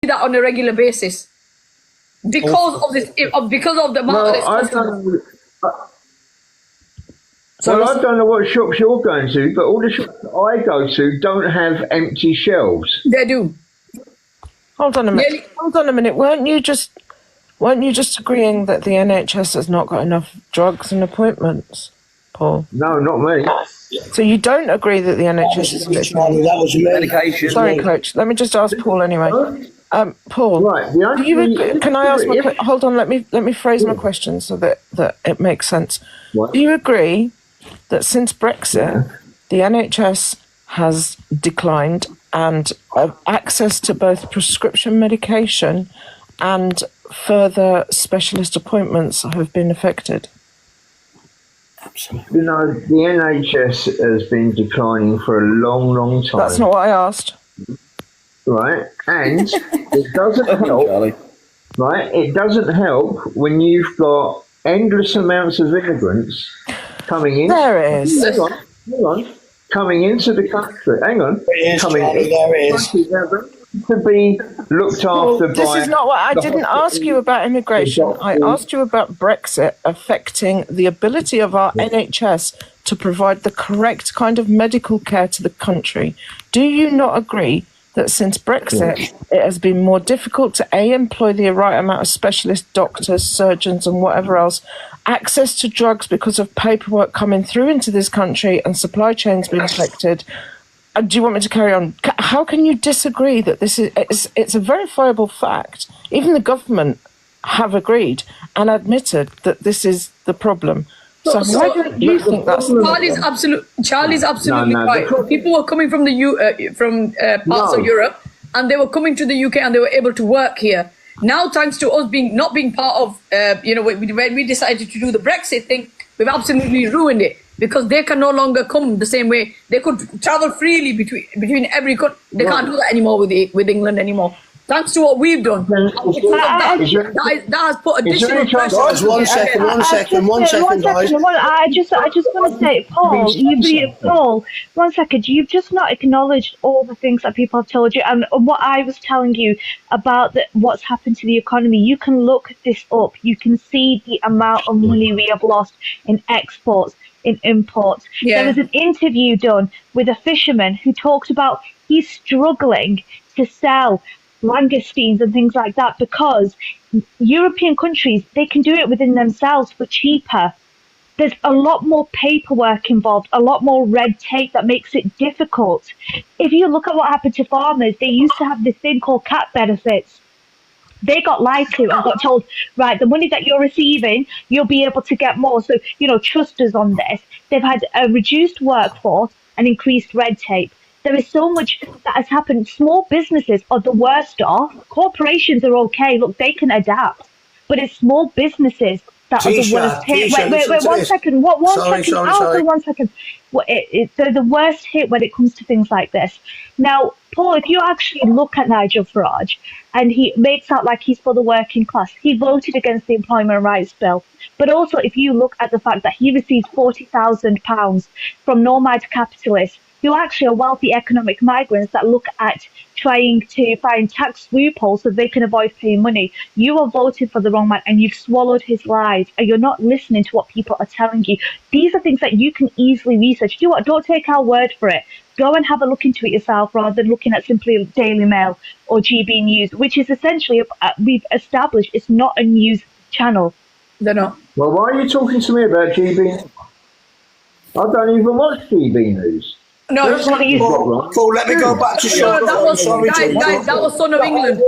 that on a regular basis because of this, because of the amount of this. Well, I don't know what shops you're going to, but all the shops that I go to don't have empty shelves. They do. Hold on a minute. Hold on a minute. Weren't you just agreeing that the NHS has not got enough drugs and appointments, Paul? No, not me. So you don't agree that the NHS is Charlie, that was medication. Sorry, Coach. Let me just ask Paul anyway. Paul, Right. can I ask? Hold on. Let me phrase my question so that it makes sense. What? Do you agree that since Brexit, the NHS has declined and access to both prescription medication and further specialist appointments have been affected? You know, the NHS has been declining for a long, long time. That's not what I asked. Right, and it doesn't help. Right, it doesn't help when you've got endless amounts of immigrants coming in. There it is. Hang on. Coming into the country. Hang on. It is, coming Charlie, there it is. To be looked after by. This is not what I didn't ask you about immigration. I asked you about Brexit affecting the ability of our NHS to provide the correct kind of medical care to the country. Do you not agree that since Brexit, it has been more difficult to employ the right amount of specialist doctors, surgeons, and whatever else, access to drugs because of paperwork coming through into this country and supply chains being affected? Do you want me to carry on? How can you disagree that this is it's a verifiable fact? Even the government have agreed and admitted that this is the problem. So why don't you think that's Charlie's absolutely right. People were coming from parts of Europe, and they were coming to the UK, and they were able to work here. Now, thanks to us not being part of, when we decided to do the Brexit thing, we've absolutely ruined it because they can no longer come the same way. They could travel freely between every country. They can't do that anymore with England anymore. Thanks to what we've done. That has put additional pressure. Guys, one second, guys. I just want to say, Paul, one second. You've just not acknowledged all the things that people have told you, and what I was telling you about what's happened to the economy. You can look this up. You can see the amount of money we have lost in exports, in imports. Yeah. There was an interview done with a fisherman who talked about he's struggling to sell langoustines and things like that because European countries, they can do it within themselves for cheaper. There's a lot more paperwork involved, a lot more red tape that makes it difficult. If you look at what happened to farmers, they used to have this thing called CAP benefits. They got lied to and got told, right, the money that you're receiving, you'll be able to get more. So, trust us on this. They've had a reduced workforce and increased red tape. There is so much that has happened. Small businesses are the worst off. Corporations are okay. Look, they can adapt. But it's small businesses that are the worst hit. Wait, 1 second. Sorry. 1 second. They're the worst hit when it comes to things like this. Now, Paul, if you actually look at Nigel Farage, and he makes out like he's for the working class, he voted against the Employment Rights Bill. But also, if you look at the fact that he received £40,000 from nomad capitalists, who actually are wealthy economic migrants that look at trying to find tax loopholes so they can avoid paying money. You are voting for the wrong man and you've swallowed his lies and you're not listening to what people are telling you. These are things that you can easily research. Do you know what? Don't take our word for it. Go and have a look into it yourself rather than looking at simply Daily Mail or GB News, which is essentially, we've established, it's not a news channel. They're not. Well, why are you talking to me about GB? I don't even watch GB News. No, Paul, let me go back to Sean. That was Son of England. That was Son of England.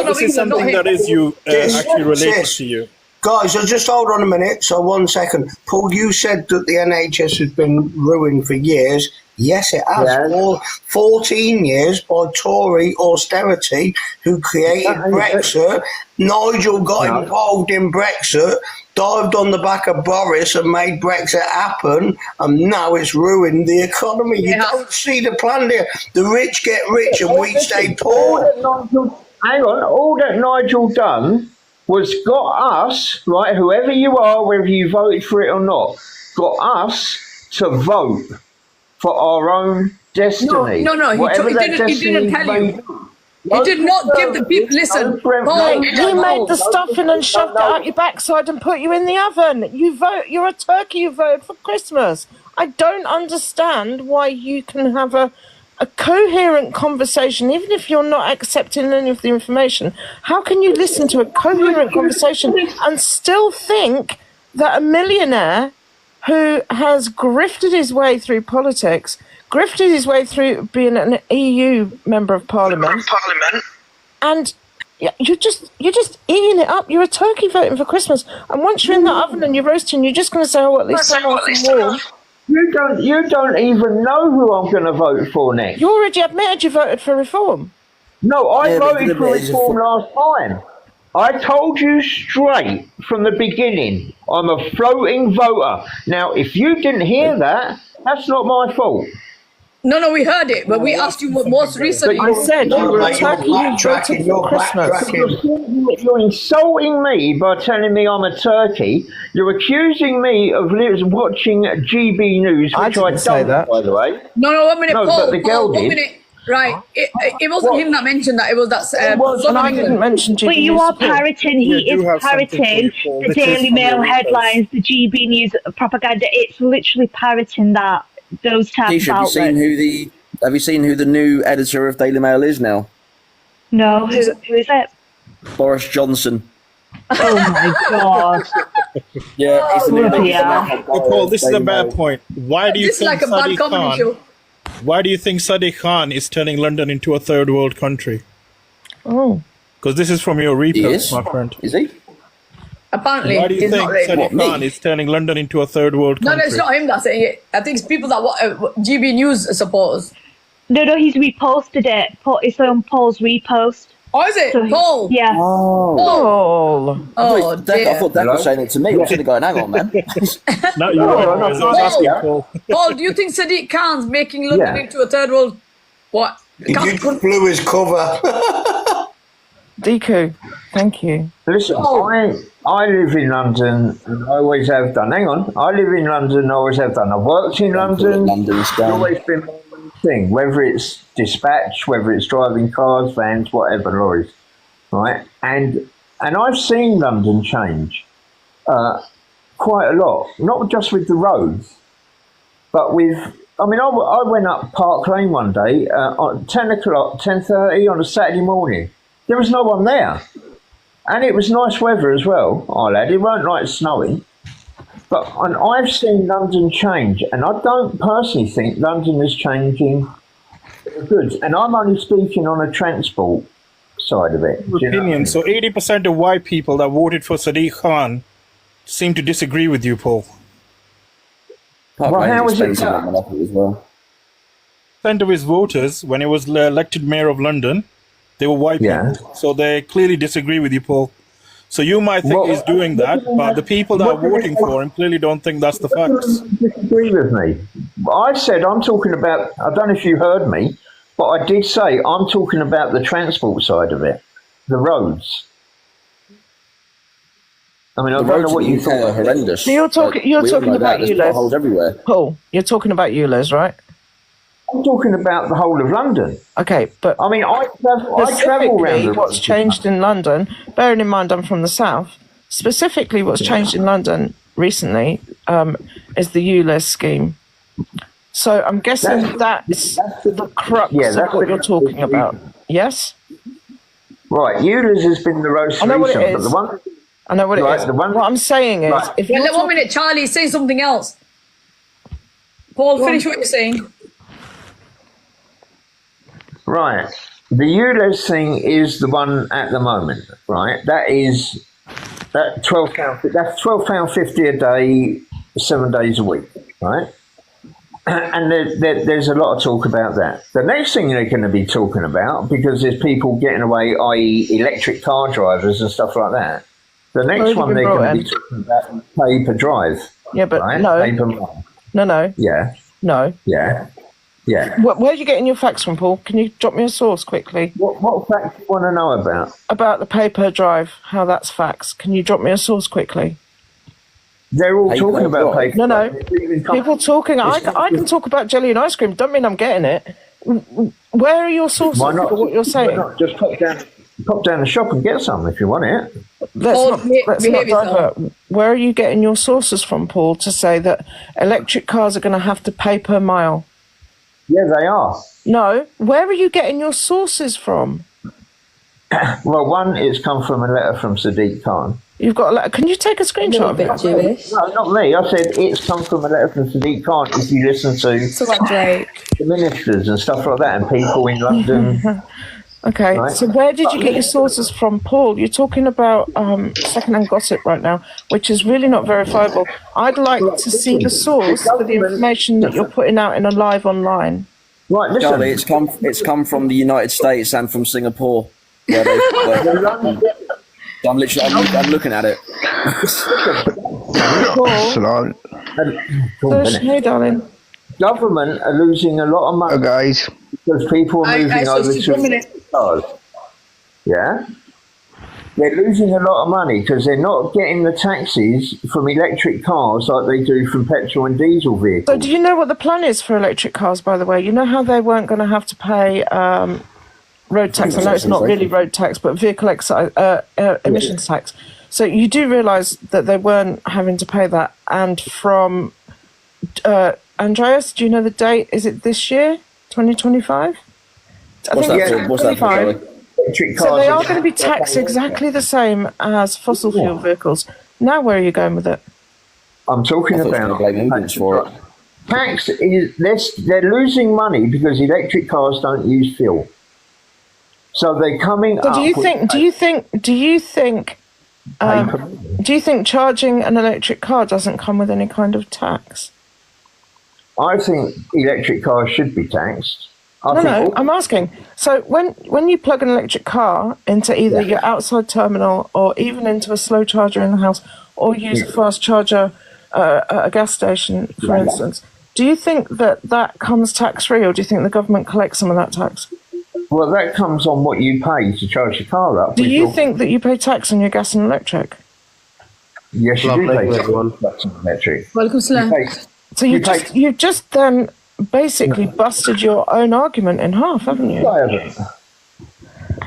This is something that actually relates to you. Guys, just hold on a minute. So 1 second. Paul, you said that the NHS has been ruined for years. Yes, it has. Yeah. 14 years by Tory austerity who created Brexit. Nigel got involved in Brexit, dived on the back of Boris and made Brexit happen, and now it's ruined the economy. You don't see the plan there. The rich get rich and we stay poor. All that Nigel done was got us, right, whoever you are, whether you voted for it or not, got us to vote for our own destiny. No, he didn't tell you. He did not give the people. Listen, Paul, He made the stuffing and shoved it up your backside and put you in the oven. You're a turkey. You voted for Christmas. I don't understand why you can have a coherent conversation, even if you're not accepting any of the information. How can you listen to a coherent conversation and still think that a millionaire who has grifted his way through politics, grifted his way through being an EU member of Parliament, and you're just eating it up. You're a turkey voting for Christmas, and once you're in the oven and you're roasting, you're just going to say, "Oh, at least I'm nice and warm." You don't even know who I'm going to vote for next. You already admitted you voted for reform. No, I voted for reform last time. I told you straight from the beginning, I'm a floating voter. Now, if you didn't hear that, that's not my fault. No, we heard it, but we asked you what most recently. I said you were a turkey who voted for Christmas. You're insulting me by telling me I'm a turkey. You're accusing me of watching GB News, which I don't, by the way. No, 1 minute, No, Paul. but the girl Paul, 1 did. minute. Right, it wasn't him that mentioned that. It was that. And I didn't mention GB But you News are at all. parroting, he You is do have something parroting for you, Paul. the Daily Mail headlines, the GB News propaganda. It's literally parroting those types Keisha, of outlets. have you seen who the new editor of Daily Mail is now? No, who is it? Boris Johnson. Oh my God. Yeah, he's the new Oh, editor yeah. of Paul, this is a Daily bad Mail. point. Why do you This is think like a bad Sadiq comedy Khan? show. Why do you think Sadiq Khan is turning London into a third world country? Oh. Because this is from your He repost, is? my friend. Is he? Apparently, Why do you he's think not really. Sadiq me? Khan is turning London into a third world No, country? it's not him that's saying it. I think it's people that GB News supporters. No, he's reposted it. It's on Paul's repost. Oh, is it? So Paul? Yeah. Oh. Oh. Oh, I dear. thought Dak was saying it to me. I was sort of going, hang on, man. No, you're right. I was asking Paul. Paul, do you think Sadiq Khan's making London Yeah. into a third world? What? He just blew his cover. Deku, thank you. Listen, I live in London and I always have done. Hang on. I live in London, I always have done. I've worked in London. London's It's down. always been my thing, whether it's dispatch, whether it's driving cars, vans, whatever, lorries, right? And I've seen London change quite a lot, not just with the roads, but with. I mean, I went up Park Lane one day at 10:30 on a Saturday morning. There was no one there, and it was nice weather as well. It weren't like snowing. And I've seen London change, and I don't personally think London is changing for good. And I'm only speaking on a transport side of it. Do you know what I Opinion. mean? So 80% of white people that voted for Sadiq Khan seem to disagree with you, Paul. Park Well, Lane how is is it expensive done? on Monopoly as well. Percent of his voters, when he was elected mayor of London, they were white Yeah. people. So they clearly disagree with you, Paul. So you might think Well, he's doing that, but the people that are voting for him clearly don't think that's the facts. Disagree with me. I said I'm talking about. I don't know if you heard me, but I did say I'm talking about the transport side of it, the roads. I mean, I The don't know roads what in you the UK are thought. horrendous. So you're talking- Like, you're we all talking know about that. There's you, Les. potholes everywhere. Paul, you're talking about ULEZ, right? I'm talking about the whole of London. Okay, but I mean, I travel around. specifically the what's changed in London, bearing in mind I'm from the south, specifically what's changed in London recently is the ULEZ scheme. So I'm guessing that's the crux Yeah, of that's what the- you're talking about. Yes? Right, Eulers has been the most I know what it recent, but is. the one. I know what it Right, is. the one- What I'm saying is, Right. if Wait, you're one talking, minute, Charlie, say something else. Paul, finish what you're saying. Right. The ULEZ thing is the one at the moment, right? That is that £12. That's £12.50 a day, 7 days a week, right? And there's a lot of talk about that. The next thing they're going to be talking about, because there's people getting away, i.e., electric car drivers and stuff like that. The next Where have one you they're been going to brought be talking about pay per drive. yeah, but Right? no, Pay per mile. no, Yeah, no. yeah, yeah. Where are you getting your facts from, Paul? Can you drop me a source quickly What fact do you want to know about? about the pay per drive? How that's facts? Can you drop me a source quickly? They're all Pay talking per about drive. pay per No, no. drive. It's even come- People talking. I can talk about jelly and ice cream. Don't mean I'm getting it. where are your sources Why not? for what you're Why saying? not? Just pop down the shop and get some if you want it. Let's not divert. Where are you getting your sources from, Paul, to say that electric cars are going to have to pay per mile? Yeah, they are. No. Where are you getting your sources from? Well, one, it's come from a letter from Sadiq Khan. You've got a letter. Can you take a screenshot of it? Jewish. No, not me. I said it's come from a letter from Sadiq Khan. If you listen to So like Drake. the ministers and stuff like that and people in London. Okay, Right. so where did you get your sources from, Paul? You're talking about second-hand gossip right now, which is really not verifiable. I'd like to see the source for the information that you're putting out in a live online. Right, listen. Charlie, it's come from the United States and from Singapore. I'm looking at it. Paul, hey, darling. Government are losing a lot of money. Guys, because people are moving over to cars. Yeah? They're losing a lot of money because they're not getting the taxes from electric cars like they do from petrol and diesel vehicles. So do you know what the plan is for electric cars, by the way? You know how they weren't going to have to pay road tax? I know it's not really road tax, but vehicle emissions tax. So you do realise that they weren't having to pay that. And from... Andreas, do you know the date? Is it this year, 2025? What's that for, Charlie? So they are going to be taxed exactly the same as fossil fuel vehicles. Now, where are you going with it? I'm talking about for it. tax is they're losing money because electric cars don't use fuel. So they're coming So up. do you think charging an electric car doesn't come with any kind of tax? I think electric cars should be taxed. No, I'm asking. So when you plug an electric car into either your outside terminal or even into a slow charger in the house, or use a fast charger at a gas station, for instance, do you think that comes tax-free, or do you think the government collects some of that tax? Well, that comes on what you pay to charge the car up. Do you think that you pay tax on your gas and electric? Yes, you do pay tax on electric. Welcome, Salam. So you've just then basically busted your own argument in half, haven't you? I haven't.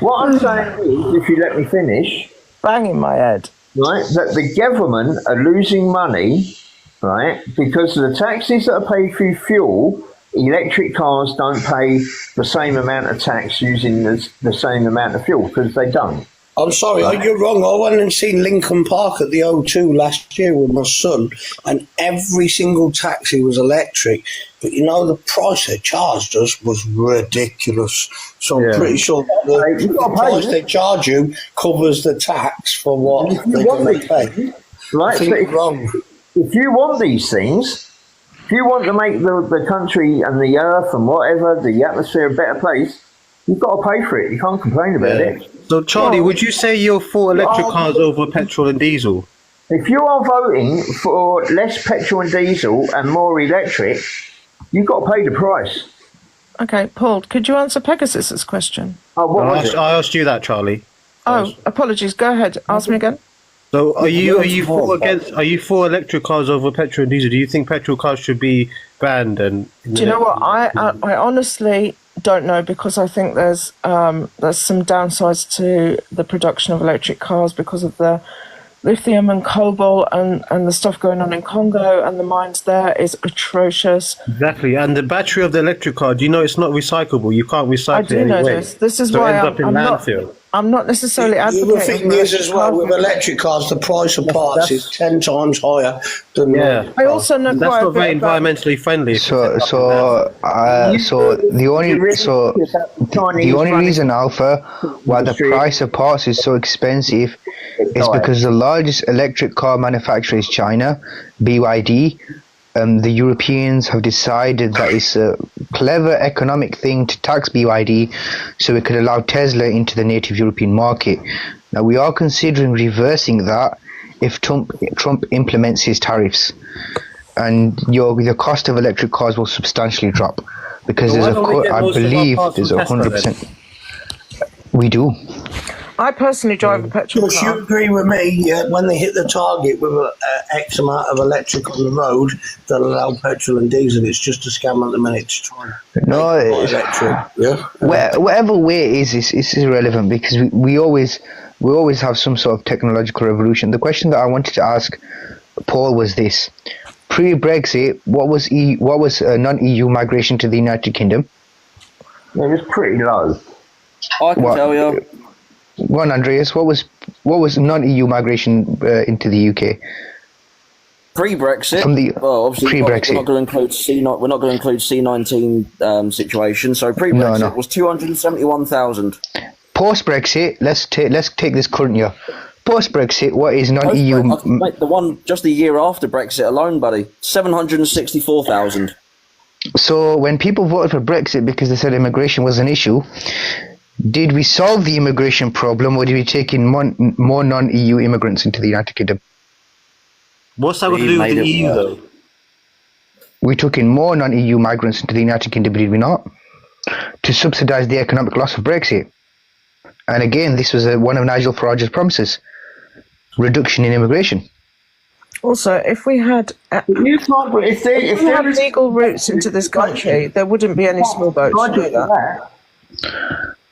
What I'm saying is, if you let me finish, Banging my head. right, that the government are losing money, right, because of the taxes that are paid through fuel. Electric cars don't pay the same amount of tax using the same amount of fuel because they don't. I'm sorry, you're wrong. I went and seen Lincoln Park at the O2 last year with my son, and every single taxi was electric. But you know, the price they charged us was ridiculous. So I'm pretty sure the price they charge you covers the tax for what they're going to pay. Right, I think you're wrong. If you want these things, if you want to make the country and the earth and whatever, the atmosphere a better place, you've got to pay for it. You can't complain about it. So, Charlie, would you say you're for electric cars over petrol and diesel? If you are voting for less petrol and diesel and more electric, you've got to pay the price. Okay, Paul, could you answer Pegasus's question? Oh, what was it? I asked you that, Charlie. Oh, apologies. Go ahead. Ask me again. So, are you for electric cars over petrol and diesel? Do you think petrol cars should be banned? And do you know what? I honestly don't know, because I think there's some downsides to the production of electric cars because of the lithium and cobalt and the stuff going on in Congo, and the mines there is atrocious. Exactly, and the battery of the electric car, do you know it's not recyclable? You can't recycle it. I do know this. This is why I'm not necessarily advocating. The thing is, as well, with electric cars, the price of parts is 10 times higher than. Yeah, I also know that's not very environmentally friendly. So the only reason, Alpha, why the price of parts is so expensive is because the largest electric car manufacturer is China, BYD. The Europeans have decided that it's a clever economic thing to tax BYD so it could allow Tesla into the native European market. Now, we are considering reversing that if Trump implements his tariffs, and the cost of electric cars will substantially drop, because I believe there's 100%. We do. I personally drive a petrol But you car. agree with me, when they hit the target with X amount of electric on the road, they'll allow petrol and diesel. It's just a scam at the minute to try and No, make it's- electric. Yeah. whatever way it is, it's irrelevant because we always have some sort of technological revolution. The question that I wanted to ask Paul was this: pre-Brexit, what was non-EU migration to the United Kingdom? It was pretty low. I can What? tell you. Go on, Andreas. What was non-EU migration into the UK? Pre-Brexit, From the- well, obviously pre-Brexit. we're not going to include we're not going to include C19 situation. So pre-Brexit No. was 271,000. Post-Brexit, let's take this current year. Post-Brexit, what is non-EU? Mate, the one just the year after Brexit alone, buddy, 764,000. So when people voted for Brexit because they said immigration was an issue, did we solve the immigration problem, or did we take in more non-EU immigrants into the United Kingdom? What's that got to do with the EU, though? We took in more non-EU migrants into the United Kingdom, did we not? To subsidise the economic loss of Brexit. And again, this was one of Nigel Farage's promises: reduction in immigration. Also, if we had You can't. If there is legal routes into this country, there wouldn't be any small boats to do that.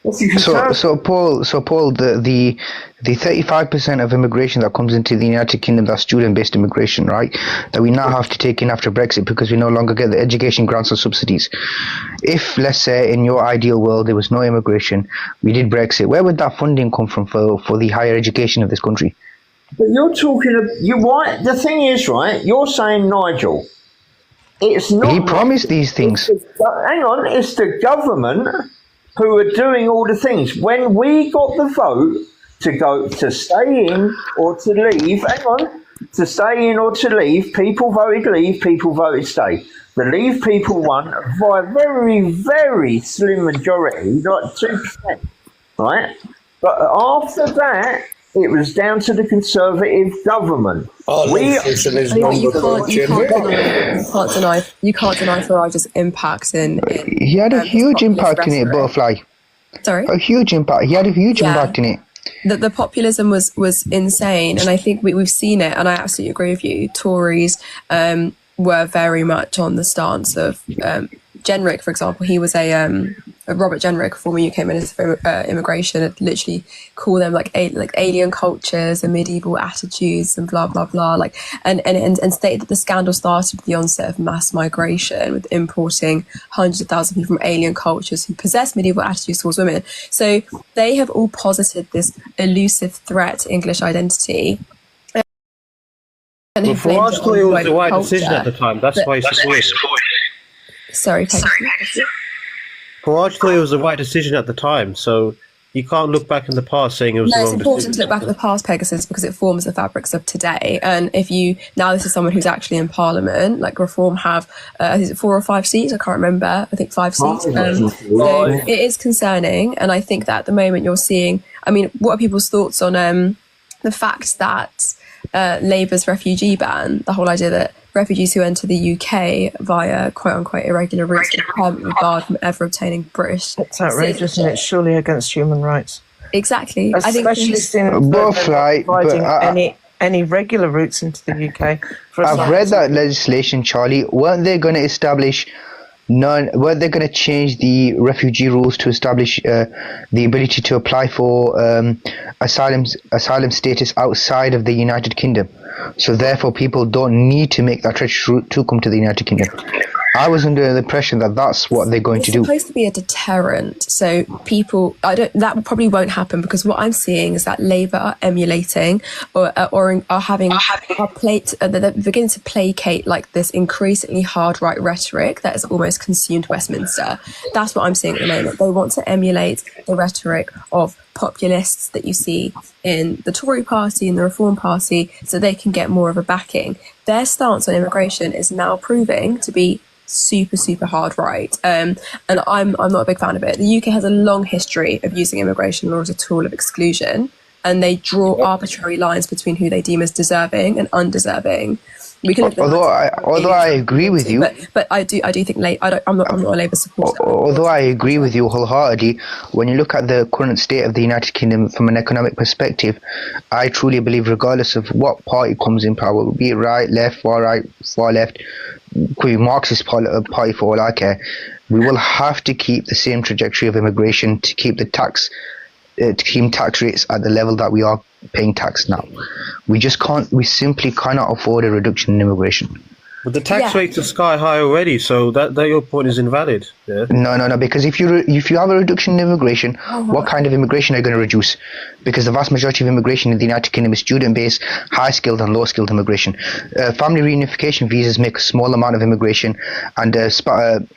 So Paul, the 35% of immigration that comes into the United Kingdom, that's student-based immigration, right? That we now have to take in after Brexit because we no longer get the education grants or subsidies. If, let's say, in your ideal world there was no immigration, we did Brexit, where would that funding come from for the higher education of this country? But you're talking. The thing is, right? You're saying, Nigel, it's not. He promised these things. Hang on, it's the government who are doing all the things. When we got the vote to stay in or to leave, hang on, to stay in or to leave, people voted leave, people voted stay. The leave people won by a very, very slim majority, like 2%, right? But after that, it was down to the Conservative government. Listen, is not You good can't watching. deny Farage's impacts in He had a huge populist impact in it, rhetoric. Butterfly. Sorry? A huge impact. He had a huge Yeah. impact in it. The populism was insane, and I think we've seen it, and I absolutely agree with you. Tories were very much on the stance of Jenrick, for example. He was Robert Jenrick, former UK Minister for Immigration, had literally called them like alien cultures and medieval attitudes and blah blah blah, and stated that the scandal started with the onset of mass migration, with importing hundreds of thousands of people from alien cultures who possess medieval attitudes towards women. So they have all posited this elusive threat to English identity. And But have blamed Farage it thought on it was woke the right culture. decision at the time. That's why he supported it. Sorry. Farage thought it was the right decision at the time, so you can't look back in the past saying it was No, the it's wrong important decision. to look back at the past, Pegasus, because it forms the fabrics of today. And if you now, this is someone who's actually in Parliament, like Reform have, is it 4 or 5 seats? I can't remember. I think 5 seats. So it is concerning, and I think that at the moment you're seeing. I mean, what are people's thoughts on the fact that Labour's refugee ban, the whole idea that refugees who enter the UK via quote-unquote irregular routes are permanently barred from ever obtaining British It's outrageous, and it's surely against human rights. Exactly. Especially since they're Both not right, but providing any regular routes into the UK. I've read that legislation, Charlie. Weren't they going to establish weren't they going to change the refugee rules to establish the ability to apply for asylum status outside of the United Kingdom? So therefore, people don't need to make that treacherous route to come to the United Kingdom. I was under the impression that that's what they're going to do. It's supposed to be a deterrent, so people. That probably won't happen, because what I'm seeing is that Labour are emulating or they're beginning to placate like this increasingly hard right rhetoric that has almost consumed Westminster. That's what I'm seeing at the moment. They want to emulate the rhetoric of populists that you see in the Tory party and the Reform Party, so they can get more of a backing. Their stance on immigration is now proving to be super hard right, and I'm not a big fan of it. The UK has a long history of using immigration law as a tool of exclusion, and they draw arbitrary lines between who they deem as deserving and undeserving. We can although I agree with you, but I do think I'm not a Labour supporter. Although I agree with you wholeheartedly, when you look at the current state of the United Kingdom from an economic perspective, I truly believe, regardless of what party comes in power, be it right, left, far left, could be Marxist party for all I care, we will have to keep the same trajectory of immigration to keep the tax rates at the level that we are paying tax now. We simply cannot afford a reduction in immigration. But the tax rates are sky high already, so that your point is invalid. Yeah? No, because if you have a reduction in immigration, what kind of immigration are you going to reduce? Because the vast majority of immigration in the United Kingdom is student-based, high-skilled and low-skilled immigration. Family reunification visas make a small amount of immigration, and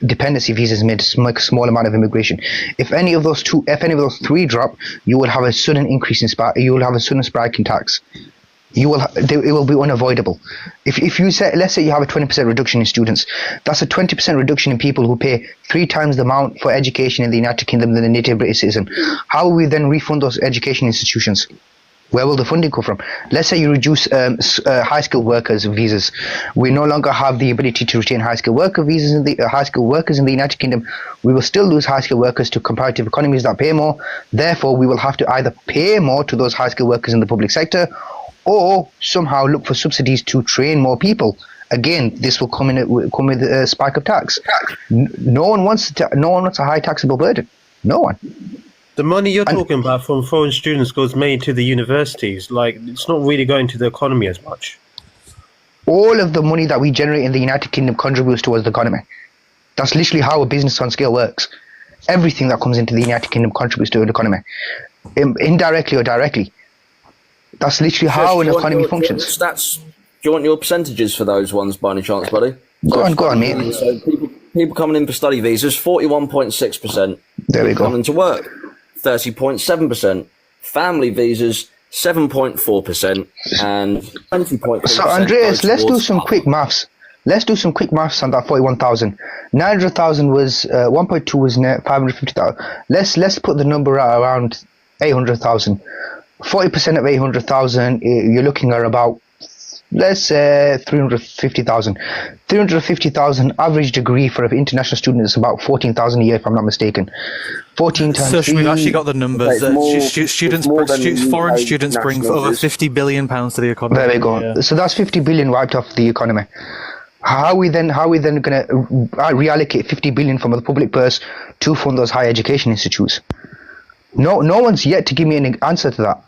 dependency visas make a small amount of immigration. If any of those three drop, you will have a sudden increase in spike in tax. It will be unavoidable. If you say, let's say you have a 20% reduction in students, that's a 20% reduction in people who pay 3 times the amount for education in the United Kingdom than a native British citizen. How will we then refund those education institutions? Where will the funding come from? Let's say you reduce high-skilled workers' visas. We no longer have the ability to retain high-skilled workers in the United Kingdom. We will still lose high-skilled workers to comparative economies that pay more. Therefore, we will have to either pay more to those high-skilled workers in the public sector, or somehow look for subsidies to train more people. Again, this will come with a spike of tax. No one wants a high taxable burden. No one. The money you're talking about from foreign students goes mainly to the universities. Like, it's not really going to the economy as much. All of the money that we generate in the United Kingdom contributes towards the economy. That's literally how a business on scale works. Everything that comes into the United Kingdom contributes to the economy, indirectly or directly. That's literally how an economy functions. Stats. Do you want your percentages for those ones by any chance, buddy? Go on, mate. So people coming in for study visas, 41.6%. There we go. Coming to work, 30.7%. Family visas, 7.4%, and 20.4%. So, Andreas, let's do some quick maths. Let's do some quick maths on that 41,000. 900,000 was 1.2 was net 550,000. Let's put the number at around 800,000. 40% of 800,000, you're looking at about, let's say, 350,000. 350,000 average degree for an international student is about 14,000 a year, if I'm not mistaken. 14 times. So we've actually got the numbers. Foreign students bring over £50 billion to the economy. There we go. Yeah. So that's 50 billion wiped off the economy. How are we then going to reallocate 50 billion from the public purse to fund those higher education institutes? No one's yet to give me an answer to that,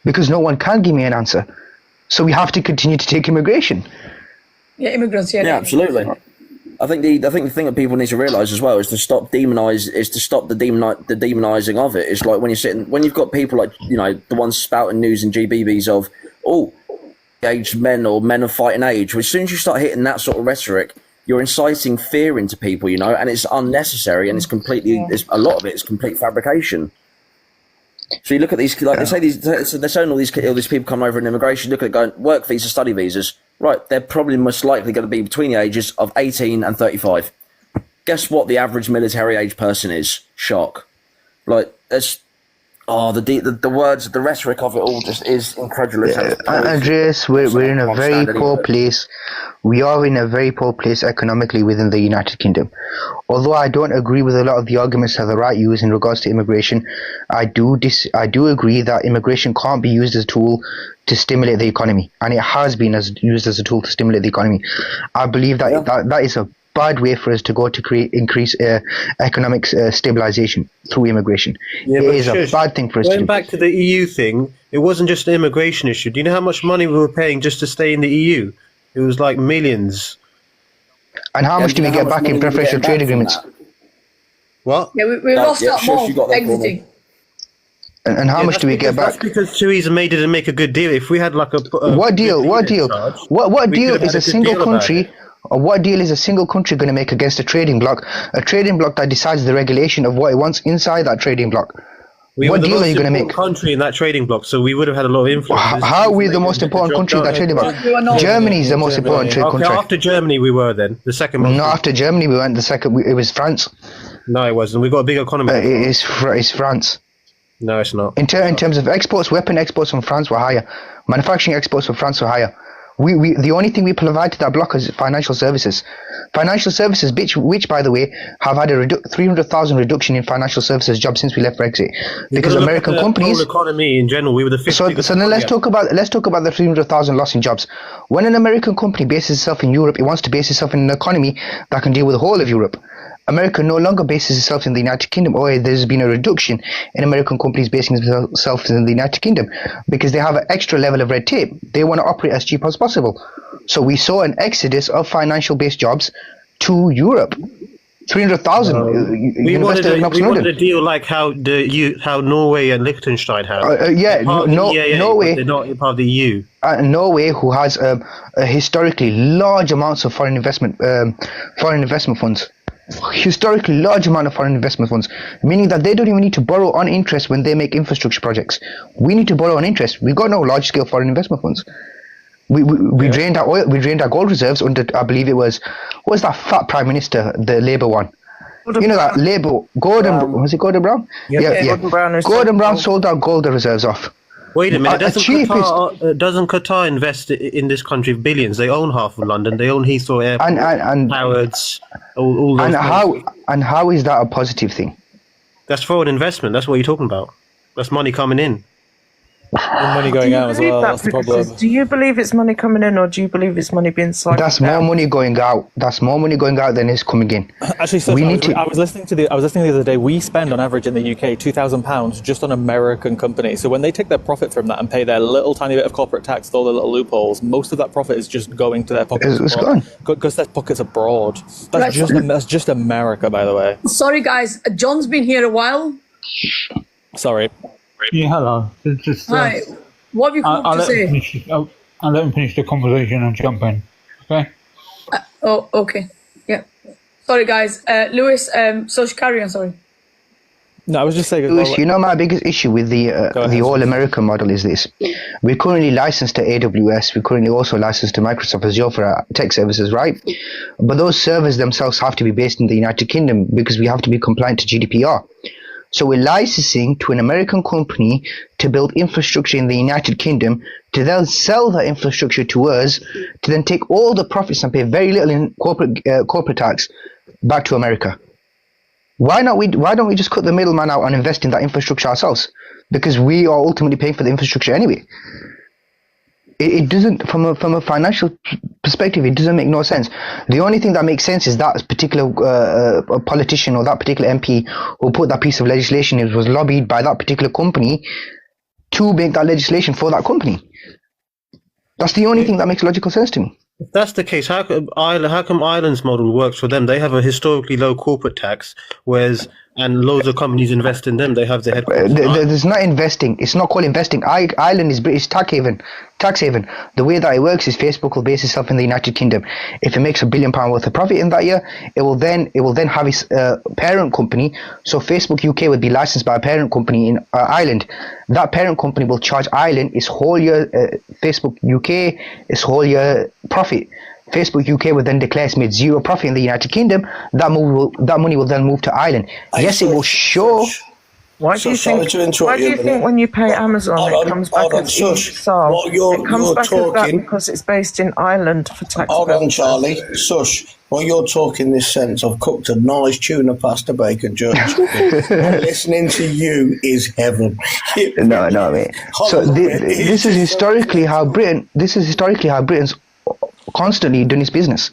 because no one can give me an answer. So we have to continue to take immigration. Yeah, immigrants. Yeah, absolutely. I think the thing that people need to realise as well is to stop the demonising of it. It's like when you've got people like, you know, the ones spouting news and GBBs of aged men or men of fighting age. As soon as you start hitting that sort of rhetoric, you're inciting fear into people, you know, and it's unnecessary, and it's completely. A lot of it is complete fabrication. So you look at these, like they say, they're showing all these people coming over in immigration. Look at it going work visa, study visas. Right, they're probably most likely going to be between the ages of 18 and 35. Guess what the average military age person is? Shock. Like it's the words, the rhetoric of it all just is incredulous. Yeah. Andreas, we're in a very poor place. We are in a very poor place economically within the United Kingdom. Although I don't agree with a lot of the arguments that the right use in regards to immigration, I do agree that immigration can't be used as a tool to stimulate the economy, and it has been used as a tool to stimulate the economy. I believe that that is a bad way for us to go to increase economic stabilization through immigration. Yeah, it is a bad thing for us to do. Going back to the EU thing, it wasn't just an immigration issue. Do you know how much money we were paying just to stay in the EU? It was like millions. And how much do we get back in preferential trade agreements? What? Yeah, we lost that more exiting. And how much do we get back? That's because Theresa May didn't make a good deal. If we had like a what deal? What deal is a single country? Or what deal is a single country going to make against a trading bloc? A trading bloc that decides the regulation of what it wants inside that trading bloc. What deal are you going to make? Country in that trading bloc, so we would have had a lot of influence. How are we the most important country in that trading bloc? Germany is the most important country. After Germany, we were then the second. No, after Germany, we weren't the second. It was France. No, it wasn't. We got a big economy. It's France. No, it's not. In terms of exports, weapon exports from France were higher. Manufacturing exports from France were higher. We the only thing we provide to that block is financial services. Financial services, which by the way, have had a 300,000 reduction in financial services jobs since we left Brexit, because American companies. The whole economy in general, we were the fifth. So then let's talk about the 300,000 loss in jobs. When an American company bases itself in Europe, it wants to base itself in an economy that can deal with the whole of Europe. America no longer bases itself in the United Kingdom, or there's been a reduction in American companies basing themselves in the United Kingdom because they have an extra level of red tape. They want to operate as cheap as possible. So we saw an exodus of financial-based jobs to Europe. 300,000. We wanted a deal like how Norway and Liechtenstein have. Norway. They're not part of the EU. Norway, who has historically large amounts of foreign investment funds. Historically large amount of foreign investment funds, meaning that they don't even need to borrow on interest when they make infrastructure projects. We need to borrow on interest. We got no large scale foreign investment funds. We drained our oil, we drained our gold reserves under, I believe it was, what was that fat prime minister, the Labour one? You know that Labour, Gordon Brown. Was it Gordon Brown? Yeah. Gordon Brown sold our gold reserves off. Wait a minute, doesn't Qatar invest in this country billions? They own half of London, they own Heathrow Airport, and Harrods, all those how is that a positive thing? That's foreign investment, that's what you're talking about. That's money coming in. And money going out as well, that's the problem. Do you believe it's money coming in, or do you believe it's money being siphoned? That's more money going out. That's more money going out than is coming in. Actually, so I was listening the other day. We spend on average in the UK £2,000 just on American companies. So when they take their profit from that and pay their little tiny bit of corporate tax with all the little loopholes, most of that profit is just going to their pockets. It's gone because their pockets abroad. That's just America, by the way. Sorry, guys. John's been here a while. Sorry. Yeah, hello. Hi. What have you got to say? I'll let him finish the conversation and jump in. Okay? Okay. Yeah. Sorry, guys. Lewis, so carry on, sorry. No, I was just saying... Lewis, you know my biggest issue with the all-American model is this. We're currently licensed to AWS. We're currently also licensed to Microsoft Azure for our tech services, right? But those servers themselves have to be based in the United Kingdom because we have to be compliant to GDPR. So we're licensing to an American company to build infrastructure in the United Kingdom, to then sell that infrastructure to us, to then take all the profits and pay very little in corporate tax back to America. Why don't we just cut the middleman out and invest in that infrastructure ourselves? Because we are ultimately paying for the infrastructure anyway. It doesn't, from a financial perspective, it doesn't make no sense. The only thing that makes sense is that particular politician or that particular MP who put that piece of legislation in was lobbied by that particular company to make that legislation for that company. That's the only thing that makes logical sense to me. If that's the case, how come Ireland's model works for them? They have a historically low corporate tax, and loads of companies invest in them. They have the headquarters. There's not investing. It's not called investing. Ireland is British tax haven. The way that it works is Facebook will base itself in the United Kingdom. If it makes £1 billion worth of profit in that year, it will then have its parent company. So Facebook UK would be licensed by a parent company in Ireland. That parent company will charge Ireland its whole year Facebook UK its whole year profit. Facebook UK will then declare it's made zero profit in the United Kingdom. That money will then move to Ireland. Yes, it will show. Why do you think when you pay Amazon, it comes back as ESAL? It comes back as that because it's based in Ireland for tax purposes. Hold on, Charlie. Sush, when you're talking this sense, I've cooked a nice tuna pasta bacon, Judge. Listening to you is heaven. No, mate. So this is historically how Britain's constantly doing its business.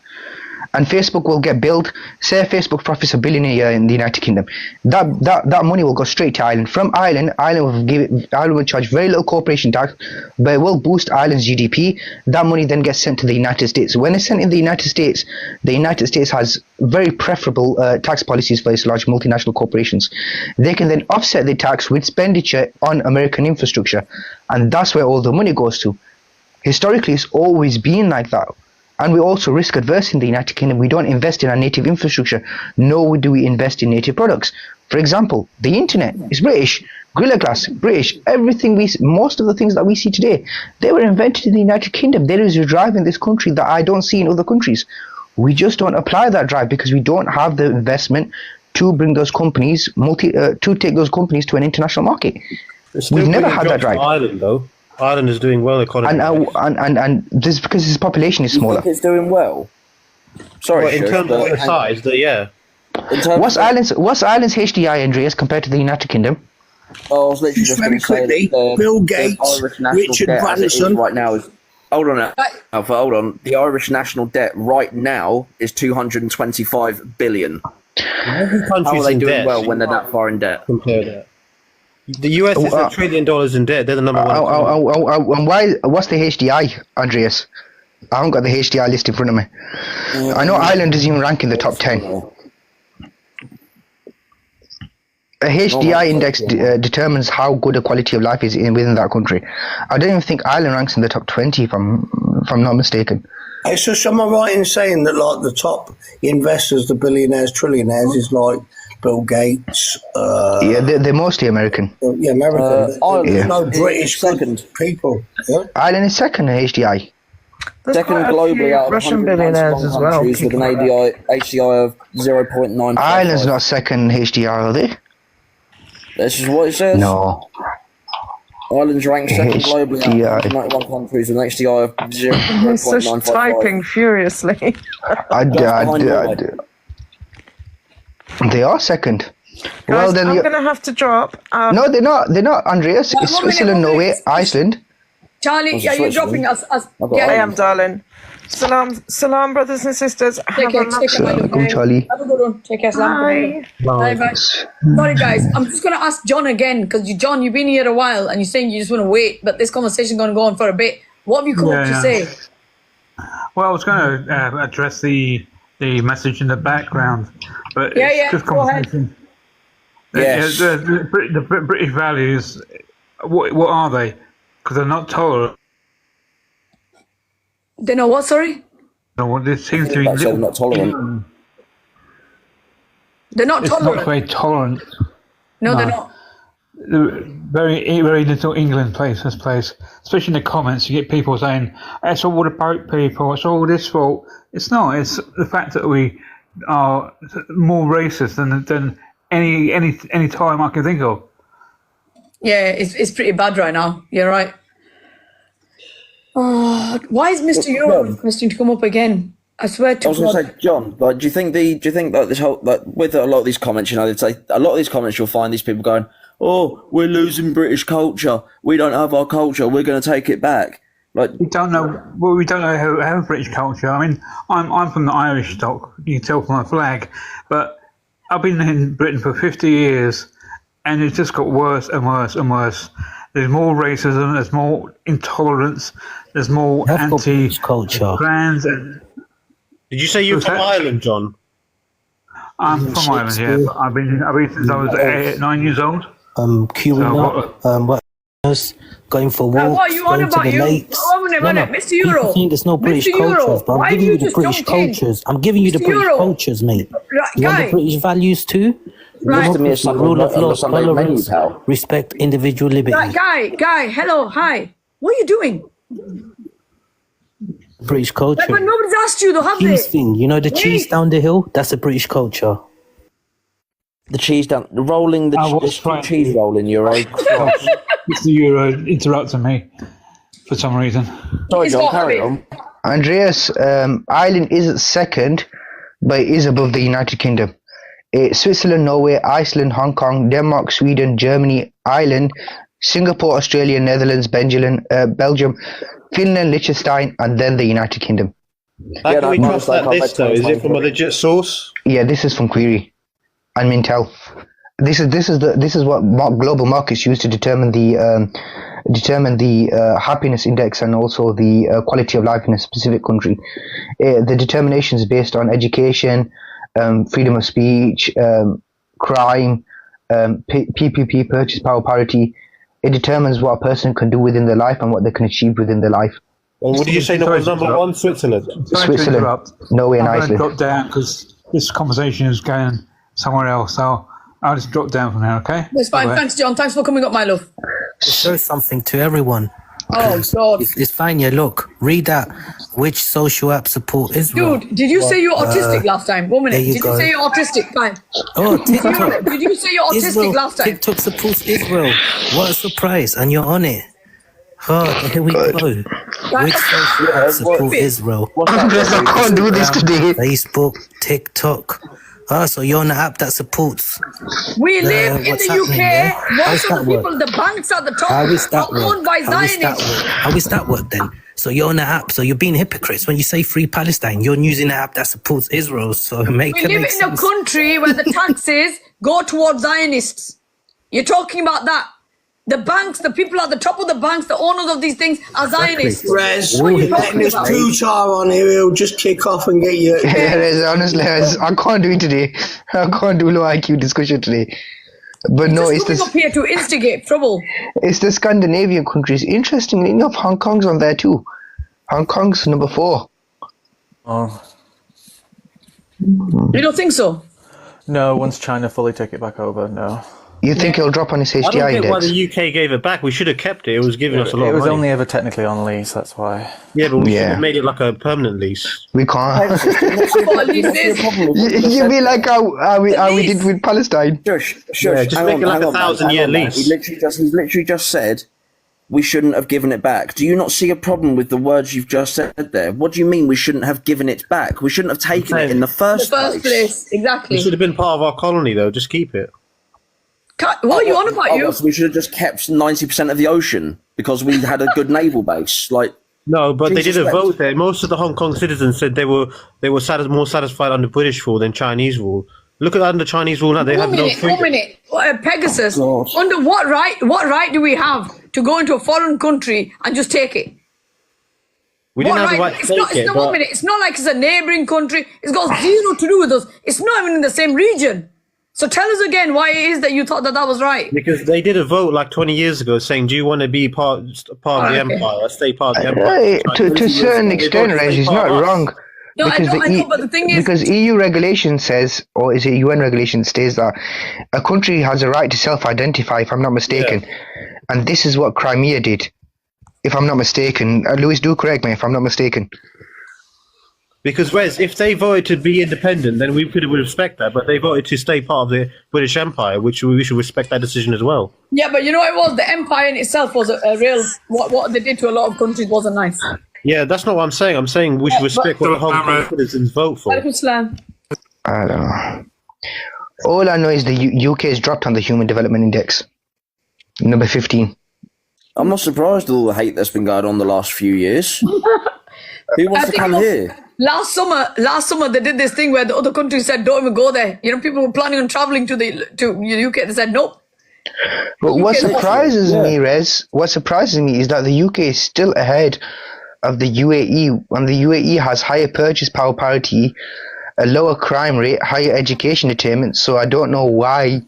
And Facebook will get billed, say Facebook profits $1 billion a year in the United Kingdom. That money will go straight to Ireland. From Ireland will charge very little corporation tax, but it will boost Ireland's GDP. That money then gets sent to the United States. When it's sent in the United States has very preferable tax policies for its large multinational corporations. They can then offset the tax with expenditure on American infrastructure, and that's where all the money goes to. Historically, it's always been like that. And we're also risk adverse in the United Kingdom. We don't invest in our native infrastructure, nor do we invest in native products. For example, the internet is British, Gorilla Glass, British, most of the things that we see today, they were invented in the United Kingdom. There is a drive in this country that I don't see in other countries. We just don't apply that drive because we don't have the investment to bring those companies to take those companies to an international market. We've never had that drive. Ireland, though. Ireland is doing well economically. And this is because its population is smaller. You think it's doing well? Sorry, well, in terms of the size, yeah. What's Ireland's HDI, Andreas, compared to the United Kingdom? Oh, I was literally just going to say that Bill Gates, Richard Branson. Right now is hold on, Alpha, hold on. The Irish national debt right now is 225 billion. Every country's How are they in doing debt. well when they're that far in debt? Compare that. The US is $1 trillion in debt. They're the number one. And what's the HDI, Andreas? I haven't got the HDI list in front of me. I know Ireland doesn't even rank in the top 10. A HDI index determines how good a quality of life is within that country. I don't even think Ireland ranks in the top 20, if I'm not mistaken. It's just, am I right in saying that like the top investors, the billionaires, trillionaires, is like Bill Gates? Yeah, they're mostly American. Yeah, American. Ireland, no British second people. Yeah? Ireland is second in HDI. There's second quite a globally few out of Russian 191 billionaires as well. countries with an HDI of 0.9. Ireland's not second in HDI, are they? This is what it says. No. Ireland's ranked second globally out of 191 countries with an HDI of 0.955. He's just typing furiously. They are second. Guys, Well, then I'm going to have to drop. No, they're not. They're not, Andreas. It's Switzerland, Norway, Iceland. Charlie, are you dropping us? Yeah, I am, darling. Salam, brothers and sisters. Take care, Charlie. Have a good one. Take care. Bye. Bye. Sorry, guys. I'm just going to ask John again because John, you've been here a while and you're saying you just want to wait, but this conversation is going to go on for a bit. What have you come up to say? Well, I was going to address the message in the background, but it's just conversation. Yes. The British values, what are they? Because they're not tolerant. They know what, sorry? No, there seems to be they're not tolerant. They're not tolerant. It's not very tolerant. No, they're not. Very little England plays, especially in the comments. You get people saying, it's all the boat people, it's all this fault. It's not. It's the fact that we are more racist than any time I can think of. Yeah, it's pretty bad right now. You're right. Oh, why is Mr. Euro requesting to come up again? I swear to God. I was going to say, John, like, do you think that this whole, like, with a lot of these comments, you know, they'd say a lot of these comments, you'll find these people going, "Oh, we're losing British culture. We don't have our culture. We're going to take it back." Like, we don't know. Well, we don't know how British culture. I mean, I'm from the Irish stock. You can tell from my flag, but I've been in Britain for 50 years, and it's just got worse and worse and worse. There's more racism. There's more intolerance. There's more culture. Plans. And did you say you're from Ireland, John? I'm from Ireland. Yeah, I've been since I was 9 years old. Queuing up. Going for walks, what are you on going about? to the lakes. Mr. Euro. People think there's no British cultures, but I'm giving you the British cultures. I'm giving you the British cultures, mate. You want the British values too? Democracy, rule of law, tolerance, respect, individual liberty. Guy, hello, hi. What are you doing? British culture. But nobody's asked you though, have they? Cheese thing, you know the cheese down the hill? That's a British culture. The cheese down, rolling the cheese rolling Euro. It's the Euro interrupting me for some reason. Sorry, John, carry on. Andreas, Ireland is second, but it is above the United Kingdom. Switzerland, Norway, Iceland, Hong Kong, Denmark, Sweden, Germany, Ireland, Singapore, Australia, Netherlands, Belgium, Finland, Liechtenstein, and then the United Kingdom. How can we trust that list though? Is it from a legit source? Yeah, this is from Query and Mintel. This is what global markets use to determine the happiness index and also the quality of life in a specific country. The determination is based on education, freedom of speech, crime, PPP, purchase power parity. It determines what a person can do within their life and what they can achieve within their life. Well, what did you say was number one? Switzerland. Switzerland, Norway, and Iceland. I'm going to drop down because this conversation is going somewhere else. So I'll just drop down from now, okay? That's fine. Thanks, John. Thanks for coming up, my love. Show something to everyone. Oh, God. It's fine, yeah, look. Read that. Which social app support Israel? Dude, did you say you're autistic last time? 1 minute. there you Did go. you say you're autistic? Fine. Oh, TikTok. Did you say you're autistic Israel. last time? TikTok supports Israel. What a surprise. And you're on it. Oh, here we go. Which social app support Israel? I can't do this today. Facebook, TikTok. Ah, so you're on an app that supports. We live in what's the happening, UK. yeah? How's Most of that the people, work? the banks at the top, How is that are owned by work? How is that Zionists. work? How is that work then? So you're on an app, so you're being hypocrites. When you say free Palestine, you're using an app that supports Israel. So We live in a sense. country where the taxes go towards Zionists. You're talking about that. The banks, the people at the top of the banks, the owners of these things are Zionists. Rez, What are you you're talking letting this about? tutor on here, he'll just kick off and get you. Yeah, Rez, honestly, Rez, I can't do it today. I can't do low IQ discussion today. But no, it's Coming up here to instigate trouble. it's the Scandinavian countries. Interestingly enough, Hong Kong's on there too. Hong Kong's number 4. Oh. You don't think so? No, once China fully take it back over, no. You think it'll drop on its I don't HDI get why index? the UK gave it back. We should have kept it. It was giving us a lot It of was money. only ever technically on lease, that's why. Yeah, but we should Yeah. have made it like a permanent lease. We can't. But at least this, You mean like how we did with Palestine? Shush, Yeah, just make it like a 1,000-year lease. He's literally just said we shouldn't have given it back. Do you not see a problem with the words you've just said there? What do you mean we shouldn't have given it back? We shouldn't have taken it in the the first first place, exactly. It should have been part of our colony, though. Just keep it. What are you on about, you? We should have just kept 90% of the ocean because we had a good naval base. Like, No, but they Jesus did a Christ. vote there. Most of the Hong Kong citizens said they were more satisfied under British rule than Chinese rule. Look at under Chinese rule now; they have no 1 freedom. minute. Pegasus, under what right do we have to go into a foreign country and just take it? We didn't What have the right to It's take not, it. it's not 1 minute. It's not like it's a neighbouring country. It's got zero to do with us. It's not even in the same region. So tell us again why it is that you thought that was right. Because they did a vote like 20 years ago saying, do you want to be part of the empire, stay part of the empire? Right, to a certain extent, Reg, it's not wrong. No, I know, but the thing is, because EU regulation says, or is it UN regulation states that a country has a right to self-identify, if I'm not mistaken. And this is what Crimea did, if I'm not mistaken. Louis, do correct me if I'm not mistaken. Because, Wes, if they voted to be independent, then we could respect that. But they voted to stay part of the British Empire, which we should respect that decision as well. yeah, but you know what it was? The empire in itself was a real, what they did to a lot of countries wasn't nice. Yeah, that's not what I'm saying. I'm saying we should respect what the Hong Kong citizens vote for. Alaikum salam. I don't know. All I know is the UK has dropped on the Human Development Index. Number 15. I'm not surprised with all the hate that's been going on the last few years. Who wants to come here? Last summer they did this thing where the other countries said don't even go there. You know, people were planning on traveling to the UK. They said nope. But what UK surprises me, Rez, what surprises me is that the UK is still ahead of the UAE, and the UAE has higher purchase power parity, a lower crime rate, higher education attainment. So I don't know why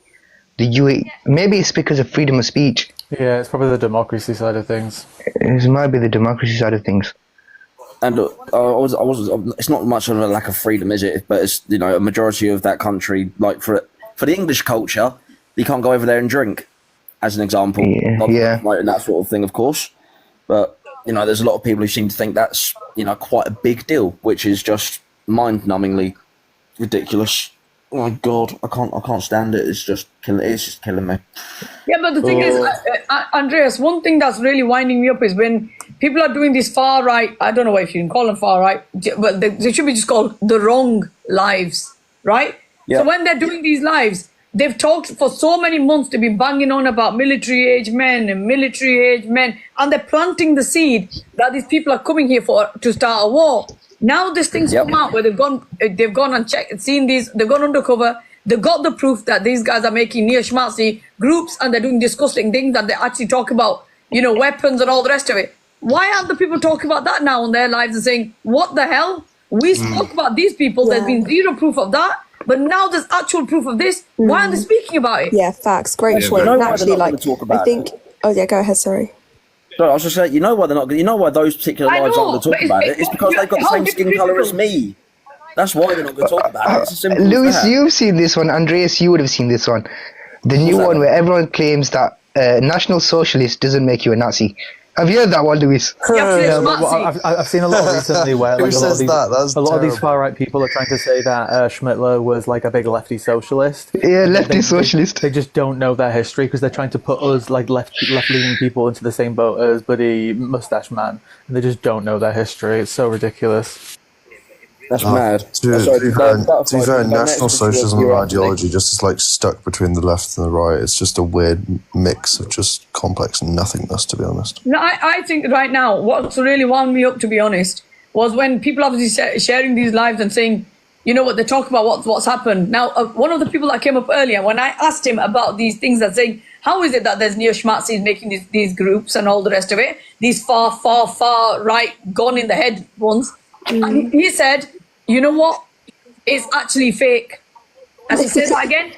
the UAE. Maybe it's because of freedom of speech. Yeah, it's probably the democracy side of things. It might be the democracy side of things. And it's not much of a lack of freedom, is it? But it's, you know, a majority of that country, like for the English culture, you can't go over there and drink, as an example. Yeah. Like that sort of thing, of course. But, you know, there's a lot of people who seem to think that's, you know, quite a big deal, which is just mind-numbingly ridiculous. Oh my God, I can't stand it. It's just killing me. Yeah, but the thing is, Andreas, one thing that's really winding me up is when people are doing this far right, I don't know if you can call them far right, but they should be just called the wrong lives, right? Yeah. So when they're doing these lives, they've talked for so many months, they've been banging on about military age men, and they're planting the seed that these people are coming here to start a war. Now this thing's come out where they've gone and checked, seen these, they've gone undercover, they've got the proof that these guys are making neo-Schmarzi groups and they're doing disgusting things that they actually talk about, you know, weapons and all the rest of it. Why aren't the people talking about that now in their lives and saying, what the hell? We spoke about these people, there's been zero proof of that, but now there's actual proof of this. Why aren't they speaking about it? Yeah, facts. Great Yeah, point. but- And No, actually, they're not like, gonna talk about I think. Oh yeah, go ahead. Sorry. So I was just saying, you know why they're not? You know why those particular I lives know, aren't going but to talk about it? It's because they've got the same skin colour as me. That's why they're not going to talk about it. It's as simple as Louis, that. you've seen this one. Andreas, you would have seen this one. The new one where everyone claims that National Socialist doesn't make you a Nazi. Have you heard that one, Luis? Yeah, I've seen a lot recently where like, a lot of these far right people are trying to say that Schmittler was like a big lefty socialist. Yeah, lefty socialist. They just don't know their history because they're trying to put us like left-leaning people into the same boat as Buddy Mustache Man, and they just don't know their history. It's so ridiculous. That's mad. To be fair, National Socialism and ideology just is like stuck between the left and the right. It's just a weird mix of just complex nothingness, to be honest. No, I think right now, what's really wound me up, to be honest, was when people obviously sharing these lives and saying, you know what, they talk about what's happened. Now, one of the people that came up earlier, when I asked him about these things, that saying, how is it that there's neo-Schmatzis making these groups and all the rest of it, these far right, gone in the head ones, and he said, you know what? It's actually fake. As he said that again,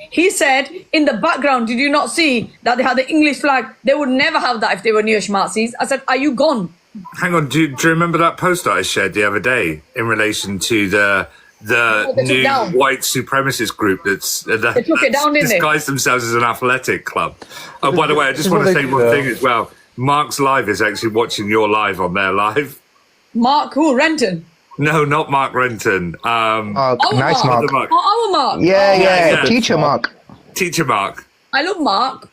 he said, in the background, did you not see that they had the English flag? They would never have that if they were neo-Schmatzis. I said, are you gone? Hang on, do you remember that post that I shared the other day in relation to the new white supremacist group they took it down, didn't disguised themselves as an athletic club? Oh, by the way, I just want to say one thing as well. Mark's live is actually watching your live on their live. Mark who? Renton? No, not Mark Renton. Nice Mark. Our Mark. Yeah. Teacher Mark. Teacher Mark. I love Mark.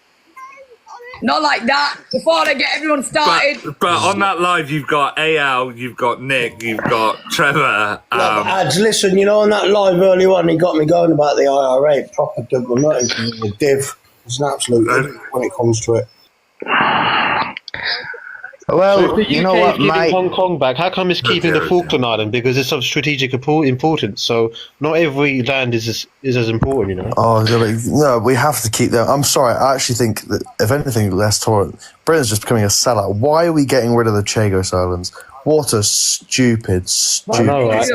Not like that. Before I get everyone started. But on that live, you've got AL, you've got Nick, you've got Trevor. Ads, listen, you know, on that live early on, he got me going about the IRA. Proper double nutting. The div. It's an absolute idiot when it comes to it. Well, so if the UK is giving Hong Kong back, how come it's keeping the Falkland Island? Because it's of strategic importance. So not every land is as important, you know. Oh no, we have to keep them. I'm sorry, I actually think that if anything, less tolerant. Britain's just becoming a sellout. Why are we getting rid of the Chagos Islands? What a stupid. I know, right?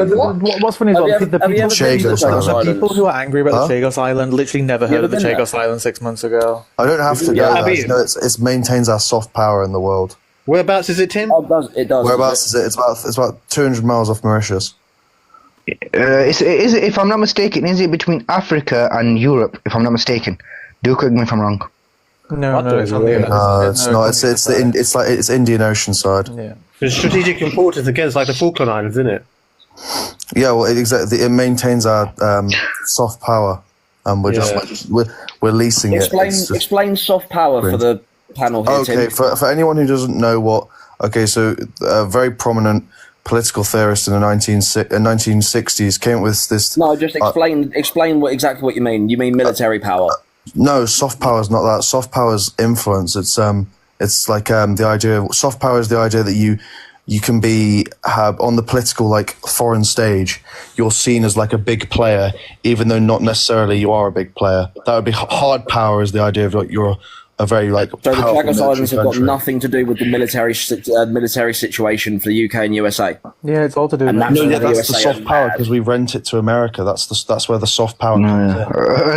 What's funny is the people who are angry about the Chagos Island literally never heard of the Chagos Island 6 months ago. I don't have to know that. No, it maintains our soft power in the world. Whereabouts is it, Tim? It does. Whereabouts is it? It's about 200 miles off Mauritius. Is it, if I'm not mistaken, is it between Africa and Europe? If I'm not mistaken, do correct me if I'm wrong. No, it's not. It's Indian Ocean side. Yeah, it's strategic importance against like the Falkland Islands, isn't it? Yeah, well, exactly. It maintains our soft power, and we're leasing it. Explain soft power for the panel here, okay, for anyone who doesn't know what... Okay, so a very prominent political theorist in the 1960s came up with this... No, just explain exactly what you mean. You mean military power? No, soft power is not that. Soft power is influence. It's like the idea of... Soft power is the idea that you can have on the political foreign stage, you're seen as like a big player, even though not necessarily you are a big player. That would be hard power, is the idea of you're a very So the Chagos Islands have got nothing to do with the military situation for the UK and USA. Yeah, it's all to do with that's the soft power, because we rent it to America. That's where the soft power comes in.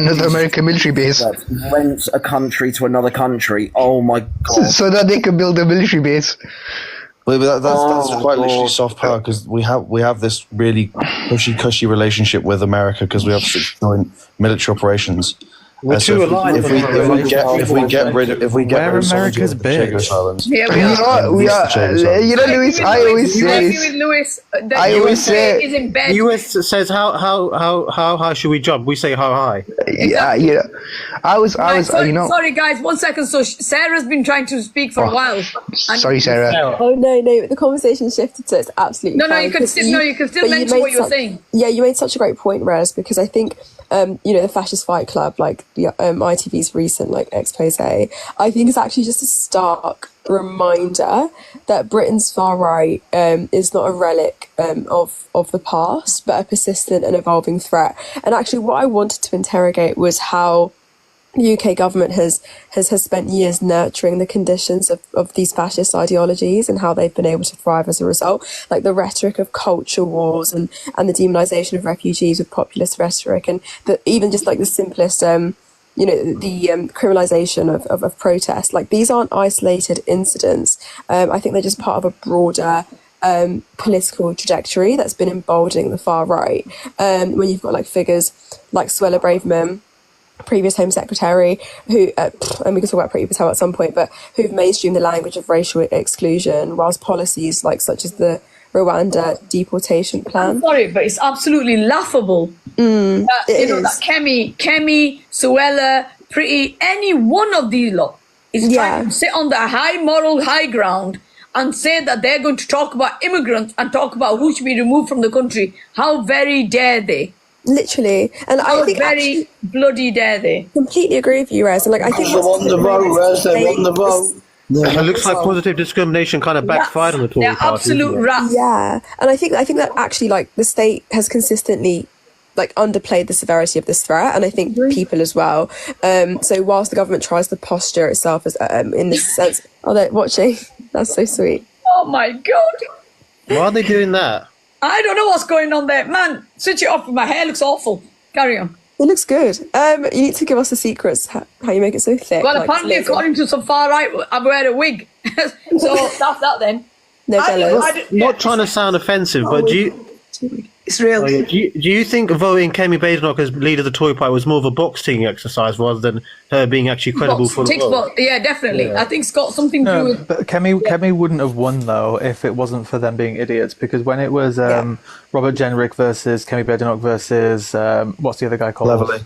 Another American military base. Rent a country to another country. Oh my god! So that they can build a military base. Well, that's quite literally soft power, because we have this really cushy relationship with America, because we have such joint military operations. We're too aligned. If we get rid of America's bitch. Yeah, we are. You know, Luis. I always say this. I always say is in bed. US says how high should we jump? We say how high. Yeah. I was. You know. Sorry, guys. 1 second. So Sarah's been trying to speak for a while. Sorry, Sarah. Oh no! The conversation shifted, so it's absolutely no. You can still mention what you're saying. Yeah, you made such a great point, Rez, because I think the Fascist Fight Club, like the ITV's recent expose, I think is actually just a stark reminder that Britain's far right is not a relic of the past, but a persistent and evolving threat. And actually, what I wanted to interrogate was how the UK government has spent years nurturing the conditions of these fascist ideologies and how they've been able to thrive as a result, like the rhetoric of culture wars and the demonisation of refugees with populist rhetoric, and even just the simplest the criminalisation of protest. These aren't isolated incidents. I think they're just part of a broader political trajectory that's been emboldening the far right. When you've got figures like Suella Braverman, previous Home Secretary, who, and we can talk about Priti Patel at some point, but who've mainstreamed the language of racial exclusion, whilst policies such as the Rwanda deportation plan. I'm sorry, but it's absolutely laughable. That Kemi, Suella, Priti, any one of these lot is trying to sit on the high moral high ground and say that they're going to talk about immigrants and talk about who should be removed from the country. How very dare they? Literally. And I think very bloody dare they? Completely agree with you, Rez. And I think they won the vote, Rez. They won the vote. It looks like positive discrimination kind of backfired on the Tory party. Absolute rats. Yeah, and I think that actually the state has consistently underplayed the severity of this threat, and I think people as well. So whilst the government tries to posture itself as in this sense, they're watching. That's so sweet. Oh my God! Why are they doing that? I don't know what's going on there, man. Switch it off. My hair looks awful. Carry on. It looks good. You need to give us the secrets, how you make it so thick. Well, apparently, according to some far right, I wear a wig. So that's that then. Not trying to sound offensive, but do you... It's real. Do you think voting Kemi Badenoch as leader of the Tory party was more of a boxing exercise rather than her being actually credible for the role? Yeah, definitely. Yeah. I think it's got something to do with... But Kemi wouldn't have won, though, if it wasn't for them being idiots, because when it was Robert Jenrick versus Kemi Badenoch versus... what's the other guy called? Cleverly.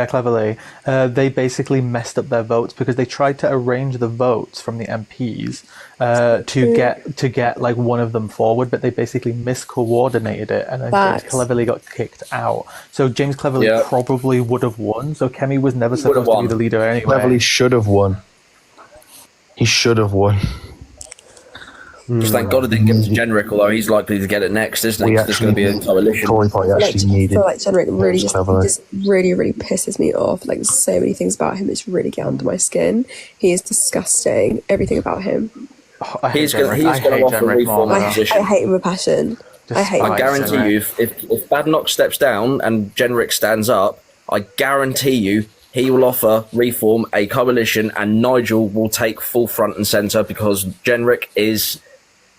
Cleverly. They basically messed up their votes because they tried to arrange the votes from the MPs to get one of them forward, but they basically miscoordinated it, and then James Cleverly got kicked out. So James Cleverly probably would have won. So Kemi was never supposed to be the leader anyway. Cleverly should have won. He should have won. Just thank God it didn't give it to Jenrick, although he's likely to get it next, isn't he? There's going to be a coalition. Tory party actually needed. I feel like Jenrick really just really, really pisses me off. There's so many things about him that's really get under my skin. He is disgusting. Everything about him. He's going to offer reform opposition. I hate him with passion. I guarantee you, if Badenoch steps down and Jenrick stands up, I guarantee you he will offer reform a coalition, and Nigel will take full front and centre because Jenrick is...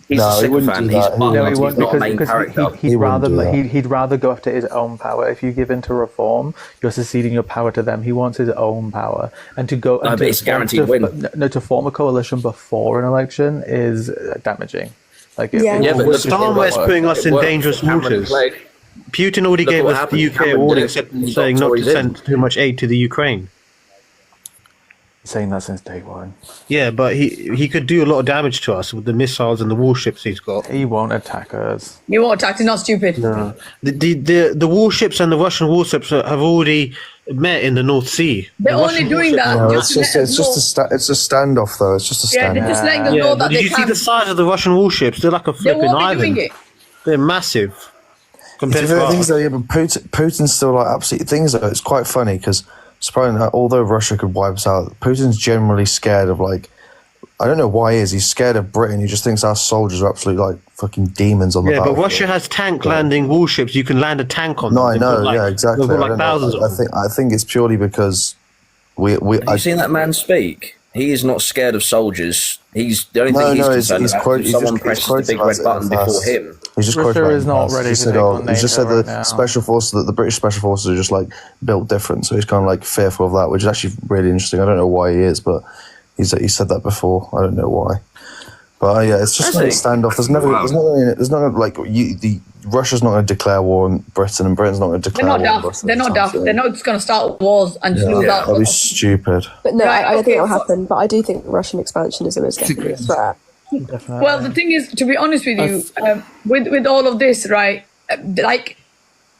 He's a sycophant. He's not a main character. He'd rather go after his own power. If you give in to reform, you're seceding your power to them. He wants his own power, and to go but it's guaranteed win. To form a coalition before an election is damaging. But Starmer is putting us in dangerous waters. Putin already gave us the UK a warning, saying not to send too much aid to the Ukraine. Saying that since day one. Yeah, but he could do a lot of damage to us with the missiles and the warships he's got. He won't attack us. He won't attack. He's not stupid. No, the warships and the Russian warships have already met in the North Sea. They're only doing that. No, it's just a standoff, though. It's just a standoff. Yeah, they're just letting them know that Did you see the size of the Russian warships? They're like a flipping island. They're massive. Compared to things, though, but Putin's still like absolutely things. Though it's quite funny because. Surprisingly, although Russia could wipe us out, Putin's generally scared of I don't know why he is. He's scared of Britain. He just thinks our soldiers are absolutely fucking demons on the battlefield. Yeah, but Russia has tank landing warships. You can land a tank on them. No, I know. Yeah, exactly. They've got thousands of them. I think it's purely because Have you seen that man speak? He is not scared of soldiers. He's the only thing he's concerned about is someone presses the big red button before him. He's just Russia is not ready to take on NATO. He just said the special forces, that the British special forces are just built different. So he's kind of fearful of that, which is actually really interesting. I don't know why he is, but he said that before. I don't know why. But yeah, it's just a standoff. Russia's not going to declare war on Britain, and Britain's not going to declare war on Russia. They're not daft. They're not just going to start wars and lose out. That'd be stupid. But no, I don't think it'll happen. But I do think Russian expansionism is definitely a threat. Definitely. Well, the thing is, to be honest with you, with all of this, right?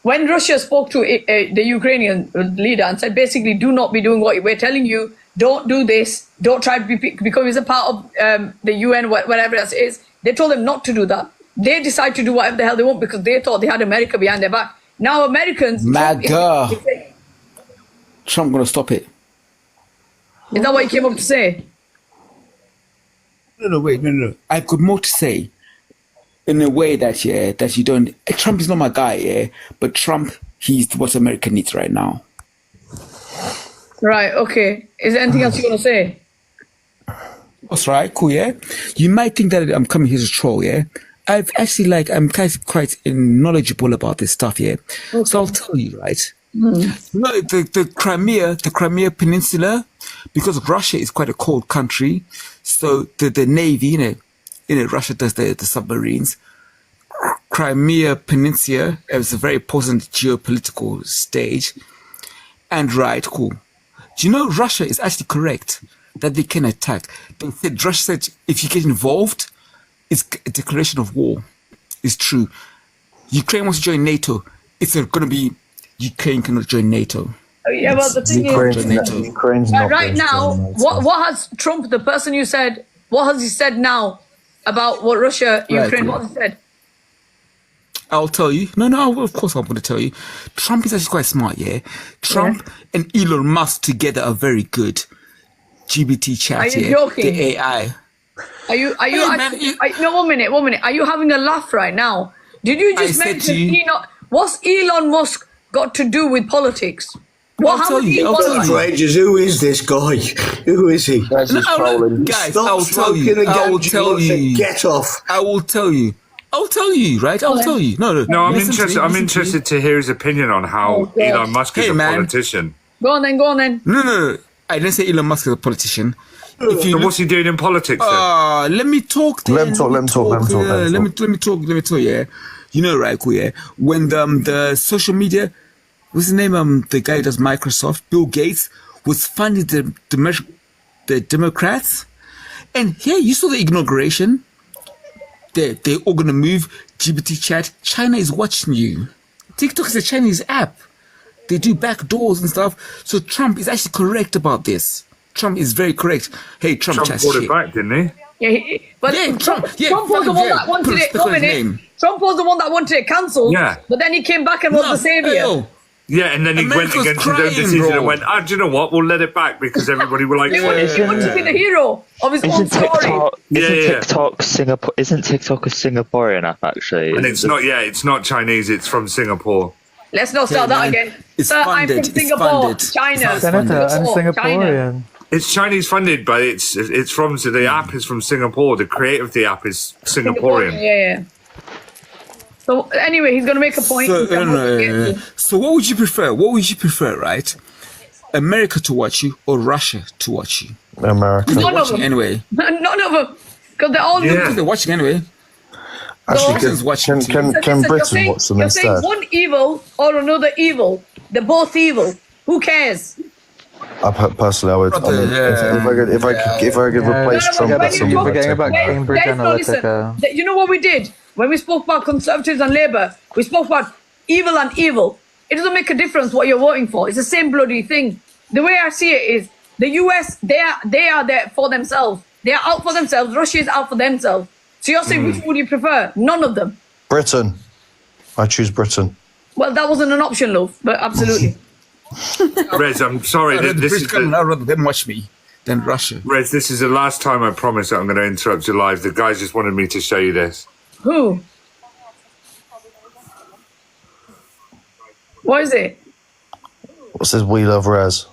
When Russia spoke to the Ukrainian leader and said, basically, do not be doing what we're telling you. Don't do this. Don't try to become a part of the UN, whatever else it is. They told them not to do that. They decide to do whatever the hell they want because they thought they had America behind their back. Now Americans... Trump going to stop it. Is that what you came up to say? No, wait. I've got more to say. In a way that, that you don't... Trump is not my guy, but Trump, he's what America needs right now. Right, okay. Is there anything else you want to say? That's right, cool, yeah? You might think that I'm coming here to troll, yeah? I've actually, I'm quite knowledgeable about this stuff, yeah? Okay. So I'll tell you, right? No, the Crimea Peninsula, because Russia is quite a cold country, so the Navy, Russia does the submarines. Crimea Peninsula is a very important geopolitical stage. And right, cool. Do you know Russia is actually correct that they can attack? Russia said if you get involved, it's a declaration of war. It's true. Ukraine wants to join NATO. It's going to be Ukraine cannot join NATO. Yeah, well, the thing Ukraine's not right now, what has Trump, the person you said, what has he said now about what Russia, Ukraine, what has he said? I'll tell you. No, of course I'm going to tell you. Trump is actually quite smart, yeah? Trump and Elon Musk together are very good. GBT chat, Are you joking? The AI. Are you no, 1 minute. Are you having a laugh right now? Did you just mention what's Elon Musk got to do with politics? I'll tell you. Who is this guy? Who is he? Guys, I'll tell you. Get off. I will tell you. I'll tell you, right? I'll tell you. No, I'm interested. I'm interested to hear his opinion on how Elon Musk is a politician. Go on then. No. I didn't say Elon Musk is a politician. So what's he doing in politics then? Let me talk. Let him talk. Let me talk. Yeah. You know, right? Cool. Yeah. When the social media, what's his name? The guy who does Microsoft, Bill Gates, was funding the Democrats, and you saw the inauguration. They're all gonna move. GBT chat. China is watching you. TikTok is a Chinese app. They do back doors and stuff. So Trump is actually correct about this. Trump is very correct. Hey, Trump brought it back, didn't he? Trump was the one that wanted it. Trump was the one that wanted it cancelled. Yeah. But then he came back and was the savior. Yeah, and then he went against his own decision and went, do you know what? We'll let it back because everybody will like. He wanted to be the hero of his own story. Isn't TikTok a Singaporean app actually? And it's not Chinese. It's from Singapore. Let's not start that again. Sir, I'm from Singapore, China. Senator, I'm Singaporean. It's Chinese funded, but it's from the app is from Singapore. The creator of the app is Singaporean. Yeah. So anyway, he's going to make a point. So what would you prefer? Right? America to watch you or Russia to watch you? America. None of them. Anyway. None of them. Because they're all they're watching anyway. Actually, can Britain watch them instead? You're saying one evil or another evil. They're both evil. Who cares? Personally, I would. If I could replace Trump with someone. Forgetting about Cambridge Analytica. You know what we did? When we spoke about Conservatives and Labour, we spoke about evil and evil. It doesn't make a difference what you're voting for. It's the same bloody thing. The way I see it is, the US, they are there for themselves. They are out for themselves. Russia is out for themselves. So you're saying which would you prefer? None of them. Britain. I choose Britain. Well, that wasn't an option, love, but absolutely. Rez, I'm sorry. I'd rather them watch me than Russia. Rez, this is the last time I promise that I'm going to interrupt your live. The guys just wanted me to show you this. Who? What is it? What says "We love Rez"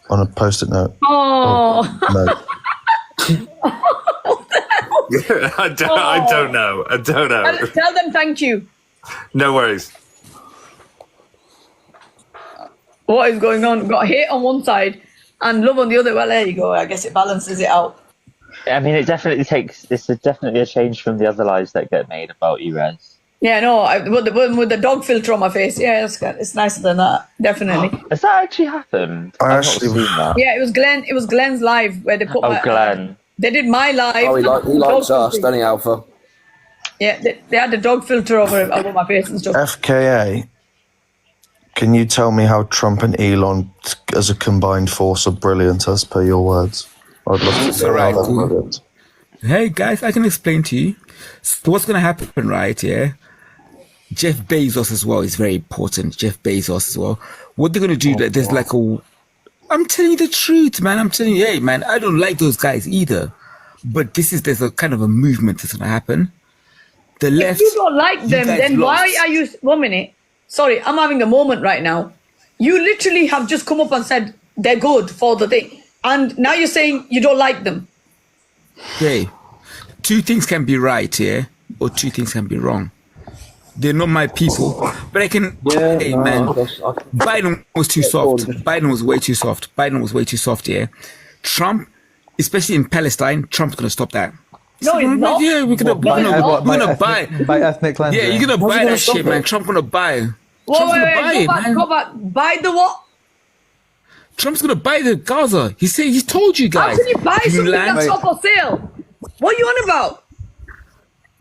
on a post-it note? Oh. I don't know. Tell them thank you. No worries. What is going on? We've got hate on one side and love on the other. Well, there you go. I guess it balances it out. I mean, this is definitely a change from the other lies that get made about you, Rez. Yeah, no, with the dog filter on my face. Yeah, it's nicer than that. Definitely. Has that actually happened? I've not seen that. Yeah, it was Glenn. It was Glenn's live where they put. Glenn. They did my live. Oh, he likes us, doesn't he, Alpha? Yeah, they had the dog filter over my face and stuff. FKA. Can you tell me how Trump and Elon, as a combined force, are brilliant, as per your words? I'd love to know how that's brilliant. Hey, guys, I can explain to you. So what's going to happen, right? Yeah. Jeff Bezos as well is very important. Jeff Bezos as well. What they're going to do, there's like I'm telling you the truth, man. I'm telling you, hey, man, I don't like those guys either. But there's a kind of a movement that's going to happen. The left. If you don't like them, then why are you... 1 minute. Sorry, I'm having a moment right now. You literally have just come up and said they're good for the thing. And now you're saying you don't like them. Hey, two things can be right, yeah? Or two things can be wrong. They're not my people, But I can. Hey, man. Biden was too soft. Biden was way too soft. Biden was way too soft. Yeah. Trump, especially in Palestine, Trump's gonna stop that. No, he's not. Yeah, we're gonna buy. By ethnic cleansing. Yeah, you're gonna buy that shit, man. Trump's gonna buy. Go back. Buy the what? Trump's gonna buy the Gaza. He told you guys. How can you buy something that's not for sale? What are you on about?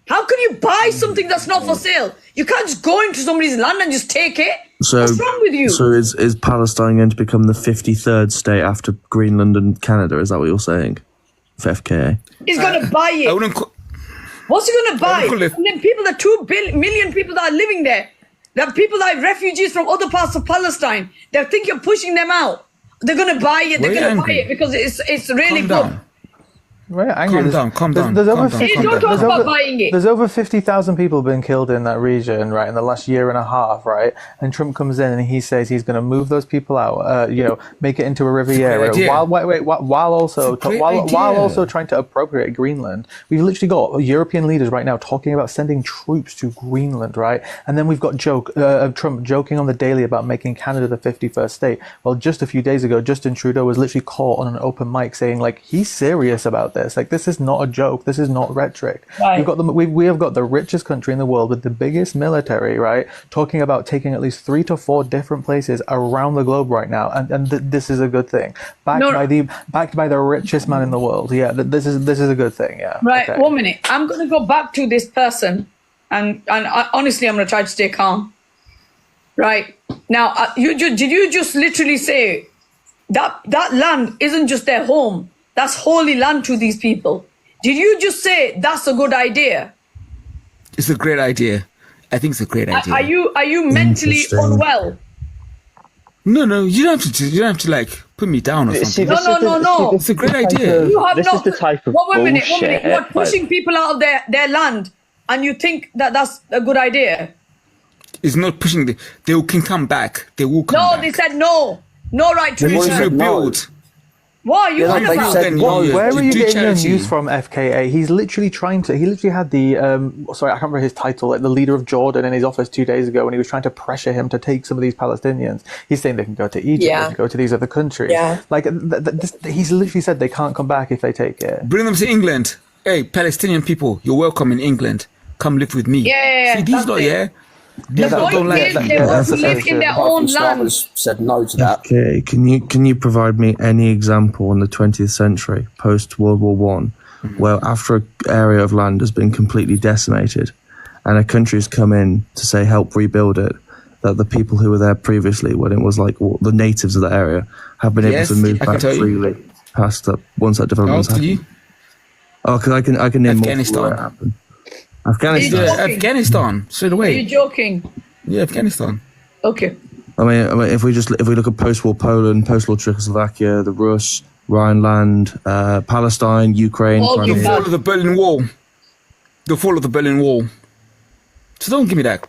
How can you buy something that's not for sale? You can't just go into somebody's land and just take it. So, what's wrong with you? So is Palestine going to become the 53rd state after Greenland and Canada? Is that what you're saying? For FKA? He's going to buy it. What's he going to buy? And then people, the 2 million people that are living there, there are people that are refugees from other parts of Palestine. They think you're pushing them out. They're going to buy it. They're going to buy it because it's really good. Right, angry. Calm down. There's over 50,000 people been killed in that region, right, in the last year and a half, right? And Trump comes in and he says he's going to move those people out, make it into a Riviera, while also trying to appropriate Greenland. We've literally got European leaders right now talking about sending troops to Greenland, right? And then we've got Trump joking on the daily about making Canada the 51st state. Well, just a few days ago, Justin Trudeau was literally caught on an open mic saying, like, he's serious about this. Like, this is not a joke. This is not rhetoric. Right. We have got the richest country in the world with the biggest military, right? Talking about taking at least 3 to 4 different places around the globe right now, and this is a good thing. Backed by the richest man in the world. Yeah, this is a good thing. Yeah. Right. Okay. 1 minute. I'm going to go back to this person, and honestly, I'm going to try to stay calm. Right now, did you just literally say that land isn't just their home? That's holy land to these people. Did you just say that's a good idea? It's a great idea. I think it's a great idea. Are you mentally unwell? No. You don't have to like put me down or something. No. It's a great idea. This is the type of Wait a minute. bullshit. You're pushing people out of their land, and you think that's a good idea? It's not pushing. They can come back. They will come back. No, they said no. No right to return. Rebuild. What are you on about? Where are you getting your news from, FKA? He's literally he literally had the, sorry, I can't remember his title, like the leader of Jordan in his office 2 days ago when he was trying to pressure him to take some of these Palestinians. He's saying they can go to Egypt, they can go to these other countries. Yeah. Like, he's literally said they can't come back if they take it. Bring them to England. Hey, Palestinian people, you're welcome in England. Come live with me. Yeah. See, these not, The point is, they want to live in their own land. Said no to that. Okay, can you provide me any example in the 20th century, post World War One, where after an area of land has been completely decimated, and a country's come in to say help rebuild it, that the people who were there previously, when it was like the natives of the area, have been able to move back freely past that once that development happened? Oh, because I can name Afghanistan. More where it happened. Afghanistan, straight away. Are you joking? Yeah, Afghanistan. Okay. I mean, if we look at post-war Poland, post-war Czechoslovakia, the Rus, Rhineland, Palestine, Ukraine, the fall of the Berlin Wall. The fall of the Berlin Wall. So don't give me that.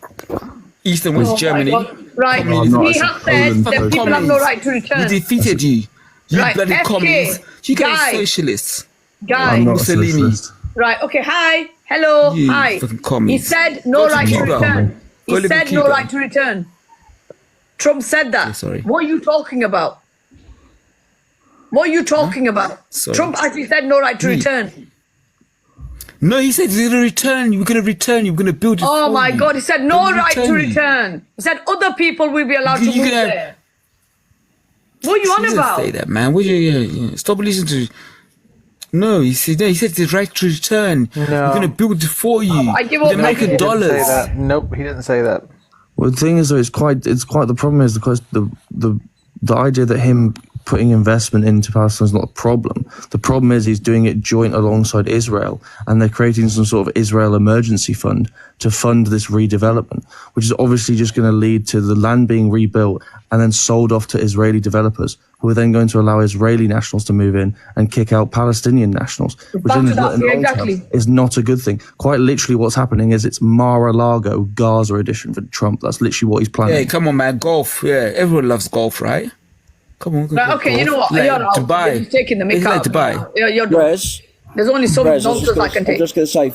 East and West Germany. Right. We have said that people have no right to return. We defeated you. You bloody communists. You guys socialists. Guys. Mussolini. Right. Okay. Hi. Hello. Hi. He said no right to return. He said no right to return. Trump said that. Sorry. What are you talking about? What are you talking about? Sorry. Trump actually said no right to return. No, he said he's going to return. You're going to return. You're going to build it. Oh my God. He said no right to return. He said other people will be allowed to move there. What are you on about? Say that, man. Stop listening to... No, he said the right to return. No. We're going to build it for you. I give up. American dollars. Nope, he didn't say that. Well, the thing is, though, it's quite the problem is because the idea that him putting investment into Palestine is not a problem. The problem is he's doing it joint alongside Israel, and they're creating some sort of Israel emergency fund to fund this redevelopment, which is obviously just going to lead to the land being rebuilt and then sold off to Israeli developers, who are then going to allow Israeli nationals to move in and kick out Palestinian nationals, which is not a good thing. Quite literally what's happening is it's Mar-a-Lago, Gaza edition for Trump. That's literally what he's planning. Hey, come on, man. Golf. Yeah, everyone loves golf, right? Come on. Right, okay, golf. You know what? Like, you're Dubai. You're taking the mick out. Dubai. You're There's only so much nonsense I can take. I'm just going to say,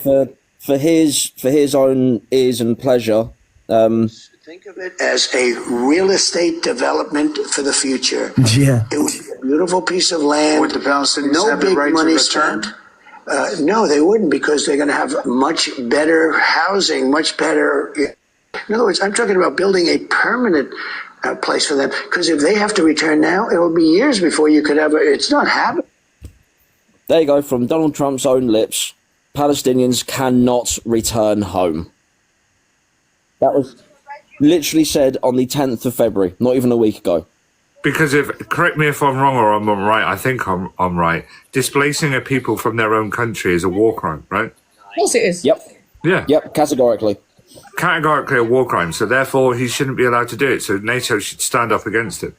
for his own ease and pleasure, Think of it as a real estate development for the future. Yeah. It would be a beautiful piece of land. Would the Palestinians no have the big right to money return? spent. No, they wouldn't, because they're going to have much better housing, much better. In other words, I'm talking about building a permanent place for them. Because if they have to return now, it will be years before you could ever. It's not happening. There you go, from Donald Trump's own lips. Palestinians cannot return home. That was literally said on the 10th of February, not even a week ago. Because correct me if I'm wrong or I'm right, I think I'm right. Displacing a people from their own country is a war crime, right? Of course it is. Yep. Yeah. Yep, categorically. Categorically a war crime, so therefore he shouldn't be allowed to do it. So NATO should stand up against it.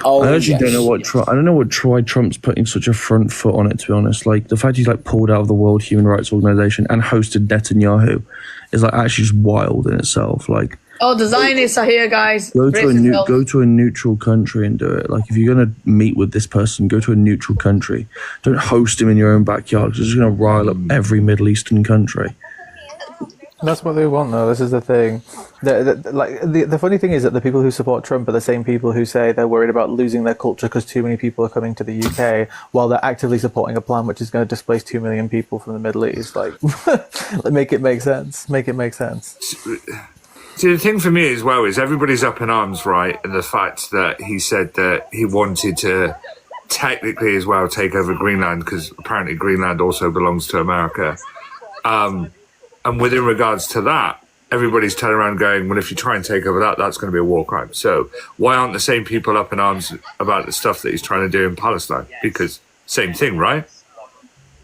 Oh, I actually don't know I don't know why Trump's putting such a front foot on it, to be honest. Like, the fact he's like pulled out of the World Human Rights Organization and hosted Netanyahu is like actually just wild in itself. Like, oh, the Zionists are here, guys. go to a neutral country and do it. Like, if you're gonna meet with this person, go to a neutral country. Don't host him in your own backyard, because it's just gonna rile up every Middle Eastern country. That's what they want, though. This is the thing. The funny thing is that the people who support Trump are the same people who say they're worried about losing their culture because too many people are coming to the UK, while they're actively supporting a plan which is going to displace 2 million people from the Middle East. Like, make it make sense. Make it make sense. See, the thing for me as well is everybody's up in arms, right? And the fact that he said that he wanted to technically as well take over Greenland, because apparently Greenland also belongs to America. And within regards to that, everybody's turning around going, well, if you try and take over that, that's going to be a war crime. So why aren't the same people up in arms about the stuff that he's trying to do in Palestine? Because same thing, right?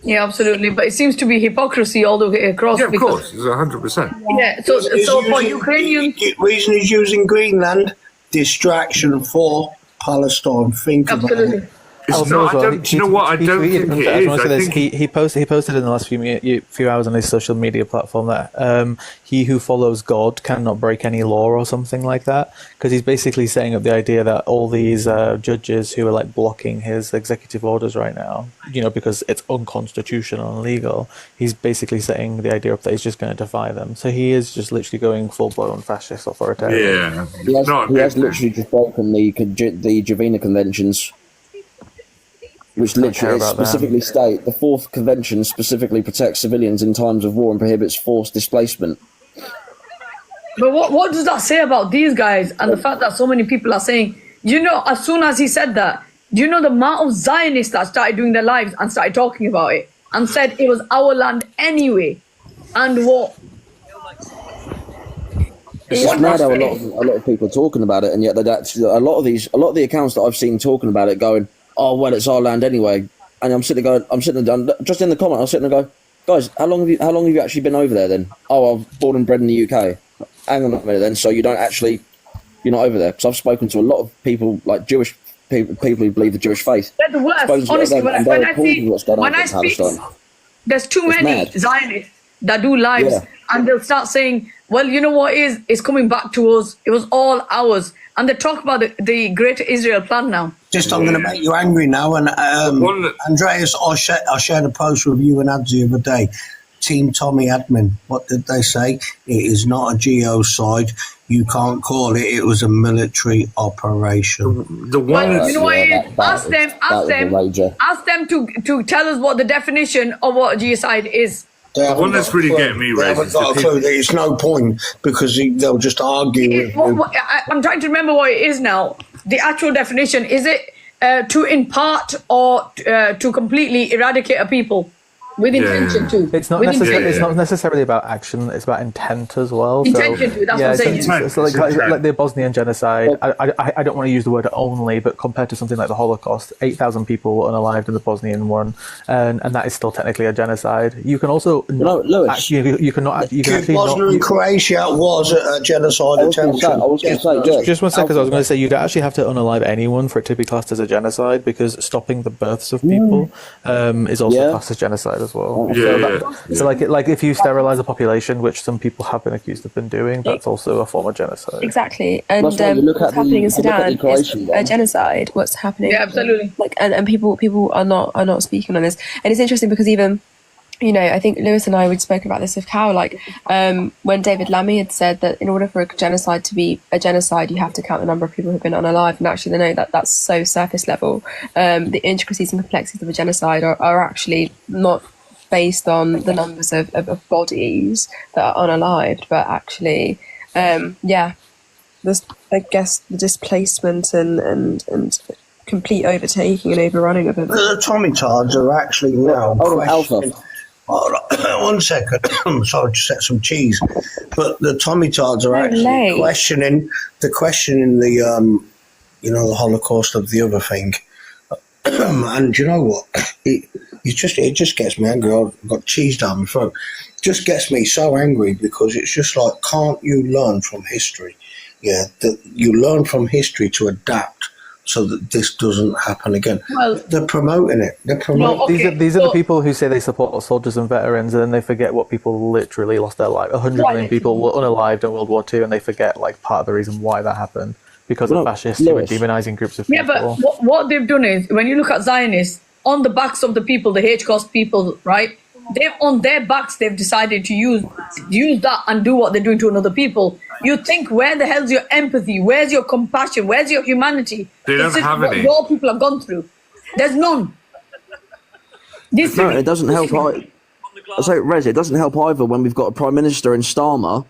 Yeah, absolutely. But it seems to be hypocrisy all the way across. Yeah, of course. It's 100%. Yeah, so for Ukrainians... The reason he's using Greenland, distraction for Palestine. Think about it. It's not, do you know what? I don't think it is. He posted in the last few hours on his social media platform that he who follows God cannot break any law or something like that, because he's basically setting up the idea that all these judges who are like blocking his executive orders right now, you know, because it's unconstitutional and illegal, he's basically setting the idea up that he's just going to defy them. So he is just literally going full-blown fascist authoritarian. Yeah, he has literally just broken the Geneva Conventions, which literally specifically state the Fourth Convention specifically protects civilians in times of war and prohibits forced displacement. But what does that say about these guys and the fact that so many people are saying, you know, as soon as he said that, do you know the amount of Zionists that started doing their lives and started talking about it and said it was our land anyway? And what? It's mad how a lot of people are talking about it, and yet a lot of the accounts that I've seen talking about it going, oh well, it's our land anyway. And I'm sitting there just in the comment, I was sitting there go, guys, how long have you actually been over there then? Oh, I'm born and bred in the UK. Hang on a minute then, so you're not over there? Because I've spoken to a lot of people, like Jewish people who believe the Jewish faith. They're the worst. Honestly, when I speak, there's too many Zionists that do lives, and they'll start saying, well, you know what it's coming back to us. It was all ours. And they talk about the Greater Israel plan now. I'm going to make you angry now. And Andreas, I shared a post with you and Ads the other day. Team Tommy admin, what did they say? It is not a genocide. You can't call it. It was a military operation. Well, you know what? Ask them to tell us what the definition of what a genocide is. The one that's really getting me, They haven't got a clue. It's no point, because they'll just argue with you. I'm trying to remember what it is now. The actual definition, is it to impart or to completely eradicate a people? With intention too. It's not necessarily about action. It's about intent as well. Intention too. That's what I'm saying. So like the Bosnian genocide. I don't want to use the word only, but compared to something like the Holocaust, 8,000 people were unalived in the Bosnian one, and that is still technically a genocide. You can also you cannot. Bosnia and Croatia was a genocide attempt. Just 1 second. I was going to say you'd actually have to unalive anyone for it to be classed as a genocide, because stopping the births of people is also classed as genocide as well. So like if you sterilize a population, which some people have been accused of doing, that's also a form of genocide. Exactly. And what's happening in Sudan is a genocide. What's happening? Yeah, absolutely. And people are not speaking on this. And it's interesting because even you know, I think Lewis and I would spoken about this with Cal, like when David Lammy had said that in order for a genocide to be a genocide, you have to count the number of people who've been unalive. And actually, they know that that's so surface level. The intricacies and complexities of a genocide are actually not based on the numbers of bodies that are unalived, but actually, there's, I guess, the displacement and complete overtaking and overrunning of it. The Tomitards are actually now questioning. One second. I'm sorry to set some cheese, but the Tomitards are actually questioning the the Holocaust of the other thing. And you know what? It just gets me angry. I've got cheese down my throat. It just gets me so angry because it's just like, can't you learn from history? Yeah, that you learn from history to adapt so that this doesn't happen again. Well, they're promoting it. They're promoting. These are the people who say they support soldiers and veterans, and then they forget what people literally lost their life. 100 million people were unalived in World War II, and they forget like part of the reason why that happened because of fascists who were demonizing groups of people. Yeah, but what they've done is, when you look at Zionists, on the backs of the people, the Holocaust people, right? On their backs, they've decided to use that and do what they're doing to another people. You think, where the hell's your empathy? Where's your compassion? Where's your humanity? They don't have any. What your people have gone through. There's none. No, it doesn't help. I say, Rez, it doesn't help either when we've got a Prime Minister in Starmer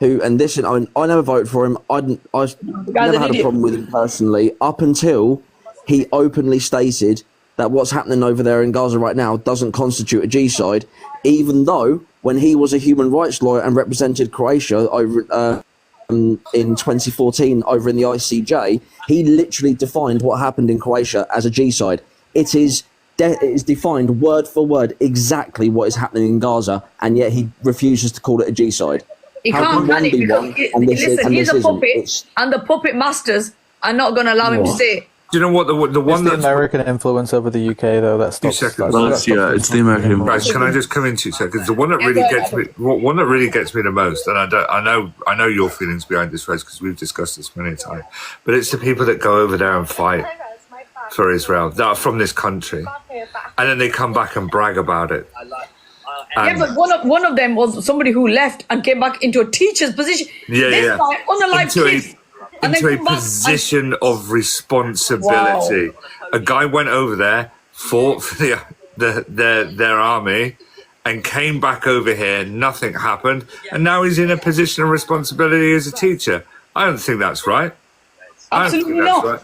who, and this, I never voted for him. I've never had a problem with him personally up until he openly stated that what's happening over there in Gaza right now doesn't constitute a G-side, even though when he was a human rights lawyer and represented Croatia over in 2014 over in the ICJ, he literally defined what happened in Croatia as a G-side. It is defined word for word exactly what is happening in Gaza, and yet he refuses to call it a G-side. He can't can it because, listen, he's a puppet, and the puppet masters are not going to allow him to say it. Do you know what the one that's the American influence over the UK though that stops? It's the American influence. Right, can I just come in 2 seconds? The one that really gets me the most, and I know your feelings behind this, Rez, because we've discussed this many times, but it's the people that go over there and fight for Israel that are from this country, and then they come back and brag about it. Yeah, but one of them was somebody who left and came back into a teacher's position. Yeah. Unalive kids. Into a position of responsibility. Wow. A guy went over there, fought for their army, and came back over here. Nothing happened, and now he's in a position of responsibility as a teacher. I don't think that's right. Absolutely not. Right.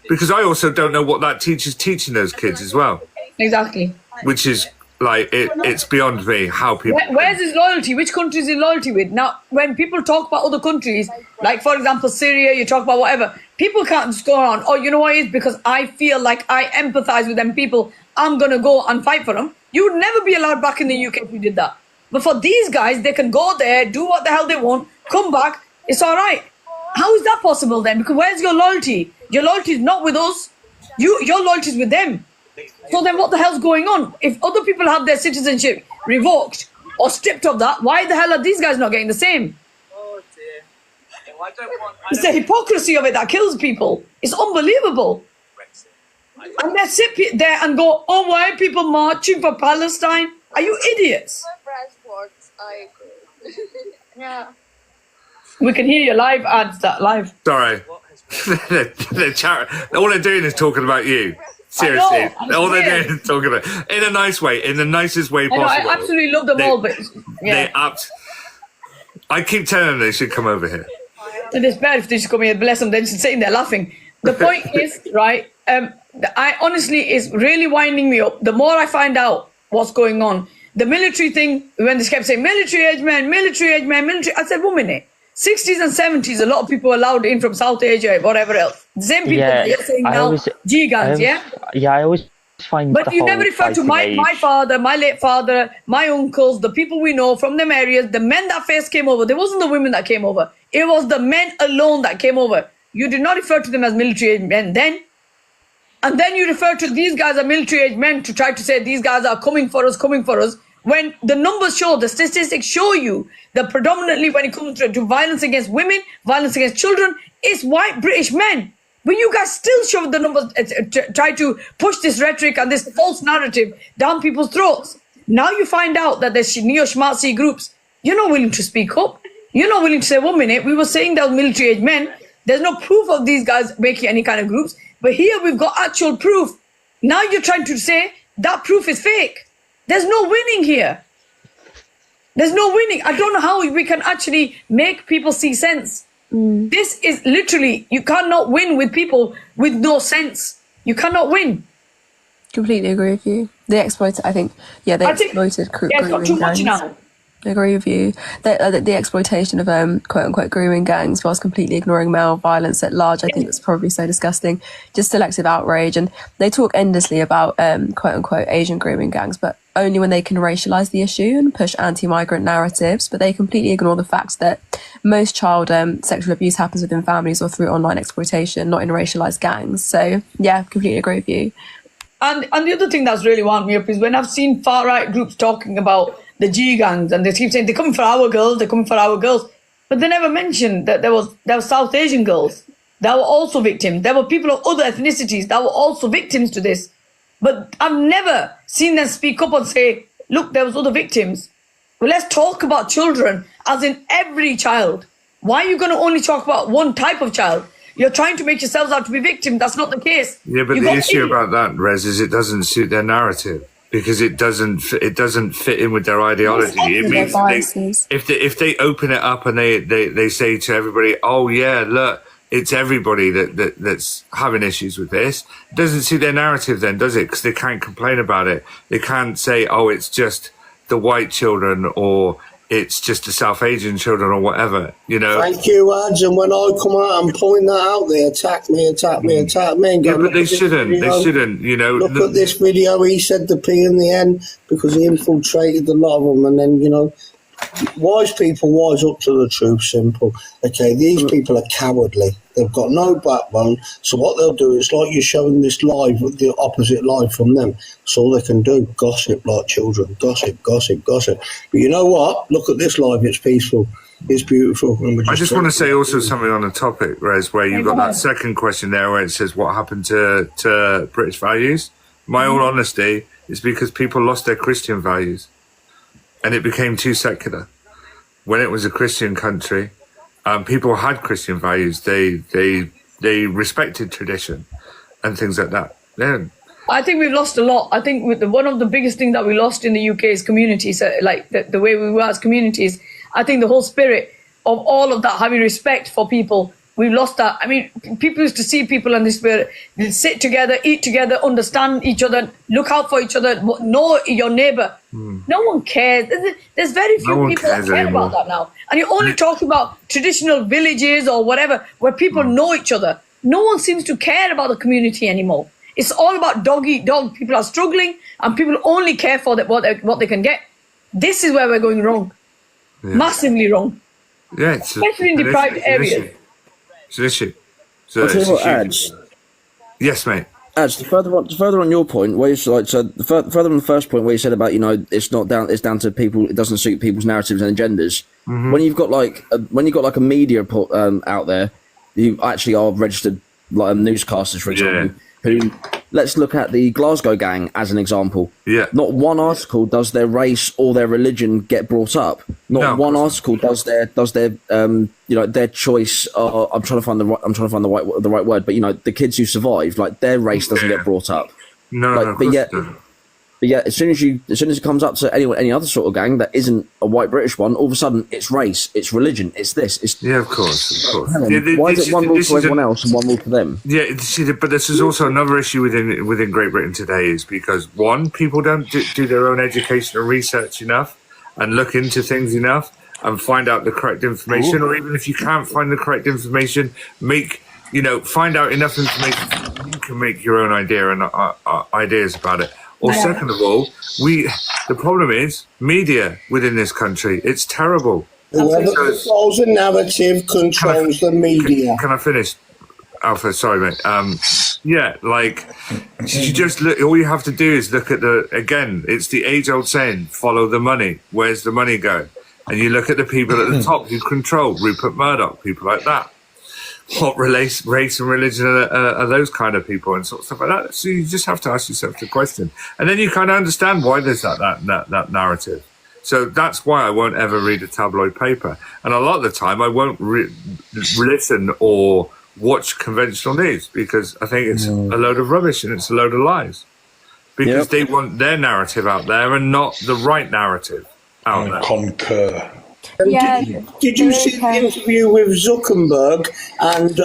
Because I also don't know what that teacher's teaching those kids as well. Exactly. Which is like it's beyond me how people. Where's his loyalty? Which country is his loyalty with? Now, when people talk about other countries, like for example Syria, you talk about whatever, people can't just go around. Oh, you know what it is? Because I feel like I empathize with them people, I'm gonna go and fight for them. You would never be allowed back in the UK if you did that. But for these guys, they can go there, do what the hell they want, come back. It's all right. How is that possible then? Because where's your loyalty? Your loyalty is not with us. Your loyalty is with them. So then what the hell's going on? If other people have their citizenship revoked or stripped of that, why the hell are these guys not getting the same? Oh dear. It's the hypocrisy of it that kills people. It's unbelievable. And they sit there and go, oh, why are people marching for Palestine? Are you idiots? I agree. Yeah. We can hear your live ads, that live. Sorry. All they're doing is talking about you. Seriously, all they're doing is talking about in a nice way, in the nicest way possible. I absolutely love them all, but I keep telling them they should come over here. It's bad if they should come here, bless them, they're just sitting there laughing. The point is, right, I honestly, is really winding me up. The more I find out what's going on, the military thing, when they kept saying military age men, I said, 1 minute. 60s and 70s, a lot of people allowed in from South Asia, whatever else. The same people that you're saying now, G-guns, Yeah, I always find. But you never refer to my father, my late father, my uncles, the people we know from them areas, the men that first came over. There wasn't the women that came over. It was the men alone that came over. You did not refer to them as military age men then. And then you refer to these guys as military age men to try to say these guys are coming for us. When the numbers show, the statistics show you that predominantly when it comes to violence against women, violence against children, it's white British men. But you guys still shove the numbers, try to push this rhetoric and this false narrative down people's throats. Now you find out that there's neo-Schmarzi groups. You're not willing to speak up. You're not willing to say, 1 minute, we were saying that was military-age men. There's no proof of these guys making any kind of groups. But here we've got actual proof. Now you're trying to say that proof is fake. There's no winning here. There's no winning. I don't know how we can actually make people see sense. This is literally, you cannot win with people with no sense. You cannot win. Completely agree with you. They exploited, I think, they exploited Yeah, it's got too much now. I agree with you. The exploitation of quote-unquote grooming gangs whilst completely ignoring male violence at large, I think that's probably so disgusting. Just selective outrage. And they talk endlessly about quote-unquote Asian grooming gangs, but only when they can racialise the issue and push anti-migrant narratives. But they completely ignore the fact that most child sexual abuse happens within families or through online exploitation, not in racialised gangs. So, yeah, completely agree with you. And the other thing that's really wound me up is when I've seen far-right groups talking about the G gangs, and they keep saying they're coming for our girls, they're coming for our girls, but they never mentioned that there were South Asian girls that were also victims. There were people of other ethnicities that were also victims to this. But I've never seen them speak up and say, look, there was other victims. Well, let's talk about children as in every child. Why are you going to only talk about one type of child? You're trying to make yourselves out to be victims. That's not the case. Yeah, but the issue about that, Rez, is it doesn't suit their narrative. Because it doesn't fit in with their ideology. It means if they open it up and they say to everybody, oh yeah, look, it's everybody that's having issues with this. It doesn't suit their narrative then, does it? Because they can't complain about it. They can't say, oh, it's just the white children or it's just the South Asian children or whatever, you know. Thank you, Ads. And when I come out and point that out, they attack me. And go, yeah, but they shouldn't, you know. Look at this video. He said the P in the end because he infiltrated a lot of them. And then, you know, wise people wise up to the truth, simple. Okay, these people are cowardly. They've got no backbone. So what they'll do is like you're showing this live, the opposite live from them. That's all they can do. Gossip like children. Gossip. But you know what? Look at this live. It's peaceful. It's beautiful. I just want to say also something on the topic, Rez, where you've got that second question there where it says what happened to British values. My own honesty is because people lost their Christian values and it became too secular. When it was a Christian country, people had Christian values. They respected tradition and things like that. Yeah. I think we've lost a lot. I think one of the biggest things that we lost in the UK is communities, like the way we were as communities. I think the whole spirit of all of that, having respect for people, we've lost that. I mean, people used to see people in this spirit, they sit together, eat together, understand each other, look out for each other, know your neighbour. No one cares. There's very few people that care about that now. And you only talk about traditional villages or whatever, where people know each other. No one seems to care about the community anymore. It's all about dog eat dog. People are struggling and people only care for what they can get. This is where we're going wrong. Yeah. Massively wrong. Yeah, especially in deprived areas. It's an issue. I'll tell you what, Ads. Yes, mate. Ads, further on your point, where you like, so further on the first point where you said about, you know, it's down to people, it doesn't suit people's narratives and agendas. Mm-hmm. When you've got like a media out there, you actually are registered like newscasters, for example. Who, let's look at the Glasgow gang as an example. Yeah. Not one article does their race or their religion get brought up. Not one article does their their choice. I'm trying to find the right word, but you know, the kids who survived, like their race doesn't get brought up. But yet, as soon as it comes up to any other sort of gang that isn't a white British one, all of a sudden it's race, it's religion, it's this. It's of course. Why is it one rule for everyone else and one rule for them? Yeah, but this is also another issue within Great Britain today, is because one, people don't do their own education and research enough and look into things enough and find out the correct information, or even if you can't find the correct information, find out enough information so you can make your own idea and ideas about it. Or second of all, the problem is media within this country. It's terrible. Whoever controls the narrative controls the media. Can I finish, Alpha? Sorry, mate. You just look. All you have to do is look at it's the age-old saying, follow the money. Where's the money go? And you look at the people at the top who control, Rupert Murdoch, people like that. what race and religion are those kind of people and sort of stuff like that. So you just have to ask yourself the question, and then you kind of understand why there's that narrative. So that's why I won't ever read a tabloid paper, and a lot of the time I won't listen or watch conventional news, because I think it's a load of rubbish and it's a load of lies, because they want their narrative out there and not the right narrative out there. Concur. Yeah, Did you see the interview with Zuckerberg and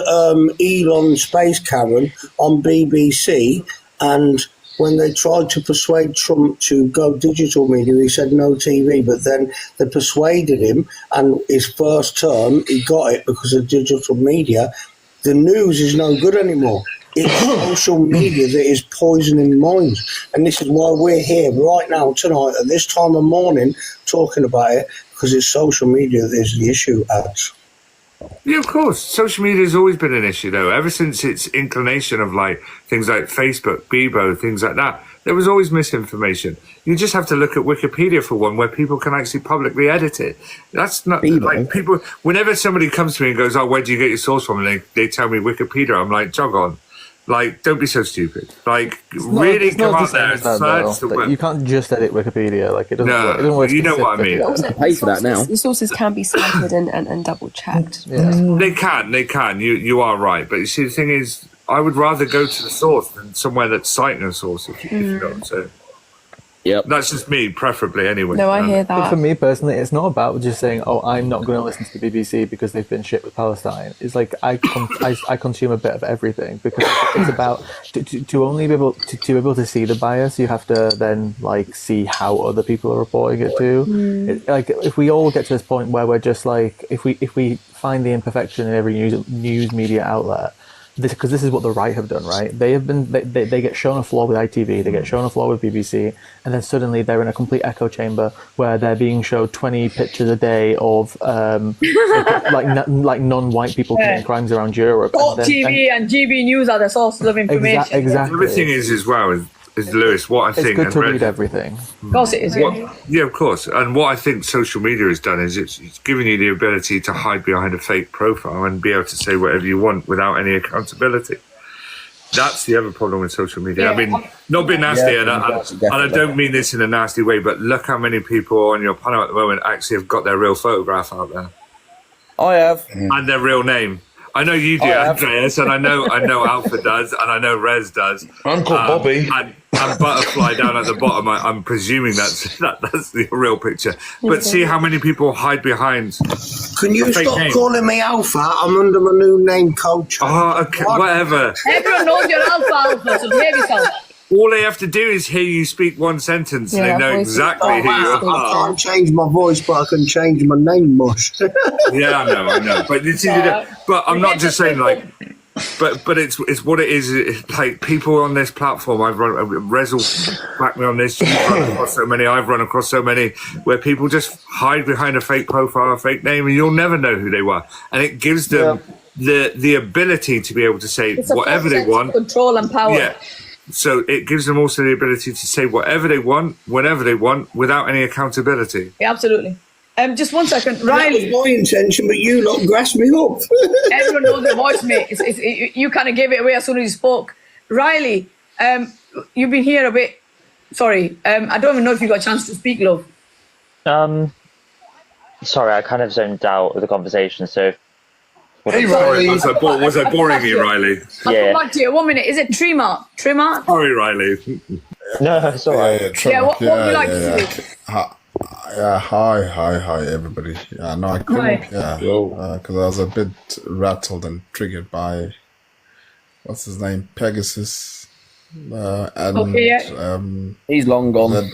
Elon Space Karen on BBC? And when they tried to persuade Trump to go digital media, he said no TV. But then they persuaded him, and his first term, he got it because of digital media. The news is no good anymore. It's social media that is poisoning minds. And this is why we're here right now, tonight, at this time of morning, talking about it, because it's social media that is the issue, Alex. Yeah, of course. Social media has always been an issue, though. Ever since its inclination of like things like Facebook, Bebo, things like that, there was always misinformation. You just have to look at Wikipedia for one, where people can actually publicly edit it. That's not like people. Whenever somebody comes to me and goes, "Oh, where do you get your source from?" and they tell me Wikipedia, I'm like, jog on. Like, don't be so stupid. Like, really come out there and search the web. You can't just edit Wikipedia. Like, it doesn't work. It doesn't work. You know what I mean. Also, pay for that now. The sources can be cited and double checked. They can. You are right. But you see, the thing is, I would rather go to the source than somewhere that's citing a source, if you know what I'm saying. Yep. That's just me, preferably, anyway. No, I hear that. But for me personally, it's not about just saying, "Oh, I'm not going to listen to the BBC because they've been shit with Palestine." It's like I consume a bit of everything, because it's about to only be able to see the bias. You have to then like see how other people are reporting it too. Like if we all get to this point where we're just like, if we find the imperfection in every news media outlet. Because this is what the right have done, right? They get shown a flaw with ITV, they get shown a flaw with BBC, and then suddenly they're in a complete echo chamber where they're being showed 20 pictures a day of like non-white people committing crimes around Europe. Top TV and GB News are the sources of information. Exactly. Everything is as well is Lewis. What I think it's good to read everything. Of course it is. Yeah, of course. And what I think social media has done is it's giving you the ability to hide behind a fake profile and be able to say whatever you want without any accountability. That's the other problem with social media. Yeah. I mean, not being nasty, and I don't mean this in a nasty way, but look how many people on your panel at the moment actually have got their real photograph out there. I have. And their real name. I know you do, Andreas, and I know Alpha does, and I know Rez does. I'm called Bobby. And Butterfly down at the bottom, I'm presuming that's the real picture. But see how many people hide behind. Can you stop calling me Alpha? I'm under my new name, Coach. Oh, okay, whatever. Everyone knows you're Alpha, so behave yourself. All they have to do is hear you speak one sentence, and they know exactly who you are. I can't change my voice, but I can change my name, Mush. Yeah, I know. But you see, but I'm not just saying like. But it's what it is. It's like people on this platform. I've run. Rez will back me on this. You've run across so many. I've run across so many where people just hide behind a fake profile, a fake name, and you'll never know who they were. And it gives them the ability to be able to say whatever they want. Control and power. Yeah. So it gives them also the ability to say whatever they want, whenever they want, without any accountability. Yeah, absolutely. Just 1 second, Riley. That was my intention, but you lot grasped me up. Everyone knows the voice, mate. You kind of gave it away as soon as you spoke. Riley, you've been here a bit. Sorry, I don't even know if you got a chance to speak, love. Sorry, I kind of zoned out of the conversation. So, hey, Riley, was I boring you, Riley? I'll come back to you. 1 minute. Is it Tremart? Sorry, Riley. No, it's all right. What would you like to say? Yeah, hi, everybody. Yeah, no, I couldn't. Because I was a bit rattled and triggered by what's his name, Pegasus, and he's long gone. The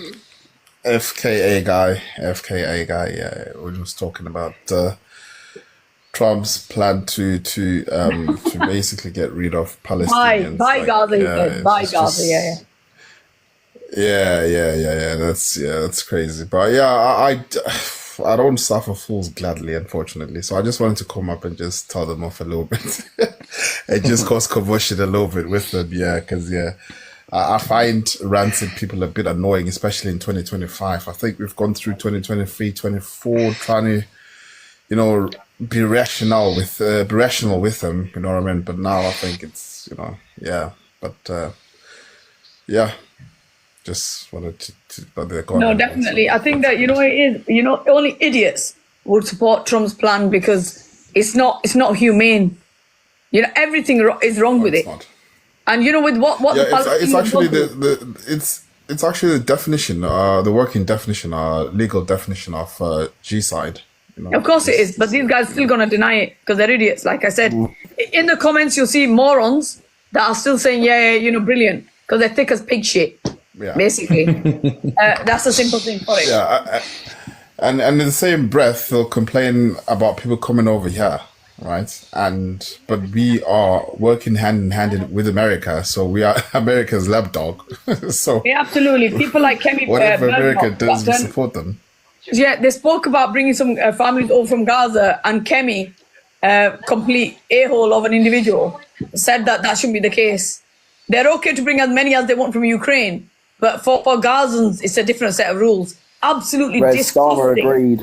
FKA guy. Yeah, we was talking about Trump's plan to basically get rid of Palestinians. By Gaza, by Gaza. Yeah. That's crazy. But yeah, I don't suffer fools gladly, unfortunately. So I just wanted to come up and just tell them off a little bit and just cause conversion a little bit with them. Yeah, because I find rancid people a bit annoying, especially in 2025. I think we've gone through 2023, 24, trying to, be rational with them. You know what I mean? But now I think it's just wanted to no, definitely. I think that it is. Only idiots would support Trump's plan because it's not humane. Everything is wrong with it. And with what it's actually it's actually the definition, the working definition, legal definition of G-side. Of course it is, but these guys are still going to deny it because they're idiots. Like I said, in the comments you'll see morons that are still saying, brilliant, because they're thick as pig shit. Yeah. Basically, that's the simple thing for it. Yeah, and in the same breath, they'll complain about people coming over here, right? But we are working hand in hand with America, so we are America's lapdog. So yeah, absolutely. People like Kemi, whatever America does, we support them. Yeah, they spoke about bringing some families over from Gaza, and Kemi, complete a-hole of an individual, said that shouldn't be the case. They're okay to bring as many as they want from Ukraine, but for Gazans, it's a different set of rules. Absolutely disgusting. Agreed.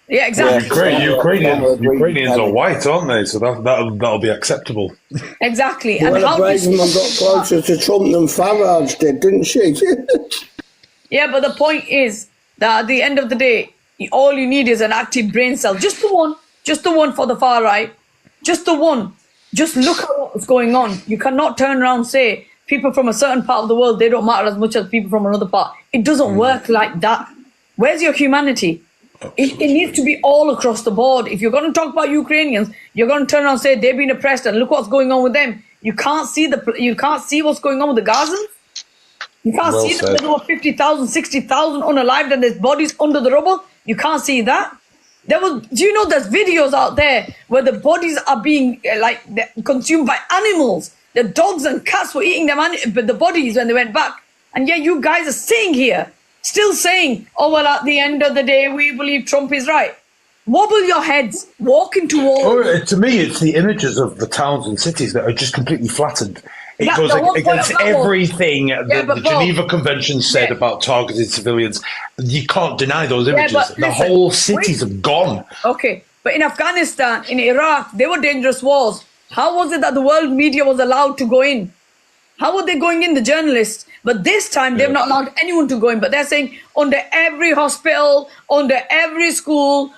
Yeah, exactly. Yeah, Ukrainians are white, aren't they? So that'll be acceptable. Exactly. Well, and how Braverman got closer to Trump than Farage did, didn't she? Yeah, but the point is that at the end of the day, all you need is an active brain cell. Just the one for the far right. Just the one. Just look at what's going on. You cannot turn around and say people from a certain part of the world, they don't matter as much as people from another part. It doesn't work like that. Where's your humanity? It needs to be all across the board. If you're going to talk about Ukrainians, you're going to turn around and say they've been oppressed and look what's going on with them. You can't see what's going on with the Gazans. You can't see that there's over 50,000, 60,000 unalived and there's bodies under the rubble. You can't see that. Do you know there's videos out there where the bodies are being consumed by animals? The dogs and cats were eating the bodies when they went back. And yet you guys are sitting here still saying, oh, well, at the end of the day, we believe Trump is right. Wobble your heads, walk into walls. To me, it's the images of the towns and cities that are just completely flattened. It goes against everything the Geneva Convention said about targeted civilians. You can't deny those images. The whole cities have gone. Okay, but in Afghanistan, in Iraq, they were dangerous wars. How was it that the world media was allowed to go in? How were they going in, the journalists? But this time, they've not allowed anyone to go in. But they're saying under every hospital, under every school,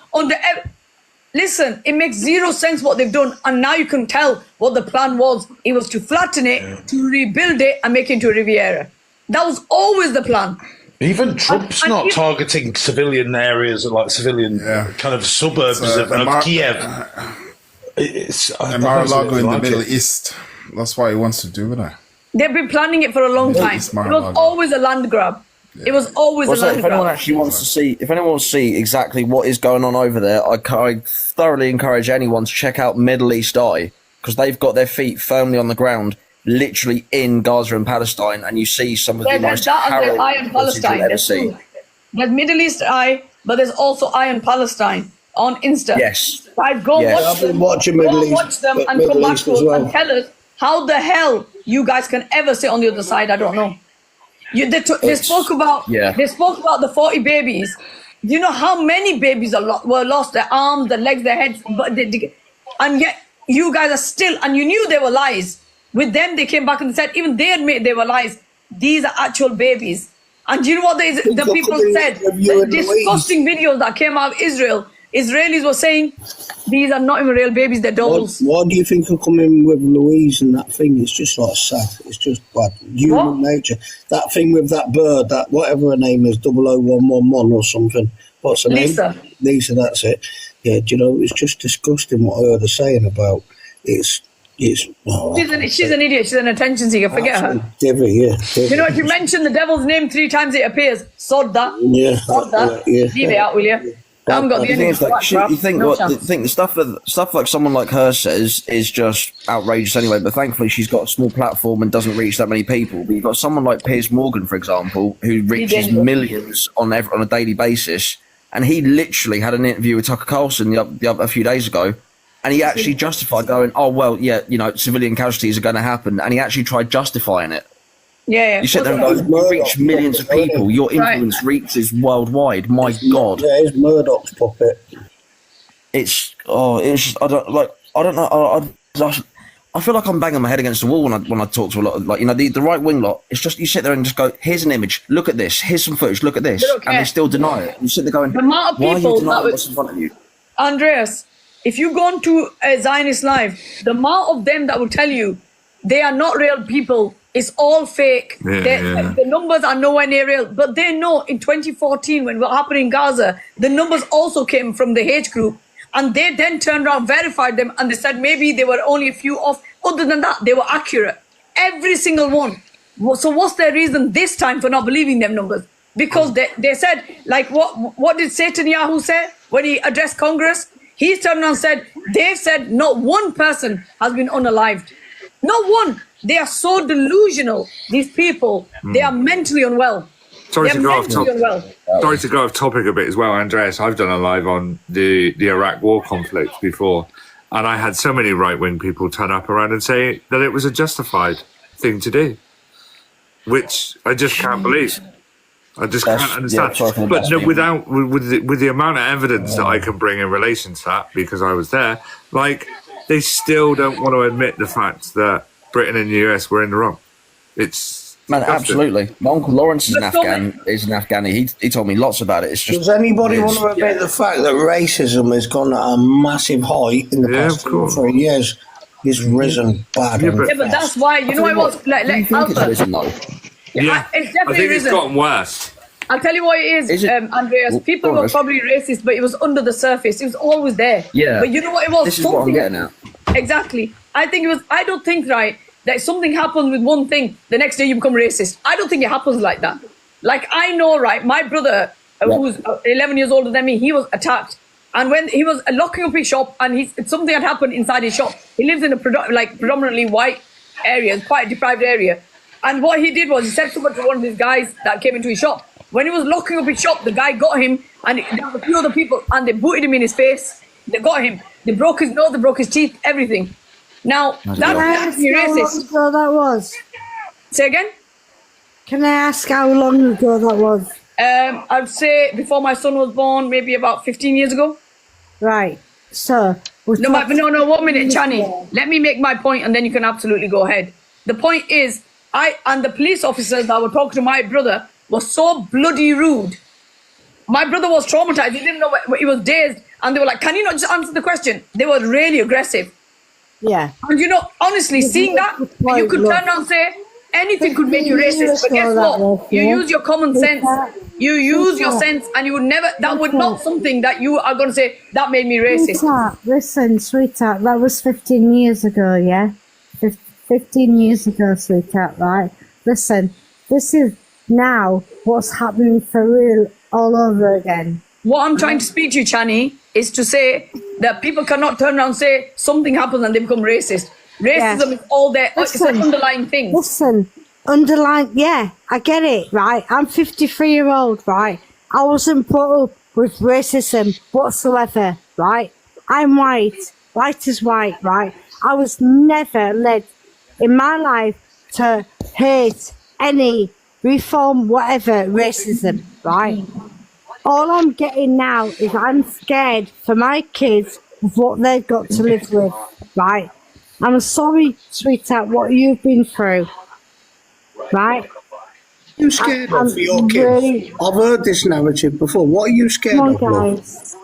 Listen, it makes zero sense what they've done. And now you can tell what the plan was. It was to flatten it, to rebuild it and make it into a Riviera. That was always the plan. Even Trump's not targeting civilian areas, like civilian kind of suburbs of Kiev. Mar-a-Lago in the Middle East. That's what he wants to do with it. They've been planning it for a long time. It was always a land grab. It was always a land grab. If anyone actually wants to see, exactly what is going on over there, I thoroughly encourage anyone to check out Middle East Eye, because they've got their feet firmly on the ground, literally in Gaza and Palestine, and you see some of the most harrowing footage you'll ever see. There's Middle East Eye, but there's also Eye on Palestine on Insta. Yes. Guys, go watch them and come back to us and tell us how the hell you guys can ever sit on the other side. I don't know. They spoke about the 40 babies. Do you know how many babies were lost? Their arms, their legs, their heads, and yet you guys are still. And you knew they were lies. With them, they came back and said even they admit they were lies. These are actual babies. And do you know what the people said? The disgusting videos that came out of Israel. Israelis were saying these are not even real babies, they're dolls. Why do you think I'm coming with Louise and that thing? It's just like sad. It's just bad. Human nature. That thing with that bird, that whatever her name is, 00111 or something. What's her name? Lisa, that's it. Yeah, do you know, it's just disgusting what I heard her saying about she's an idiot. She's an attention seeker. Forget her. Divvy, You know, if you mention the devil's name 3 times, it appears. Sod that. Leave it out, will you? I haven't got the energy. You think the stuff like someone like her says is just outrageous anyway, but thankfully she's got a small platform and doesn't reach that many people. But you've got someone like Piers Morgan, for example, who reaches millions on a daily basis, and he literally had an interview with Tucker Carlson a few days ago, and he actually justified going, oh well, yeah, you know, civilian casualties are going to happen, and he actually tried justifying it. Yeah. You sit there and go, you reach millions of people. Your influence reaches worldwide. My God. Yeah, it's Murdoch's puppet. it's just I don't know. I feel like I'm banging my head against the wall when I talk to a lot of, like, you know, the right wing lot. It's just, you sit there and just go, here's an image, look at this, here's some footage, look at this, and they still deny it. You sit there going, the amount of why are people you denying what's in front of you? Andreas, if you go on to a Zionist Live, the amount of them that will tell you they are not real people, it's all fake. The numbers are nowhere near real. But they know in 2014, when what happened in Gaza, the numbers also came from the H group. And they then turned around, verified them, and they said maybe they were only a few off. Other than that, they were accurate. Every single one. So what's their reason this time for not believing them numbers? Because they said, like, what did Netanyahu say when he addressed Congress? He turned around and said, they've said not one person has been unalived. Not one. They are so delusional, these people. They are mentally unwell. Sorry to go off topic a bit as well, Andreas. I've done a live on the Iraq war conflict before, and I had so many right-wing people turn up around and say that it was a justified thing to do, which I just can't believe. I just can't understand. But no, with the amount of evidence that I can bring in relation to that, because I was there, like, they still don't want to admit the fact that Britain and the US were in the wrong. It's absolutely. My uncle Lawrence is an Afghani. He told me lots about it. It's just, does anybody want to admit the fact that racism has gone at a massive height in the past 3 years? It's risen bad. Yeah, but that's why, you know, I was like Alpha. It's definitely risen. It's gotten worse. I'll tell you what it is, Andreas. People were probably racist, but it was under the surface. It was always there. Yeah. But you know what it was? This is what I'm getting at. Exactly. I think it was. I don't think, right, that something happens with one thing, the next day you become racist. I don't think it happens like that. Like, I know, right, my brother, who's 11 years older than me, he was attacked. And when he was locking up his shop and something had happened inside his shop, he lives in a predominantly white area, quite a deprived area. And what he did was he said something to one of these guys that came into his shop. When he was locking up his shop, the guy got him, and there were a few other people, and they booted him in his face. They got him. They broke his nose, they broke his teeth, everything. Now, that's racist. How long ago that was? Say again? Can I ask how long ago that was? I'd say before my son was born, maybe about 15 years ago. Right. So, no, 1 minute, Chani. Let me make my point, and then you can absolutely go ahead. The point is, and the police officers that were talking to my brother were so bloody rude. My brother was traumatized. He didn't know what he was dazed, and they were like, "Can you not just answer the question?" They were really aggressive. Yeah. And you know, honestly, seeing that, you could turn around and say anything could make you racist. But guess what? You use your common sense. You use your sense, and you would never. That would not something that you are going to say that made me racist. Sweetheart, listen, sweetheart, that was 15 years ago, yeah. 15 years ago, sweetheart, right? Listen, this is now what's happening for real all over again. What I'm trying to speak to you, Chani, is to say that people cannot turn around and say something happens and they become racist. Racism is all there. It's an underlying thing. Listen, yeah, I get it, right? I'm 53-year-old, right? I wasn't brought up with racism whatsoever, right? I'm white as white, right? I was never led in my life to hate any reform, whatever, racism, right? All I'm getting now is I'm scared for my kids of what they've got to live with, right? I'm sorry, sweetheart, what you've been through, right? What are you scared of for your kids? I've heard this narrative before. What are you scared of, love?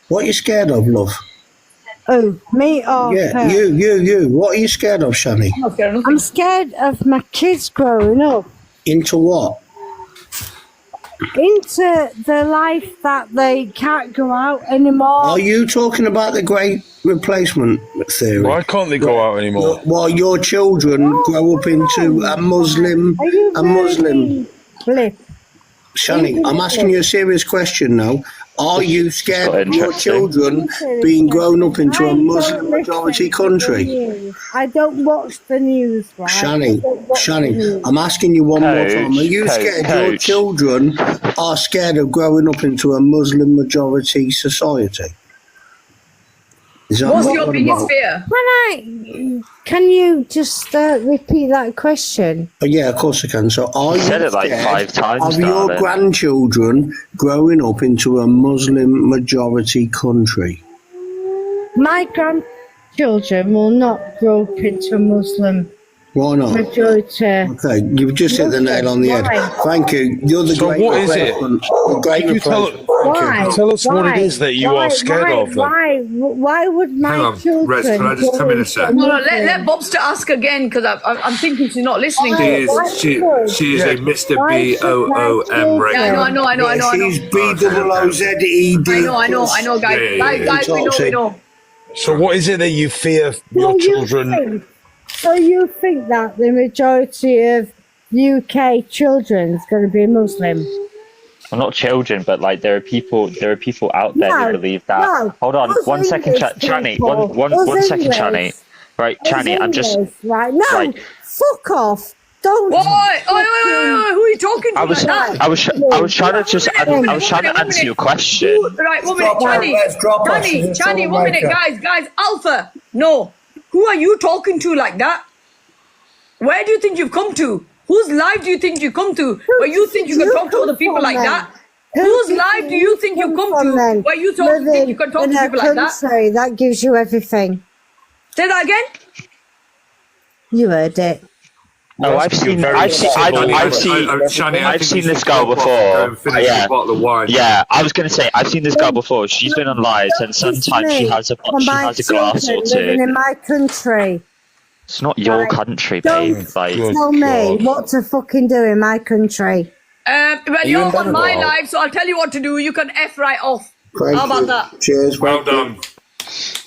What are you scared of, love? Oh, me or her? You. What are you scared of, Shani? I'm scared of my kids growing up. Into what? Into the life that they can't go out anymore. Are you talking about the great replacement theory? Why can't they go out anymore? While your children grow up into a Muslim. Shani, I'm asking you a serious question now. Are you scared of your children being grown up into a Muslim majority country? I don't watch the news, right? Shani, I'm asking you one more time. Are you scared your children are scared of growing up into a Muslim majority society? What's your biggest fear? Can you just repeat that question? Yeah, of course I can. So, are you said it like 5 times? Of your grandchildren growing up into a Muslim majority country? My grandchildren will not grow up into a Muslim Why not? majority. Okay, you've just hit the nail on the head. Why? Thank you. You're the So great what is it? replacement. Great Can you tell, replacement. Why? tell us what it Why? is that you Why? are scared Why? of? Then? Why would my Hang on, children? Rez, can I just come in a sec? No, let Bobster ask again because I'm thinking she's not listening. She is a Mr. BOOM Yeah, I know. She's BOOZED. I know, guys. Guys, we know. So what is it that you fear your children? So you think that the majority of UK children is going to be Muslim? Well, not children, but like there are people out there who believe that. No, Hold on, us 1 second, Chani. people. One Us second, Chani. English. Right, Chani, I'm just. Right, no, Right. fuck off. Don't. Who are you talking to? I was trying to answer your question. Right, 1 minute, Chani, 1 minute, guys, Alpha, no. Who are you talking to like that? Where do you think you've come to? Whose life do you think you come to where you think you can talk to other people like that? Whose life do you think you come to where you think you can talk to people like that? That gives you everything. Say that again? You heard it. No, I've seen this girl before. Yeah, I was going to say I've seen this girl before. She's been on lives, and sometimes she has a glass or two. Living in my country. It's not your country, babe. Like, tell me what to fucking do in my country. Well, you're on my life, so I'll tell you what to do. You can F right off. How about that? Cheers. Well done.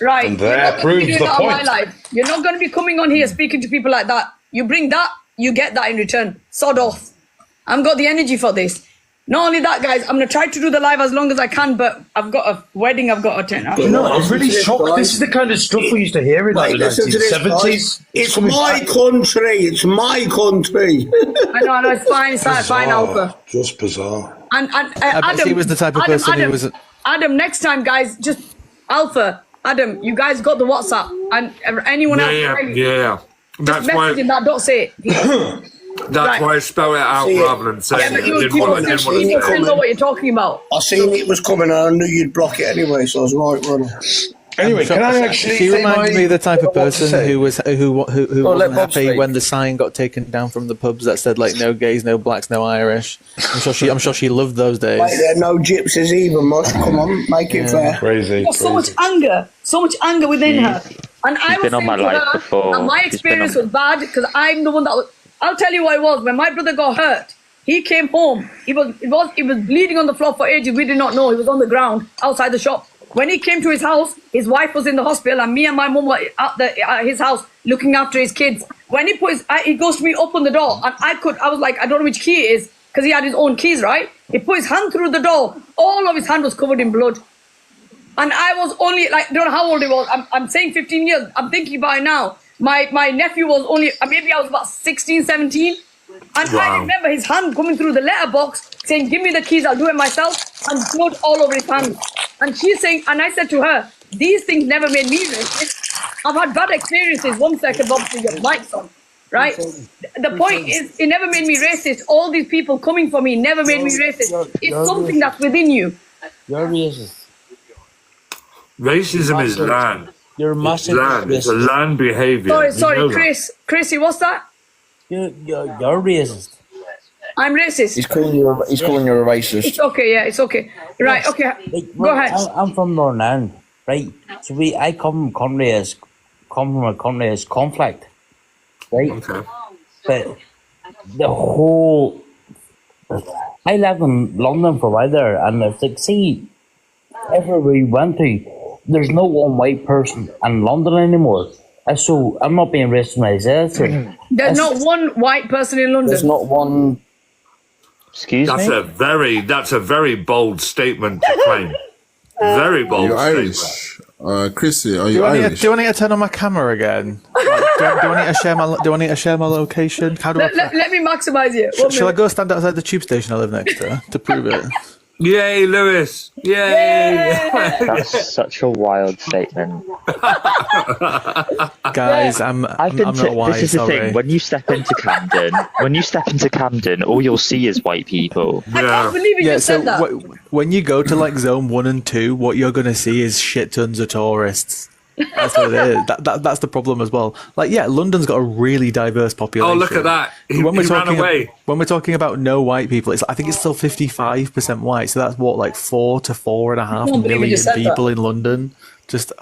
Right. And there proves the On my point. life. You're not going to be coming on here speaking to people like that. You bring that, you get that in return. Sod off. I've got the energy for this. Not only that, guys, I'm going to try to do the live as long as I can, but I've got a wedding I've got to attend. No, I'm really shocked. This is the kind of stuff we used to hear in like the 1970s. It's my country. It's my country. I know, it's fine, fine, Alpha. Just bizarre. And I bet Adam, he was the type of person who was. Adam, next time, guys, just Alpha, Adam, you guys got the WhatsApp, and anyone else? Yeah. Just message him that. Don't say it. That's why I spell it out rather than saying it. I didn't want to say You it. know what you're talking about. I seen it was coming and I knew you'd block it anyway, so I was right running. Anyway, can I actually She say reminds me of the type of person who wasn't happy speak. when the sign got taken down from the pubs that said like no gays, no blacks, no Irish. I'm sure she loved those days. Wait, there are no gypsies either, Mush. Come on, make it fair. Crazy. There's so much anger within her. And I was been on my saying to life her, before. and my experience was bad because I'm the one that was. I'll tell you what it was. When my brother got hurt, he came home. He was bleeding on the floor for ages. We did not know. He was on the ground outside the shop. When he came to his house, his wife was in the hospital, and me and my mum were at his house looking after his kids. When he he goes to me, open the door, and I was like, I don't know which key it is because he had his own keys, right? He put his hand through the door. All of his hand was covered in blood. And I was only like, I don't know how old he was. I'm saying 15 years. I'm thinking about it now. My nephew was only, maybe I was about 16, 17. And I remember his hand coming through the letterbox saying, give me the keys, I'll do it myself. And blood all over his hand. And she's saying, and I said to her, these things never made me racist. I've had bad experiences. 1 second, Bob, to your mic's on. Right? The point is, it never made me racist. All these people coming for me never made me racist. It's something that's within you. You're racist. Racism is land. You're massive. It's a land behavior. Sorry, Chrissy, what's that? You're racist. I'm racist. He's calling you a racist. It's okay, yeah, it's okay. Right, okay. Go ahead. I'm from Northern Ireland, right? So I come from a country as conflict, right? Okay. But the whole, I lived in London for a while there, and it's like, see, everywhere we went to, there's no one white person in London anymore. So I'm not being racist when I say it. There's not one white person in London. There's not one. Excuse me. That's a very bold statement to claim. Very bold. You're Irish, Chrissy. Are you Irish? Do I need to turn on my camera again? do I need to share my location? How do I? Let me maximize it. Shall I go stand outside the tube station I live next to prove it? Yay, Lewis! Yay! That's such a wild statement. Guys, I'm not white. This is the thing. When you step into Camden, all you'll see is white people. I can't believe you just said that. When you go to like zone 1 and 2, what you're gonna see is shit tons of tourists. That's what it is. That's the problem as well. Like, yeah, London's got a really diverse population. Oh, look at that! He ran away. When we're talking about no white people, I think it's still 55% white. So that's what, like 4 to 4.5 million people in London. Just.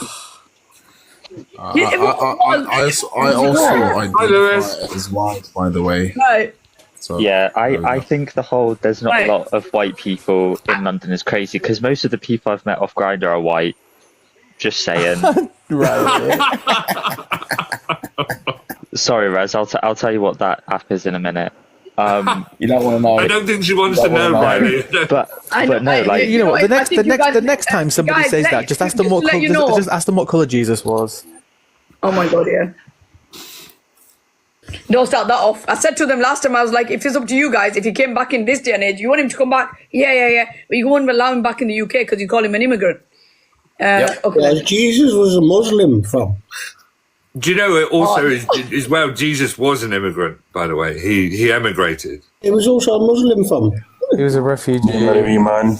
I also identify as white, by the way. Right. So, yeah, I think there's not a lot of white people in London is crazy because most of the people I've met off Grindr are white. Just saying. Right. Sorry, Rez. I'll tell you what that app is in a minute. You don't want to know. I don't think she wants to know, Riley. But no, like you know what? The next time somebody says that, just ask them just ask them what color Jesus was. Oh my God, yeah. Don't start that off. I said to them last time, I was like, if it's up to you guys, if he came back in this day and age, you want him to come back? Yeah. But you won't allow him back in the UK because you call him an immigrant. Okay. Jesus was a Muslim from. Do you know it also as well? Jesus was an immigrant, by the way. He emigrated. He was also a Muslim from. He was a refugee. Man.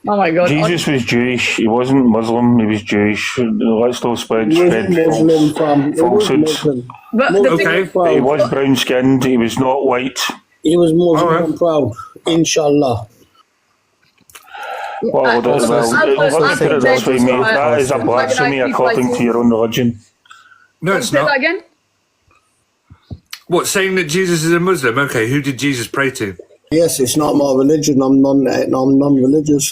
Oh my God. Jesus was Jewish. He wasn't Muslim. He was Jewish. Let's not spread falsehoods. But he was brown skinned. He was not white. He was Muslim and proud. Inshallah. Well, let's put it this way, mate. That is a blasphemy according to your own religion. No, it's Say not. that again? What, saying that Jesus is a Muslim? Okay, who did Jesus pray to? Yes, it's not my religion. I'm non-religious.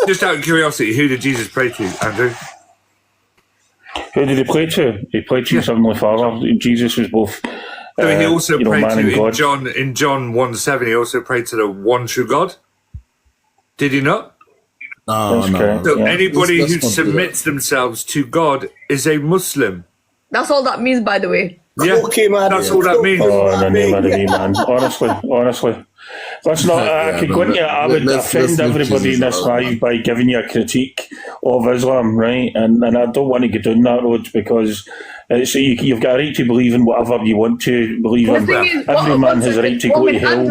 Just out of curiosity, who did Jesus pray to, Andrew? Who did he pray to? He prayed to his heavenly Father. Jesus was both. So he also prayed man and God. in John 1:7. He also prayed to the one true God. Did he not? No. So anybody who submits themselves to God is a Muslim. That's all that means, by the way. Yeah, that's all that means. Oh, in the name of the man. Honestly. Let's not. I could go into. I would offend everybody in this live by giving you a critique of Islam, right? And I don't want to get down that road because so you've got a right to believe in whatever you want to believe in. Every man has a right to go to hell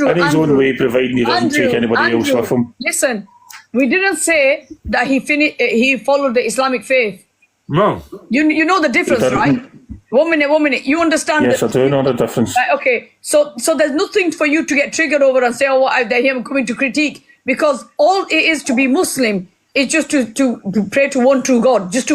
in his own way, providing he doesn't take anybody else with him. Listen, we didn't say that he followed the Islamic faith. No. You know the difference, right? One minute. You understand? Yes, I do know the difference. Right, okay, so there's nothing for you to get triggered over and say, oh, they're here coming to critique, because all it is to be Muslim is just to pray to one true God, just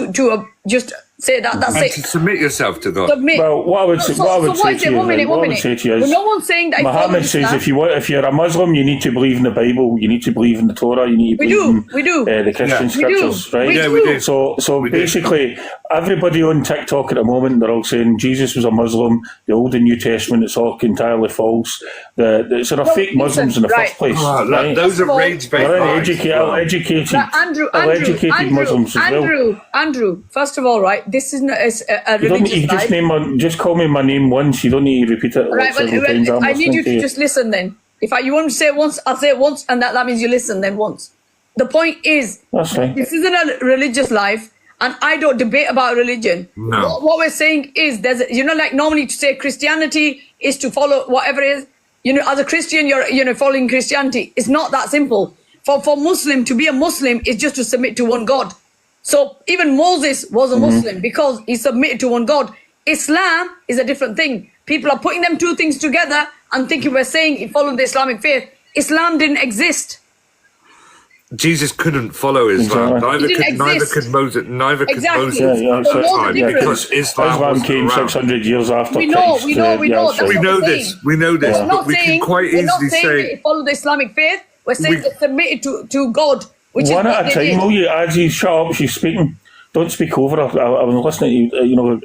say that. That's and it. To submit yourself to God. Submit. Well, what I would say to you is, no one's saying that. Muhammad says if you're a Muslim, you need to believe in the Bible, you need to believe in the Torah, you need to believe in the Christian scriptures, right? Yeah, we do. So basically, everybody on TikTok at the moment, they're all saying Jesus was a Muslim, the Old and New Testament, it's all entirely false. They're fake Muslims in the first place. Right? Those are rage-based. They're educated Muslims as well. Andrew, first of all, right, this is not a religious life. Just call me my name once. You don't need to repeat it. Right, well, I need you to just listen then. If you want to say it once, I'll say it once, and that means you listen then once. The point is, this isn't a religious life, and I don't debate about religion. No. What we're saying is, like normally to say Christianity is to follow whatever it is. As a Christian, you're following Christianity. It's not that simple. For Muslim, to be a Muslim is just to submit to one God. So even Moses was a Muslim because he submitted to one God. Islam is a different thing. People are putting them two things together and thinking we're saying he followed the Islamic faith. Islam didn't exist. Jesus couldn't follow Islam. Neither could Moses. Because Islam came 600 years after. We know this. We know this. But we can quite easily say he followed the Islamic faith. We're saying they submitted to God. One at a time, will you? As you shut up, she's speaking. Don't speak over her. I was listening to you.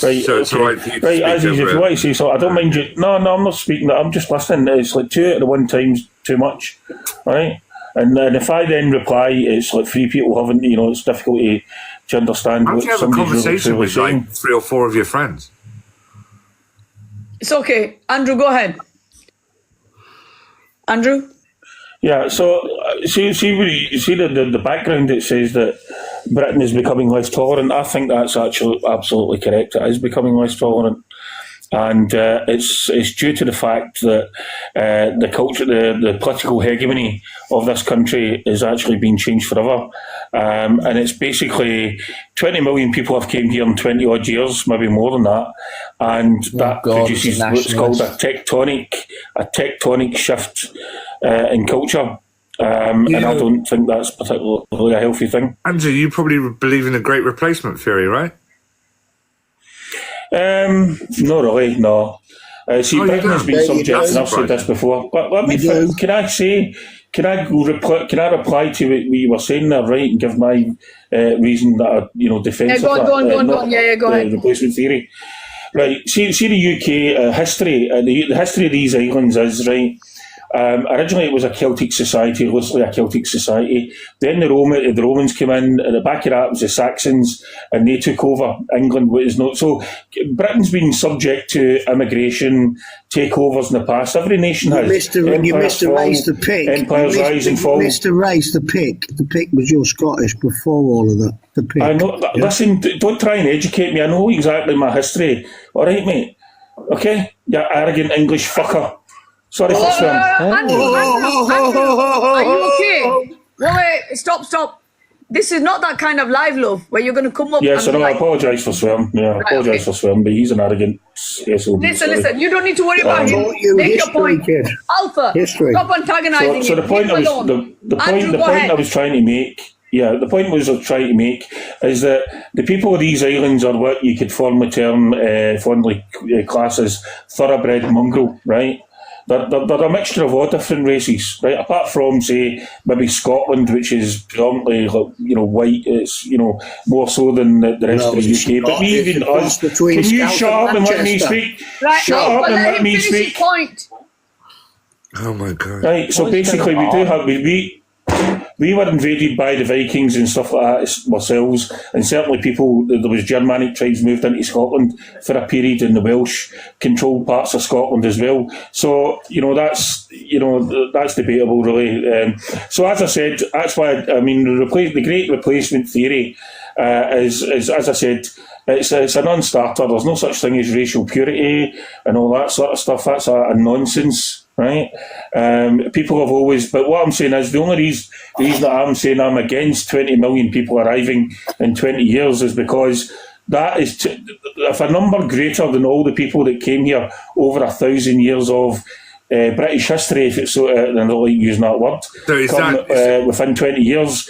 Right, so it's right. Right, as if you want to say so, I don't mind you. No, I'm not speaking. I'm just listening. It's like two at the one time's too much, right? And then if I then reply, it's like three people haven't. It's difficult to understand what somebody's have a conversation with saying. Like 3 or 4 of your friends. It's okay, Andrew. Go ahead, Andrew. Yeah, so see the background that says that Britain is becoming less tolerant. I think that's actually absolutely correct. It is becoming less tolerant. And it's due to the fact that the culture, the political hegemony of this country is actually being changed forever. And it's basically 20 million people have came here in 20 odd years, maybe more than that. And that produces what's called a tectonic shift in culture. And I don't think that's particularly a healthy thing. Andrew, you probably believe in the Great Replacement theory, right? Not really, no. Britain has been subject, and I've said this before. But let me. Can I reply to what you were saying there, right, and give my reason that defence of that? Go on. Yeah, go ahead. Replacement theory, right? See the UK history. The history of these islands is right. Originally, it was a Celtic society, loosely a Celtic society. Then the Romans came in. At the back of that was the Saxons, and they took over England. What is not so. Britain's been subject to immigration takeovers in the past. Every nation has. You missed to raise the pick. Empires rise and fall. You missed to raise the pick. The pick was your Scottish before all of that. The pick. I know. Yeah. Listen, don't try and educate me. I know exactly my history. All right, mate. Okay, you arrogant English fucker. Sorry for swearing. Andrew, are you okay? Wait, stop. This is not that kind of live love where you're going to come up. Yes, and I apologise for swearing. Yeah, I apologise for swearing, but he's an arrogant SOB. Listen. You don't need to worry about him. Make your point. Kid. Alpha, stop antagonising so the point I was trying to make. Yeah, the point I was trying to make is that the people of these islands are what you could fondly class as thoroughbred mongrel, right? They're a mixture of all different races, right? Apart from, say, maybe Scotland, which is predominantly, white. It's, more so than the rest of the UK. But even us, can you shut up and let me speak? Right, shut up and let me speak. Point. Oh my God! Right, so basically, we were invaded by the Vikings and stuff like that ourselves, and certainly there was Germanic tribes moved into Scotland for a period, and the Welsh controlled parts of Scotland as well. So that's debatable, really. So as I said, that's why the Great Replacement theory is, as I said, it's a non-starter. There's no such thing as racial purity and all that sort of stuff. That's a nonsense. Right, people have always. But what I'm saying is the only reason that I'm saying I'm against 20 million people arriving in 20 years is because that is if a number greater than all the people that came here over 1,000 years of British history, if it's so, and I don't like using that word, within 20 years.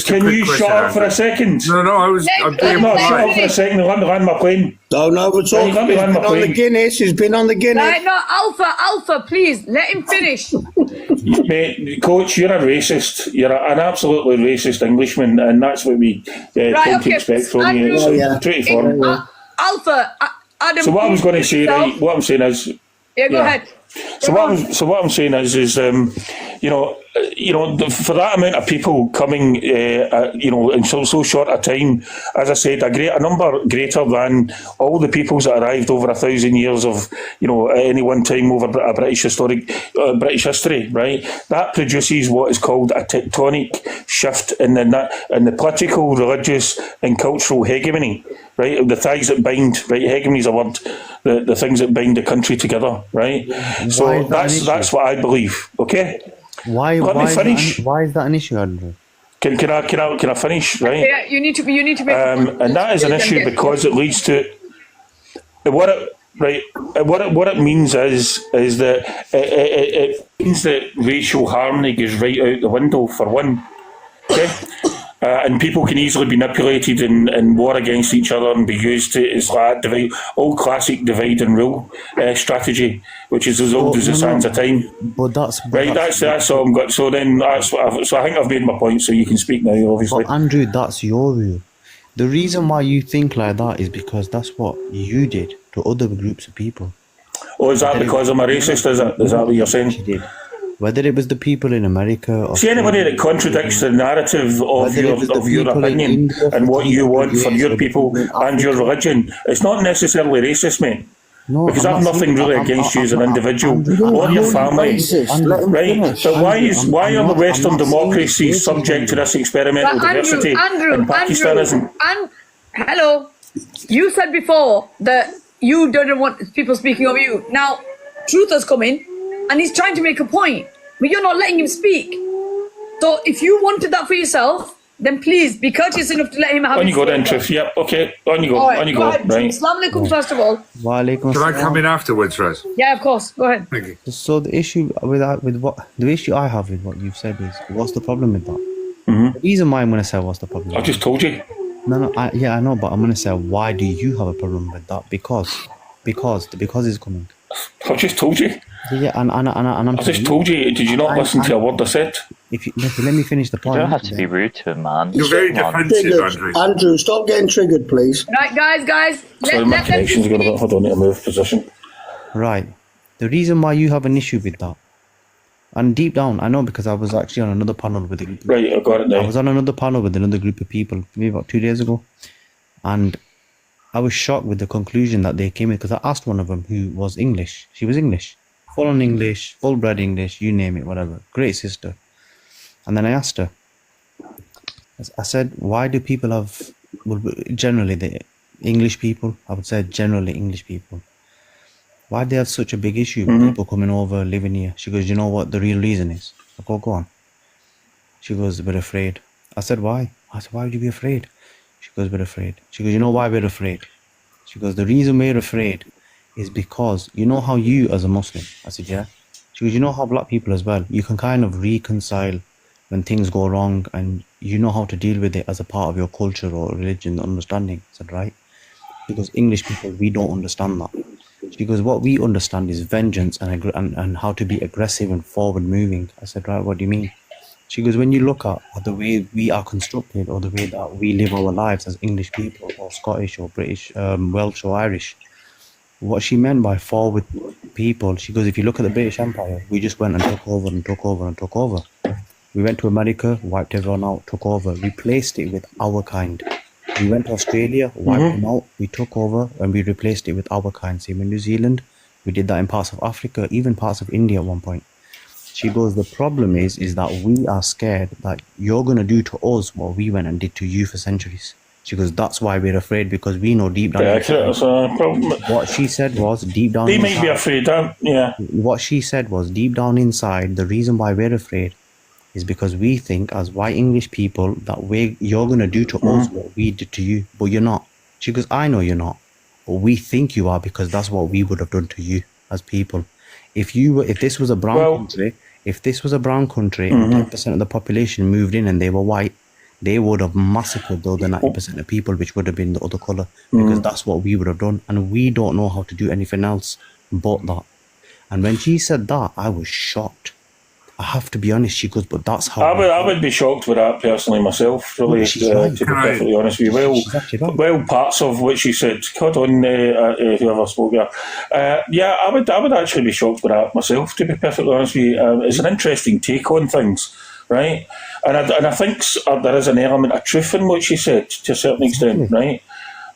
Can you shut up for a second? No, I'm shut up for a second and let me land my plane. No, we're talking. He's been on the Guinness. He's been on the Guinness. Right, no, Alpha, please let him finish. Mate, Coach, you're a racist. You're an absolutely racist Englishman, and that's what we come to expect from you. It's pretty foreign. Alpha, Adam. So what I was going to say, right? What I'm saying is. Yeah, go ahead. So what I'm saying is, for that amount of people coming, in so short a time, as I said, a number greater than all the peoples that arrived over 1,000 years of, at any one time over a British history, right? That produces what is called a tectonic shift in the political, religious, and cultural hegemony. Right, the ties that bind, right? Hegemony is a word. The things that bind the country together, right? So that's what I believe. Okay. Let me finish. Why is that an issue, Andrew? Can I finish? Right. Yeah, you need to make. And that is an issue because it leads to what it means is that it means that racial harmony goes right out the window for one. Okay. And people can easily be manipulated in war against each other and be used to it's like old classic divide and rule strategy, which is as old as the sands of time. But that's all I'm got. So then I think I've made my point. So you can speak now, obviously. But Andrew, that's your view. The reason why you think like that is because that's what you did to other groups of people. Oh, is that because I'm a racist? Is that what you're saying? You did. Whether it was the people in America or... See, anybody that contradicts the narrative of your opinion and what you want for your people and your religion, it's not necessarily racist, mate. No, because I've nothing really against you as an individual or your family, right? But why are the Western democracies subject to this experimental diversity and Pakistan isn't? Hello, you said before that you don't want people speaking of you. Now, Truth has come in and he's trying to make a point, but you're not letting him speak. So if you wanted that for yourself, then please be courteous enough to let him have On his you go say. then, Truth. Yep, okay. On you go. All right, On you go. ahead. Right. Assalamu alaikum, first of all. Walaikum Can I assalam. come in afterwards, Raz? Yeah, of course. Go ahead. Thank you. So the issue with what the issue I have with what you've said is, what's the problem with that? The reason why I'm going to say what's the problem. I just told you. No, I know, but I'm going to say why do you have a problem with that? Because it's coming. I've just told you. Yeah, and I'm. I just told you. Did you not listen to a word I said? If you let me finish the You point. don't have to be rude to him, man. You're very Come on. defensive, Andrew. Andrew, stop getting triggered, please. Right, guys. Sorry, my connection's got a bit. Hold on, I need to move position. Right. The reason why you have an issue with that, and deep down, I know because I was actually on another panel with a group. Right, I got it now. I was on another panel with another group of people, maybe about 2 days ago, and I was shocked with the conclusion that they came in because I asked one of them who was English. She was English, full on English, full bred English, you name it, whatever. Great sister. And then I asked her. I said, why do people have, well, generally the English people, I would say generally English people, why do they have such a big issue with people coming over, living here? She goes, you know what the real reason is? I go on. She goes, we're afraid. I said, why? I said, why would you be afraid? She goes, we're afraid. She goes, you know why we're afraid? She goes, the reason we're afraid is because, you know how you as a Muslim, I said, yeah. She goes, you know how black people as well, you can kind of reconcile when things go wrong and you know how to deal with it as a part of your culture or religion understanding. I said, right. Because English people, we don't understand that. Because what we understand is vengeance and how to be aggressive and forward moving. I said, right, what do you mean? She goes, when you look at the way we are constructed or the way that we live our lives as English people or Scottish or British, Welsh or Irish, what she meant by forward people, she goes, if you look at the British Empire, we just went and took over and took over and took over. We went to America, wiped everyone out, took over, replaced it with our kind. We went to Australia, wiped them out, we took over and we replaced it with our kind. Same in New Zealand, we did that in parts of Africa, even parts of India at one point. She goes, the problem is that we are scared that you're going to do to us what we went and did to you for centuries. She goes, that's why we're afraid, because we know deep down. What she said was deep down. They might be afraid, yeah. What she said was deep down inside, the reason why we're afraid is because we think as white English people that you're going to do to us what we did to you, but you're not. She goes, I know you're not, but we think you are because that's what we would have done to you as people. If this was a brown country, and 10% of the population moved in and they were white, they would have massacred the other 90% of people, which would have been the other colour, because that's what we would have done. And we don't know how to do anything else but that. And when she said that, I was shocked. I have to be honest. She goes, but that's how... I would be shocked with that personally myself, really, to be perfectly honest with you. Well, parts of what she said, hold on, whoever spoke here. Yeah, I would actually be shocked with that myself, to be perfectly honest with you. It's an interesting take on things, right? And I think there is an element of truth in what she said, to a certain extent, right?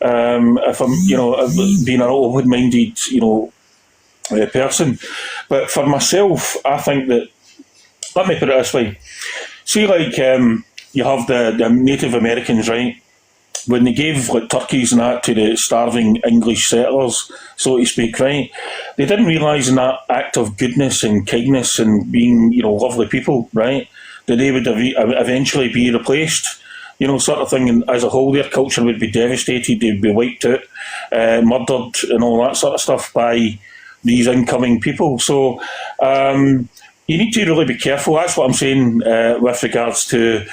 If I'm, being an open-minded, person. But for myself, I think that, let me put it this way. See, like, you have the Native Americans, right? When they gave like turkeys and that to the starving English settlers, so to speak, right? They didn't realise in that act of goodness and kindness and being, lovely people, right? That they would eventually be replaced, sort of thing. And as a whole, their culture would be devastated. They'd be wiped out, murdered, and all that sort of stuff by these incoming people. So you need to really be careful. That's what I'm saying with regards to.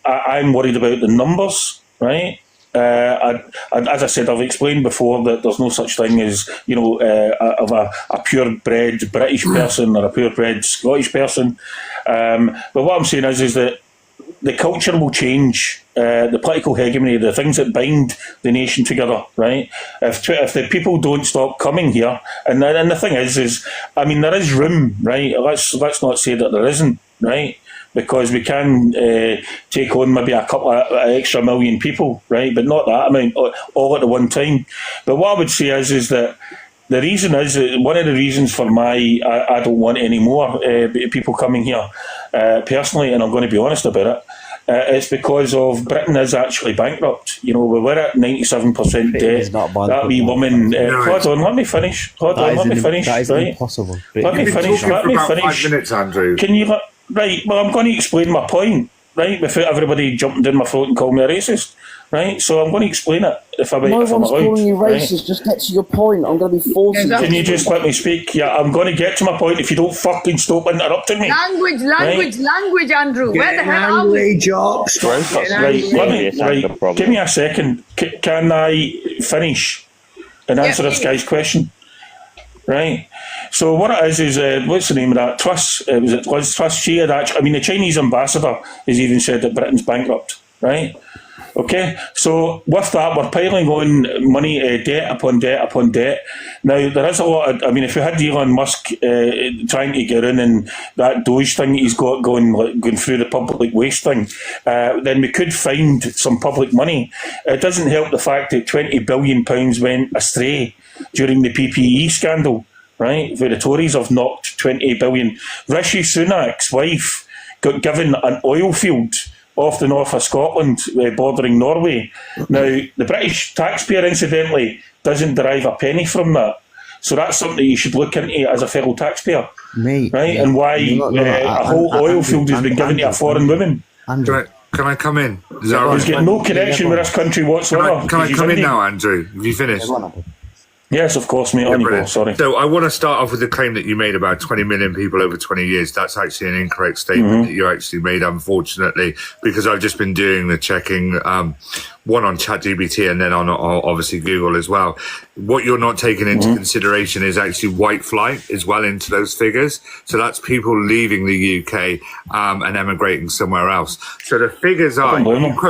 I'm worried about the numbers, right? As I said, I've explained before that there's no such thing as, of a purebred British person or a purebred Scottish person. But what I'm saying is that the culture will change, the political hegemony, the things that bind the nation together, right? If the people don't stop coming here, and the thing is, I mean, there is room, right? Let's not say that there isn't, right? Because we can take on maybe a couple of extra million people, right? But not that amount all at the one time. But what I would say is that the reason is, one of the reasons for I don't want any more people coming here, personally, and I'm going to be honest about it, it's because of Britain is actually bankrupt. You know, we were at 97% debt. That wee woman. Hold on, let me finish. That is right? impossible. Let me finish. 5 minutes, Andrew. Can you? Right. Well, I'm going to explain my point. Right, without everybody jumping down my throat and calling me a racist. Right, so I'm going to explain it if I'm allowed. No one's calling you racist. Right? Just get to your point. I'm going to be forcing you. Can you just let me speak? Yeah, I'm going to get to my point if you don't fucking stop interrupting me. Language, Andrew. Where the hell are we? Jocks. Right, give me a second. Can I finish and answer this guy's question? Right. So what it is what's the name of that? Truss. Was it Liz Truss? She had actually, the Chinese ambassador has even said that Britain's bankrupt. Right. Okay. So with that, we're piling on money, debt upon debt upon debt. Now there is a lot of. If you had Elon Musk trying to get in and that Doge thing he's got going through the public waste thing, then we could find some public money. It doesn't help the fact that £20 billion went astray during the PPE scandal. Right, where the Tories have knocked 20 billion. Rishi Sunak's wife got given an oil field off the north of Scotland, bordering Norway. Now, the British taxpayer, incidentally, doesn't derive a penny from that. So that's something you should look into as a fellow taxpayer. Mate, right? And why a whole oil field has been given to a foreign woman. Can I come in? He's got no connection with this country whatsoever. Can I come in now, Andrew? Have you finished? Yes, of course, mate. On you go, sorry. So I want to start off with the claim that you made about 20 million people over 20 years. That's actually an incorrect statement that you actually made, unfortunately, because I've just been doing the checking, one on ChatGPT and then on obviously Google as well. What you're not taking into consideration is actually white flight as well into those figures. So that's people leaving the UK and emigrating somewhere else. So the figures are,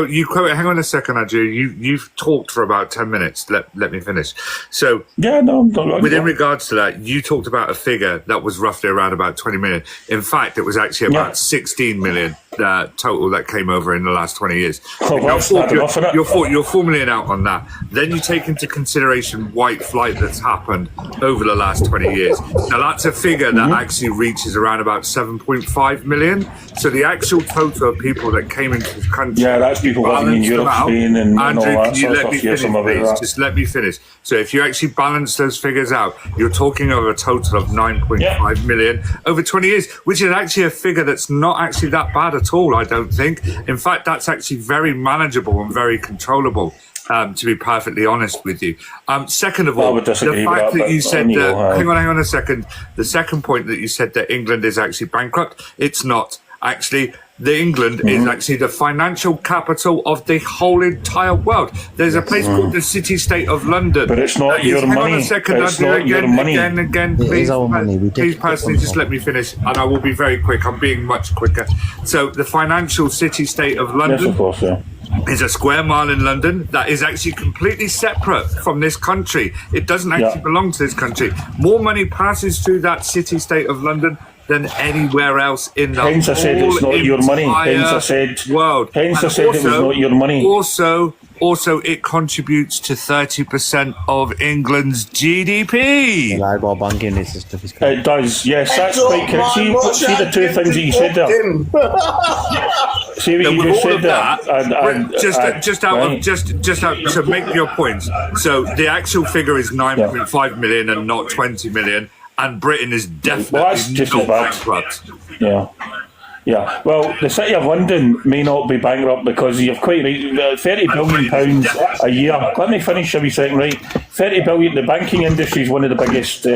you quote, hang on a second, Andrew, you've talked for about 10 minutes. Let me finish. So within regards to that, you talked about a figure that was roughly around about 20 million. In fact, it was actually about 16 million total that came over in the last 20 years. You're 4 million out on that. Then you take into consideration white flight that's happened over the last 20 years. Now that's a figure that actually reaches around about 7.5 million. So the actual total of people that came into this country. Yeah, that's people living in Europe, Spain, and Andrew, all that can you let me finish, please? Just let me finish. So if you actually balance those figures out, you're talking of a total of 9.5 million over 20 years, which is actually a figure that's not actually that bad at all, I don't think. In fact, that's actually very manageable and very controllable. To be perfectly honest with you. Second of all, the fact that you said that, hang on a second. The second point that you said that England is actually bankrupt, it's not. Actually, England is actually the financial capital of the whole entire world. There's a place called the city-state of London. But it's not your money. Hang on a second, it's not your money. Again, please, personally, just let me finish, and I will be very quick. I'm being much quicker. So, the financial city-state of London. Yes, of course, yeah. Is a square mile in London that is actually completely separate from this country. It doesn't actually belong to this country. More money passes through that city-state of London than anywhere else in the Hence I said it's not your money. Hence I said world. Hence I said it was not your money. Also, it contributes to 30% of England's GDP. Reliable banking system. It does, yes. That's quite correct. See the two things that you said there. See what you just said there. Just to make your points. So the actual figure is 9.5 million and not 20 million. And Britain is definitely not bankrupt. Yeah. Well, the City of London may not be bankrupt because you're quite right. £30 billion a year. Let me finish a wee second, right? 30 billion. The banking industry is one of the biggest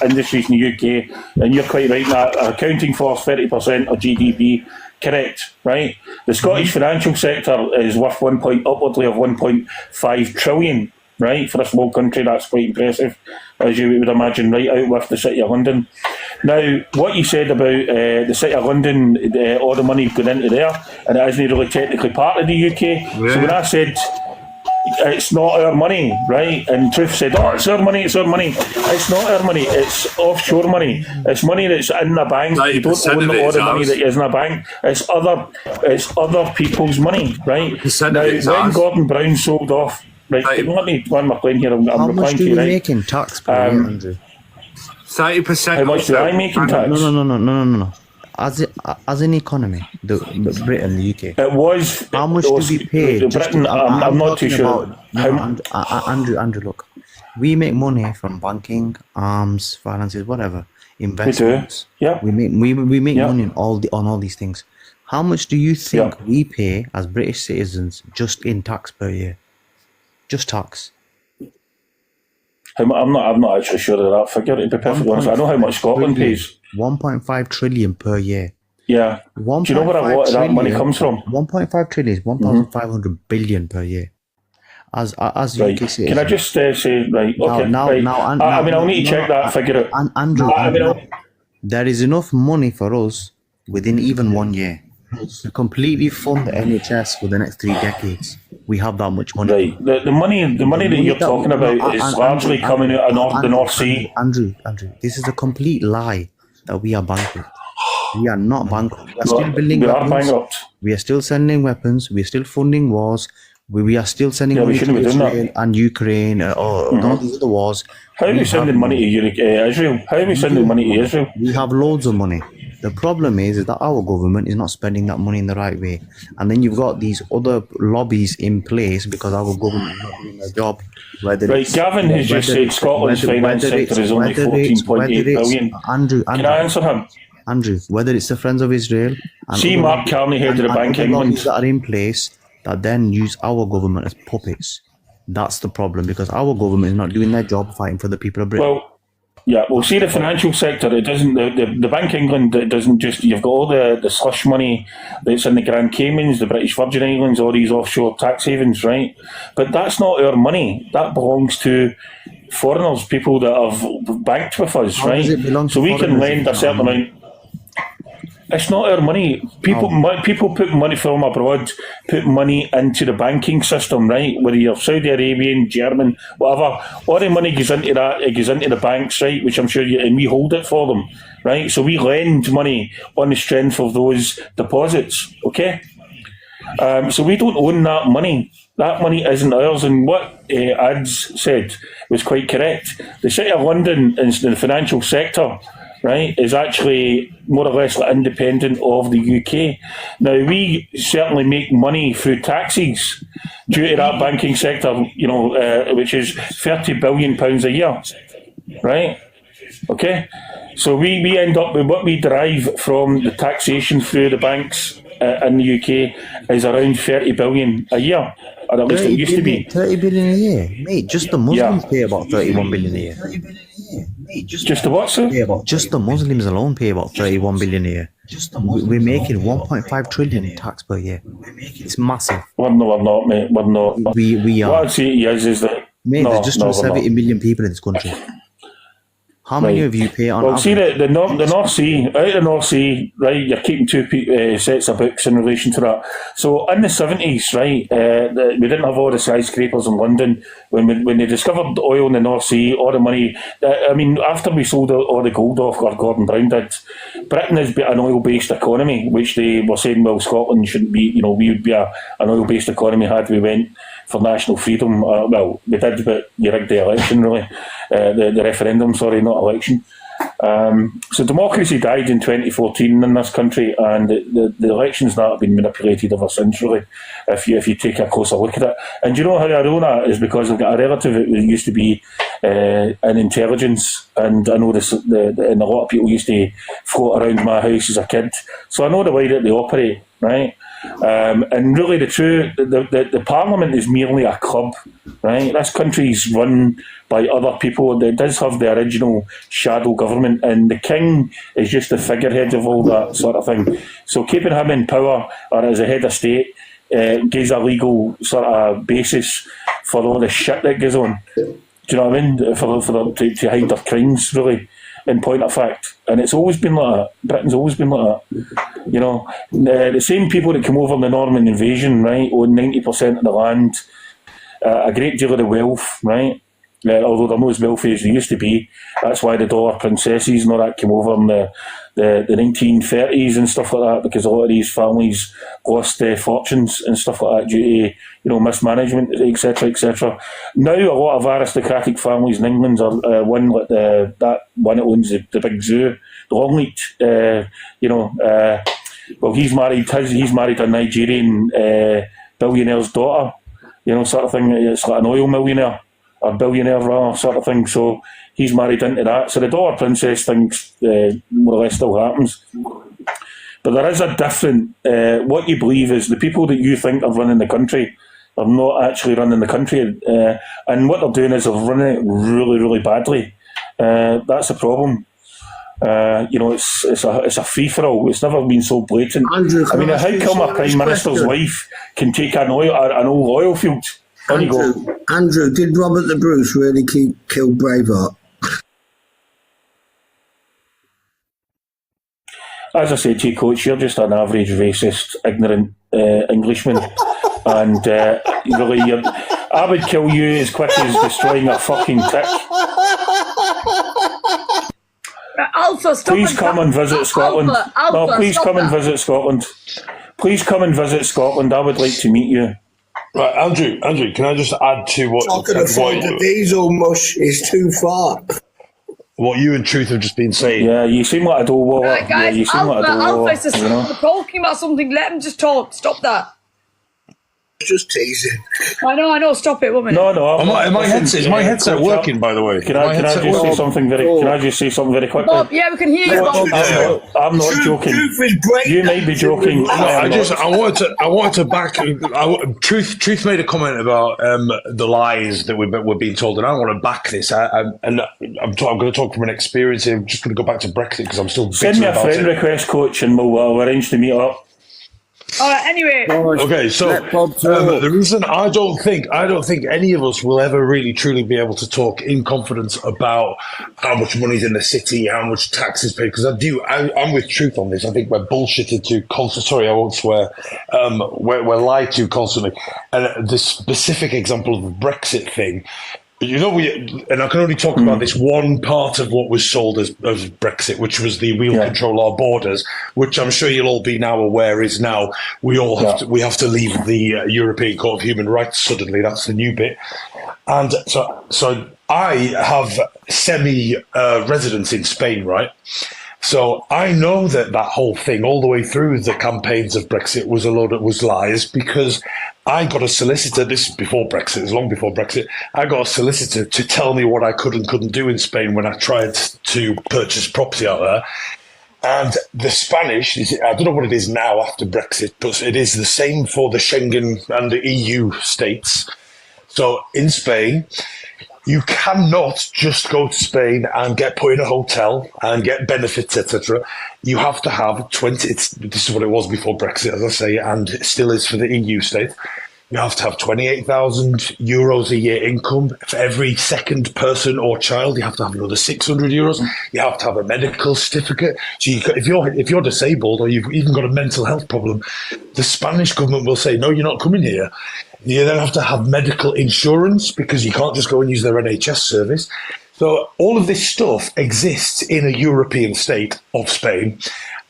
industries in the UK, and you're quite right. That accounting for 30% of GDP. Correct, right? The Scottish financial sector is worth upwardly of 1.5 trillion. Right, for a small country, that's quite impressive, as you would imagine, right out with the City of London. Now, what you said about the City of London, all the money going into there, and it isn't really technically part of the UK. Yeah. So when I said it's not our money, right, and Truth said, it's our money, it's not our money, it's offshore money. It's money that's in a bank. You don't own all the money that is in a bank. It's other people's money, right? Now, when Gordon Brown sold off. Right, let me land my plane here. How much do you make in tax per year, Andrew? 30%. How much do I make in tax? No. as an economy, the Britain, the UK. It was. How much do we pay? Britain, I'm not too sure. Andrew, look, we make money from banking, arms, finances, whatever, investments. We do. Yeah. We make money on all these things. How much do you think we pay as British citizens just in tax per year? Just tax. I'm not actually sure of that figure, to be perfectly honest. I know how much Scotland pays. 1.5 trillion per year. Yeah. Do you know where a lot of that money comes from? 1.5 trillion is 1,500 billion per year. As right. UK citizens. Can I just say, right, okay, I'll need to check that figure out. Andrew, there is enough money for us within even 1 year to completely fund the NHS for the next 3 decades. We have that much money. Right. The money that you're talking about is largely coming out of the North Sea. Andrew, this is a complete lie that we are bankrupt. We are not bankrupt. We are still building weapons. We are bankrupt. We are still sending weapons. We are still funding wars. We are still sending money to Israel and Ukraine or all these other wars. How are we sending money to Israel? How are we sending money to Israel? We have loads of money. The problem is that our government is not spending that money in the right way. And then you've got these other lobbies in place because our government is not doing their job. Right, Gavin has just said Scotland's finance sector is only 14.8 billion. Andrew, can I answer him? Andrew, whether it's the Friends of Israel... See Mark Carney, head of the Bank England. ...that are in place that then use our government as puppets. That's the problem, because our government is not doing their job fighting for the people of Britain. Well, see the financial sector, it doesn't, the Bank England, it doesn't just, you've got all the slush money that's in the Grand Caymans, the British Virgin Islands, all these offshore tax havens, right? But that's not our money. That belongs to foreigners, people that have banked with us, right? So we can lend a certain amount. It's not our money. People put money from abroad, put money into the banking system, right? Whether you're Saudi Arabian, German, whatever, all the money goes into that. It goes into the banks, right? Which I'm sure and we hold it for them, right? So we lend money on the strength of those deposits, okay? So we don't own that money. That money isn't ours. And what Ads said was quite correct. The City of London and the financial sector, right, is actually more or less independent of the UK. Now, we certainly make money through taxes due to that banking sector, which is £30 billion a year, right? Okay? So we end up with what we derive from the taxation through the banks in the UK is around 30 billion a year. Or at least it used to be. 30 billion a year? Mate, just the Muslims pay about 31 billion a year. Just the what, sir? Just the Muslims alone pay about 31 billion a year. We're making 1.5 trillion in tax per year. It's massive. We're not, mate. We're not. We are. What I'd say is that... Mate, there's just over 70 million people in this country. How many of you pay on average? See, the North Sea, out of the North Sea, right, you're keeping two sets of books in relation to that. So in the 70s, right, we didn't have all the skyscrapers in London. When they discovered oil in the North Sea, all the money, after we sold all the gold off, or Gordon Brown did, Britain is an oil-based economy, which they were saying, well, Scotland shouldn't be, we would be an oil-based economy had we went for national freedom. Well, we did, but you rigged the election, really. The referendum, sorry, not election. So democracy died in 2014 in this country, and the elections that have been manipulated ever since, really, if you take a closer look at it. And you know how I know that is because I've got a relative that used to be in intelligence, and I know this, and a lot of people used to float around my house as a kid, so I know the way that they operate, right? And really the Parliament is merely a club, right? This country's run by other people. It does have the original shadow government, and the King is just the figurehead of all that sort of thing. So keeping him in power or as a head of state gives a legal sort of basis for all the shit that goes on. Do you know what I mean? For them to hide their crimes, really, in point of fact. And it's always been like that. Britain's always been like that. The same people that come over in the Norman invasion, right, own 90% of the land, a great deal of the wealth, right? Although they're not as wealthy as they used to be. That's why the Dollar Princesses and all that came over in the 1930s and stuff like that, because a lot of these families lost their fortunes and stuff like that due to mismanagement, etc., etc. Now a lot of aristocratic families in England are one like that one that owns the big zoo, Longleat, well, he's married a Nigerian billionaire's daughter, sort of thing. It's like an oil millionaire, or billionaire rather, sort of thing. So he's married into that. So the daughter princess thing more or less still happens. But there is a different, what you believe is the people that you think are running the country are not actually running the country. And what they're doing is they're running it really, really badly. That's a problem. It's a free-for-all. It's never been so blatant. Andrew, I mean, how come a Prime Minister's wife can take an old oil field? Andrew, did Robert the Bruce really kill Braveheart? As I said to you, Coach, you're just an average racist, ignorant Englishman. And really, I would kill you as quick as destroying a fucking tick. Alpha, stop. Please come and visit Scotland. Please come and visit Scotland. Please come and visit Scotland. I would like to meet you. Right, Andrew, can I just add to what the diesel mush is too far. What you and Truth have just been saying? Yeah, you seem like a door. Right, guys, you seem like a Alpha is talking about something. Let him just talk. Stop that. Just teasing. I know. Stop it, woman. No. Is my headset working? By the way, can I just say something very? Can I just say something very quickly? Bob, yeah, we can hear you. I'm not joking. You may be joking. I wanted to back. Truth made a comment about the lies that we're being told, and I want to back this. I'm going to talk from an experience here. I'm just going to go back to Brexit because I'm still send me a friend request, Coach, and we'll arrange to meet up. All right, anyway. Okay, so the reason I don't think any of us will ever really truly be able to talk in confidence about how much money's in the city, how much tax is paid, because I'm with Truth on this. I think we're bullshitted to constantly. Sorry, I won't swear. We're lied to constantly. And the specific example of the Brexit thing. And I can only talk about this one part of what was sold as Brexit, which was the we'll control our borders, which I'm sure you'll all be now aware is now we have to leave the European Court of Human Rights suddenly. That's the new bit. And so I have semi-residence in Spain, right? So I know that whole thing all the way through the campaigns of Brexit was lies because I got a solicitor, this is before Brexit, it was long before Brexit, I got a solicitor to tell me what I could and couldn't do in Spain when I tried to purchase property out there. And the Spanish, I don't know what it is now after Brexit, but it is the same for the Schengen and the EU states. So in Spain, you cannot just go to Spain and get put in a hotel and get benefits, etc. You have to have 20. This is what it was before Brexit, as I say, and it still is for the EU state. You have to have 28,000 euros a year income for every second person or child. You have to have another 600 euros. You have to have a medical certificate. So if you're disabled or you've even got a mental health problem, the Spanish government will say, no, you're not coming here. You then have to have medical insurance because you can't just go and use their NHS service. So all of this stuff exists in a European state of Spain.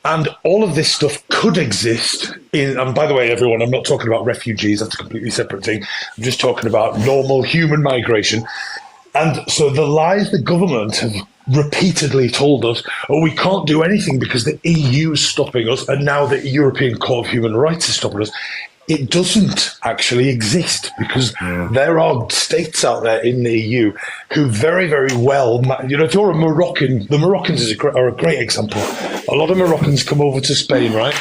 And all of this stuff could exist in, and by the way, everyone, I'm not talking about refugees, that's a completely separate thing. I'm just talking about normal human migration. And so the lies the government have repeatedly told us, we can't do anything because the EU is stopping us, and now the European Court of Human Rights is stopping us. It doesn't actually exist because there are states out there in the EU who very, very well, if you're a Moroccan, the Moroccans are a great example. A lot of Moroccans come over to Spain, right?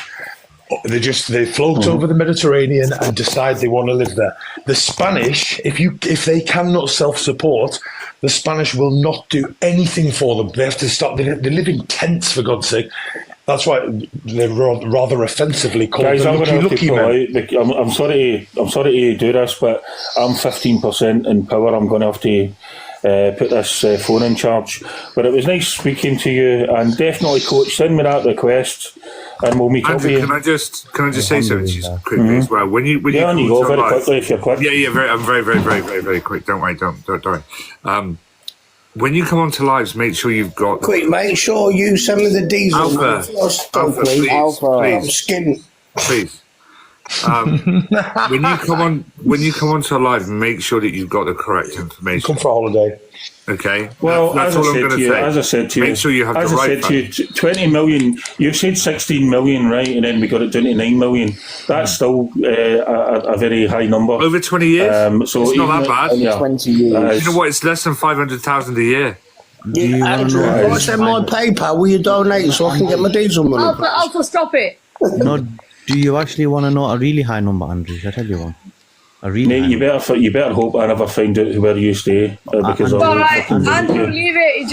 They float over the Mediterranean and decide they want to live there. The Spanish, if they cannot self-support, the Spanish will not do anything for them. They have to start. They live in tents, for God's sake. That's why they're rather offensively called Guys, the lucky men. I'm sorry to do this, but I'm 15% in power. I'm going to have to put this phone in charge. But it was nice speaking to you, and definitely, Coach, send me that request, and we'll meet up with you. Can I just say something to you quickly as well? When you go very quickly if you're quick. Yeah. I'm very, very, very, very, very quick. Don't worry. Don't. When you come onto lives, make sure you've got... Quick, make sure you send me the diesel. Alpha, please. I'm skinned. Please. When you come onto a live, make sure that you've got the correct information. Come for a holiday. Okay. Well, that's all I'm going to say. As I said to you, make sure you have the right. As I said to you, 20 million. You said 16 million, right? And then we got it down to 9 million. That's still a very high number. Over 20 years. So it's not that bad. Yeah. 20 years. You know what? It's less than 500,000 a year. Andrew, if I send my PayPal, will you donate so I can get my diesel money? Alpha, stop it. No, do you actually want to know a really high number, Andrew? I'll tell you one. A really high you better hope I never find out where you stay because Andrew, leave it.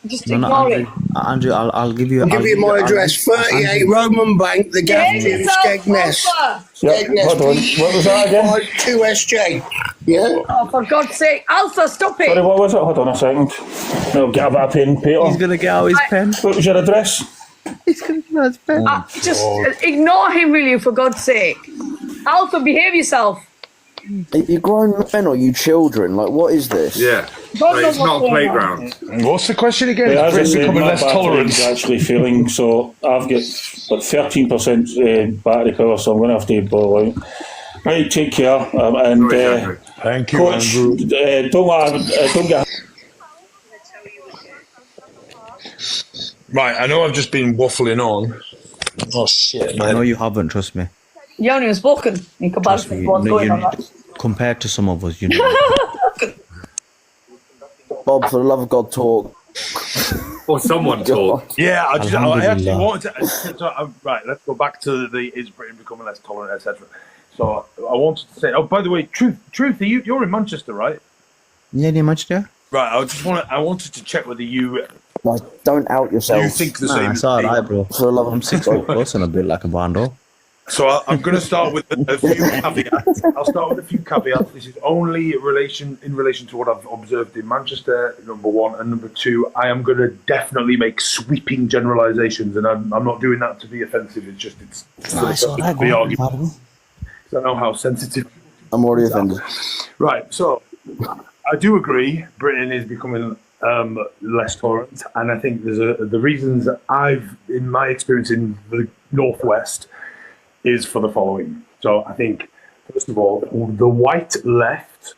Just ignore it. Andrew, I'll give you. I'll give you my address. 38 Roman Bank, the Gavin Skegness. Hold on. What was that again? 2SJ. Yeah. Oh, for God's sake, Alpha, stop it. Sorry, what was it? Hold on a second. No, get out a pen, Peter. He's gonna get out his pen. What was your address? He's gonna get out his pen. Just ignore him, will you? For God's sake, Alpha, behave yourself. Are you grown men or you children? Like, what is this? Yeah. It's not a playground. What's the question again? Yeah, as I said, becoming my less tolerant. battery's actually failing, so I've got 13% battery power, so I'm going to have to blow out. Right, take care. And thank you, Coach, Andrew. Don't get. Right, I know I've just been waffling on. Oh shit, man! No, you haven't. Trust me. You haven't even spoken in comparison to what's going on. Compared to some of us, you know. Bob, for the love of God, talk. Or someone talk. Yeah, I actually wanted to. Right, let's go back to the is Britain becoming less tolerant, etc. So I wanted to say. Oh, by the way, Truth, you're in Manchester, right? Yeah, in Manchester. Right, I wanted to check whether you. Like, don't out yourself. You think the same? It's alright, bro. For the love of I'm 6 foot plus and a bit like a bando. So I'm going to start with a few caveats. I'll start with a few caveats. This is only in relation to what I've observed in Manchester, number one. And number two, I am going to definitely make sweeping generalisations. And I'm not doing that to be offensive. It's just, it's for the argument. I know how sensitive. I'm already offended. Right, so I do agree Britain is becoming less tolerant. And I think the reasons that in my experience in the Northwest, is for the following. So I think, first of all, the white left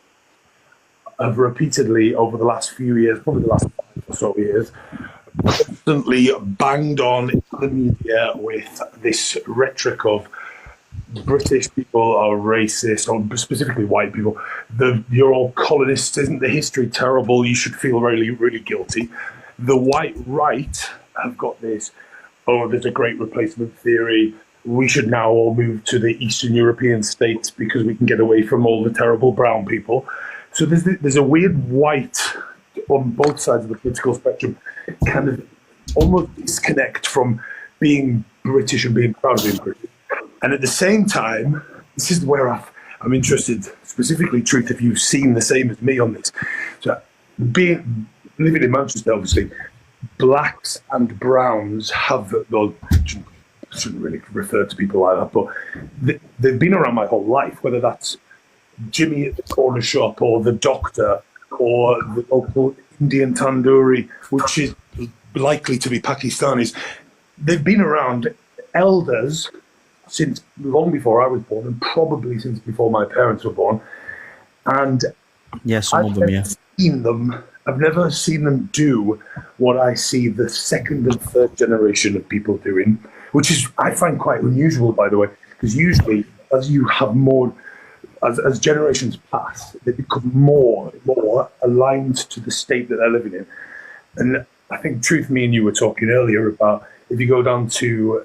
have repeatedly over the last few years, probably the last 5 or so years, constantly banged on in the media with this rhetoric of British people are racist, or specifically white people. You're all colonists, isn't the history terrible? You should feel really, really guilty. The white right have got this, there's a great replacement theory. We should now all move to the Eastern European states because we can get away from all the terrible brown people. So there's a weird white on both sides of the political spectrum, kind of almost disconnect from being British and being proud of being British. And at the same time, this is where I'm interested, specifically, Truth, if you've seen the same as me on this. So living in Manchester, obviously, blacks and browns have shouldn't really refer to people like that, but they've been around my whole life, whether that's Jimmy at the corner shop or the doctor or the local Indian tandoori, which is likely to be Pakistanis. They've been around elders since long before I was born and probably since before my parents were born. And yes, some of them, yeah. I've never seen them do what I see the second and third generation of people doing, which is, I find, quite unusual, by the way, because usually as you have more, as generations pass, they become more aligned to the state that they're living in. And I think, Truth, me and you were talking earlier about if you go down to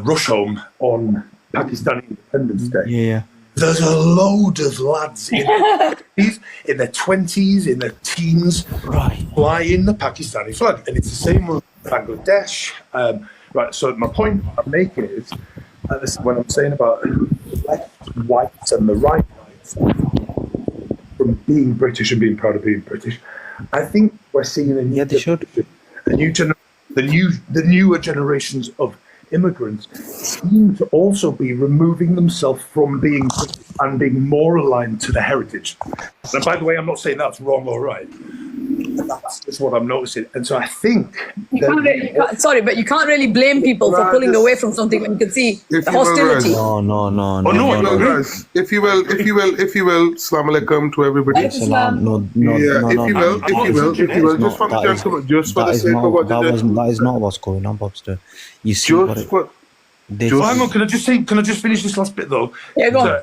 Rusholme on Pakistani Independence Day, yeah. There's a load of lads in their 20s, in their teens, flying the Pakistani flag. And it's the same with Bangladesh. Right, so my point I'm making is, when I'm saying about the left whites and the right whites, from being British and being proud of being British, I think we're seeing the newer generations of immigrants seem to also be removing themselves from being British and being more aligned to the heritage. And by the way, I'm not saying that's wrong or right. That's what I'm noticing. And so I think sorry, but you can't really blame people for pulling away from something when you can see the hostility. No, guys. If you will, Assalamu alaikum to everybody. If you will, just for the gentleman, just for the sake of what that is not what's going on, Bobster. You see hang on, can I just finish this last bit though? Yeah, go on.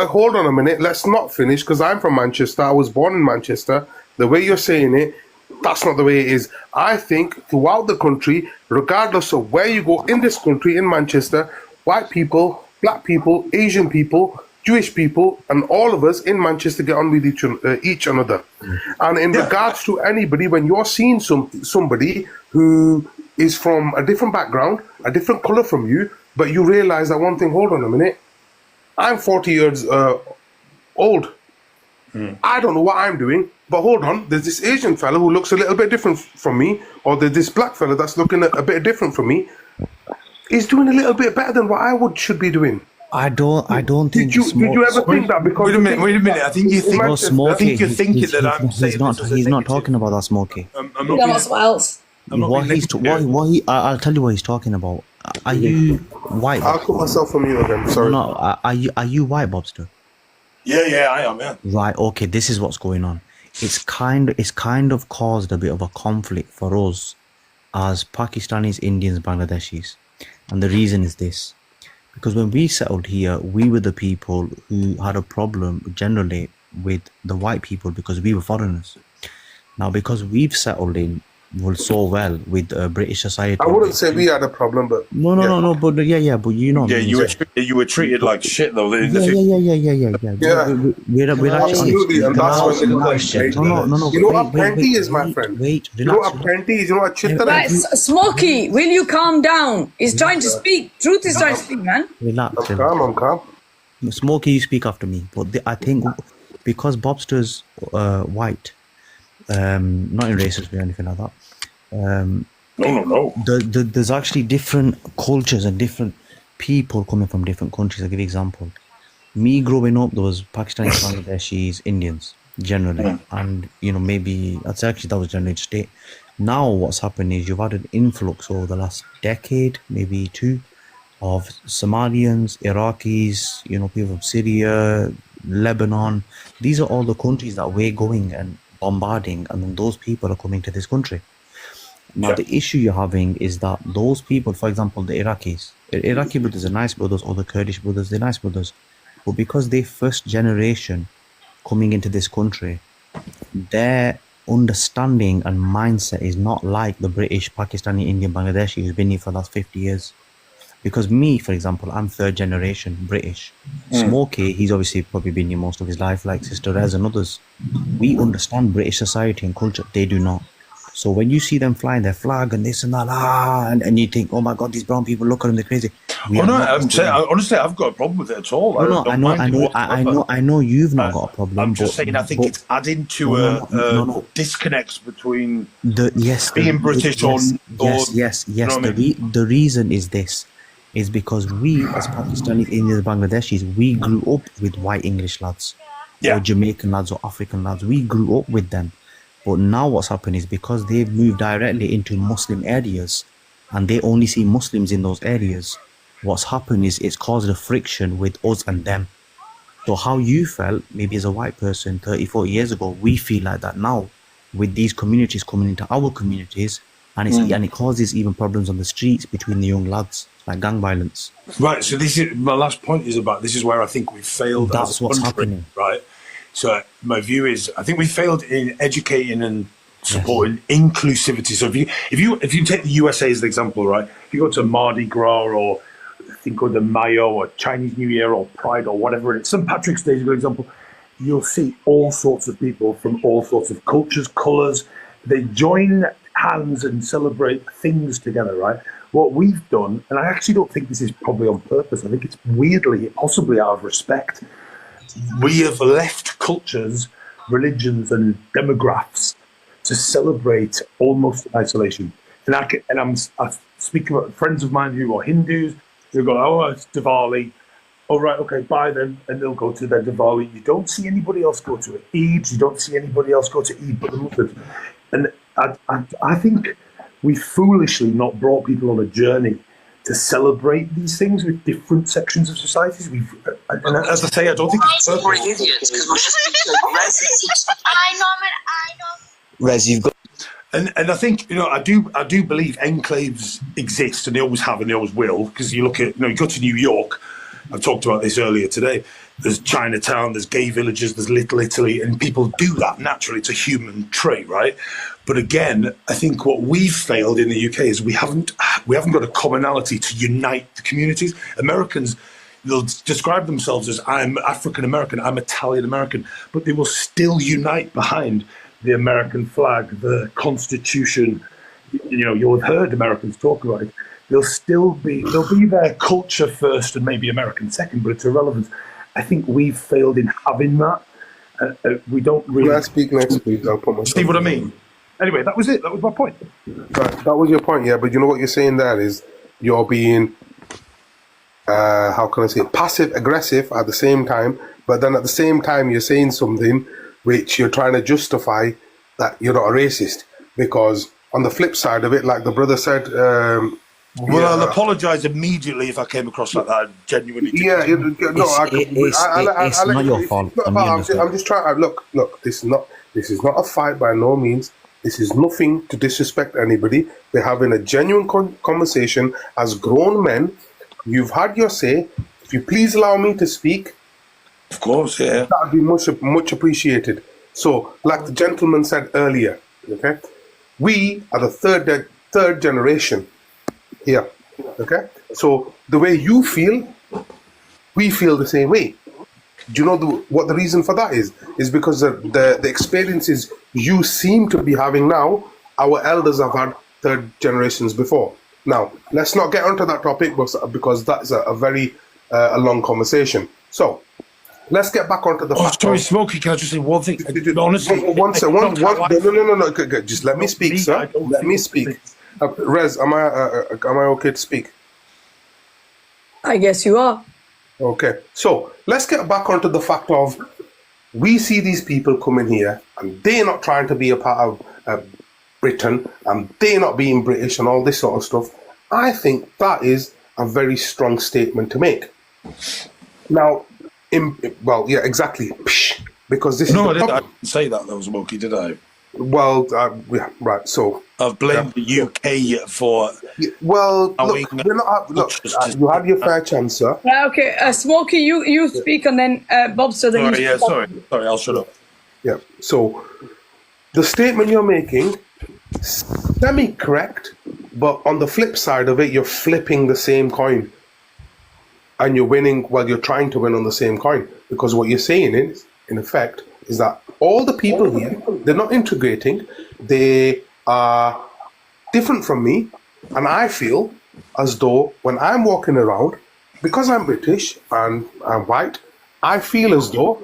Hold on a minute. Let's not finish, because I'm from Manchester. I was born in Manchester. The way you're saying it, that's not the way it is. I think throughout the country, regardless of where you go in this country, in Manchester, white people, black people, Asian people, Jewish people, and all of us in Manchester get on with each another. And in regards to anybody, when you're seeing somebody who is from a different background, a different color from you, but you realize that one thing, hold on a minute, I'm 40 years old. I don't know what I'm doing, but hold on, there's this Asian fella who looks a little bit different from me, or there's this black fella that's looking a bit different from me. He's doing a little bit better than what I should be doing. I don't think. Did you ever think that? Because wait a minute. I think you think. No, Smokey. You're thinking that I'm saying he's not talking about that, Smokey. I'm not somewhere else. I'll tell you what he's talking about. Are you white? I'll put myself on mute again. Sorry. No, are you white, Bobster? Yeah, I am. Yeah. Right. Okay. This is what's going on. It's kind of caused a bit of a conflict for us as Pakistanis, Indians, Bangladeshis, and the reason is this: because when we settled here, we were the people who had a problem generally with the white people because we were foreigners. Now, because we've settled in so well with British society. I wouldn't say we had a problem, but no, but but you know. Yeah, you were treated like shit though. Yeah. We're absolutely, and that's when the question. No. You know what plenty is, my friend. Wait. You know what plenty is. You know what chitta Right, Smokey, will you calm down? He's trying to speak. Truth is trying to speak, man. Relax. I'm calm. Smokey, you speak after me. But I think because Bobster's white. Not in racist or anything like that. No. There's actually different cultures and different people coming from different countries. I'll give you an example. Me growing up, there was Pakistanis, Bangladeshis, Indians generally, and maybe I'd say actually that was generally the state. Now what's happened is you've had an influx over the last decade, maybe two, of Somalians, Iraqis, people from Syria, Lebanon. These are all the countries that we're going and bombarding, and then those people are coming to this country. Now the issue you're having is that those people, for example, the Iraqi brothers are nice brothers, or the Kurdish brothers, they're nice brothers, but because they're first generation coming into this country, their understanding and mindset is not like the British, Pakistani, Indian, Bangladeshi who's been here for the last 50 years. Because me, for example, I'm third generation British. Smokey, he's obviously probably been here most of his life, like Sister Rez and others. We understand British society and culture. They do not. So when you see them flying their flag and this and that, and you think, oh my God, these brown people, look at them, they're crazy. Honestly, I've got a problem with it at all. I know you've not got a problem. I'm just saying, I think it's adding to a disconnect between being British or yes. The reason is this. Is because we, as Pakistanis, Indians, Bangladeshis, we grew up with white English lads, or Jamaican lads, or African lads. We grew up with them. But now what's happened is because they've moved directly into Muslim areas, and they only see Muslims in those areas, what's happened is it's caused a friction with us and them. So how you felt, maybe as a white person 30, 40 years ago, we feel like that now, with these communities coming into our communities, and it causes even problems on the streets between the young lads, like gang violence. Right, so this is my last point is where I think we've failed. That's what's happening. Right. So my view is I think we failed in educating and supporting inclusivity. So if you take the USA as an example, right? If you go to Mardi Gras or I think of the Mayo or Chinese New Year or Pride or whatever it is, St. Patrick's Day is a good example. You'll see all sorts of people from all sorts of cultures, colours. They join hands and celebrate things together, right? What we've done, and I actually don't think this is probably on purpose, I think it's weirdly, possibly out of respect, we have left cultures, religions and demographics to celebrate almost in isolation. And I speak about friends of mine who are Hindus, who go, oh, it's Diwali. oh, right, okay, bye then, and they'll go to their Diwali. You don't see anybody else go to Eid. You don't see anybody else go to Eid but the Muslims. And I think we foolishly not brought people on a journey to celebrate these things with different sections of societies. And as I say, I don't think it's we're idiots because we're just I know. Rez, you've got. And I think, I do believe enclaves exist, and they always have and they always will, because you look at, you go to New York, I talked about this earlier today, there's Chinatown, there's gay villages, there's Little Italy, and people do that naturally. It's a human trait, right? But again, I think what we've failed in the UK is we haven't got a commonality to unite the communities. Americans, they'll describe themselves as, I'm African American, I'm Italian American, but they will still unite behind the American flag, the Constitution. You'll have heard Americans talk about it. They'll be their culture first and maybe American second, but it's irrelevant. I think we've failed in having that. We don't really. Can I speak next, please? I'll put my. See what I mean? Anyway, that was it. That was my point. Right, that was your point, yeah. But you know what you're saying there is you're being, how can I say, passive aggressive at the same time. But then at the same time, you're saying something which you're trying to justify that you're not a racist, because on the flip side of it, like the brother said, I'll apologise immediately if I came across like that. I genuinely didn't. It's not your fault. I'm just trying. Look. This is not a fight by no means. This is nothing to disrespect anybody. We're having a genuine conversation as grown men. You've had your say. If you please allow me to speak. Of course, yeah. That would be much appreciated. So, like the gentleman said earlier, okay, we are the third generation here, okay. So the way you feel, we feel the same way. Do you know what the reason for that is? Is because the experiences you seem to be having now, our elders have had third generations before. Now, let's not get onto that topic because that's a very long conversation. So. Let's get back onto the. Sorry, Smokey. Can I just say one thing? Honestly, no. Just let me speak, sir. Let me speak. Rez, am I okay to speak? I guess you are. Okay, so let's get back onto the fact of we see these people coming here and they're not trying to be a part of Britain and they're not being British and all this sort of stuff. I think that is a very strong statement to make. Now. Yeah, exactly. Because this. No, I didn't say that. That was Smokey, did I? Well, yeah, right. So I've blamed the UK for. Well, look, we're not. Look, you had your fair chance, sir. Okay, Smokey, you speak, and then Bob. So then. Sorry. I'll shut up. Yeah. So the statement you're making, semi-correct, but on the flip side of it, you're flipping the same coin. And you're winning while you're trying to win on the same coin. Because what you're saying is, in effect, is that all the people here, they're not integrating. They are different from me. And I feel as though when I'm walking around, because I'm British and I'm white, I feel as though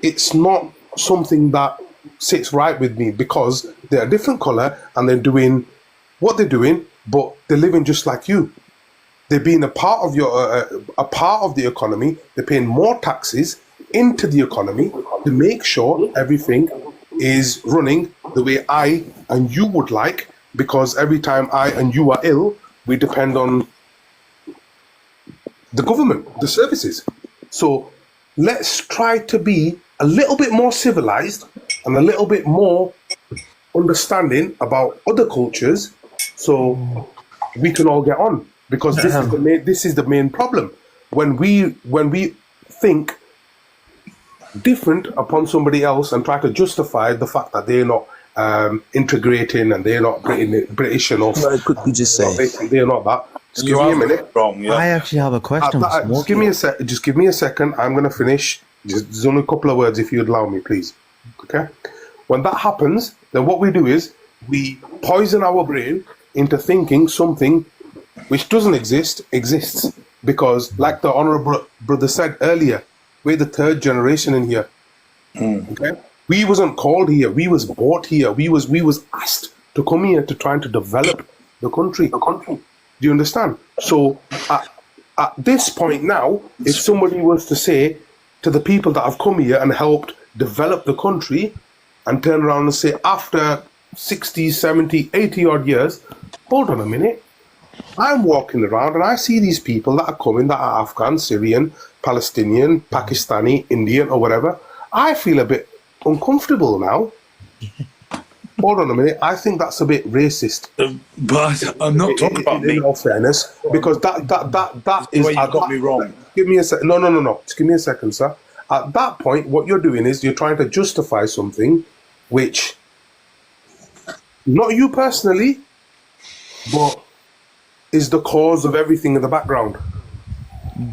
it's not something that sits right with me because they're a different colour and they're doing what they're doing, but they're living just like you. They're being a part of the economy. They're paying more taxes into the economy to make sure everything is running the way I and you would like. Because every time I and you are ill, we depend on the government, the services. So let's try to be a little bit more civilized and a little bit more understanding about other cultures, so we can all get on. Because this is the main problem. When we think different upon somebody else and try to justify the fact that they're not integrating and they're not British enough. What I quickly just say. They're not that. Just give me a minute. Wrong, yeah. I actually have a question. Just give me a second. I'm going to finish. There's only a couple of words if you'd allow me, please. Okay? When that happens, then what we do is we poison our brain into thinking something which doesn't exist, exists. Because, like the honourable brother said earlier, we're the third generation in here. Okay? We wasn't called here. We was bought here. We was asked to come here to try to develop the country. Do you understand? So, at this point now, if somebody was to say to the people that have come here and helped develop the country and turn around and say after 60, 70, 80 odd years, hold on a minute, I'm walking around and I see these people that are coming that are Afghan, Syrian, Palestinian, Pakistani, Indian or whatever. I feel a bit uncomfortable now. Hold on a minute, I think that's a bit racist. But I'm not talking about me. In all fairness, because that is where you got me wrong. Give me a second. No. Just give me a second, sir. At that point, what you're doing is you're trying to justify something which, not you personally, but is the cause of everything in the background.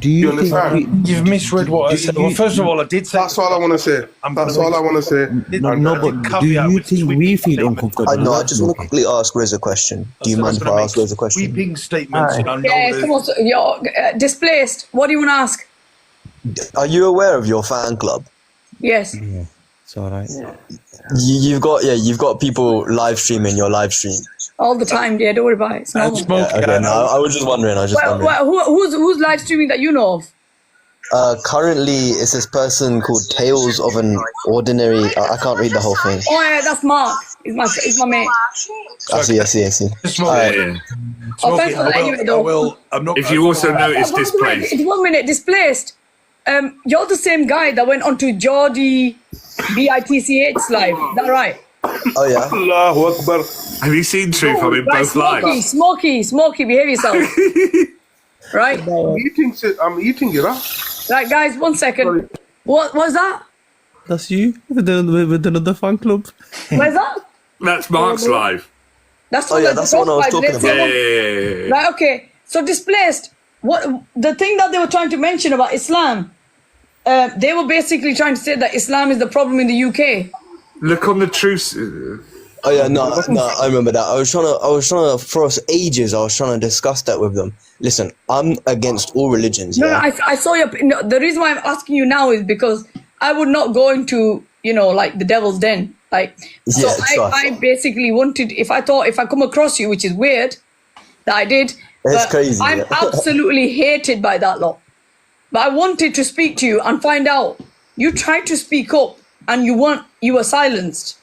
Do you understand? You've misread what I said. Well, first of all, I did say. That's all I want to say. That's all I want to say. No, but do you think we feel uncomfortable? No, I just want to quickly ask Riz a question. Do you mind if I ask Riz a question? Sweeping statements. You're displaced. What do you want to ask? Are you aware of your fan club? Yes. Yeah, it's all right. You've got people live streaming your live stream. All the time, yeah, don't worry about it. It's normal. Okay, no, I was just wondering. Who's live streaming that you know of? Currently, it's this person called Tales of an Ordinary. I can't read the whole thing. Oh yeah, that's Mark. He's my mate. I see. Oh, thanks for letting me know. If you also notice displaced. 1 minute, displaced. You're the same guy that went on to Geordie BITCH's live. Is that right? Oh yeah. Allahu Akbar. Have you seen Truth? I'm in both lives. Smoky, behave yourself. Right? I'm eating it up. Right, guys, 1 second. Sorry. What was that? That's you with another fan club. Where's that? That's Mark's live. That's what I was talking about. Yeah. Right, okay. So displaced. What the thing that they were trying to mention about Islam? They were basically trying to say that Islam is the problem in the UK. Look on the truth. Oh yeah, no, I remember that. I was trying to for us ages. I was trying to discuss that with them. Listen, I'm against all religions. No, I saw your. No, the reason why I'm asking you now is because I would not go into like the devil's den. Like, so I basically wanted. If I come across you, which is weird, that I did. It's crazy. I'm absolutely hated by that lot. But I wanted to speak to you and find out. You tried to speak up and you were silenced.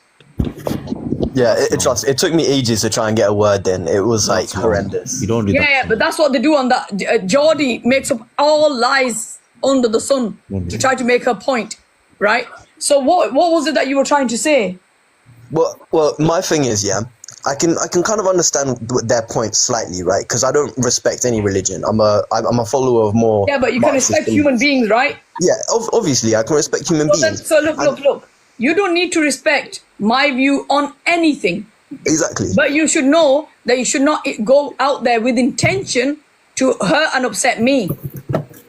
Yeah, it took me ages to try and get a word in. It was like horrendous. You don't do that. Yeah, but that's what they do on that. Geordie makes up all lies under the sun to try to make her point, right? So what was it that you were trying to say? Well, my thing is, I can kind of understand their point slightly, right? Because I don't respect any religion. I'm a follower of more. Yeah, but you can respect human beings, right? Yeah, obviously I can respect human beings. So look. You don't need to respect my view on anything. Exactly. But you should know that you should not go out there with intention to hurt and upset me.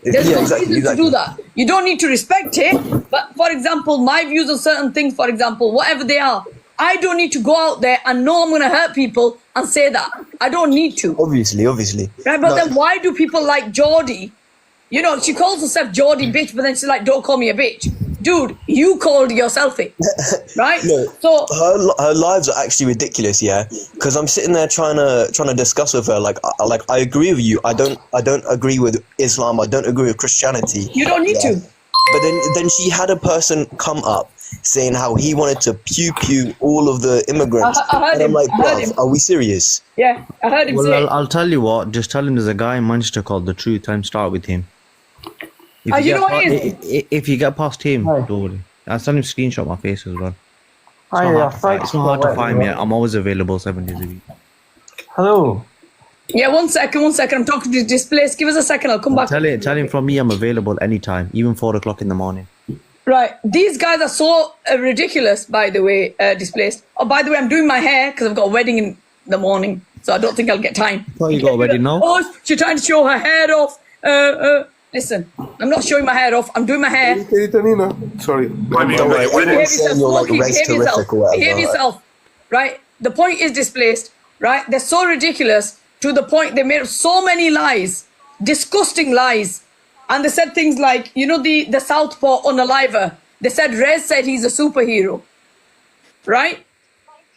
There's no reason to do that. You don't need to respect it. But for example, my views on certain things, for example, whatever they are, I don't need to go out there and know I'm going to hurt people and say that. I don't need to. Obviously. Right, but then why do people like Geordie? She calls herself Geordie bitch, but then she's like, don't call me a bitch. Dude, you called yourself it, right? No, so her lives are actually ridiculous, because I'm sitting there trying to discuss with her, like I agree with you. I don't agree with Islam. I don't agree with Christianity. You don't need to. But then she had a person come up saying how he wanted to pew all of the immigrants. I heard him. I'm like, bruv, are we serious? Yeah, I heard him say. I'll tell you what. Just tell him there's a guy in Manchester called The Truth. Time start with him. If you get past him, don't worry. I'll send him screenshot my face as well. It's not hard to find me. I'm always available 7 days a week. Hello. Yeah, 1 second. I'm talking to Displaced. Give us a second. I'll come back. Tell him from me I'm available anytime, even 4 o'clock in the morning. Right. These guys are so ridiculous, by the way, Displaced. Oh, by the way, I'm doing my hair because I've got a wedding in the morning, so I don't think I'll get time. Oh, you got a wedding now? Oh, she's trying to show her hair off. Listen, I'm not showing my hair off. I'm doing my hair. Sorry. Behave yourself. Right? The point is Displaced. Right? They're so ridiculous to the point they made so many lies. Disgusting lies. And they said things like, the Southpaw Unaliver. They said Rez said he's a superhero. Right?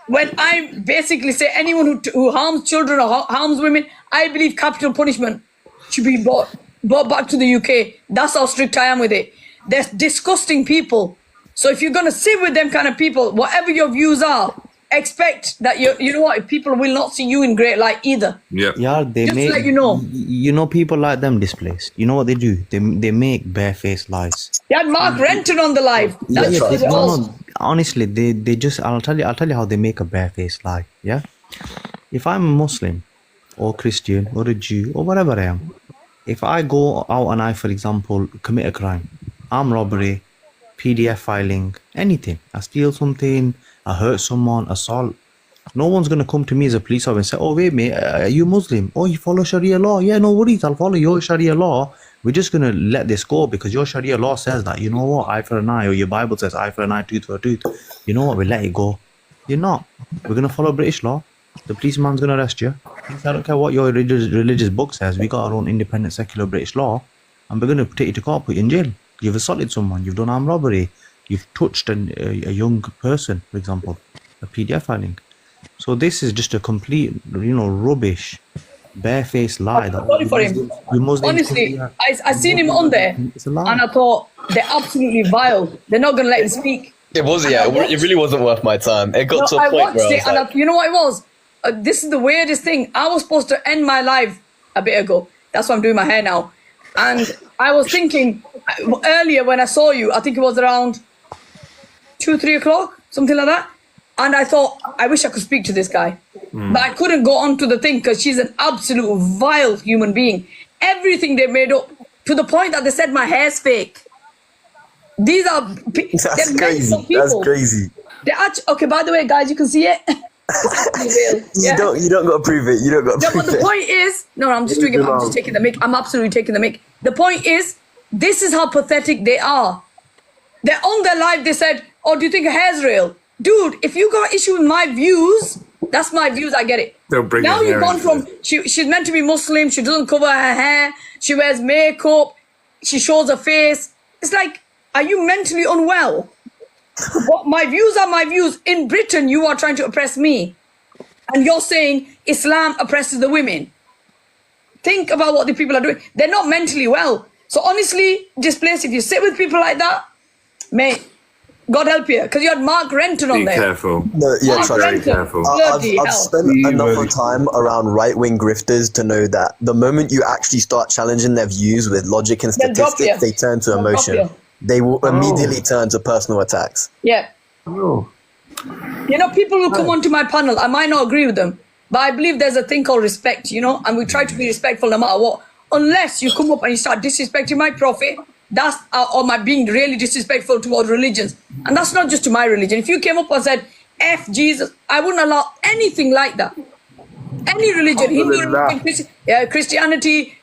When I basically say anyone who harms children or harms women, I believe capital punishment should be brought brought back to the UK. That's how strict I am with it. They're disgusting people. So if you're going to sit with them kind of people, whatever your views are, expect that you know what, people will not see you in great light either. Yeah. Yeah, they Just make, to let you know. you know, people like them displaced. You know what they do? They make barefaced lies. They had Mark Renton on the live. That Yeah, shows it all. no, honestly, they just, I'll tell you how they make a barefaced lie. Yeah, if I'm a Muslim or Christian or a Jew or whatever I am, if I go out and I, for example, commit a crime, armed robbery, PDF filing, anything, I steal something, I hurt someone, assault, no one's gonna come to me as a police officer and say, "Oh wait, mate, are you Muslim? Oh, you follow Sharia law? Yeah, no worries, I'll follow your Sharia law. We're just gonna let this go because your Sharia law says that. You know what? Eye for an eye, or your Bible says eye for an eye, tooth for a tooth. You know what? We let it go. You're not. We're gonna follow British law. The policeman's gonna arrest you. I don't care what your religious book says. We got our own independent secular British law, and we're gonna take you to court, put you in jail. You've assaulted someone. You've done armed robbery. You've touched a young person, for example, a PDF filing. So this is just a complete, rubbish, barefaced lie. I'm sorry for him. Honestly, I seen him on there, and I thought they're absolutely vile. They're not gonna let him speak. It was, yeah. It really wasn't worth my time. It got to a I point watched where I it, was like, you know what it was? This is the weirdest thing. I was supposed to end my live a bit ago. That's why I'm doing my hair now. And I was thinking earlier when I saw you, I think it was around 2-3 o'clock, something like that. And I thought, I wish I could speak to this guy. But I couldn't go on to the thing because she's an absolute vile human being. Everything they made up, to the point that they said my hair's fake. These are that's crazy. That's crazy. They're actually, okay, by the way, guys, you can see it. You don't got to prove it. You don't got to No, prove but the it. point is, no, I'm just doing it. I'm just taking the mic. I'm absolutely taking the mic. The point is, this is how pathetic they are. They're on their live. They said, "Oh, do you think her hair's real, dude? If you got issue with my views, that's my views. I get it. They'll bring now her you've hair gone into from she's meant to be Muslim. She doesn't cover her hair. She wears makeup. She shows her face. It's like, are you mentally unwell? What, my views are my views. In Britain, you are trying to oppress me. And you're saying Islam oppresses the women. Think about what the people are doing. They're not mentally well. So honestly, displaced, if you sit with people like that, mate, God help you. Because you had Mark Renton on Be there. careful. No, yeah, Mark trust me. Renton. I've spent enough time around right-wing grifters to know that the moment you actually start challenging their views with logic and They'll drop statistics, you. they turn to They'll drop emotion. you. They will immediately turn to personal attacks. Yeah. You know, people will come onto my panel. I might not agree with them, but I believe there's a thing called respect, and we try to be respectful no matter what. Unless you come up and you start disrespecting my prophet, that's or my being really disrespectful towards religions. And that's not just to my religion. If you came up and said, F Jesus, I wouldn't allow anything like that. Any religion, Hindu religion, Christianity,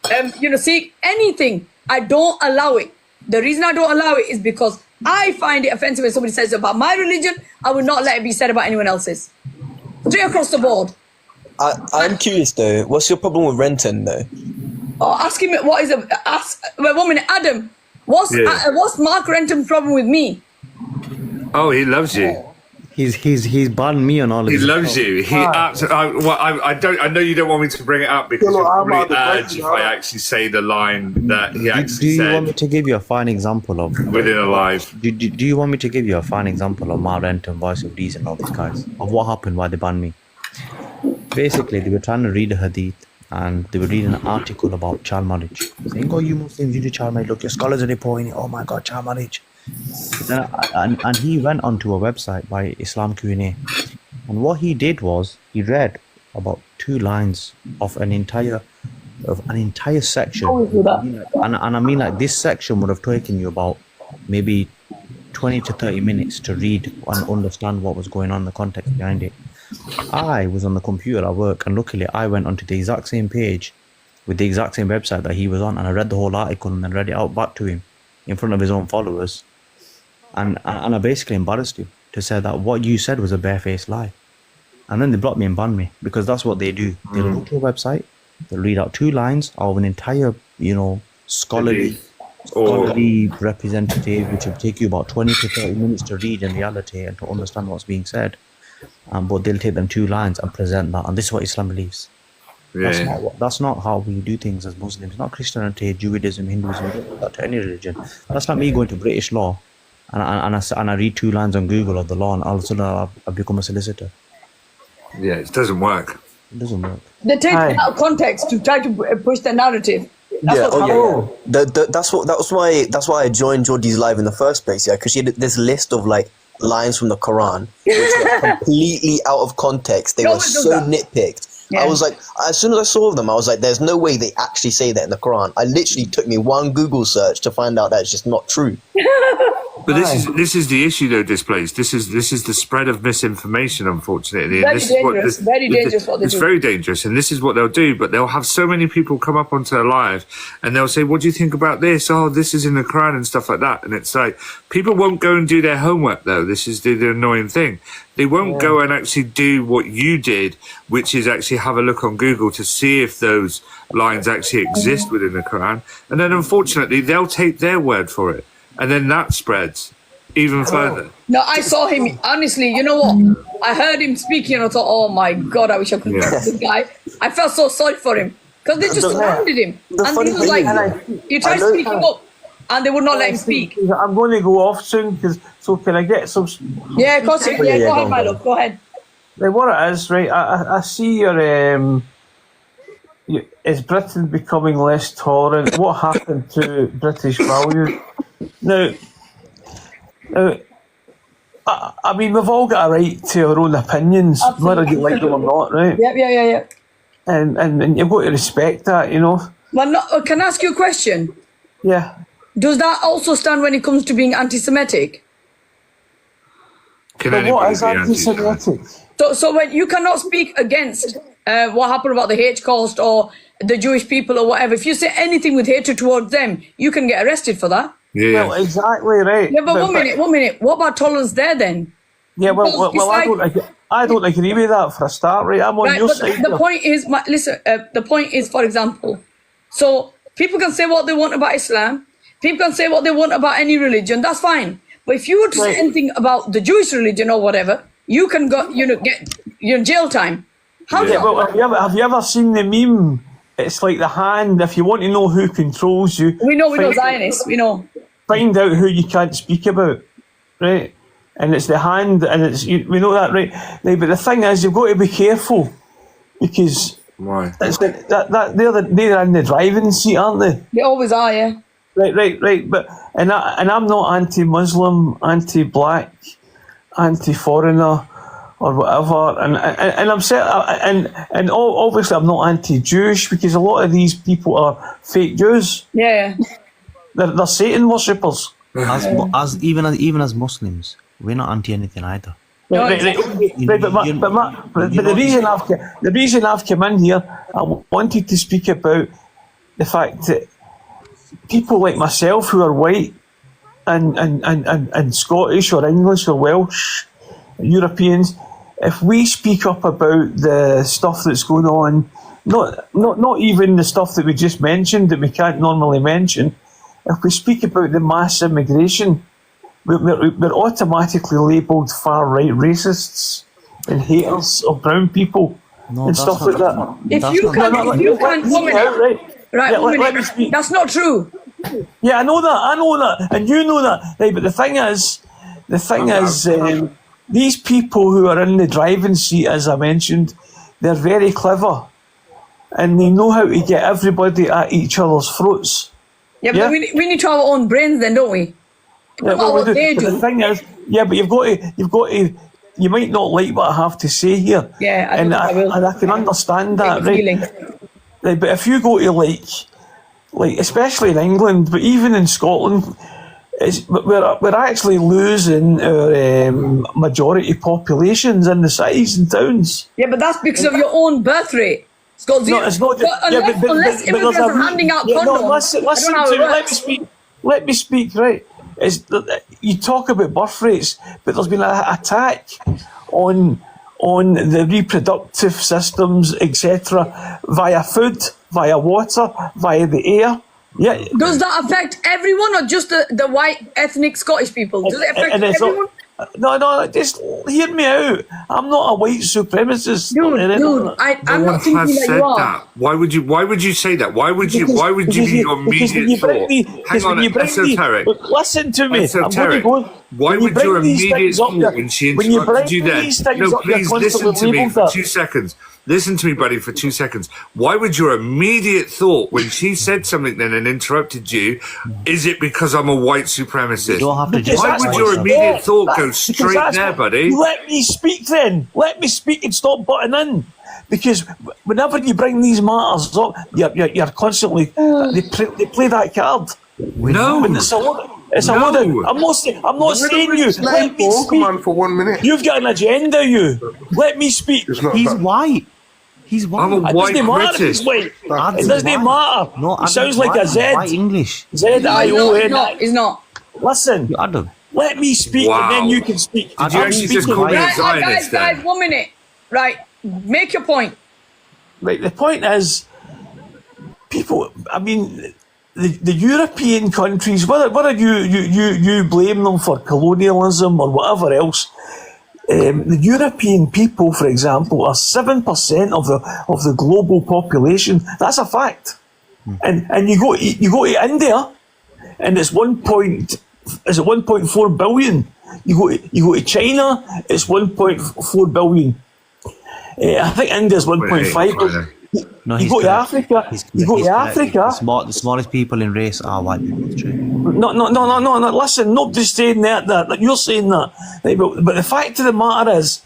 Sikh, anything. I don't allow it. The reason I don't allow it is because I find it offensive when somebody says about my religion. I would not let it be said about anyone else's. Straight across the board. I'm curious though. What's your problem with Renton though? Oh, ask him what is wait 1 minute, Adam. What's Mark Renton's problem with me? Oh, he loves you. He's banned me on all of He this. loves you. He absolutely. I know you don't want me to bring it up because you'll probably urge if I actually say the line that he actually Do you said want me to give you a fine example of within a live. Do you want me to give you a fine example of Mark Renton, Voice of Reason, all these guys, of what happened, why they banned me? Basically, they were trying to read a hadith and they were reading an article about child marriage, saying, "Oh, you Muslims, you do child marriage. Look, your scholars are reporting it. Oh my God, child marriage." And he went onto a website by Islam Q&A, and what he did was he read about 2 lines of an entire section, and I mean, like, this section would have taken you about maybe 20 to 30 minutes to read and understand what was going on, the context behind it. I was on the computer at work, and luckily I went onto the exact same page with the exact same website that he was on, and I read the whole article and then read it out back to him in front of his own followers. And I basically embarrassed him to say that what you said was a barefaced lie. And then they blocked me and banned me, because that's what they do. They'll go to a website, they'll read out 2 lines of an entire, scholarly representative, which will take you about 20 to 30 minutes to read in reality and to understand what's being said. But they'll take them 2 lines and present that, and this is what Islam believes. That's not how we do things as Muslims. Not Christianity, Judaism, Hinduism. We don't do that to any religion. That's like me going to British law, and I read 2 lines on Google of the law, and all of a sudden I become a solicitor. Yeah, it doesn't work. It doesn't work. They take it out of context to try to push the narrative. That's That's why I joined Geordie's live in the first place. Yeah, because she had this list of like lines from the Quran, which were completely out of context. They were so nitpicked. Yeah. I was like, as soon as I saw them, I was like, there's no way they actually say that in the Quran. I literally took me 1 Google search to find out that it's just not true. But this is the issue, though, Displaced. This is the spread of misinformation, unfortunately. Very dangerous. Very dangerous what they do. It's very dangerous, and this is what they'll do. But they'll have so many people come up onto their live, and they'll say, "What do you think about this? Oh, this is in the Quran," and stuff like that. And it's like people won't go and do their homework, though. This is the annoying thing. They won't go and actually do what you did, which is actually have a look on Google to see if those lines actually exist within the Quran. And then, unfortunately, they'll take their word for it. And then that spreads even further. No, I saw him. Honestly, you know what? I heard him speaking and I thought, oh my God, I wish I could know this guy. I felt so sorry for him because they just surrounded him. And he was like, he tried speaking up and they would not let him speak. I'm going to go off soon, so can I get some... Yeah, of course. Yeah, go ahead, my love. Go ahead. Like, what it is, right, I see your... is Britain becoming less tolerant? What happened to British values? Now, I mean, we've all got a right to our own opinions, whether you like them or not, right? Yep. And you've got to respect that, you know. Well, can I ask you a question? Yeah. Does that also stand when it comes to being anti-Semitic? What is anti-Semitic? So when you cannot speak against what happened about the Holocaust or the Jewish people or whatever, if you say anything with hatred towards them, you can get arrested for that. Yeah. Well, exactly right. Yeah, but one minute. What about tolerance there then? Yeah, well, I don't agree with that for a start, right? I'm on your side. The point is, the point is, for example, so people can say what they want about Islam. People can say what they want about any religion. That's fine. But if you were to say anything about the Jewish religion or whatever, you can go, get jail time. Have you ever seen the meme? It's like the hand. If you want to know who controls you, we know Zionists. We know. Find out who you can't speak about, right? And it's the hand, and we know that, right? But the thing is, you've got to be careful because it's like they're in the driving seat, aren't they? They always are, yeah. Right. But and I'm not anti-Muslim, anti-black, anti-foreigner, or whatever. And I'm and obviously I'm not anti-Jewish because a lot of these people are fake Jews. Yeah. They're Satan worshippers. Even as Muslims, we're not anti anything either. But the reason I've come in here, I wanted to speak about the fact that people like myself who are white and Scottish or English or Welsh, Europeans, if we speak up about the stuff that's going on, not even the stuff that we just mentioned that we can't normally mention, if we speak about the mass immigration, we're automatically labelled far-right racists and haters of brown people and stuff like that. If you can't let me speak. That's not true. Yeah, I know that, and you know that. Right, but the thing is, these people who are in the driving seat, as I mentioned, they're very clever, and they know how to get everybody at each other's throats. Yeah, but we need to have our own brains then, don't we? The thing is, but you've got to. You might not like what I have to say here. Yeah, and I can understand that, right? But if you go to like especially in England, but even in Scotland, we're actually losing our majority populations in the cities and towns. Yeah, but that's because of your own birth rate. It's not. Unless immigrants are handing out condoms. Listen to me. Let me speak. Right. You talk about birth rates, but there's been an attack on the reproductive systems, etc., via food, via water, via the air. Yeah. Does that affect everyone or just the white ethnic Scottish people? Does it affect everyone? No, just hear me out. I'm not a white supremacist. Dude, I'm not thinking that you are. Why would you say that? Why would you be your immediate thought? Hang on, esoteric. Listen to me. Esoteric. Why would your immediate thought when she interrupted you then? No, please listen to me for 2 seconds. Listen to me, buddy, for 2 seconds. Why would your immediate thought when she said something then and interrupted you, is it because I'm a white supremacist? You don't have to just Why would your immediate thought go straight there, buddy? Let me speak then. Let me speak and stop butting in. Because whenever you bring these matters up, you're constantly, they play that card. No. It's a load out. I'm not saying you. Let me speak. For 1 minute. You've got an agenda, you. Let me speak. He's white. He's white. I'm a white British. It doesn't matter. No, it sounds like a Z. White English. Z-I-O-N. No, it's not. Listen. Let me speak and then you can speak. Did you actually just call me a Zionist then? Guys, 1 minute. Right. Make your point. Right. The point is, people, I mean, the European countries, whether you blame them for colonialism or whatever else, the European people, for example, are 7% of the global population. That's a fact. And you go to India, and it's 1.4 billion. You go to China, it's 1.4 billion. I think India's 1.5 billion. No, you go to Africa. The smallest people in race are white people. True. No. Listen, nobody's saying that. You're saying that. Right, but the fact of the matter is,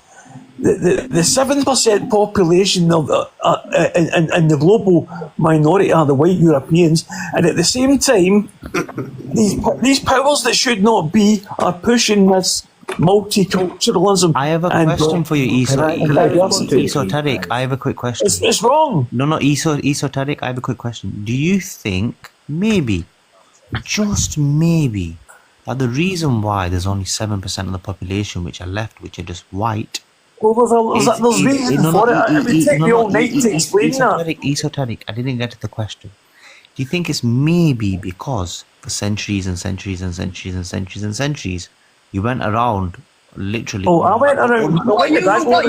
the 7% population of and the global minority are the white Europeans, and at the same time, these powers that should not be are pushing this multiculturalism. I have a question for you, Esoteric. I have a quick question. It's wrong. No, Esoteric. I have a quick question. Do you think maybe, just maybe, that the reason why there's only 7% of the population which are left, which are just white? Well, there's reasons for it. It would take me all night to explain that. Esoteric. I didn't get to the question. Do you think it's maybe because for centuries and centuries and centuries and centuries and centuries, you went around literally. Oh, I went around. Not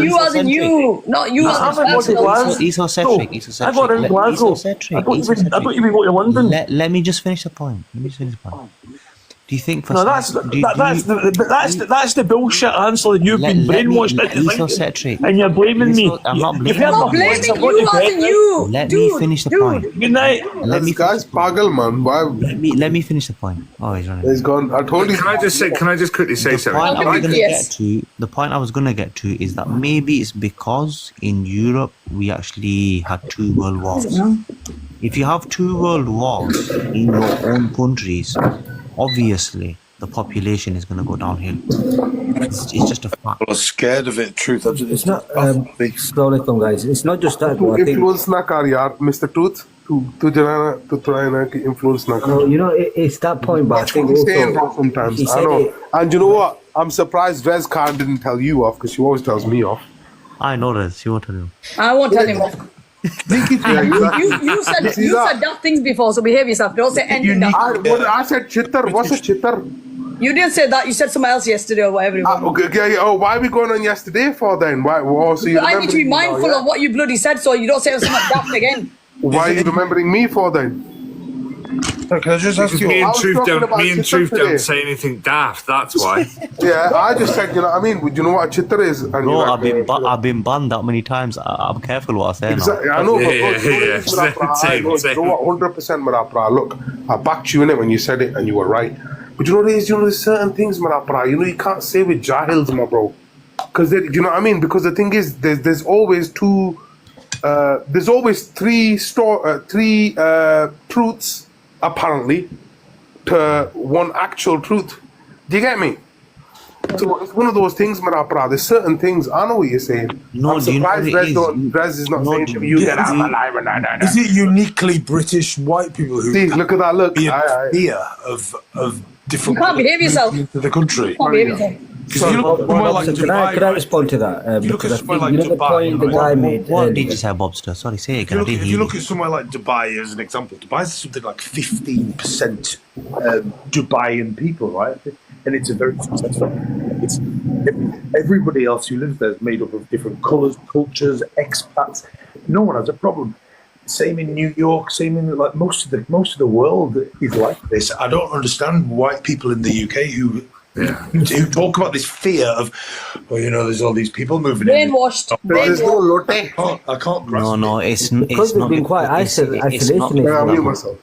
you as in you. Not you as in Esocentric. I got around Glasgow. I don't even go to London. Let me just finish the point. Do you think for that's the bullshit answer that you've been brainwashed into thinking, and you're blaming me. I'm not blaming you. As in you. Let me finish the point. Good night. Guy's pagal, man. Why? Let me finish the point. Oh, he's running. He's gone. I told you. Can I just quickly say something? The point I was going to get to is that maybe it's because in Europe we actually had 2 world wars. If you have 2 world wars in your own countries, obviously the population is going to go downhill. It's just a fact. People are scared of it. Truth. It's not. Guys. It's not just that. To influence na kar yaar, Mr. Truth. To try and influence na kar. You know, it's that point. But I think also, sometimes I know. And you know what? I'm surprised Rez Khan didn't tell you off, because she always tells me off. I know Rez. She won't tell you. I won't tell him off. You said daft things before, so behave yourself. Don't say anything daft. I said chitter. What's a chitter? You didn't say that. You said something else yesterday or whatever. Okay. Oh, why are we going on yesterday for then? Why? So I need to be mindful of what you bloody said, so you don't say something daft again. Why are you remembering me for then? Can I just ask you? Me and Truth don't say anything daft. That's why. Yeah, I just said, you know what I mean? Do you know what a chitter is? And no, I've been banned that many times. I'm careful what I say. Exactly. I know. Same. 100% Marapra. Look, I backed you in it when you said it, and you were right. But you know there's certain things, Marapra. You can't say with jahils, my bro. Because you know what I mean? Because the thing is, there's always three truths, apparently, to one actual truth. Do you get me? So it's one of those things, Marapra. There's certain things. I know what you're saying. No, I'm surprised Rez is not saying to me, you get out of alive. Is it uniquely British white people who look at that look? Fear of different you can't behave yourself into the country? You can't behave yourself. Can I respond to that? Because I think the point the guy made. What did you say, Bobster? Sorry, say it again. If you look at somewhere like Dubai as an example, Dubai is something like 15% Dubaian people, right? And it's a very successful. Everybody else who lives there is made up of different colours, cultures, expats. No one has a problem. Same in New York. Same in like most of the world is like this. I don't understand white people in the UK who talk about this fear of, there's all these people moving brainwashed. I can't grasp No, it's because they've been quite isolationist.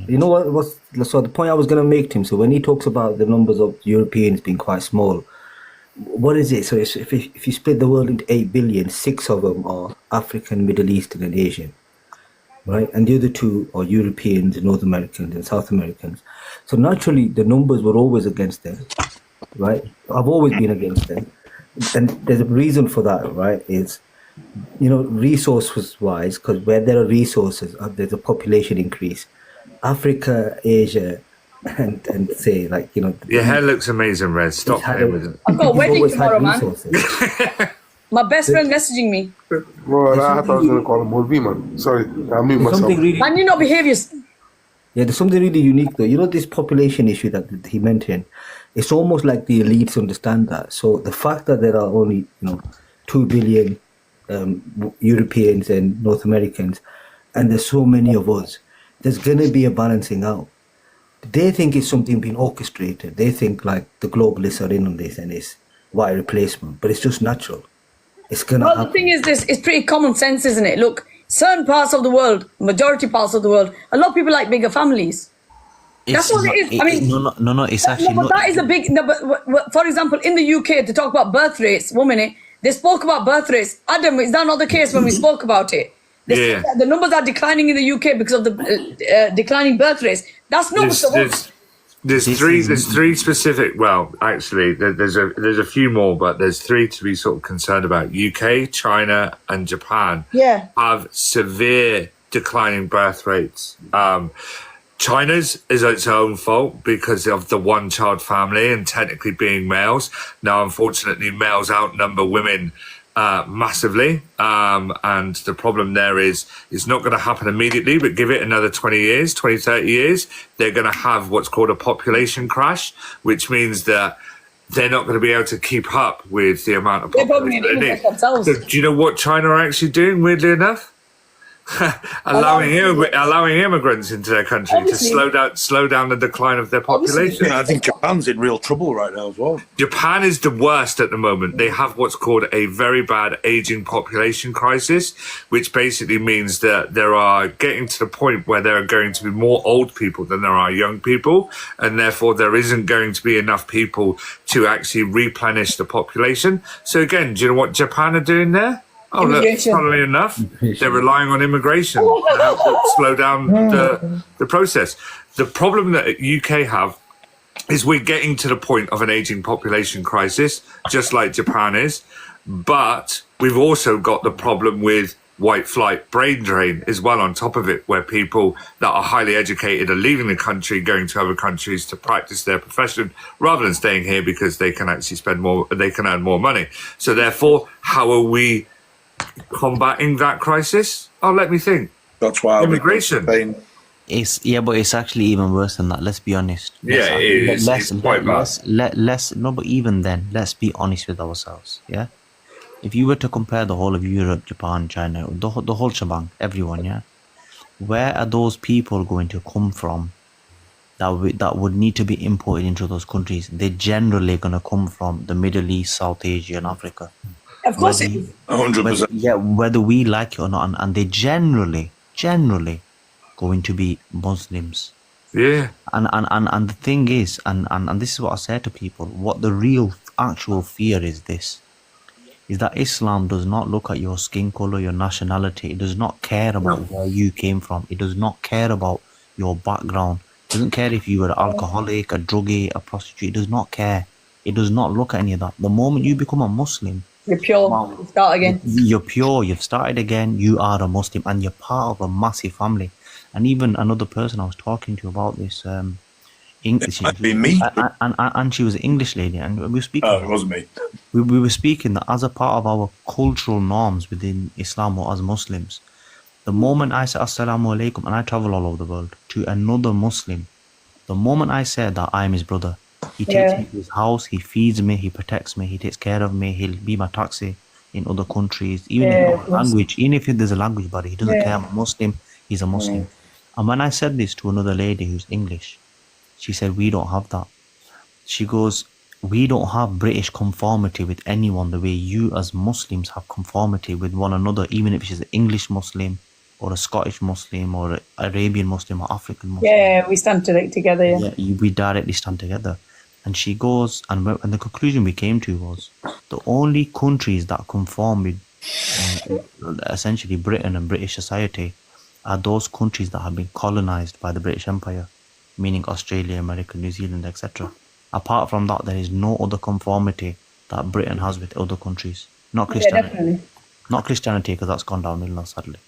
You know what? So the point I was going to make to him. So when he talks about the numbers of Europeans being quite small, what is it? So if you split the world into 8 billion, 6 of them are African, Middle Eastern, and Asian, right? And the other 2 are Europeans, North Americans, and South Americans. So naturally, the numbers were always against them, right? I've always been against them, and there's a reason for that, right? Is resources-wise, because where there are resources, there's a population increase. Africa, Asia, and say your hair looks amazing, Red. Stop playing with it. I've got a wedding tomorrow, man. My best friend messaging me. Well, I thought I was going to call him Mulvi, man. Sorry, I mute myself. Man, you know behaviors. Yeah, there's something really unique though. This population issue that he mentioned, it's almost like the elites understand that. So the fact that there are only 2 billion Europeans and North Americans, and there's so many of us, there's going to be a balancing out. They think it's something being orchestrated. They think like the globalists are in on this and it's white replacement, but it's just natural. It's going to happen. The thing is this, it's pretty common sense, isn't it? Look, certain parts of the world, majority parts of the world, a lot of people like bigger families. That's what it is. I mean, no, it's actually but that is a big, for example, in the UK, to talk about birth rates, 1 minute, they spoke about birth rates. Adam, is that not the case when we spoke about it? The numbers are declining in the UK because of the declining birth rates. That's not there's three specific. Well, actually, there's a few more, but there's 3 to be sort of concerned about. UK, China, and Japan have severe declining birth rates. China's is its own fault because of the one-child family and technically being males. Now, unfortunately, males outnumber women massively, and the problem there is it's not going to happen immediately, but give it another 20, 30 years, they're going to have what's called a population crash, which means that they're not going to be able to keep up with the amount of population. So do you know what China are actually doing, weirdly enough? allowing immigrants into their country to slow down the decline of their population. I think Japan's in real trouble right now as well. Japan is the worst at the moment. They have what's called a very bad aging population crisis, which basically means that there are getting to the point where there are going to be more old people than there are young people, and therefore there isn't going to be enough people to actually replenish the population. So again, do you know what Japan are doing there? Oh, look, funnily enough, they're relying on immigration to help slow down the process. The problem that UK have is we're getting to the point of an aging population crisis, just like Japan is. But we've also got the problem with white flight, brain drain as well on top of it, where people that are highly educated are leaving the country, going to other countries to practice their profession rather than staying here because they can actually they can earn more money. So therefore, how are we combating that crisis? Let me think. That's why immigration. But it's actually even worse than that. Let's be honest. But even then, let's be honest with ourselves. Yeah, if you were to compare the whole of Europe, Japan, China, the whole shebang, everyone, yeah, where are those people going to come from that would need to be imported into those countries? They're generally going to come from the Middle East, South Asia, and Africa. Of course, 100%. Yeah, whether we like it or not, and they generally going to be Muslims. Yeah. And the thing is, and this is what I say to people, what the real actual fear is that Islam does not look at your skin color, your nationality. It does not care about where you came from. It does not care about your background. It doesn't care if you were an alcoholic, a druggie, a prostitute. It does not care. It does not look at any of that. The moment you become a Muslim, you're pure. You start again. You're pure. You've started again. You are a Muslim, and you're part of a massive family. And even another person I was talking to about this, English. It might be me. And she was an English lady, and we were speaking. Oh, it wasn't me. We were speaking that as a part of our cultural norms within Islam or as Muslims, the moment I say Assalamu alaikum, and I travel all over the world to another Muslim, the moment I say that, I am his brother. He takes me to his house, he feeds me, he protects me, he takes care of me, he'll be my taxi in other countries, even if language, even if there's a language barrier, he doesn't care. I'm a Muslim, he's a Muslim. And when I said this to another lady who's English, she said, we don't have that. She goes, we don't have British conformity with anyone the way you as Muslims have conformity with one another, even if she's an English Muslim or a Scottish Muslim or an Arabian Muslim or African Muslim. Yeah, we stand together, We directly stand together. And she goes, and the conclusion we came to was, the only countries that conform with essentially Britain and British society are those countries that have been colonized by the British Empire, meaning Australia, America, New Zealand, etc. Apart from that, there is no other conformity that Britain has with other countries. Not Christianity. Yeah, definitely. Not Christianity, because that's gone downhill now, sadly.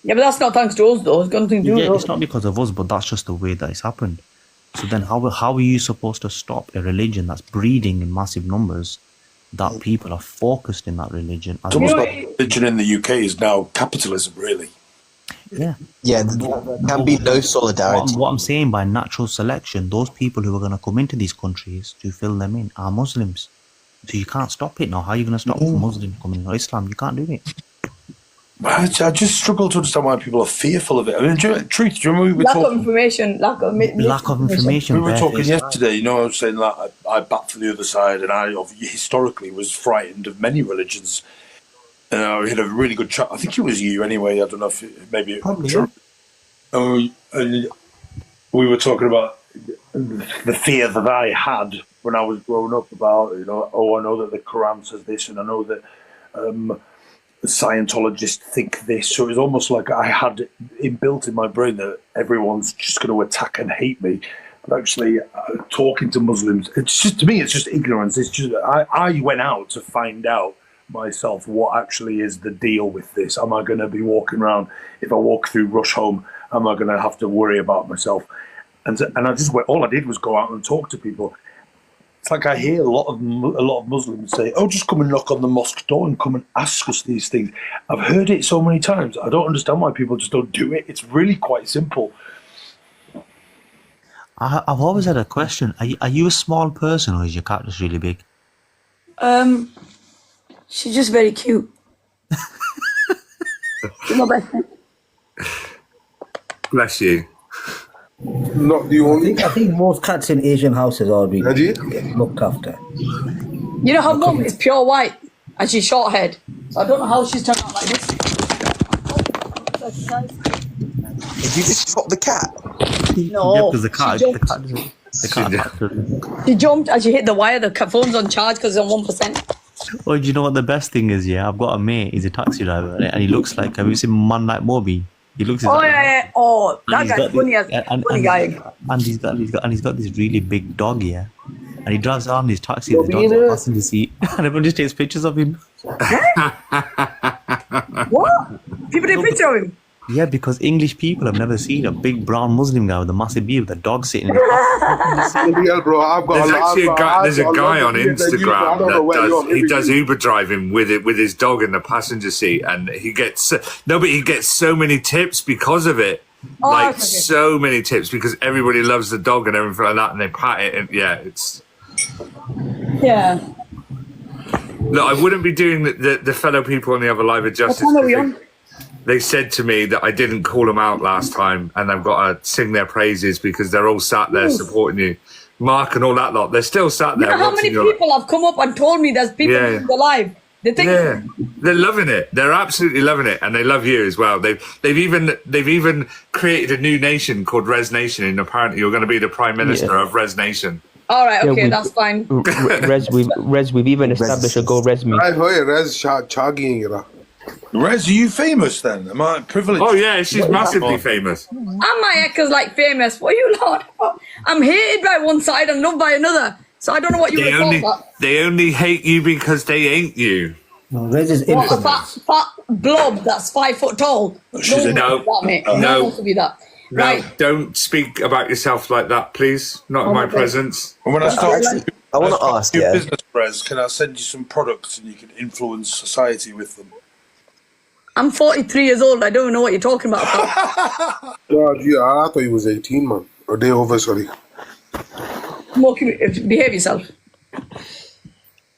Yeah, but that's not thanks to us, though. It's got nothing to do with us. It's not because of us, but that's just the way that it's happened. So then how are you supposed to stop a religion that's breeding in massive numbers, that people are focused in that religion? It's almost like religion in the UK is now capitalism, really. Yeah. Yeah, there can be no solidarity. What I'm saying, by natural selection, those people who are going to come into these countries to fill them in are Muslims. So you can't stop it now. How are you going to stop Muslims coming in, or Islam? You can't do it. I just struggle to understand why people are fearful of it. I mean, do you remember we were lack talking? Of information, lack of information. We were talking yesterday, you know, I was saying that I backed for the other side, and I historically was frightened of many religions. And we had a really good chat. I think it was you anyway. I don't know if maybe. Probably. And we were talking about the fear that I had when I was growing up about, you know, I know that the Quran says this, and I know that Scientologists think this. So it was almost like I had inbuilt in my brain that everyone's just going to attack and hate me. But actually, talking to Muslims, it's just, to me, it's just ignorance. It's just I went out to find out myself what actually is the deal with this. Am I going to be walking around, if I walk through Rusholme, am I going to have to worry about myself? And I just went, all I did was go out and talk to people. It's like I hear a lot of Muslims say, oh, just come and knock on the mosque door and come and ask us these things. I've heard it so many times. I don't understand why people just don't do it. It's really quite simple. I've always had a question. Are you a small person, or is your cactus really big? She's just very cute. She's my best friend. Bless you. Not the only. I think most cats in Asian houses are really looked after. You know, her mum is pure white and she's short head. So I don't know how she's turned out like this. Did you just chop the cat? No. Yeah, because she jumped and she hit the wire. The phone's on charge because it's on 1%. Oh, do you know what the best thing is? Yeah, I've got a mate. He's a taxi driver, and he looks like. Have you seen Man Like Moby? He looks. Yeah. Oh, that guy's funny as funny guy. And he's got this really big dog, yeah. And he drives around his taxi. The dog's in the passenger seat, and everyone just takes pictures of him. What? People take pictures of him? Yeah, because English people have never seen a big brown Muslim guy with a massive beard with a dog sitting in his There's a guy on Instagram that does Uber driving with his dog in the passenger seat, and he gets so many tips because of it. So many tips because everybody loves the dog and everything like that, and they pat it, and it's. Yeah. Look, I wouldn't be doing the fellow people on the other live a justice. They said to me that I didn't call them out last time, and I've got to sing their praises because they're all sat there supporting you. Mark and all that lot, they're still sat there. You know how many people have come up and told me there's people in the live? They think they're loving it. They're absolutely loving it, and they love you as well. They've even created a new nation called Res Nation, and apparently you're going to be the Prime Minister of Res Nation. All right, okay, that's fine. We've even established a Go Res Me. Rez, are you famous then? Am I privileged? Oh yeah, she's massively famous. And my ex is like famous. What are you lot? I'm hated by one side and loved by another. So I don't know what you would call that. They only hate you because they ain't you. No, Rez is infamous. What, a fat blob that's 5 foot tall? No, no one to be that. No, right. Don't speak about yourself like that, please. Not in my presence. And when I start, I want to ask you, business, Rez, can I send you some products and you can influence society with them? I'm 43 years old. I don't know what you're talking about. God, yeah, I thought he was 18, man. Or day over, sorry. behave yourself.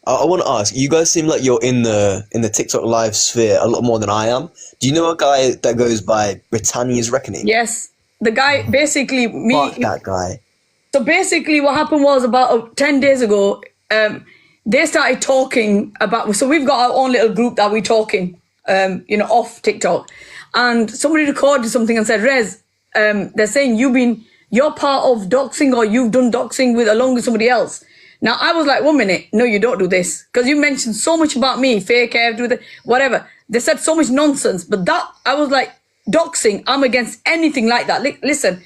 I want to ask, you guys seem like you're in the TikTok live sphere a lot more than I am. Do you know a guy that goes by Britannia's Reckoning? Yes. The guy, basically, Fuck that guy. So basically what happened was about 10 days ago, they started talking about, so we've got our own little group that we're talking, off TikTok. And somebody recorded something and said, Rez, they're saying you're part of doxing, or you've done doxing along with somebody else. Now, I was like, 1 minute, no, you don't do this. Because you mentioned so much about me, fake hair, whatever. They said so much nonsense. But I was like, doxing, I'm against anything like that. Listen,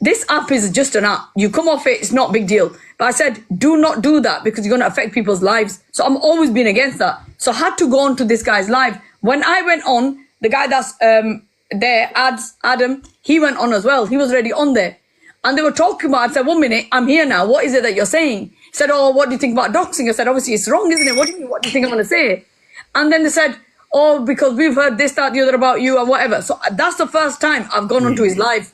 this app is just an app. You come off it, it's not a big deal. But I said, do not do that because you're going to affect people's lives. So I'm always been against that. So I had to go on to this guy's live. When I went on, the guy that's there, Adam, he went on as well. He was already on there. And they were talking about, I said, 1 minute, I'm here now. What is it that you're saying? He said, oh, what do you think about doxing? I said, obviously it's wrong, isn't it? What do you think I'm going to say? And then they said, oh, because we've heard this, that, the other about you or whatever. So that's the first time I've gone onto his live.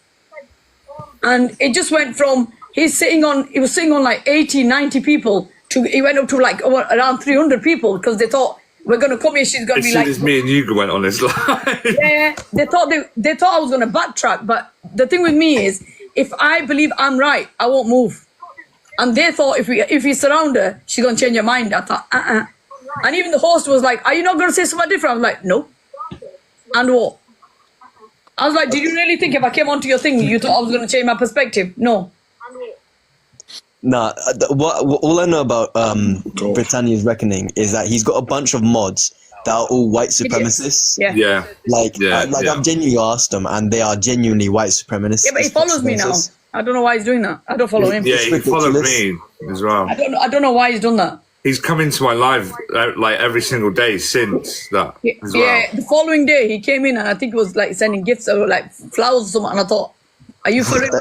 And it just went from, he was sitting on like 80, 90 people to, he went up to like around 300 people because they thought, we're going to come here, she's going to be like... As soon as me and you went on this live. Yeah, they thought I was going to backtrack. But the thing with me is, if I believe I'm right, I won't move. And they thought if we surround her, she's going to change her mind. I thought, And even the host was like, are you not going to say something different? I was like, no. And what? I was like, did you really think if I came onto your thing, you thought I was going to change my perspective? No. Nah, all I know about Britannia's Reckoning is that he's got a bunch of mods that are all white supremacists. Yeah. I've genuinely asked them, and they are genuinely white supremacists. Yeah, but he follows me now. I don't know why he's doing that. I don't follow him. Yeah, he followed me as well. I don't know why he's done that. He's come into my live like every single day since that as well. Yeah, the following day he came in and I think it was like sending gifts or like flowers or something. And I thought, are you for it?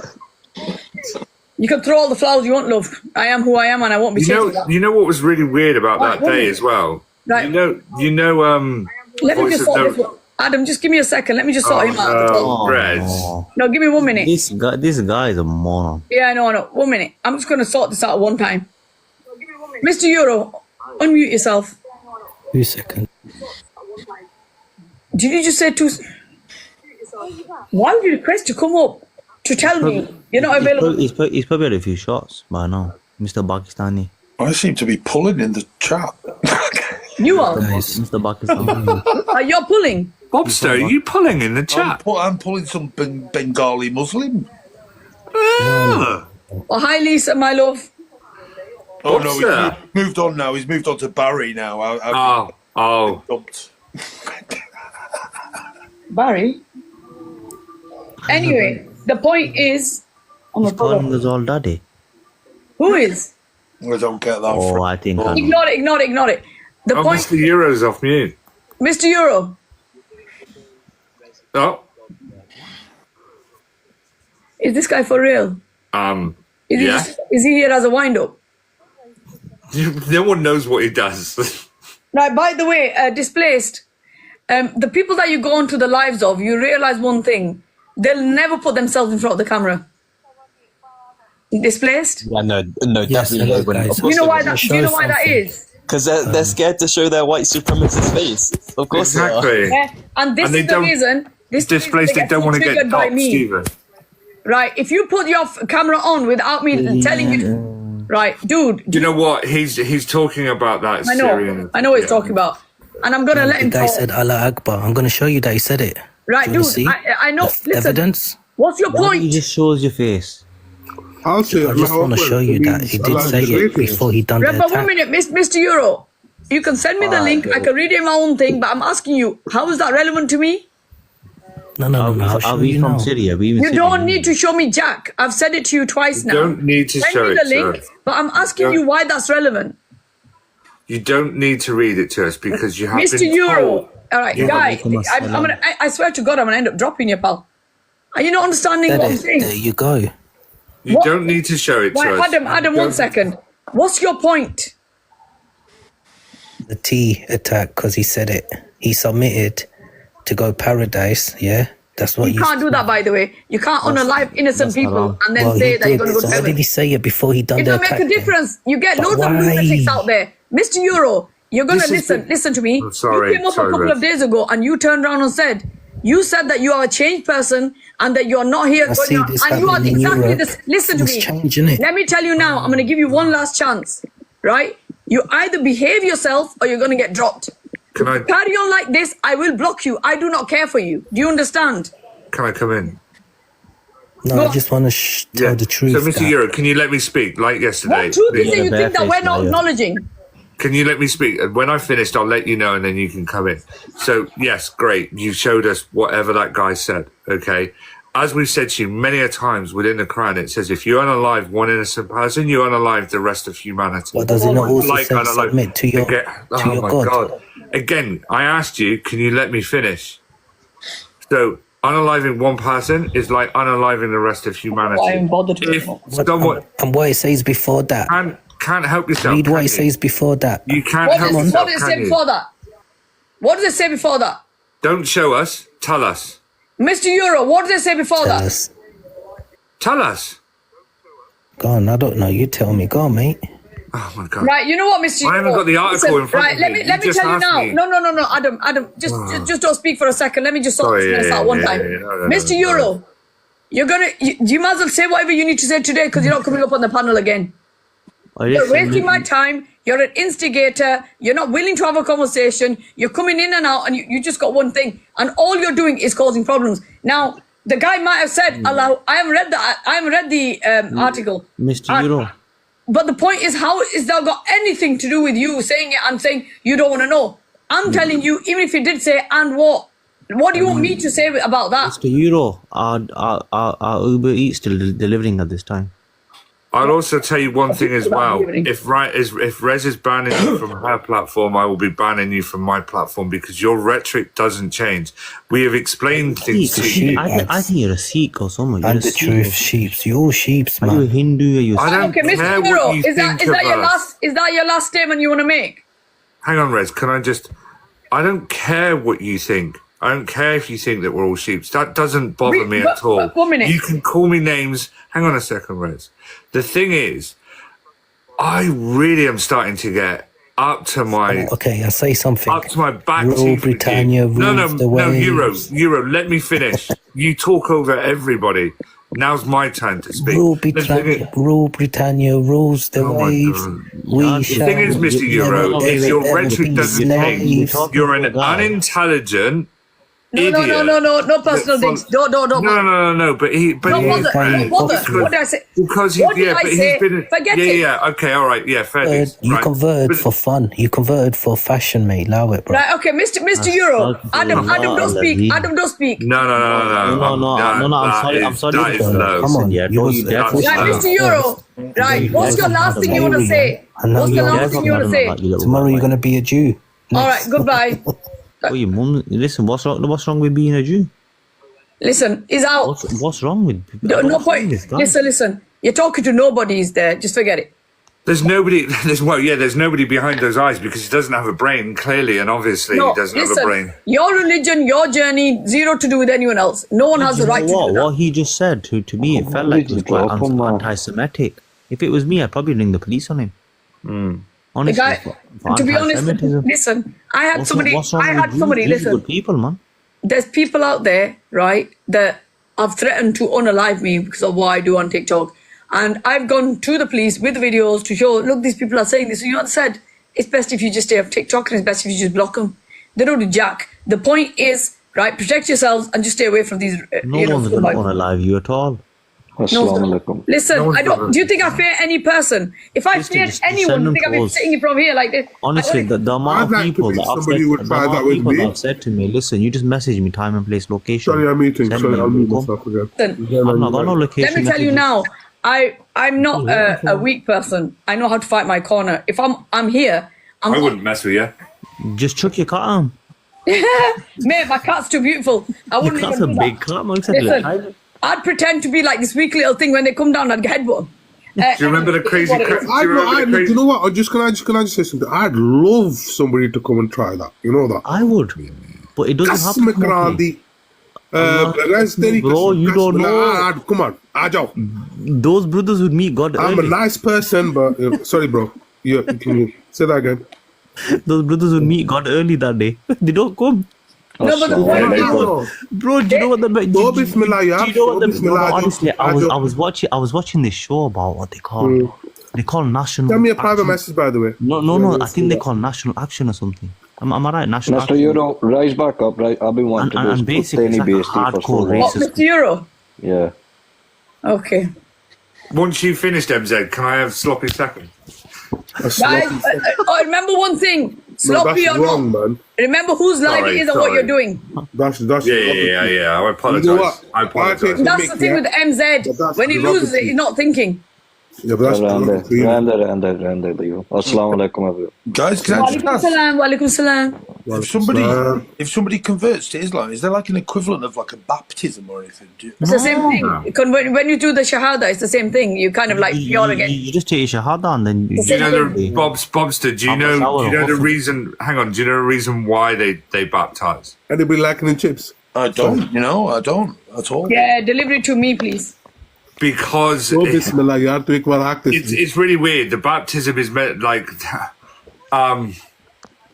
You can throw all the flowers you want, love. I am who I am and I won't be changing that. You know what was really weird about that day as well? Right. You know, let me just sort this one. Adam, just give me a second. Let me just sort him out. No, give me 1 minute. This guy is a moron. Yeah, I know. 1 minute. I'm just going to sort this out at one time. Mr. Euro, unmute yourself. 2 seconds. Did you just say two? Why would you request to come up to tell me you're not available? He's probably had a few shots by now, Mr. Pakistani. I seem to be pulling in the chat. You are? Mr. Pakistani. You're pulling? Bobster, are you pulling in the chat? I'm pulling some Bengali Muslim. Oh, hi, Lisa, my love. Oh, no, he's moved on now. He's moved on to Barry now. Dumped. Barry? Anyway, the point is... He's calling us all daddy. Who is? I don't get that. Oh, I think I know. Ignore it. The point... Mr. Euro's off mute. Mr. Euro. Oh. Is this guy for real? Yeah. Is he here as a wind-up? No one knows what he does. Right, by the way, Displaced, the people that you go onto the lives of, you realise one thing. They'll never put themselves in front of the camera. Displaced? Yeah, no, definitely. Do you know why that is? Because they're scared to show their white supremacist face. Of course exactly. they are. Yeah, and this is the reason. Displaced, they don't want to get doxed either. Right, if you put your camera on without me telling you... Right, dude. Do you know what? He's talking about that Syrian. I know what he's talking about. And I'm going to let him talk. The guy said Allah Akbar. I'm going to show you that he said it. Right, dude. I know. Listen. Evidence? What's your point? He just shows your face. I just want to show you that he did say it before he done the attack. But 1 minute, Mr. Euro. You can send me the link. I can read it in my own thing. But I'm asking you, how is that relevant to me? No. Are we from Syria? You don't need to show me Jack. I've said it to you twice now. You don't need to show me it the link, but I'm asking you why that's relevant. You don't need to read it to us because you have Mr. been Euro. told. All right, guy. I swear to God, I'm gonna end up dropping you, pal. Are you not understanding what I'm saying? There you go. You don't need to show it to us. Adam, 1 second. What's your point? The T attack, because he said it. He submitted to go paradise, yeah? That's what you can't do that, by the way. You can't unalive innocent people and then say that you're going to go to Why heaven. did he say it before he done It the don't make attack? a difference. You get But loads of why? lunatics out there. Mr. Euro, you're going to This is listen to me. sorry, You came up a sorry, couple Rez. of days ago and you turned around and said, you said that you are a changed person and that you're not here. I see going on, this and you are happening in exactly Europe. this. Listen to Things me. change, innit? Let me tell you now, I'm going to give you one last chance, right? You either behave yourself or you're going to get dropped. Can I Carry on like this, I will block you. I do not care for you. Do you understand? come in? No, Go I on. just want to tell the truth. So, Mr. that- Euro, can you let me speak like yesterday? What truth is please? it you think that we're not acknowledging? Can you let me speak? And when I finished, I'll let you know, and then you can come in. So, yes, great. You showed us whatever that guy said, okay? As we've said to you many a times within the Quran, it says if you unalive one innocent person, you unalive the rest of humanity. But does it not also say unalive- submit to your, Again, to your my God? Again, I asked you, can you let me finish? So, unaliving one person is like unaliving the rest of humanity. Why even bother to If someone And what it says before that. can't help yourself, Read what can it says before that. you can't What help does yourself, it can say you? before that? What does it say before that? Don't show us, tell us. Mr. Euro, what does it say before Tell that? us. Tell us. Go on, I don't know. You tell me. Go on, mate. Oh my God. Right, you know what, Mr. I haven't Euro? got the article in front right, of let me. me let You me just tell you asked now. me. No, Adam, just don't speak for a second. Let me just sort Sorry, this out one time. no, Mr. Euro, you might as well say whatever you need to say today because you're not coming up on the panel again. You're wasting my time. You're an instigator. You're not willing to have a conversation. You're coming in and out, and you just got one thing, and all you're doing is causing problems. Now, the guy might have said, "Allah." I haven't read that. I haven't read the article. Mr. Euro. But the point is, how is that got anything to do with you saying it and saying you don't want to know? I'm telling you, even if you did say and what do you want me to say about that? Mr. Euro, are Uber Eats still delivering at this time? I'll also tell you one thing as well. If Rez is banning you from her platform, I will be banning you from my platform because your rhetoric doesn't change. We have explained things to you. I think you're a Sikh or something. And the truth, sheeps. You all sheeps, man. Are you a Hindu? Are you I don't Okay, care Mr. what Euro, you is that think of your us. last statement you want to make? Hang on, Rez. Can I just... I don't care what you think. I don't care if you think that we're all sheep. That doesn't bother me at all. But 1 minute. You can call me names. Hang on a second, Rez. The thing is, I really am starting to get up to my... Okay, I say something. Up to my back Rule teeth with you. Britannia rules the waves. Euro, let me finish. You talk over everybody. Now's my time to speak. Rule Britannia rules the waves. The thing is, Mr. Euro, if your rhetoric doesn't change, you're an unintelligent idiot. No personal things. Don't. No. But Don't bother. What did I say? Because What did I say? he's been. Forget it. Yeah. Okay. All right. Yeah. Fair. dues. You Right. converted for fun. You converted for fashion, mate. Allow it, bro. Right, okay, Mr. Euro. Adam, don't speak. Adam, don't speak. No. I'm sorry. That is low. Come on, Right, Mr. Euro. Right, what's your last thing you want to say? What's the last thing you want to say? Tomorrow you're gonna be a Jew. All right, goodbye. Oh, your mum. Listen, what's wrong with being a Jew? Listen, he's out. What's wrong with? No point. Listen. You're talking to nobody's there. Just forget it. There's nobody. There's nobody behind those eyes because he doesn't have a brain, clearly and obviously. No, he doesn't have a listen. brain. Your religion, your journey, zero to do with anyone else. No one has the right to do that. What he just said to me, it felt like it was quite anti-Semitic. If it was me, I'd probably ring the police on him. Honestly, to be honest, listen, I had somebody, listen. Good people, man. There's people out there, right, that have threatened to unalive me because of what I do on TikTok. And I've gone to the police with videos to show, look, these people are saying this. So you know what I said? It's best if you just stay off TikTok and it's best if you just block them. They don't do jack. The point is, right, protect yourselves and just stay away from these, No one's going to unalive you at all. Listen, I don't. Do you think I fear any person? If I feared anyone, do you think I'd be sitting from here like this? Honestly, the amount of people that have said to me, listen, you just message me time and place, location. Sorry, I'm meeting. Sorry, I'll mute myself again. I've not got no location. Let me tell you now, I'm not a weak person. I know how to fight my corner. If I'm here, I wouldn't mess with you. Just chuck your cat on. Mate, my cat's too beautiful. I wouldn't Your cat's even a do big that. cat, man. Listen, I'd pretend to be like this weak little thing when they come down. I'd get headbutt. Do you remember the crazy? You know what? Can I just say something? I'd love somebody to come and try that. You know that? I would, but it doesn't happen. Bro, you don't know. Come on, Ajo. Those brothers would meet God I'm early. a nice person, but sorry, bro. You can say that again. Those brothers would meet God early that day. They don't come. No, but the point is, Bro, do you know what the do you know what the Bismillah, honestly, I was watching this show about what they call national. Send me a private message, by the way. No. I think they call national action or something. Am I right? National Mr. action. Euro, rise back up, right? I've been wanting to do and basically it's like a hardcore what, racist. Mr. Euro? Yeah. Okay. Once you finished, MZ, can I have sloppy second? Guys, I remember one thing. Sloppy that's or wrong, not. man. Remember whose life it is and what you're doing. That's Yeah. I apologize. You know what? I apologize. That's the thing with MZ. When he loses it, he's not thinking. Yeah, but that's Assalamu alaikum, everyone. Guys, can I just ask? Walaikum salam. If somebody converts to Islam, is there like an equivalent of like a baptism or anything? It's the same thing. When you do the shahada, it's the same thing. You kind of like pure again. You just take your shahada and then. Do you know Bobster? Do you know the reason? Hang on. Do you know the reason why they baptize? Anybody liking the chips? I don't. I don't at all. Yeah, deliver it to me, please. Because it's really weird. The baptism is meant like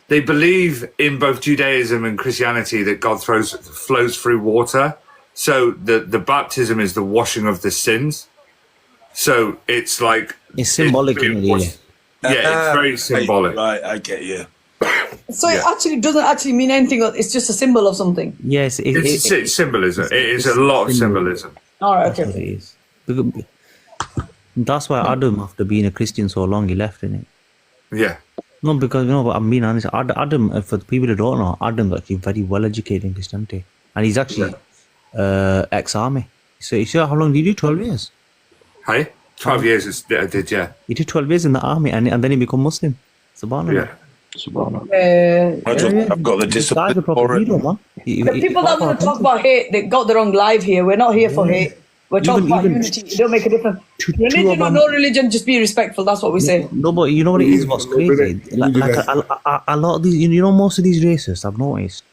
they believe in both Judaism and Christianity that God flows through water. So the baptism is the washing of the sins. So it's like it's symbolic, really. Yeah, it's very symbolic. Right, I get you. So it actually doesn't actually mean anything. It's just a symbol of something. Yes, it's symbolism. It is a lot of symbolism. All right, okay. That's why Adam, after being a Christian so long, he left, innit? Yeah. No, because I'm being honest. Adam, for the people who don't know, Adam's actually very well educated in Christianity, and he's actually ex-army. So you sure how long did you do? 12 years. Hey, 12 years I did, yeah. He did 12 years in the army, and then he became Muslim. Subhanallah. Yeah. I've got the discipline for it. The people that want to talk about hate, they got the wrong live here. We're not here for hate. We're talking about unity. It don't make a difference. Religion or no religion, just be respectful. That's what we say. No, but you know what it is? What's crazy? A lot of these, most of these racists, I've noticed,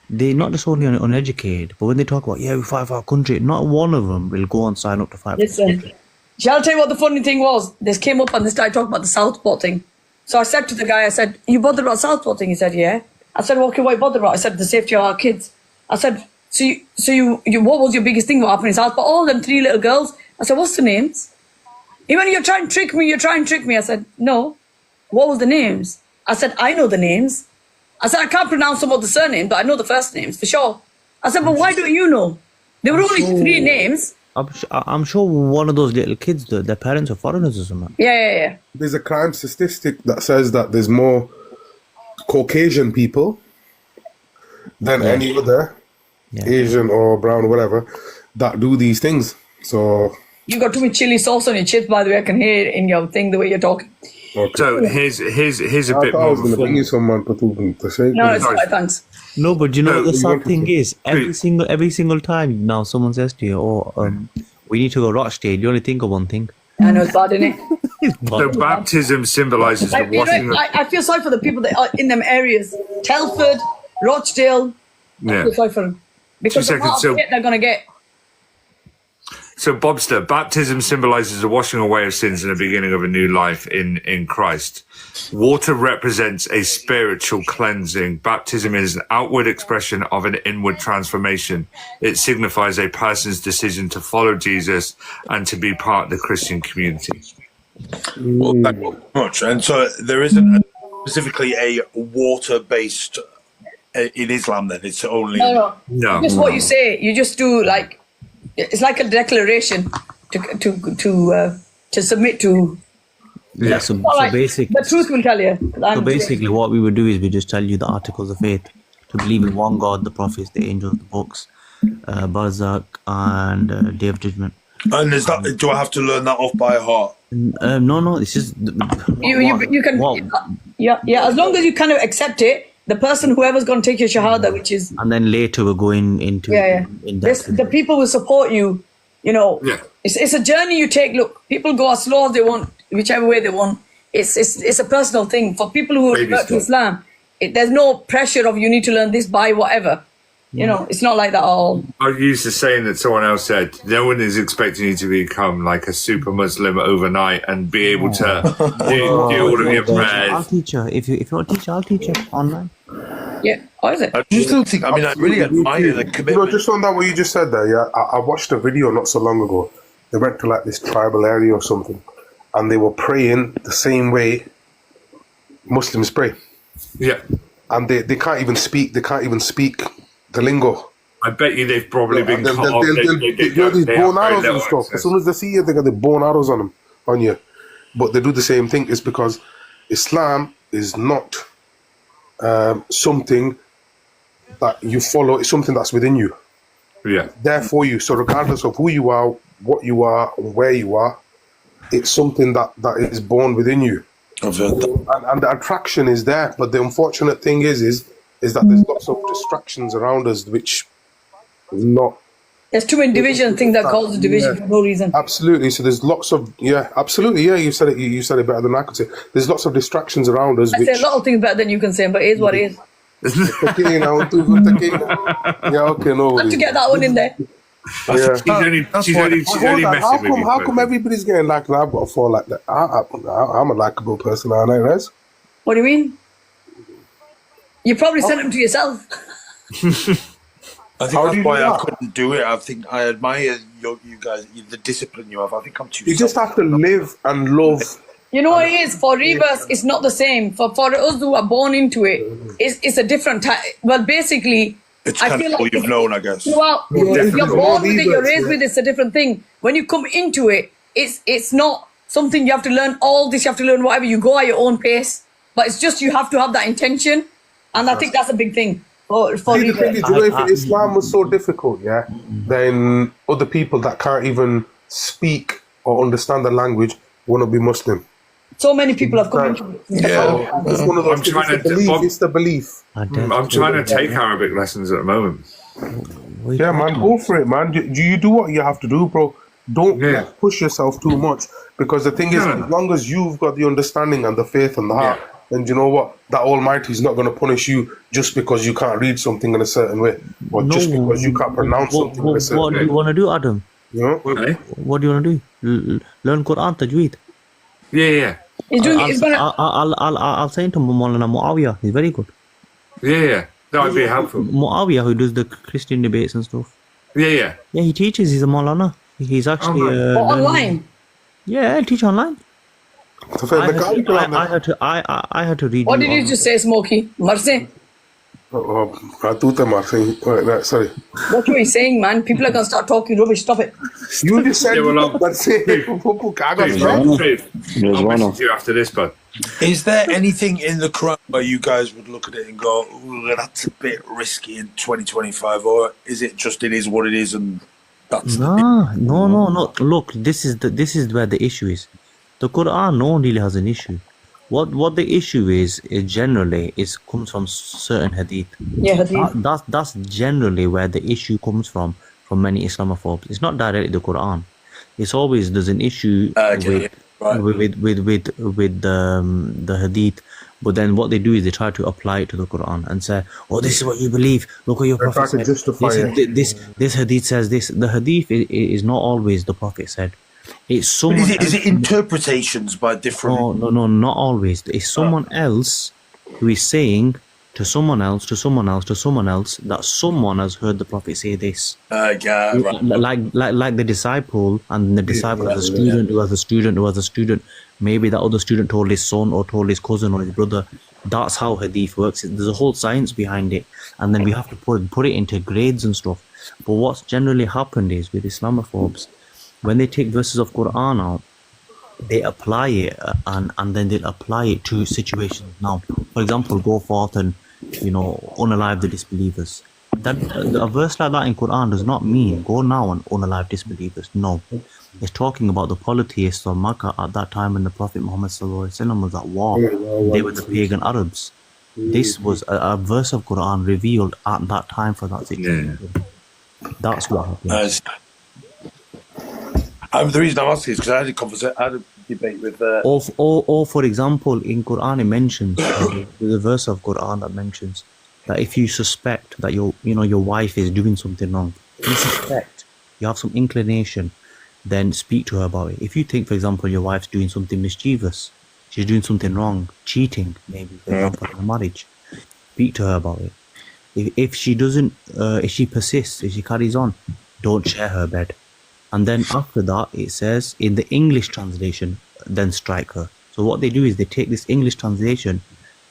they're not just only uneducated, but when they talk about, we fight for our country, not one of them will go and sign up to fight for Listen, the country. Shall I tell you what the funny thing was? This came up and they started talking about the Southport thing. So I said to the guy, I said, you bothered about Southport thing? He said, yeah. I said, okay, what are you bothered about? I said, the safety of our kids. I said, so you what was your biggest thing what happened in Southport? All them 3 little girls. I said, what's the names? Even you're trying to trick me. I said, no. What was the names? I said, I know the names. I said, I can't pronounce some of the surnames, but I know the first names for sure. I said, but why don't you know? There were only 3 names. I'm sure one of those little kids, their parents are foreigners or something. Yeah. There's a crime statistic that says that there's more Caucasian people than any other Asian or brown or whatever that do these things. So you got too much chili sauce on your chips, by the way. I can hear it in your thing the way you're talking. Okay. So here's a bit more. I was going to bring you someone to say. No, it's alright, thanks. No, but you know what the sad thing is? Every single time now someone says to you, we need to go Rochdale, you only think of one thing. I know, it's bad, isn't it? So baptism symbolizes the washing of... I feel sorry for the people that are in them areas. Telford, Rochdale. I feel sorry for them. Because the amount of shit they're going to get. So, Bobster, baptism symbolizes the washing away of sins and the beginning of a new life in Christ. Water represents a spiritual cleansing. Baptism is an outward expression of an inward transformation. It signifies a person's decision to follow Jesus and to be part of the Christian community. Well, thank you very much. And so there isn't specifically a water-based in Islam then? It's only... No. Just what you say. You just do like... It's like a declaration to submit to. Yeah, so basically, the truth will tell you. So basically, what we would do is we just tell you the articles of faith to believe in one God, the prophets, the angels, the books, Barzakh, and Day of Judgment. And is that? Do I have to learn that off by heart? No. It's just you can. Yeah. As long as you kind of accept it. The person, whoever's going to take your shahada, which is... And then later we're going into... The people will support you, It's a journey you take. Look, people go as slow as they want, whichever way they want. It's a personal thing. For people who revert to Islam, there's no pressure of you need to learn this by whatever. You know, it's not like that all. I used the saying that someone else said, no one is expecting you to become like a super Muslim overnight and be able to do all of your prayers. I'll teach you. If you're a teacher, I'll teach you online. Yeah, how is it? I just don't think, I mean, I really admire the commitment. You know, just on that, what you just said there, yeah, I watched a video not so long ago. They went to like this tribal area or something, and they were praying the same way Muslims pray. Yeah. And they can't even speak. They can't even speak the lingo. I bet you they've probably been They'll caught. you know these bone arrows and stuff. As soon as they see you, they got the bone arrows on you. But they do the same thing. It's because Islam is not something that you follow. It's something that's within you. Yeah. Therefore, you. So regardless of who you are, what you are, and where you are, it's something that is born within you. I've heard that. And the attraction is there. But the unfortunate thing is that there's lots of distractions around us, which is not. There's too many division things that cause the division for no reason. Absolutely. So there's lots of absolutely. Yeah, you said it. You said it better than I could say. There's lots of distractions around us. I say a lot of things better than you can say, but it is what it is. Yeah. Okay. No. Had to get that one in there. Yeah. She's only messing with you. How come everybody's getting like that? I've got to fall like that. I'm a likable person, aren't I, Rez? What do you mean? You probably sent them to yourself. I think that's why I couldn't do it. I think I admire you guys, the discipline you have. I think I'm too. You just have to live and love. You know what it is? For Rebus, it's not the same. For us who are born into it, it's a different type. Well, basically, it's kind of all you've known, I guess. Well, you're born with it, you're raised with it, it's a different thing. When you come into it, it's not something you have to learn all this, you have to learn whatever. You go at your own pace. But it's just you have to have that intention. And I think that's a big thing. For the thing is, if Islam was so difficult, then other people that can't even speak or understand the language wouldn't be Muslim. So many people have come into it. Yeah, it's one of those things. It's the belief. I'm trying to take Arabic lessons at the moment. Yeah, man, go for it, man. You do what you have to do, bro. Don't push yourself too much, because the thing is, as long as you've got the understanding and the faith and the heart, then you know what? That Almighty is not going to punish you just because you can't read something in a certain way, or just because you can't pronounce something in a certain way. What do you want to do, Adam? You know? What do you want to do? Learn Quran, Tajweed. Yeah. I'll say to Maulana Muawiyah. He's very good. Yeah. That would be helpful. Muawiyah, who does the Christian debates and stuff. Yeah. Yeah, he teaches. He's a Maulana. He's actually online. Yeah, I teach online. I had to read. What did you just say, Smokey? Marse? Sorry. What were you saying, man? People are going to start talking rubbish. Stop it. You just said after this, but is there anything in the Quran where you guys would look at it and go, "Ooh, that's a bit risky in 2025," or is it just it is what it is and that's no. Look, this is where the issue is. The Quran, no one really has an issue. What the issue is generally comes from certain hadith. Yeah, hadith. That's generally where the issue comes from many Islamophobes. It's not directly the Quran. It's always there's an issue with the hadith, but then what they do is they try to apply it to the Quran and say, "Oh, this is what you believe. Look what your Prophet said. This hadith says this." The hadith is not always the Prophet said. It's someone. Is it interpretations by different? No, not always. It's someone else who is saying to someone else that someone has heard the Prophet say this. Like the disciple, and the disciple has a student who has a student who has a student. Maybe that other student told his son or told his cousin or his brother. That's how hadith works. There's a whole science behind it, and then we have to put it into grades and stuff. But what's generally happened is with Islamophobes, when they take verses of Quran out, they apply it and then they'll apply it to situations. Now, for example, go forth and unalive the disbelievers. A verse like that in Quran does not mean go now and unalive disbelievers. No, it's talking about the polytheists of Makkah at that time when the Prophet Muhammad ﷺ was at war. They were the pagan Arabs. This was a verse of Quran revealed at that time for that situation. That's what happened. The reason I'm asking is because I had a debate with. Or for example, in Quran it mentions the verse of Quran that mentions that if you suspect that your wife is doing something wrong, if you suspect, you have some inclination, then speak to her about it. If you think, for example, your wife's doing something mischievous, she's doing something wrong, cheating, maybe, for example, in a marriage, speak to her about it. If she doesn't, if she persists, if she carries on, don't share her bed. And then after that, it says in the English translation, then strike her. So what they do is they take this English translation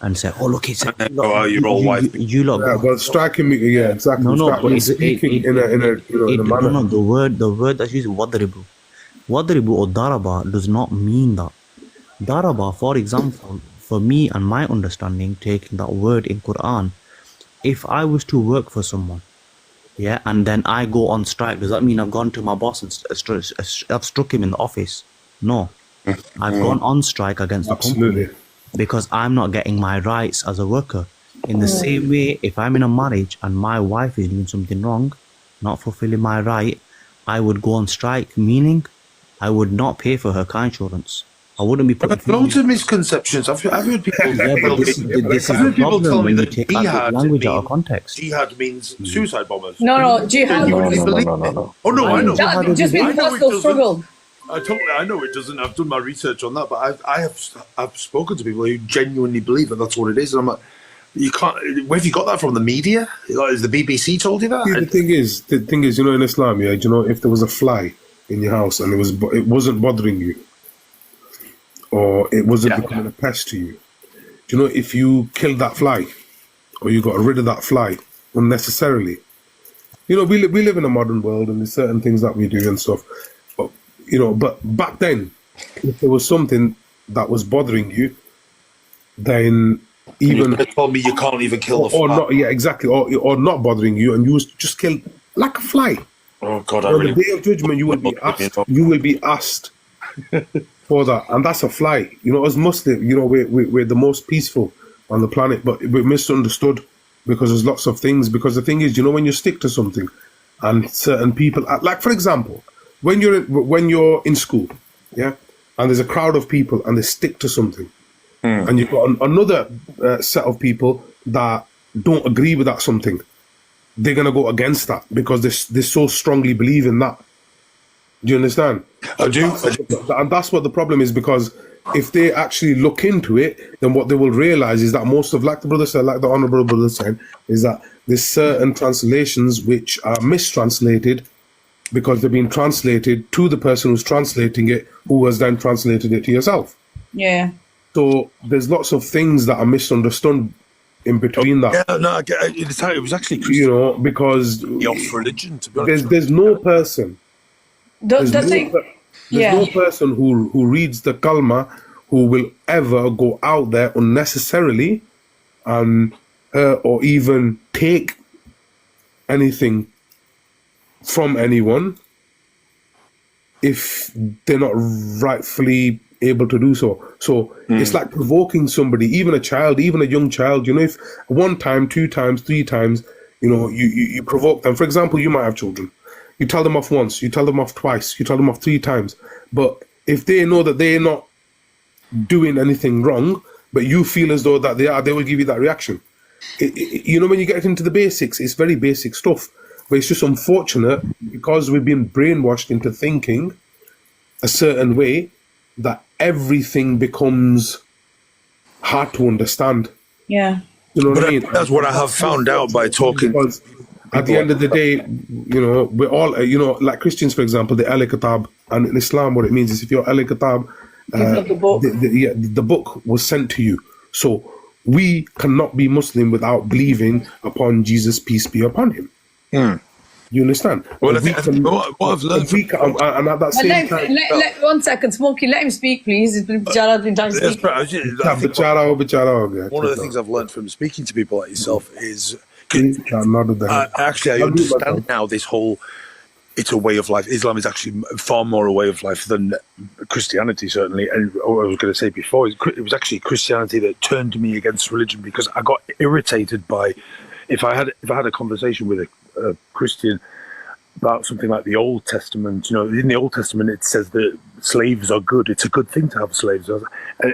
and say, "Oh, look, it's you're all white." You lot. Yeah, well, striking me. Yeah, exactly. No, but speaking in a manner. No, the word that's used, wadribu. Wadribu or daraba does not mean that. Daraba, for example, for me and my understanding, taking that word in Quran, if I was to work for someone, yeah, and then I go on strike, does that mean I've gone to my boss and I've struck him in the office? No. I've gone on strike against the company because I'm not getting my rights as a worker. In the same way, if I'm in a marriage and my wife is doing something wrong, not fulfilling my right, I would go on strike, meaning I would not pay for her car insurance. I wouldn't be putting loads of misconceptions. I've heard people. This is the problem when you take language out of context. Jihad means suicide bombers. No, jihad. No. Oh no, I know. That just means personal struggle. I know it doesn't. I've done my research on that, but I've spoken to people who genuinely believe that that's what it is, and I'm like, you can't. Where have you got that from? The media? Like, has the BBC told you that? See, the thing is, in Islam, yeah, if there was a fly in your house and it wasn't bothering you, or it wasn't becoming a pest to you, if you killed that fly, or you got rid of that fly unnecessarily, we live in a modern world, and there's certain things that we do and stuff. But back then, if there was something that was bothering you, then even told me you can't even kill a fly. Or not, yeah, exactly, or not bothering you, and you just kill like a fly. Oh God! On the day of judgment, you will be asked. You will be asked for that, and that's a fly. As Muslim, we're the most peaceful on the planet, but we're misunderstood because there's lots of things. Because the thing is, when you stick to something, and certain people, like for example, when you're in school, yeah, and there's a crowd of people and they stick to something, and you've got another set of people that don't agree with that something, they're gonna go against that because they so strongly believe in that. Do you understand? I do. And that's what the problem is, because if they actually look into it, then what they will realize is that most of, like the brother said, like the honorable brother said, is that there's certain translations which are mistranslated because they've been translated to the person who's translating it, who has then translated it to yourself. Yeah. So there's lots of things that are misunderstood in between that. Yeah, no, it was actually Christian. Because off religion, to be honest. There's no person. There's no person who reads the kalma who will ever go out there unnecessarily and or even take anything from anyone if they're not rightfully able to do so. So it's like provoking somebody, even a child, even a young child. If 1 time, 2 times, 3 times, you provoke them. For example, you might have children. You tell them off once, you tell them off twice, you tell them off 3 times. But if they know that they're not doing anything wrong, but you feel as though that they are, they will give you that reaction. When you get into the basics, it's very basic stuff. But it's just unfortunate because we've been brainwashed into thinking a certain way that everything becomes hard to understand. Yeah. You know what I mean? That's what I have found out by talking. Because at the end of the day, we're all, like Christians, for example, the Ahl Kitab, and in Islam, what it means is if you're Ahl Kitab, the book was sent to you. So we cannot be Muslim without believing upon Jesus, peace be upon him. You understand? Well, I think what I've learned and at that same time... 1 second, Smokey, let him speak, please. Bichara been trying to speak. One of the things I've learned from speaking to people like yourself is... I understand now this whole... It's a way of life. Islam is actually far more a way of life than Christianity, certainly. And what I was going to say before, it was actually Christianity that turned me against religion, because I got irritated by... If I had a conversation with a Christian about something like the Old Testament, in the Old Testament it says that slaves are good. It's a good thing to have slaves.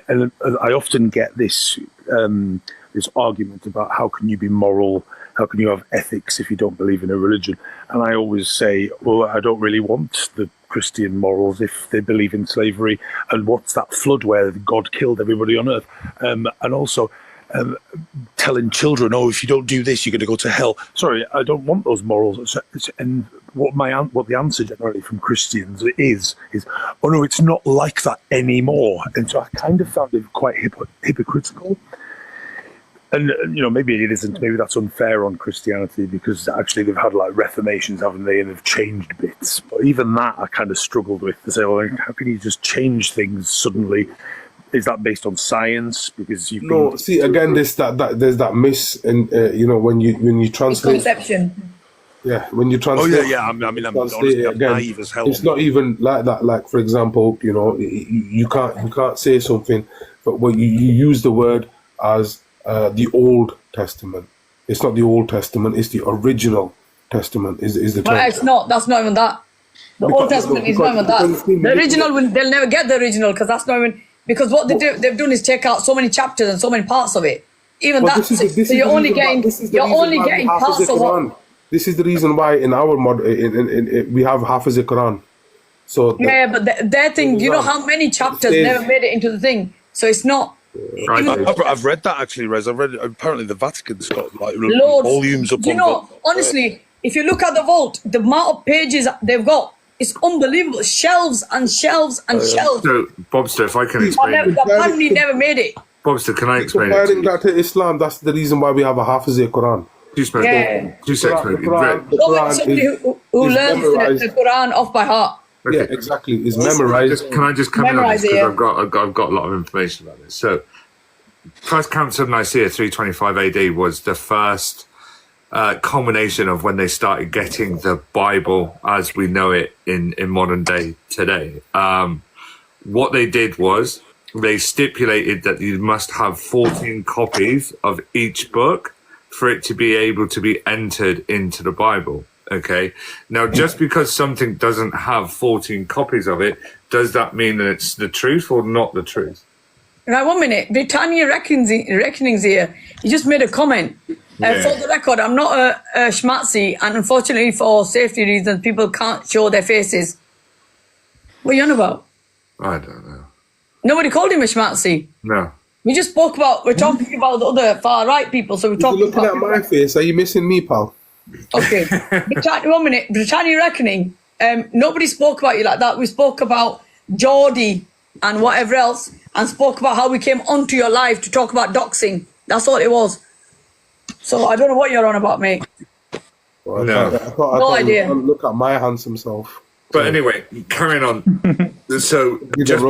And I often get this this argument about how can you be moral, how can you have ethics if you don't believe in a religion? And I always say, well, I don't really want the Christian morals if they believe in slavery. And what's that flood where God killed everybody on earth? And also telling children, oh, if you don't do this, you're going to go to hell. Sorry, I don't want those morals. And what the answer generally from Christians is, oh no, it's not like that anymore. And so I kind of found it quite hypocritical. And, maybe it isn't. Maybe that's unfair on Christianity because actually they've had like reformations, haven't they? And they've changed bits. But even that I kind of struggled with to say, well, how can you just change things suddenly? Is that based on science? Because see again, there's that miss, and when you translate misconception. Yeah, when you translate. Oh yeah. I'm honestly naive as hell. It's not even like that. Like for example, you can't say something, but when you use the word as the Old Testament. It's not the Old Testament. It's the original Testament. Is the term. But it's not. That's not even that. The Old Testament is not even that. The original, they'll never get the original because that's not even. Because what they've done is take out so many chapters and so many parts of it. Even that. So you're only getting parts of what. This is the reason why in our we have Hafiz al-Quran. So but their thing. You know how many chapters never made it into the thing. So it's not. I've read that actually, Rez. I've read apparently the Vatican's got like volumes upon. Honestly, if you look at the vault, the amount of pages they've got, it's unbelievable. Shelves and shelves and shelves. So, Bobster, if I can explain, the family never made it. Bobster, can I explain comparing that to Islam? That's the reason why we have a Hafiz al-Quran. Two seconds. Somebody who learns the Quran off by heart. Okay. Yeah, exactly. It's memorized. Can I just come in on this because I've got a lot of information about this. So, First Council of Nicaea, 325 AD, was the first culmination of when they started getting the Bible as we know it in modern day today. What they did was they stipulated that you must have 14 copies of each book for it to be able to be entered into the Bible. Okay. Now, just because something doesn't have 14 copies of it, does that mean that it's the truth or not the truth? Right, 1 minute. Britannia Reckonings here. You just made a comment. For the record, I'm not a schmatzi, and unfortunately for safety reasons, people can't show their faces. What are you on about? I don't know. Nobody called him a schmatzi. No. We're talking about the other far-right people, so we're talking about... You're looking at my face. Are you missing me, pal? Okay. 1 minute. Britannia Reckoning, nobody spoke about you like that. We spoke about Geordie and whatever else, and spoke about how we came onto your live to talk about doxing. That's all it was. So I don't know what you're on about, mate. Well, no. No idea. Look at my handsome self. But anyway, carrying on. So just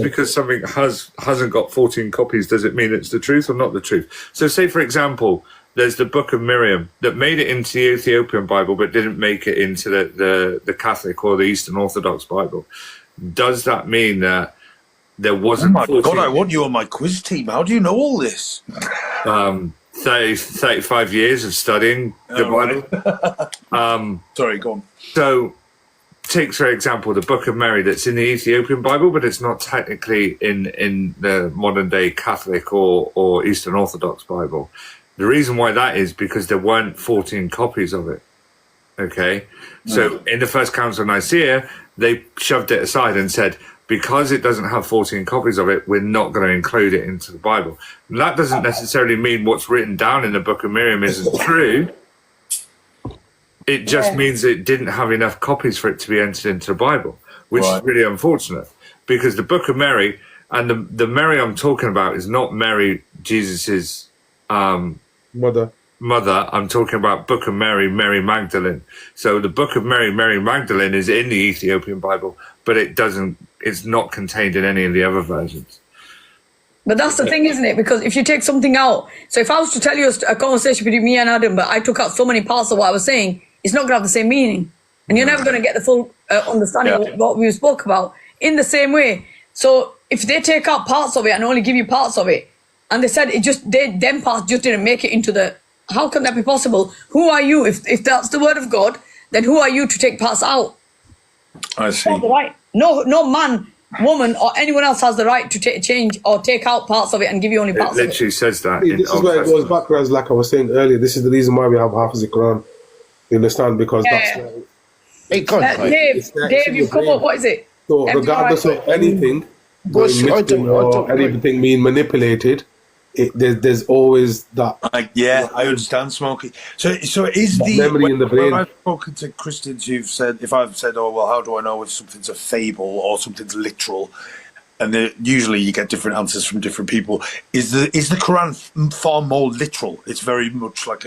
because something hasn't got 14 copies, does it mean it's the truth or not the truth? So say, for example, there's the Book of Miriam that made it into the Ethiopian Bible but didn't make it into the Catholic or the Eastern Orthodox Bible. Does that mean that there wasn't... Oh my 14... God, I want you on my quiz team. How do you know all this? 35 years of studying the Bible. Sorry, go on. So take, for example, the Book of Mary that's in the Ethiopian Bible, but it's not technically in the modern day Catholic or Eastern Orthodox Bible. The reason why that is because there weren't 14 copies of it. Okay? So in the First Council of Nicaea, they shoved it aside and said, because it doesn't have 14 copies of it, we're not going to include it into the Bible. And that doesn't necessarily mean what's written down in the Book of Miriam isn't true. It just means it didn't have enough copies for it to be entered into the Bible, which is really unfortunate. Because the Book of Mary, and the Mary I'm talking about is not Mary, Jesus's mother. I'm talking about Book of Mary, Mary Magdalene. So the Book of Mary, Mary Magdalene is in the Ethiopian Bible, but it's not contained in any of the other versions. But that's the thing, isn't it? Because if you take something out, so if I was to tell you a conversation between me and Adam, but I took out so many parts of what I was saying, it's not going to have the same meaning. And you're never going to get the full understanding of what we spoke about in the same way. So if they take out parts of it and only give you parts of it, and they said them parts just didn't make it into the... How can that be possible? Who are you? If that's the word of God, then who are you to take parts out? I see. Right. No man woman or anyone else has the right to change or take out parts of it and give you only parts of it. It literally says that. This is where it goes backwards, like I was saying earlier. This is the reason why we have half of the Quran. You understand? Because that's why. Dave, you come up. What is it? So regardless of anything, anything being manipulated, there's always that. I understand, Smokey. So is the memory in the brain? When I've spoken to Christians who've said, if I've said, oh well, how do I know if something's a fable or something's literal? And usually you get different answers from different people. Is the Quran far more literal? It's very much like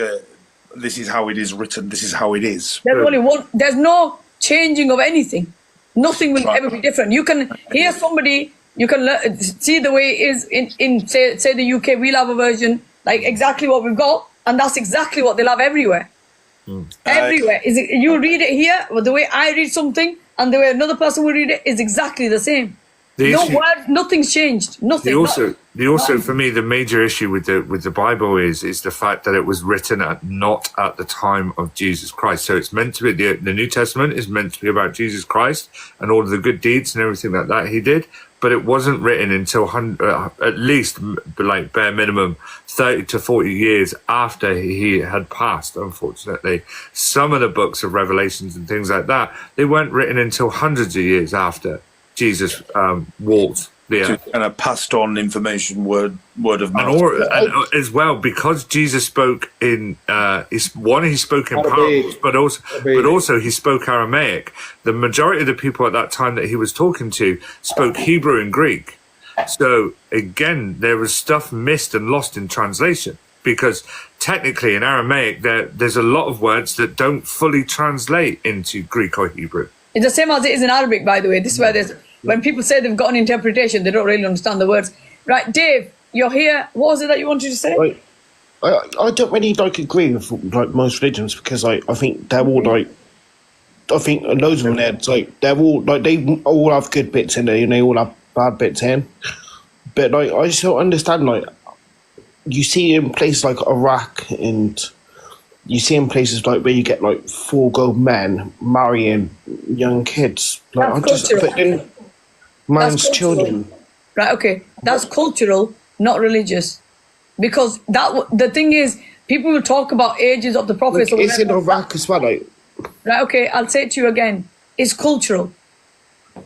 this is how it is written. This is how it is. There's only one. There's no changing of anything. Nothing will ever be different. You can hear somebody. You can see the way it is in say the UK. We'll have a version like exactly what we've got, and that's exactly what they'll have everywhere. Everywhere. You read it here, but the way I read something and the way another person will read it is exactly the same. Nothing's changed. Nothing. Also, for me, the major issue with the Bible is the fact that it was written not at the time of Jesus Christ. So it's meant to be the New Testament is meant to be about Jesus Christ and all of the good deeds and everything like that he did. But it wasn't written until at least, like bare minimum, 30 to 40 years after he had passed, unfortunately. Some of the books of Revelations and things like that, they weren't written until hundreds of years after Jesus walked the earth. And a passed on information word of mouth. And as well, because Jesus spoke in he spoke in parables, but also he spoke Aramaic. The majority of the people at that time that he was talking to spoke Hebrew and Greek. So again, there was stuff missed and lost in translation, because technically in Aramaic there's a lot of words that don't fully translate into Greek or Hebrew. It's the same as it is in Arabic, by the way. This is where when people say they've got an interpretation, they don't really understand the words. Right, Dave, you're here. What was it that you wanted to say? Right. I don't really agree with most religions, because I think they're all I think loads of them they're all they all have good bits in there and they all have bad bits in. But I still understand you see in places like Iraq and you see in places where you get 4 gold men marrying young kids. Man's children. Right, okay. That's cultural, not religious. Because the thing is, people will talk about ages of the prophets. It's in Iraq as well. Right, okay, I'll say it to you again. It's cultural.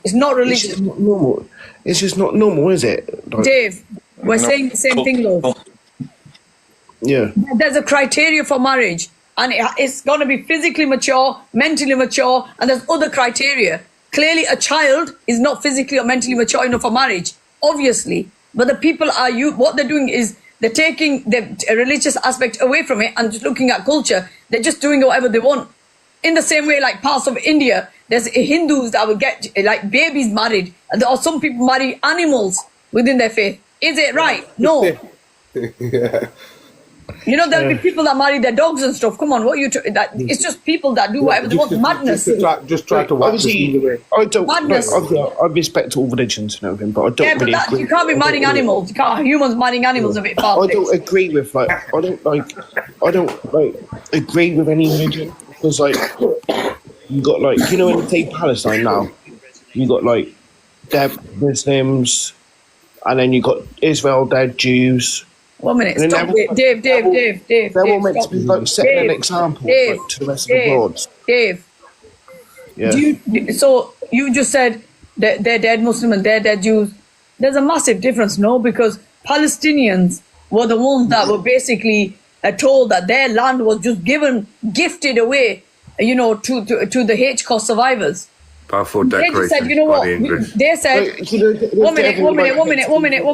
It's not religious. It's not normal. It's just not normal, is it? Dave, we're saying the same thing, though. Yeah. There's a criteria for marriage, and it's going to be physically mature, mentally mature, and there's other criteria. Clearly, a child is not physically or mentally mature enough for marriage, obviously. But the people what they're doing is they're taking the religious aspect away from it and just looking at culture. They're just doing whatever they want. In the same way, like parts of India, there's Hindus that will get babies married, or some people marry animals within their faith. Is it right? No. Yeah. There'll be people that marry their dogs and stuff. Come on, it's just people that do whatever they want. Madness. Just try to watch it. I don't. Madness. I respect all religions and everything, but I don't really agree. You can't be marrying animals. You can't. Humans marrying animals a bit far. I don't agree with I don't agree with any religion, because you got when you take Palestine now, you got they're Muslims, and then you got Israel, they're Jews. 1 minute, stop it. Dave. They're all meant to be setting an example to the rest of the world. Dave. Yeah. So you just said that they're dead Muslim and they're dead Jews. There's a massive difference, no? Because Palestinians were the ones that were basically told that their land was just gifted away, to the Holocaust survivors. Powerful They just said, you know what? They said, one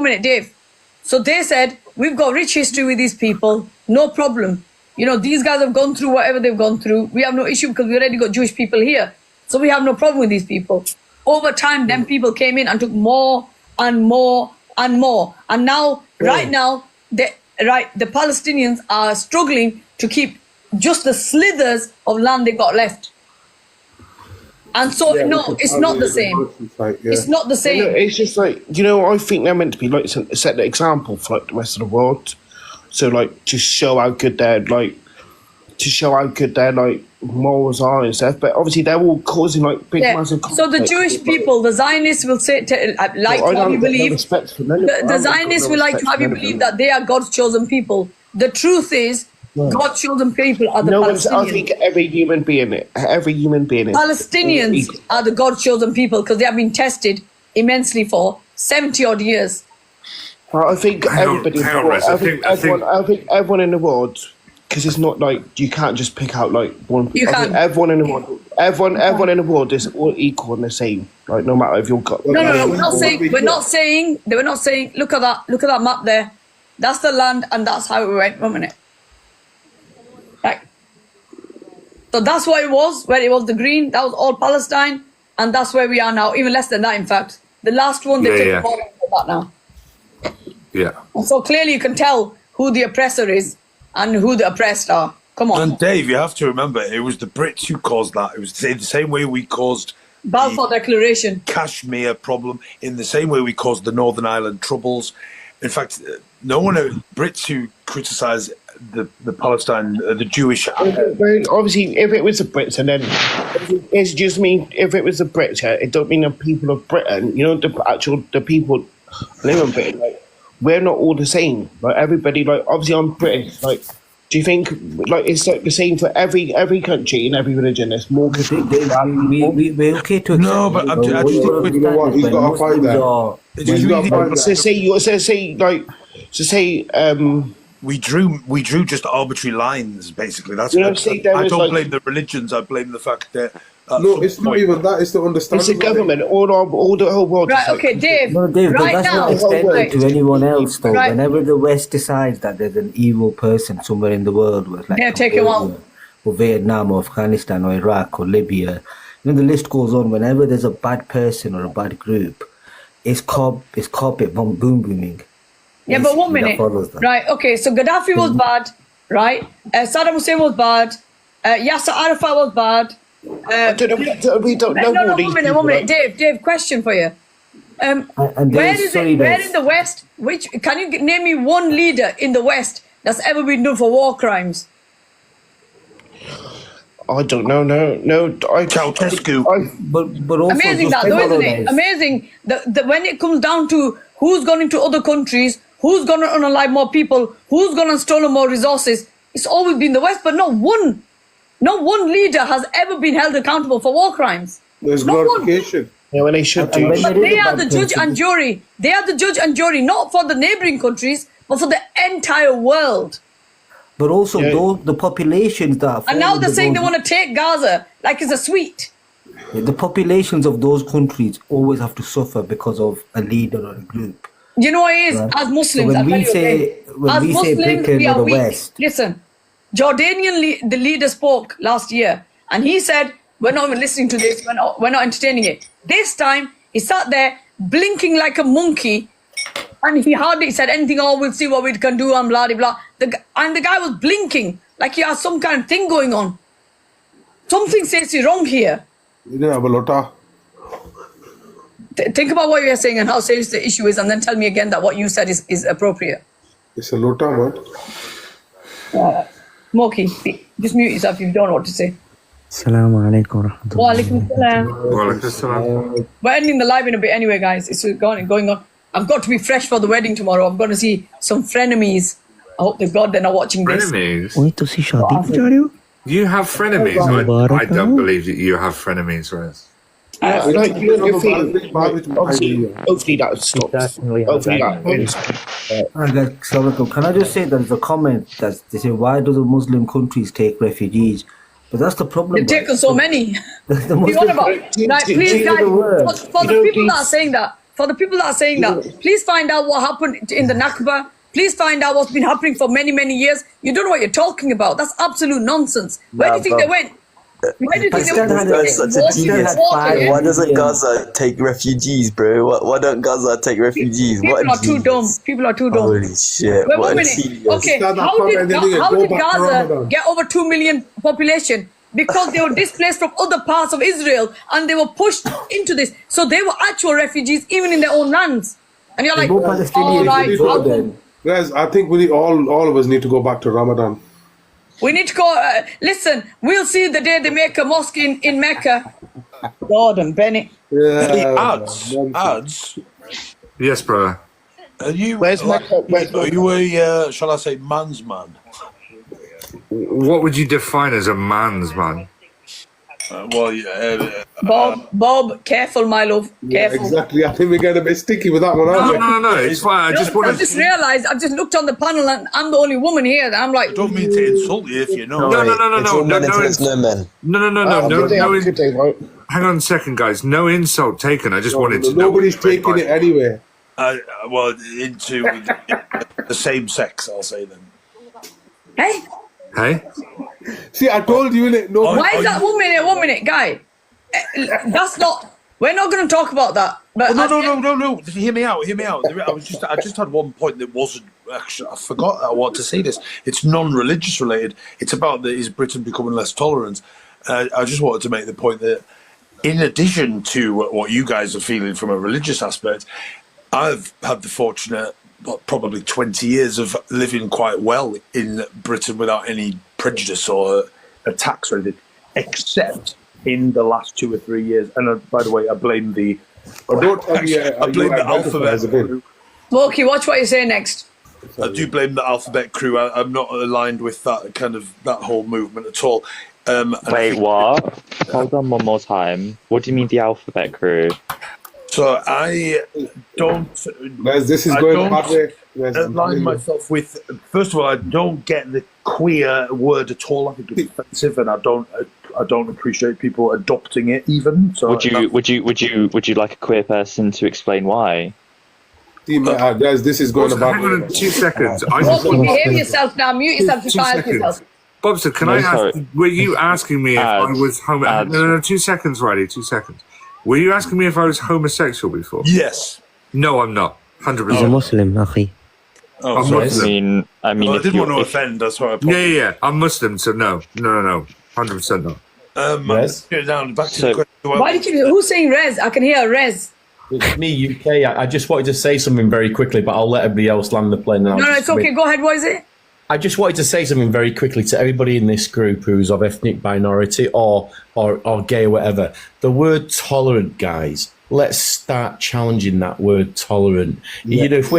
minute, Dave. So they said, we've got rich history with these people, no problem. These guys have gone through whatever they've gone through. We have no issue because we already got Jewish people here. So we have no problem with these people. Over time, them people came in and took more and more and more. And now, right now, the Palestinians are struggling to keep just the slithers of land they got left. And so, it's not the same. It's not the same. It's just I think they're meant to be set the example for the rest of the world. So to show how good they're to show how good their like morals are and stuff. But obviously, they're all causing like big, massive. So the Jewish people, the Zionists will say, like to have you believe. The Zionists will like to have you believe that they are God's chosen people. The truth is, God's chosen people are the Palestinians. I think every human being is. Palestinians are the God's chosen people because they have been tested immensely for 70 odd years. I think everybody. I think everyone in the world. Because it's not like you can't just pick out like one. You can't. Everyone in the world, everyone in the world is all equal and the same. Like no matter if you're got. No. We're not saying. They were not saying. Look at that. Look at that map there. That's the land, and that's how it went. 1 minute. Right. So that's what it was. Where it was the green. That was all Palestine, and that's where we are now. Even less than that, in fact. The last one they took the border for that now. Yeah. And so clearly you can tell who the oppressor is. And who the oppressed are. Come on. And Dave, you have to remember, it was the Brits who caused that. It was the same way we caused Balfour Declaration, Kashmir problem, in the same way we caused the Northern Ireland Troubles. In fact, no one, Brits who criticise the Palestine, the Jewish. Obviously, if it was the Brits, and then it's just mean if it was the Brits, it don't mean the people of Britain. You know, the people living in Britain, like. We're not all the same. Like everybody, like obviously I'm British. Like, do you think like it's like the same for every country and every religion? There's more good. We're okay to accept. No, but I just think you know what? He's got to find that. We drew just arbitrary lines. Basically, that's. You know, I don't blame the religions. I blame the fact that. No, it's not even that. It's the understanding. It's the government. All the whole world. Right. Okay, Dave. No, Dave. But that's not extended to anyone else, though. Right. Whenever the West decides that there's an evil person somewhere in the world, with like take him out. Or Vietnam, or Afghanistan, or Iraq, or Libya, the list goes on. Whenever there's a bad person or a bad group, it's carpet booming. Yeah, but 1 minute. Right. Okay. So Gaddafi was bad. Right. Saddam Hussein was bad. Yasser Arafat was bad. We don't know. No, 1 minute. Dave, question for you. Where in the West? Can you name me one leader in the West that's ever been done for war crimes? I don't know. No. Ceausescu. But also amazing that, though, isn't it? Amazing that when it comes down to who's gone into other countries, who's gone to unalive more people, who's gone and stolen more resources, it's always been the West, but not one leader has ever been held accountable for war crimes. There's glorification. Yeah, when they should do. But they are the judge and jury. They are the judge and jury, not for the neighbouring countries, but for the entire world. But also the populations that. And now they're saying they want to take Gaza like it's a sweet. The populations of those countries always have to suffer because of a leader or a group. You know what it is? Right? As Muslims, so when we say Britain we are or the weak. West. Listen. Jordanian the leader spoke last year and he said, we're not even listening to this, we're not entertaining it. This time, he sat there blinking like a monkey and he hardly said anything, we'll see what we can do and blah, blah, blah. And the guy was blinking like he has some kind of thing going on. Something seriously wrong here. You didn't have a lota. Think about what you're saying and how serious the issue is and then tell me again that what you said is appropriate. It's a lota, man. Moki, just mute yourself if you don't know what to say. Assalamu alaikum wa alaikum salam. We're ending the live in a bit anyway, guys. It's going on. I've got to be fresh for the wedding tomorrow. I'm going to see some frenemies. I hope to God they're not watching this. Frenemies? You have frenemies? I don't believe that you have frenemies, Rez. Hopefully that stops. Hopefully that. Can I just say there's a comment that they say, why do the Muslim countries take refugees? But that's the problem. They've taken so many. Please, guys, for the people that are saying that, please find out what happened in the Nakba. Please find out what's been happening for many, many years. You don't know what you're talking about. That's absolute nonsense. Where do you think they went? Why doesn't Gaza take refugees, bro? Why don't Gaza take refugees? People are too dumb. People are too dumb. Holy shit. Wait 1 minute. Okay, how did Gaza get over 2 million population? Because they were displaced from other parts of Israel and they were pushed into this. So they were actual refugees even in their own lands. And you're like, all right. Guys, I think we all of us need to go back to Ramadan. We need to go. Listen, we'll see the day they make a mosque in Mecca. Gordon Bennett. Ads. Yes, brother. Are you? Where's Mecca? Are you a? Shall I say, man's man? What would you define as a man's man? Bob, careful, my love. Careful. Exactly. I think we're getting a bit sticky with that one, aren't we? No, it's fine. I just realised, I've just looked on the panel and I'm the only woman here. And I'm like, I don't mean to insult you if you know. No. Hang on a second, guys. No insult taken. I just wanted to know. Nobody's taking it anywhere. Well, into the same sex, I'll say then. Hey? See, I told you, innit? No. Why is that? 1 minute, guy. That's not. We're not going to talk about that. But no. Hear me out. I just had one point that wasn't. Actually, I forgot I wanted to say this. It's non-religious related. It's about is Britain becoming less tolerant. I just wanted to make the point that, in addition to what you guys are feeling from a religious aspect, I've had the fortunate, probably 20 years of living quite well in Britain without any prejudice or attacks or anything, except in the last 2 or 3 years. And by the way, I blame the alphabet crew. Smokey, watch what you say next. I do blame the alphabet crew. I'm not aligned with that whole movement at all. Wait, what? Hold on one more time. What do you mean the alphabet crew? So I don't. This is going bad way. Align myself with. First of all, I don't get the queer word at all. I think it's offensive, and I don't appreciate people adopting it even. So would you like a queer person to explain why? This is going about. Hang on 2 seconds. Behave yourself now. Mute yourself to try yourself. Bobster, can I ask? Were you asking me if I was No, 2 seconds, Riley. 2 seconds. Were you asking me if I was homosexual before? Yes. No, I'm not. 100%. He's a Muslim, Akhi. Oh, I'm Muslim. I mean, I didn't want to offend. That's why I. Yeah. I'm Muslim, so no. 100% no. Back to the question. Why did you? Who's saying Rez? I can hear Rez. It's me, UK. I just wanted to say something very quickly, but I'll let everybody else land the plane. No, it's okay. Go ahead. What is it? I just wanted to say something very quickly to everybody in this group who's of ethnic minority or gay or whatever. The word tolerant, guys. Let's start challenging that word tolerant. Yeah. If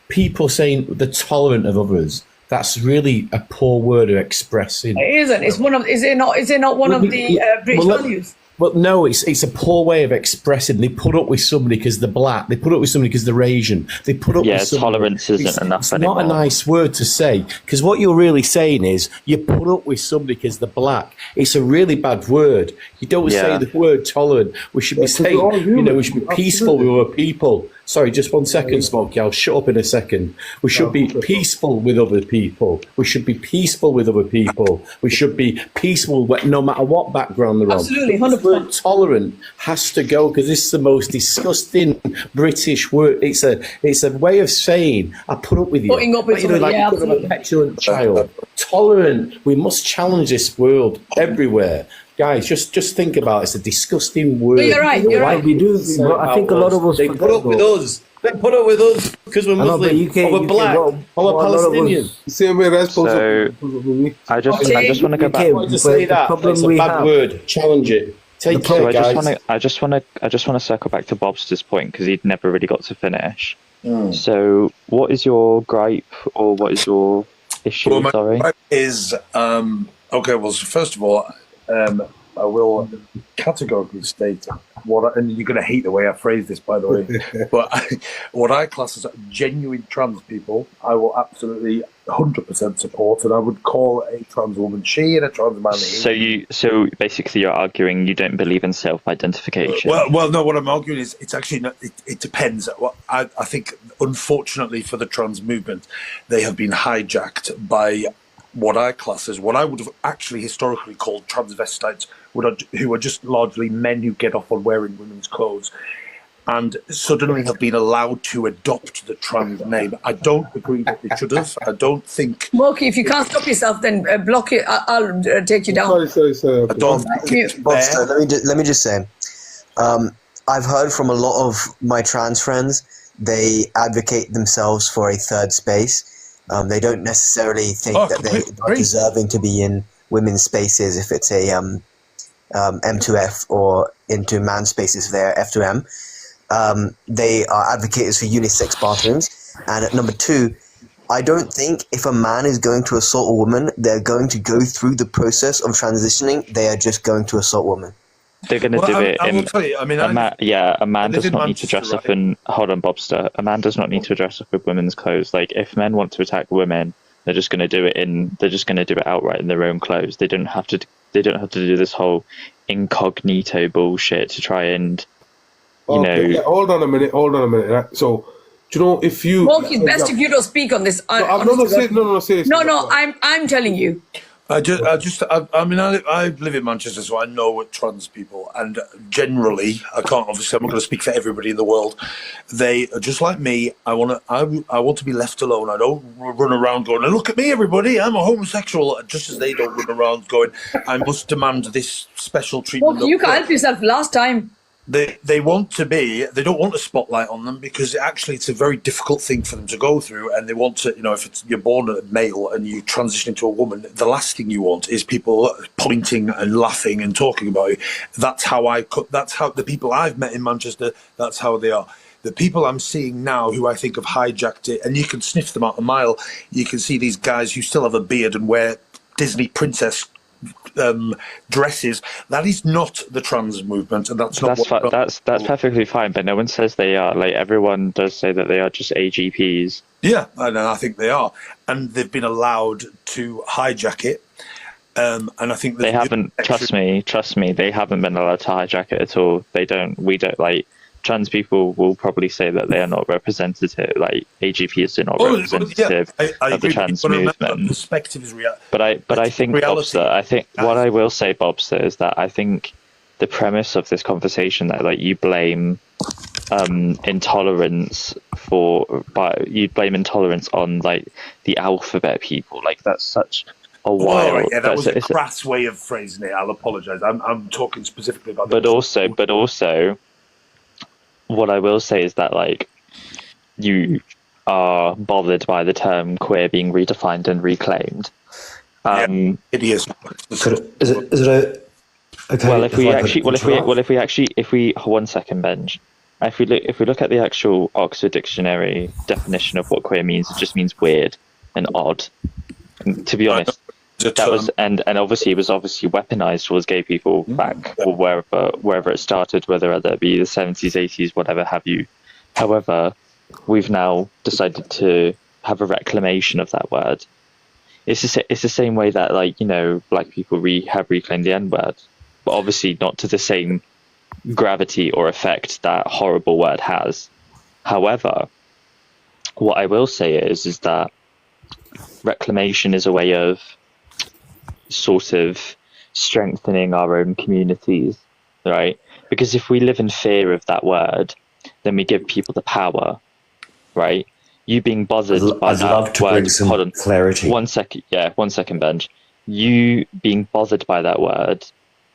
people saying they're tolerant of others, that's really a poor word of expressing. It isn't. It's one of. Is it not one of the British values? Well, no, it's a poor way of expressing. They put up with somebody because they're black. They put up with somebody because they're Asian. They put up with somebody. Tolerance isn't enough anymore. It's not a nice word to say, because what you're really saying is you put up with somebody because they're black. It's a really bad word. You don't say the word tolerant. We should be saying, we should be peaceful with other people. Sorry, just 1 second, Smokey. I'll shut up in a second. We should be peaceful with other people. We should be peaceful with other people. We should be peaceful no matter what background they're on. Absolutely, 100%. The word tolerant has to go, because this is the most disgusting British word. It's a way of saying I put up with you. Putting up with you, like you put up a petulant child. Tolerant. We must challenge this world everywhere. Guys, just think about it. It's a disgusting word. No, you're right. We do. I think a lot of us. They put up with us. They put up with us because we're Muslim, or we're black, or we're Palestinian. Same way as So I just want to go back. To say that it's a bad word. Challenge it. Take care, guys. I just want to circle back to Bobster's point, because he'd never really got to finish. So, what is your gripe, or what is your issue? Well, my gripe is okay. Well, first of all, I will categorically state and you're going to hate the way I phrase this, by the way, but what I class as genuine trans people, I will absolutely 100% support, and I would call a trans woman she and a trans man he. So basically, you're arguing you don't believe in self-identification. Well, no. What I'm arguing is it's actually not, it depends. I think, unfortunately for the trans movement, they have been hijacked by what I class as what I would have actually historically called transvestites, who are just largely men who get off on wearing women's clothes, and suddenly have been allowed to adopt the trans name. I don't agree that they should have. I don't think. Moki, if you can't stop yourself, then block it. I'll take you down. Sorry. I don't think it's fair. Let me just say, I've heard from a lot of my trans friends. They advocate themselves for a third space. They don't necessarily think that they're deserving to be in women's spaces if it's a M2F or into man spaces if they're F2M. They are advocates for unisex bathrooms. And at number 2, I don't think if a man is going to assault a woman, they're going to go through the process of transitioning. They are just going to assault women. They're going to do it I will tell you, I mean, a man does not need to dress up in. Hold on, Bobster. A man does not need to dress up with women's clothes. Like, if men want to attack women, they're just going to do it They're just going to do it outright in their own clothes. They don't have to. They don't have to do this whole incognito bullshit to try and, Hold on a minute. Right? So, do you know if you? Well, it's best if you don't speak on this. Seriously. No. I'm telling you. I live in Manchester, so I know what trans people, and generally, I'm not going to speak for everybody in the world. They are just like me. I want to be left alone. I don't run around going, "Look at me, everybody! I'm a homosexual." Just as they don't run around going, "I must demand this special treatment." Well, you can't help yourself. Last time. They want to be. They don't want a spotlight on them because it's a very difficult thing for them to go through, and they want to. If you're born a male and you transition into a woman, the last thing you want is people pointing and laughing and talking about you. That's how the people I've met in Manchester. That's how they are. The people I'm seeing now, who I think have hijacked it, and you can sniff them out a mile. You can see these guys who still have a beard and wear Disney princess dresses. That is not the trans movement, and that's perfectly fine. But no one says they are. Like, everyone does say that they are just AGPs. Yeah, and I think they are, and they've been allowed to hijack it. And I think they haven't. Trust me, they haven't been allowed to hijack it at all. They don't. We don't like. Trans people will probably say that they are not representative, like AGPs are not representative of the trans movement. Perspective is but I think, Bobster, what I will say, Bobster, is that I think the premise of this conversation that you blame intolerance on the alphabet people, that's such a wild. Yeah, that was a crass way of phrasing it. I'll apologise. I'm talking specifically about. But also. What I will say is that you are bothered by the term queer being redefined and reclaimed. It is. Is it okay? Well, if we 1 second, Benj. If we look at the actual Oxford Dictionary definition of what queer means, it just means weird and odd. And to be honest, that was and obviously it was weaponized towards gay people back or wherever it started, whether that be the 70s, 80s, whatever have you. However, we've now decided to have a reclamation of that word. It's the same way that black people have reclaimed the N-word, but obviously not to the same gravity or effect that horrible word has. However, what I will say is that reclamation is a way of sort of strengthening our own communities, right? Because if we live in fear of that word, then we give people the power, right? You being bothered by that word. Hold on, clarity. 1 second, Benj. You being bothered by that word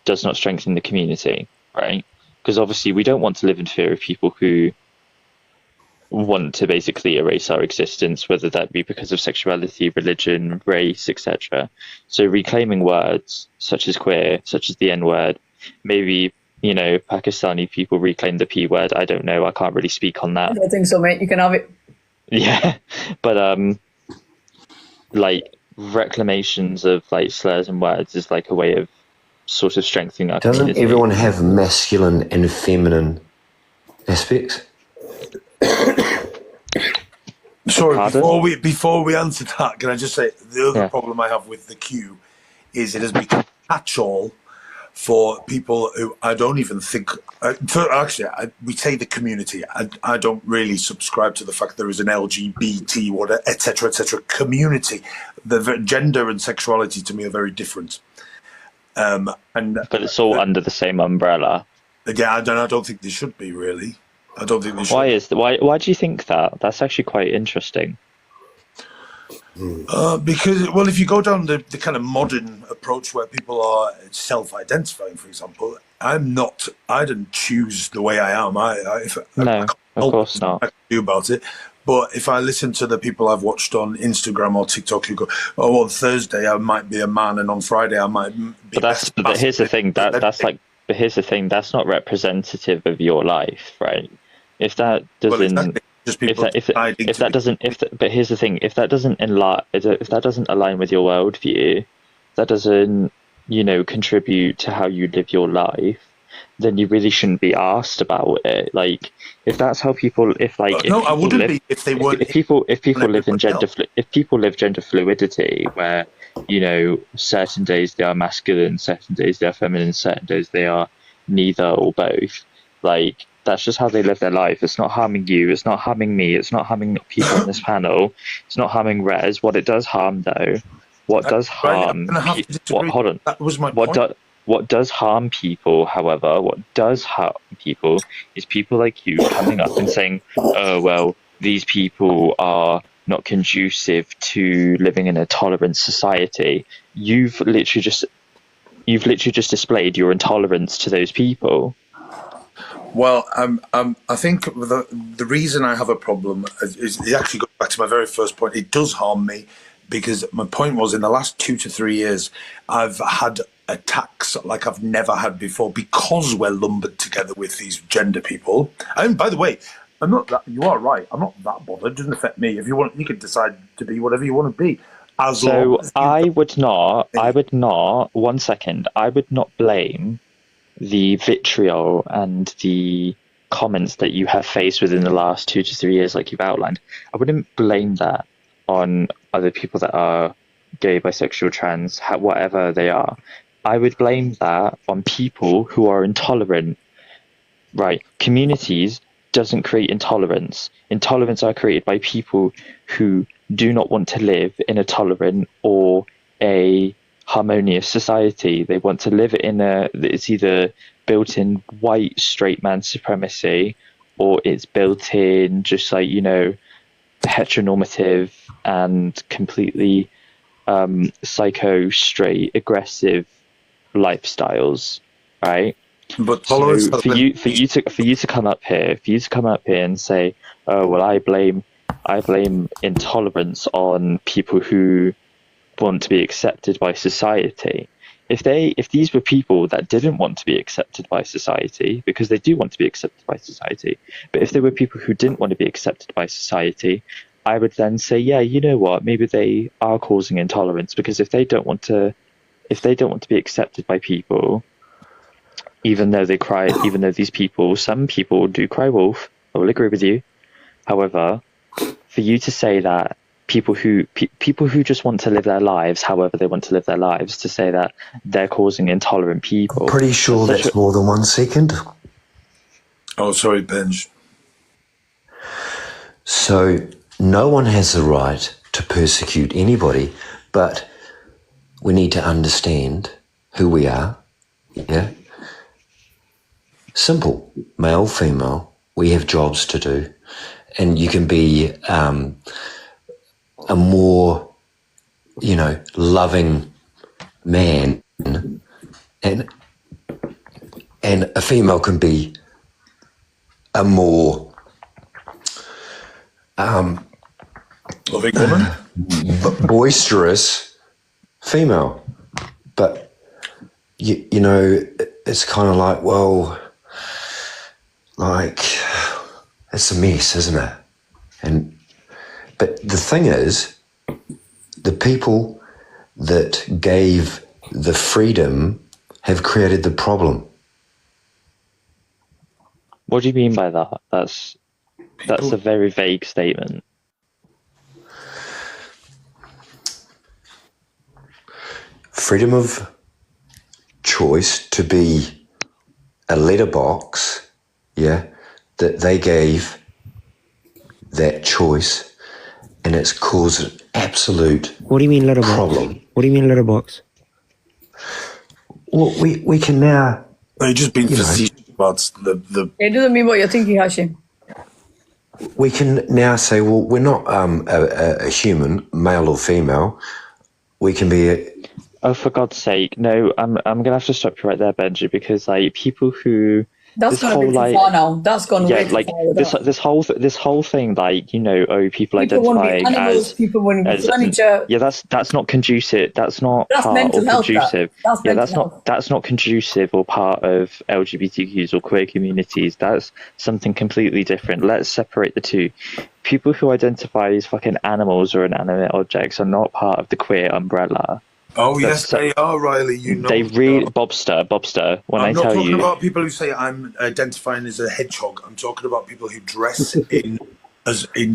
does not strengthen the community, right? Because obviously we don't want to live in fear of people who want to basically erase our existence, whether that be because of sexuality, religion, race, etc. So reclaiming words such as queer, such as the N-word, maybe, Pakistani people reclaim the P word. I don't know. I can't really speak on that. I don't think so, mate. You can have it. Yeah. But reclamations of slurs and words is a way of sort of strengthening our Doesn't community. Everyone have masculine and feminine aspects? Sorry, before we answer that, can I just say the other problem I have with the Q is it has become a catch-all for people who I don't even think. We say the community. I don't really subscribe to the fact there is an LGBT, whatever, etc., community. The gender and sexuality to me are very different. But it's all under the same umbrella. Yeah, I don't think they should be really. I don't think they should. Why do you think that? That's actually quite interesting. Because, if you go down the kind of modern approach where people are self-identifying, for example, I didn't choose the way I am. Of course not. I can do about it. But if I listen to the people I've watched on Instagram or TikTok who go, oh, on Thursday I might be a man and on Friday I might be. But here's the thing. But here's the thing. That's not representative of your life, right? If that doesn't. Well, but here's the thing: if that doesn't align with your worldview, that doesn't, contribute to how you live your life, then you really shouldn't be asked about it. Like, if that's how people, I wouldn't be if they weren't. If people live in if people live gender fluidity, where certain days they are masculine, certain days they are feminine, certain days they are neither or both, like. That's just how they live their life. It's not harming you. It's not harming me. It's not harming people on this panel. It's not harming Rez. What it does harm, though, what does harm? Hold on. That was my point. What does harm people, however, is people like you coming up and saying, "Oh well, these people are not conducive to living in a tolerant society." You've literally just displayed your intolerance to those people. Well, I think the reason I have a problem is it actually goes back to my very first point. It does harm me because my point was in the last 2 to 3 years, I've had attacks like I've never had before because we're lumbered together with these gender people. And by the way, I'm not that. You are right. I'm not that bothered. It doesn't affect me. If you want, you can decide to be whatever you want to be. I would not. 1 second. I would not blame the vitriol and the comments that you have faced within the last 2 to 3 years, like you've outlined. I wouldn't blame that on other people that are gay, bisexual, trans, whatever they are. I would blame that on people who are intolerant. Right? Communities doesn't create intolerance. Intolerance are created by people who do not want to live in a tolerant or a harmonious society. They want to live it's either built in white straight man supremacy, or it's built in just like heteronormative and completely psycho straight aggressive lifestyles, right? But so for you to come up here and say, oh well, I blame intolerance on people who want to be accepted by society. If these were people that didn't want to be accepted by society, because they do want to be accepted by society, but if they were people who didn't want to be accepted by society, I would then say, yeah, you know what, maybe they are causing intolerance, because if they don't want to be accepted by people, even though some people do cry wolf, I will agree with you. However, for you to say that people who just want to live their lives however they want to live their lives, to say that they're causing intolerant people. Pretty sure that's more than 1 second. Oh, sorry, Benj. So no one has the right to persecute anybody, but we need to understand who we are. Yeah. Simple. Male, female. We have jobs to do. And you can be a more, loving man, and a female can be a more loving woman, boisterous female. But it's kind of like, well, like it's a mess, isn't it? But the thing is, the people that gave the freedom have created the problem. What do you mean by that? That's a very vague statement. Freedom of choice to be a letterbox, yeah, that they gave that choice. And it's caused an absolute What do you mean letterbox? Problem. What do you mean letterbox? Well, we can now. Well, you're just being facetious about the. It doesn't mean what you're thinking, Hashim. We can now say, well, we're not a human, male or female. We can be Oh, for God's sake, no! I'm gonna have to stop you right there, Benji, because like people who That's gone a bit too far now. That's gone way too like far. this whole thing, like, you know, people identifying animals, as people want to be furniture. Yeah, that's not conducive. That's not That's part mental or health, conducive. that's Yeah, mental that's not conducive or part of LGBTQs or queer communities. That's something completely different. Let's separate the two. People who identify as fucking animals or inanimate objects are not part of the queer umbrella. Oh, yes, they are, Riley. You know, they really Bobster. When I'm I not tell talking you, about people who say I'm identifying as a hedgehog. I'm talking about people who dress in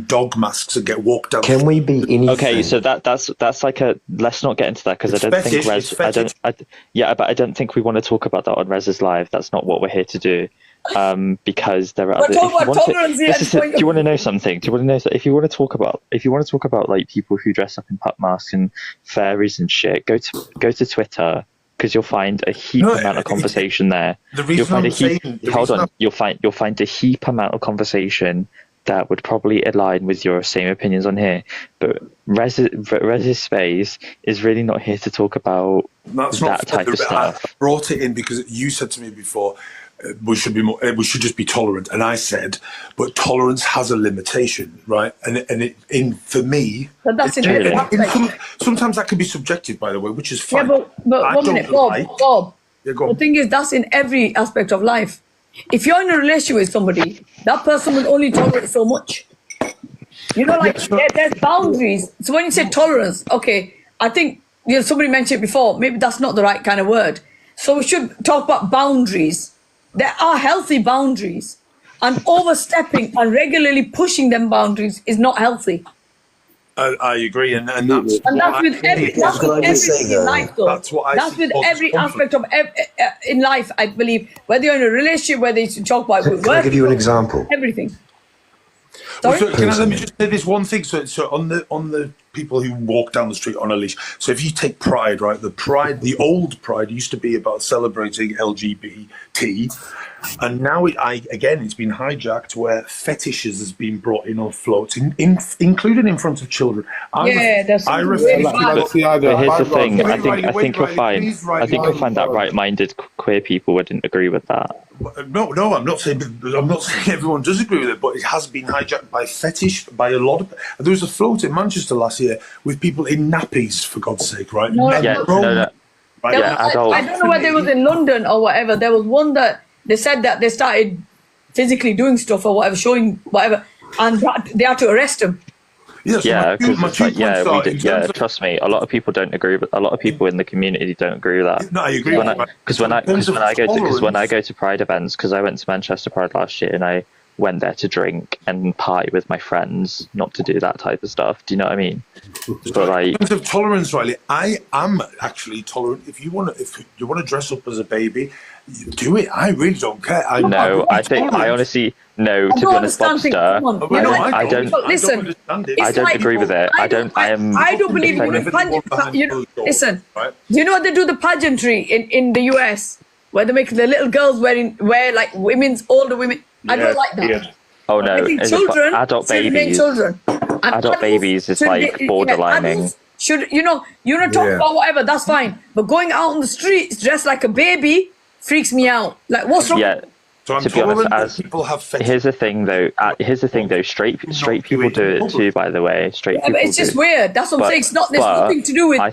dog masks and get walked down. Can we be anything? Okay, so that's like a. Let's not get into that because I don't think Rez. But I don't think we want to talk about that on Rez's live. That's not what we're here to do. Because there are other. Do you want to know something? Do you want to know if you want to talk about like people who dress up in pup masks and fairies and shit? Go to Twitter because you'll find a heap amount of conversation there. You'll find You'll find a heap amount of conversation that would probably align with your same opinions on here. But Rez's space is really not here to talk about that type of stuff. I brought it in because you said to me before, we should just be tolerant, and I said, but tolerance has a limitation, right? And for me, but that's sometimes that can be subjective, by the way, which is fine. Yeah, but 1 minute, Bob. The thing is, that's in every aspect of life. If you're in a relationship with somebody, that person will only tolerate so much. You know, like there's boundaries. So when you say tolerance, okay, I think somebody mentioned it before. Maybe that's not the right kind of word. So we should talk about boundaries. There are healthy boundaries, and overstepping and regularly pushing them boundaries is not healthy. I agree, and that's with everything in life, though. That's with every aspect of in life, I believe. Whether you're in a relationship, whether you talk about work. Can I give you an example? Everything. Well, so let me just say this one thing. So on the people who walk down the street on a leash. So if you take Pride, right? The old Pride used to be about celebrating LGBT, and now it's been hijacked where fetishes has been brought in on floats, included in front of children. That's really bad. But here's the thing. I think you'll find that right-minded queer people wouldn't agree with that. No, I'm not saying everyone does agree with it, but it has been hijacked by fetish by a lot of. There was a float in Manchester last year with people in nappies, for God's sake, right? No. I don't know whether it was in London or whatever. There was one that they said that they started physically doing stuff or whatever, showing whatever, and they had to arrest them. Trust me, a lot of people don't agree. But a lot of people in the community don't agree with that. No, I agree. Because when I go to Pride events, because I went to Manchester Pride last year and I went there to drink and party with my friends, not to do that type of stuff. Do you know what I mean? But like, in terms of tolerance, Riley, I am actually tolerant. If you want to dress up as a baby, you do it. I really don't care. I honestly, to be honest, Bobster, I don't agree with it. I don't believe listen, do you know what they do the pageantry in the US where they make the little girls wear like older women? I don't like that. Yeah. Oh no, I think children adult babies. Adult babies is like borderlining. You know, talk about whatever, that's fine. But going out on the streets dressed like a baby freaks me out. Like, what's wrong? Yeah. So to be honest, here's the thing though. Straight people do it too. By the way, straight people. But it's just weird. That's what I'm saying. It's not. There's nothing to do with. I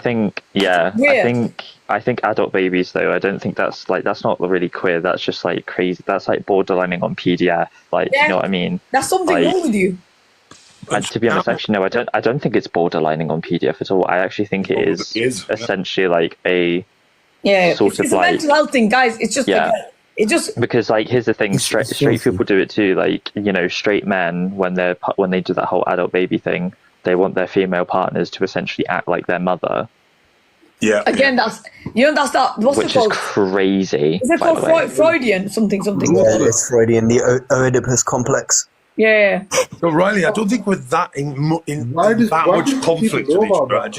think adult babies though. I don't think that's not really queer. That's just like crazy. That's like borderlining on PDF. Like, you know what I mean? That's something wrong with you. And to be honest, actually, no, I don't think it's borderlining on PDF at all. I actually think it is essentially like a sort of it's a mental health thing, guys. It's just because like here's the thing, straight people do it too. Like, you know, straight men when they do that whole adult baby thing, they want their female partners to essentially act like their mother. Yeah. Again, that's that. What's which it called? Is crazy. Is it called Freudian something? Yeah, it's Freudian, the Oedipus complex. Yeah. So Riley, I don't think we're that in that much conflict with each other.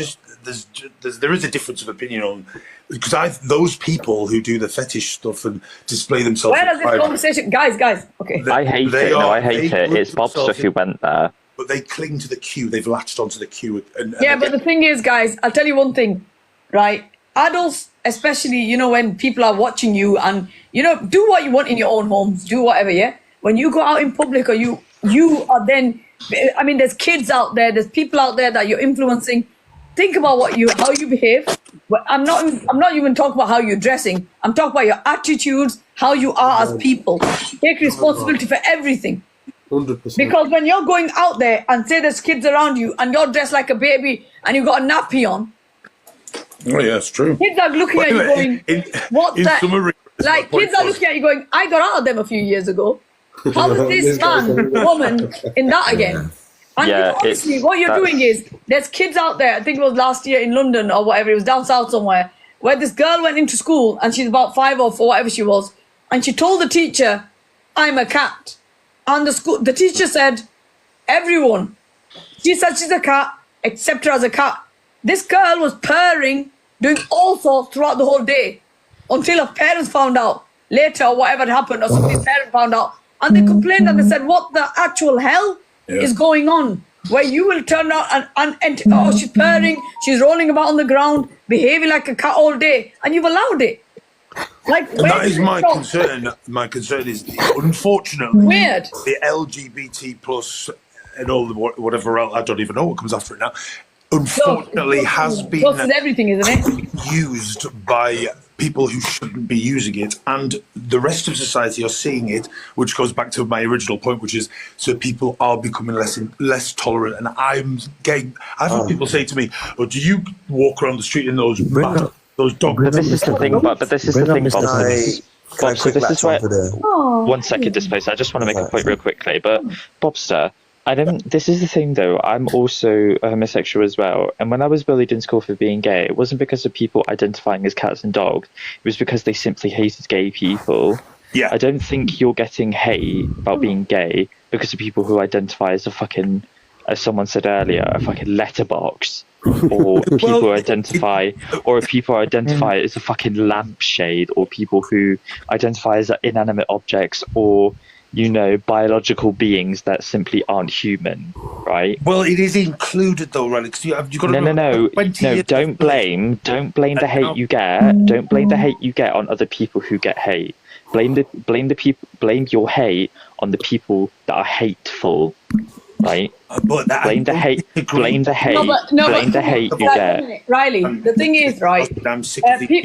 There is a difference of opinion on because those people who do the fetish stuff and display themselves. Where does this conversation, guys? Okay. I hate it. No, I hate it. It's Bobster who went there. But they cling to the queue. They've latched onto the queue. But the thing is, guys, I'll tell you one thing, right? Adults especially, you know, when people are watching you and, you know, do what you want in your own homes, do whatever, yeah? When you go out in public or you are then, I mean, there's kids out there, there's people out there that you're influencing. Think about how you behave. I'm not even talking about how you're dressing. I'm talking about your attitudes, how you are as people. Take responsibility for everything. 100%. Because when you're going out there and say there's kids around you and you're dressed like a baby and you've got a nappy on. Oh yeah, it's true. Kids are looking at you going, what the? Like, kids are looking at you going, I got out of them a few years ago. How is this woman in that again? And you know, honestly, what you're doing is, there's kids out there, I think it was last year in London or whatever, it was down south somewhere, where this girl went into school and she's about 5 or 4, whatever she was, and she told the teacher, I'm a cat. And the teacher said, everyone. She said she's a cat, accept her as a cat. This girl was purring, doing all sorts throughout the whole day, until her parents found out later, or whatever happened, or somebody's parents found out. And they complained and they said, what the actual hell is going on? Where you will turn out and oh, she's purring, she's rolling about on the ground, behaving like a cat all day, and you've allowed it. Like, and that is my concern. My concern is, unfortunately, weird. The LGBT plus and all the whatever else, I don't even know what comes after it now. Unfortunately, has been everything, isn't it? Used by people who shouldn't be using it, and the rest of society are seeing it, which goes back to my original point, which is so people are becoming less tolerant. And I've had people say to me, "Oh, do you walk around the street in those dog?" But this is the thing. But this is the thing, Bob. Bob, so this is where. 1 second, Displace. I just want to make a point real quickly. But Bobster, this is the thing though, I'm also a homosexual as well, and when I was bullied in school for being gay, it wasn't because of people identifying as cats and dogs, it was because they simply hated gay people. Yeah. I don't think you're getting hate about being gay because of people who identify as a fucking, as someone said earlier, a fucking letterbox, or people who identify, or if people identify as a fucking lampshade, or people who identify as inanimate objects, or you know, biological beings that simply aren't human, right? Well, it is included though, right? You've got to no. Don't blame the hate you get. Don't blame the hate you get on other people who get hate. Blame your hate on the people that are hateful, right? Blame the hate you get. Riley, the thing is, right?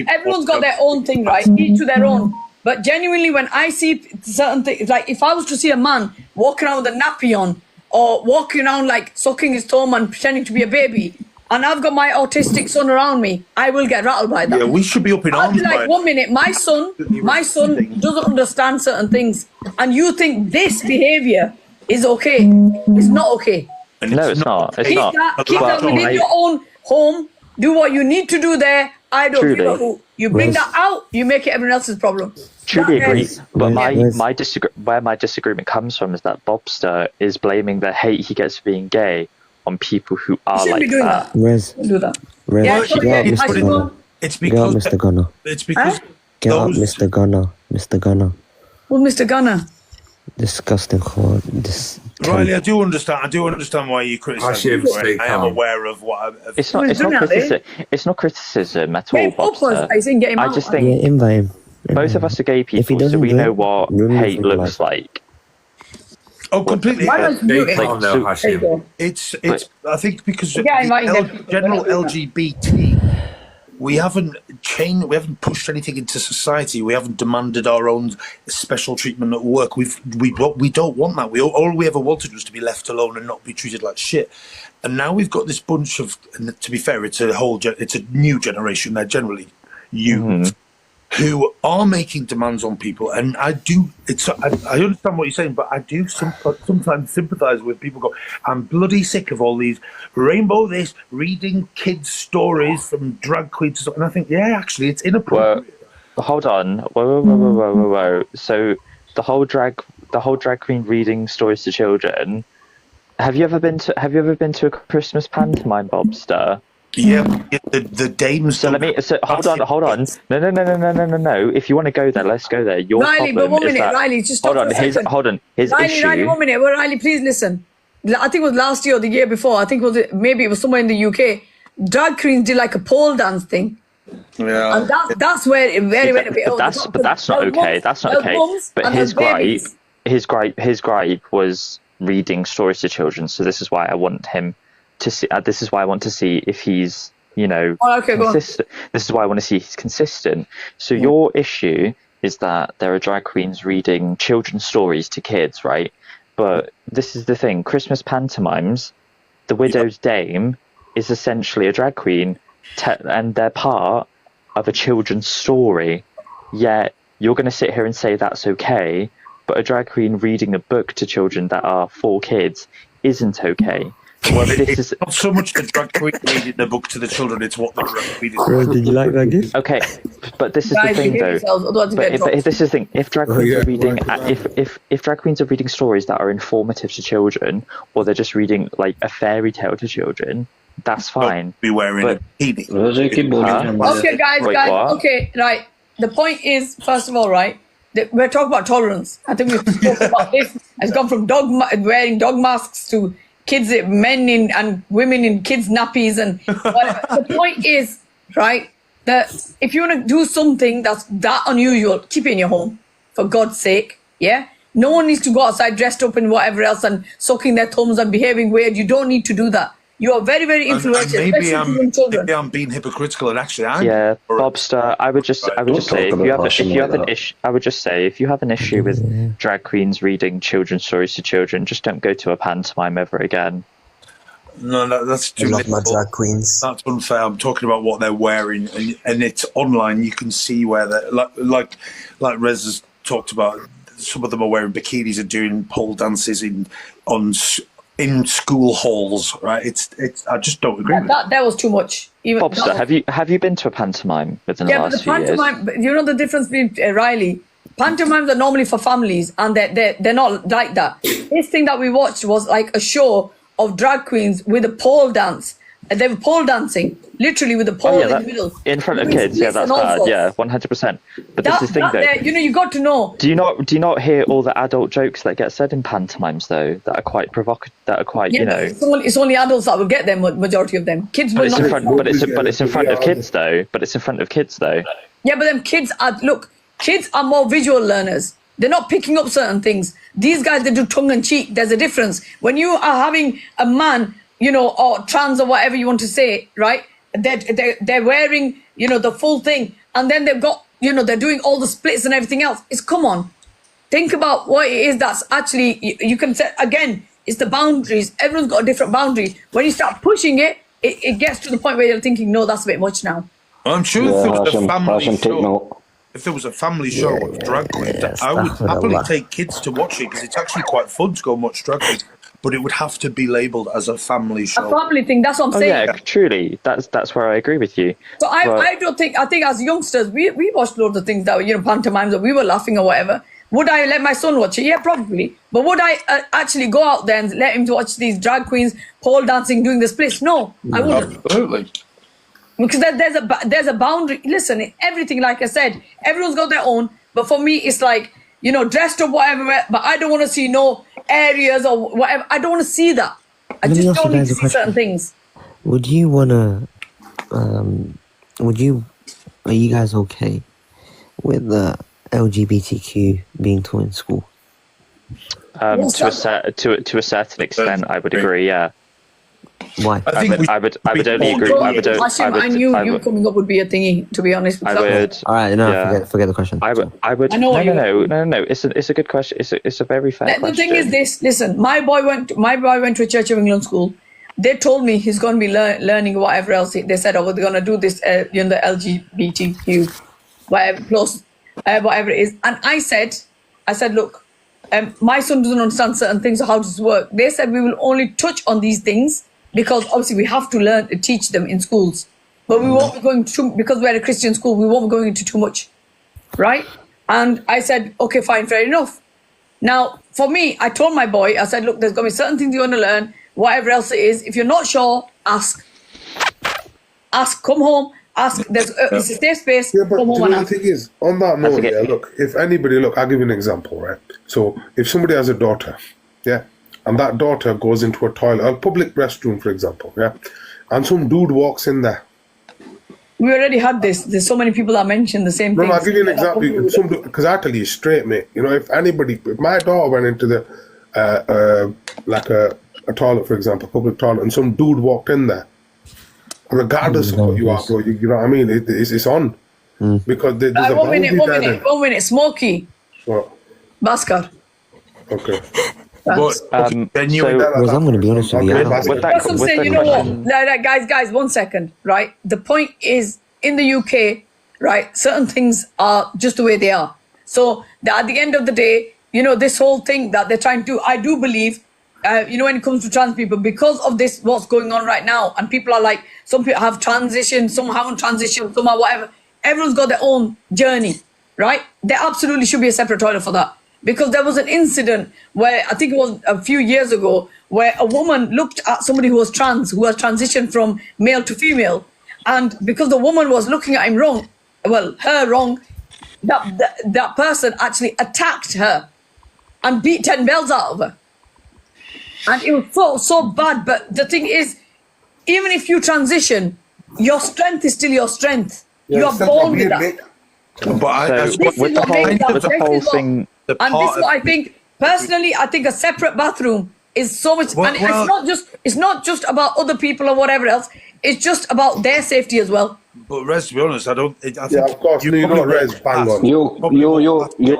Everyone's got their own thing, right? Each to their own. But genuinely, when I see certain things, like if I was to see a man walking around with a nappy on, or walking around like sucking his thumb and pretending to be a baby, and I've got my autistic son around me, I will get rattled by that. Yeah, we should be up in arms. I'll be like, 1 minute, my son doesn't understand certain things, and you think this behaviour is okay. It's not okay. No, it's not. It's Keep not. that within your own home. Do what you need to do there. I don't give a who. You bring that out, you make it everyone else's problem. Truly agree. But where my disagreement comes from is that Bobster is blaming the hate he gets for being gay on people who are like that. Rez, do that. Rez, Yeah, it's because Mr. Gunner. It's because Get up, Mr. Gunner. Mr. Gunner. Well, Mr. Gunner. Disgusting whore. This. Riley, I do understand why you criticise him. I am aware of what. It's not criticism. It's not criticism at all, Bobster. I just think invite him. Both of us are gay people, so we know what hate looks like. Oh, completely. It's. I think because general LGBT, we haven't pushed anything into society. We haven't demanded our own special treatment at work. We don't want that. All we ever wanted was to be left alone and not be treated like shit. And now we've got this bunch of. And to be fair, it's a new generation. They're generally youth. Who are making demands on people, and I understand what you're saying, but I do sometimes sympathise with people. I'm bloody sick of all these reading kids' stories from drag queens, and I think, yeah, actually, it's inappropriate. Well, hold on, whoa. So the whole drag queen reading stories to children. Have you ever been to a Christmas pantomime, Bobster? Yeah, the dames. So hold on. No. If you want to go there, let's go there. Your Riley, problem but 1 is minute, that, Riley, just hold on. His issue. Riley, 1 minute. Well, Riley, please listen. I think it was last year or the year before. I think maybe it was somewhere in the UK. Drag queens did like a pole dance thing, Yeah. And that's where it very, very bit over the top. But that's not okay. That's not okay. But his gripe was reading stories to children. So this is why I want him to see. This is why I want to see if he's, consistent. This is why I want to see if he's consistent. So your issue is that there are drag queens reading children's stories to kids, right? But this is the thing: Christmas pantomimes, the widow's dame is essentially a drag queen, and they're part of a children's story. Yet you're going to sit here and say that's okay, but a drag queen reading a book to children that are for kids isn't okay. Well, it's not so much the drag queen reading the book to the children; it's what the drag queen is. Did you like that gift? Okay, but this is the thing, though. But this is the thing: if drag queens are reading, if drag queens are reading stories that are informative to children, or they're just reading like a fairy tale to children, that's fine. Be wearing a bikini. Okay, guys. Okay, right. The point is, first of all, right, we're talking about tolerance. I think we've spoken about this. It's gone from wearing dog masks to kids, men and women in kids' nappies and whatever. The point is, right, that if you want to do something that's that unusual, keep it in your home, for God's sake, yeah? No one needs to go outside dressed up and whatever else and sucking their thumbs and behaving weird. You don't need to do that. You are very, very influential, especially to young children. Maybe I'm being hypocritical, and actually I'm. Yeah, Bobster. I would just say if you have an issue with drag queens reading children's stories to children, just don't go to a pantomime ever again. No, that's too. I love my drag queens. That's unfair. I'm talking about what they're wearing, and it's online. You can see where they're like Rez has talked about. Some of them are wearing bikinis and doing pole dances in school halls, right? It's. I just don't agree. That was too much. Bobster, have you been to a pantomime within the last few years? But you know the difference between Riley. Pantomimes are normally for families, and they're not like that. This thing that we watched was like a show of drag queens with a pole dance. They were pole dancing, literally with a pole in the middle. In front of kids, yeah, that's bad. Yeah, 100%. But this is the thing, though. You got to know. Do you not hear all the adult jokes that get said in pantomimes, though, that are quite provocative, that are quite, It's only adults that will get them, majority of them. Kids will not. But it's in front of kids, though. Yeah, but them kids are more visual learners. They're not picking up certain things. These guys, they do tongue in cheek. There's a difference. When you are having a man, or trans or whatever you want to say, right? They're wearing, the full thing. And then they've got, they're doing all the splits and everything else. Come on. Think about what it is that's actually, you can say, again, it's the boundaries. Everyone's got a different boundary. When you start pushing it, it gets to the point where you're thinking, no, that's a bit much now. I'm sure if there was a family show, if there was a family show of drag queens, I would happily take kids to watch it because it's actually quite fun to go and watch drag queens. But it would have to be labelled as a family show. A family thing, that's what I'm saying. Yeah, truly. That's where I agree with you. So I think as youngsters, we watched loads of things that were, pantomimes, or we were laughing or whatever. Would I let my son watch it? Yeah, probably. But would I actually go out there and let him to watch these drag queens pole dancing, doing the splits? No, I wouldn't. Absolutely. Because there's a boundary. Listen, everything, like I said, everyone's got their own. But for me, it's like, dressed up, whatever, but I don't want to see no areas or whatever. I don't want to see that. I just don't need to see certain things. Would you want to, are you guys okay with the LGBTQ being taught in school? To a certain extent, I would agree, yeah. Why? I would only agree. I knew you coming up would be a thingy, to be honest. I would. All right, forget the question. I would. No. It's a good question. It's a very fair question. The thing is this. Listen, my boy went to a Church of England school. They told me he's going to be learning whatever else. They said, they're going to do this, the LGBTQ, whatever plus whatever it is. And I said, look, my son doesn't understand certain things, how does it work? They said we will only touch on these things because obviously we have to teach them in schools. But we won't be going to, because we're a Christian school, we won't be going into too much, right? And I said, okay, fine, fair enough. Now, for me, I told my boy, I said, look, there's going to be certain things you want to learn, whatever else it is. If you're not sure, ask. Come home, ask. It's a safe space. Yeah, but come home and ask. The thing is, on that note, look, if anybody, I'll give you an example, right? So if somebody has a daughter, and that daughter goes into a toilet, a public restroom, for example, and some dude walks in there, We already had this. There's so many people that mentioned the same thing. No, I'll give you an example. Because I tell you straight, mate. You know, if my daughter went into the like a toilet, for example, public toilet, and some dude walked in there, regardless of what you are, bro, you know what I mean? It's on. Because there's a boundary there. 1 minute. Smokey. What? Bhaskar. Okay. But, I'm going to be honest with you. That's what I'm saying. You know what? Like, guys, 1 second, right? The point is, in the UK, right, certain things are just the way they are. So at the end of the day, you know, this whole thing that they're trying to do, I do believe, you know, when it comes to trans people, because of this, what's going on right now, and people are like, some people have transitioned, some haven't transitioned, some are whatever. Everyone's got their own journey, right? There absolutely should be a separate toilet for that. Because there was an incident where, I think it was a few years ago, where a woman looked at somebody who was trans, who was transitioned from male to female, and because the woman was looking at him wrong, her wrong, that person actually attacked her and beat 10 bells out of her. And it was so bad. But the thing is, even if you transition, your strength is still your strength. You are born with that. But with the whole thing. And this is what I think, personally, I think a separate bathroom is so much, and it's not just about other people or whatever else, it's just about their safety as well. But Rez, to be honest, I think of course, you know Rez, bang on. Yo,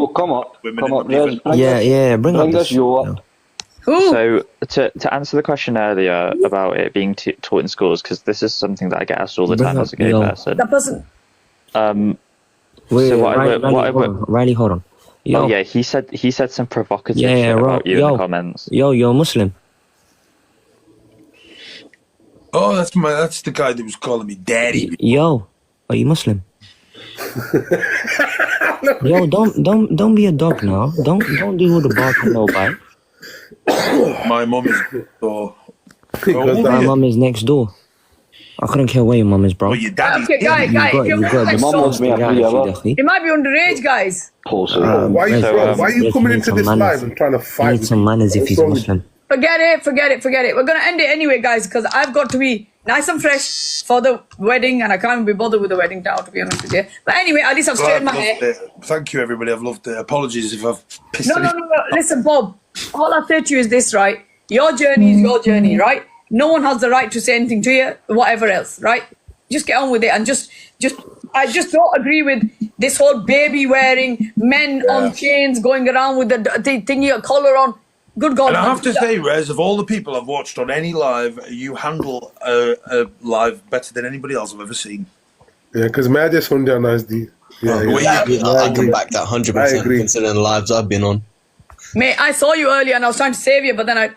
come up, Rez. Yeah, bring this. So to answer the question earlier about it being taught in schools, because this is something that I get asked all the time as a gay person. That person. Riley, hold on. Yo. Oh yeah, he said some provocative shit about you in the comments. You're Muslim. Oh, that's the guy that was calling me daddy. Yo, are you Muslim? Yo, don't be a dog now. Don't deal with the bark and no bite. My mum is next door. My mum is next door. I couldn't care where your mum is, bro. Well, your daddy's okay, guys, it might be underage, guys. Why are you coming into this live and trying to fight? Need some manners if he's Muslim. Forget it. We're going to end it anyway, guys, because I've got to be nice and fresh for the wedding, and I can't be bothered with the wedding now, to be honest with you. But anyway, at least I've straightened my hair. Thank you, everybody. I've loved it. Apologies if I've pissed No. Listen, Bob, all I say to you is this, right? Your journey is your journey, right? No one has the right to say anything to you, whatever else, right? Just get on with it, and I just don't agree with this whole baby wearing, men on chains going around with the thingy, a collar on. Good God. And I have to say, Rez, of all the people I've watched on any live, you handle a live better than anybody else I've ever seen. Yeah, because Mad is Sunday nice. I can back that 100%, considering the lives I've been on. Mate, I saw you earlier and I was trying to save you, but then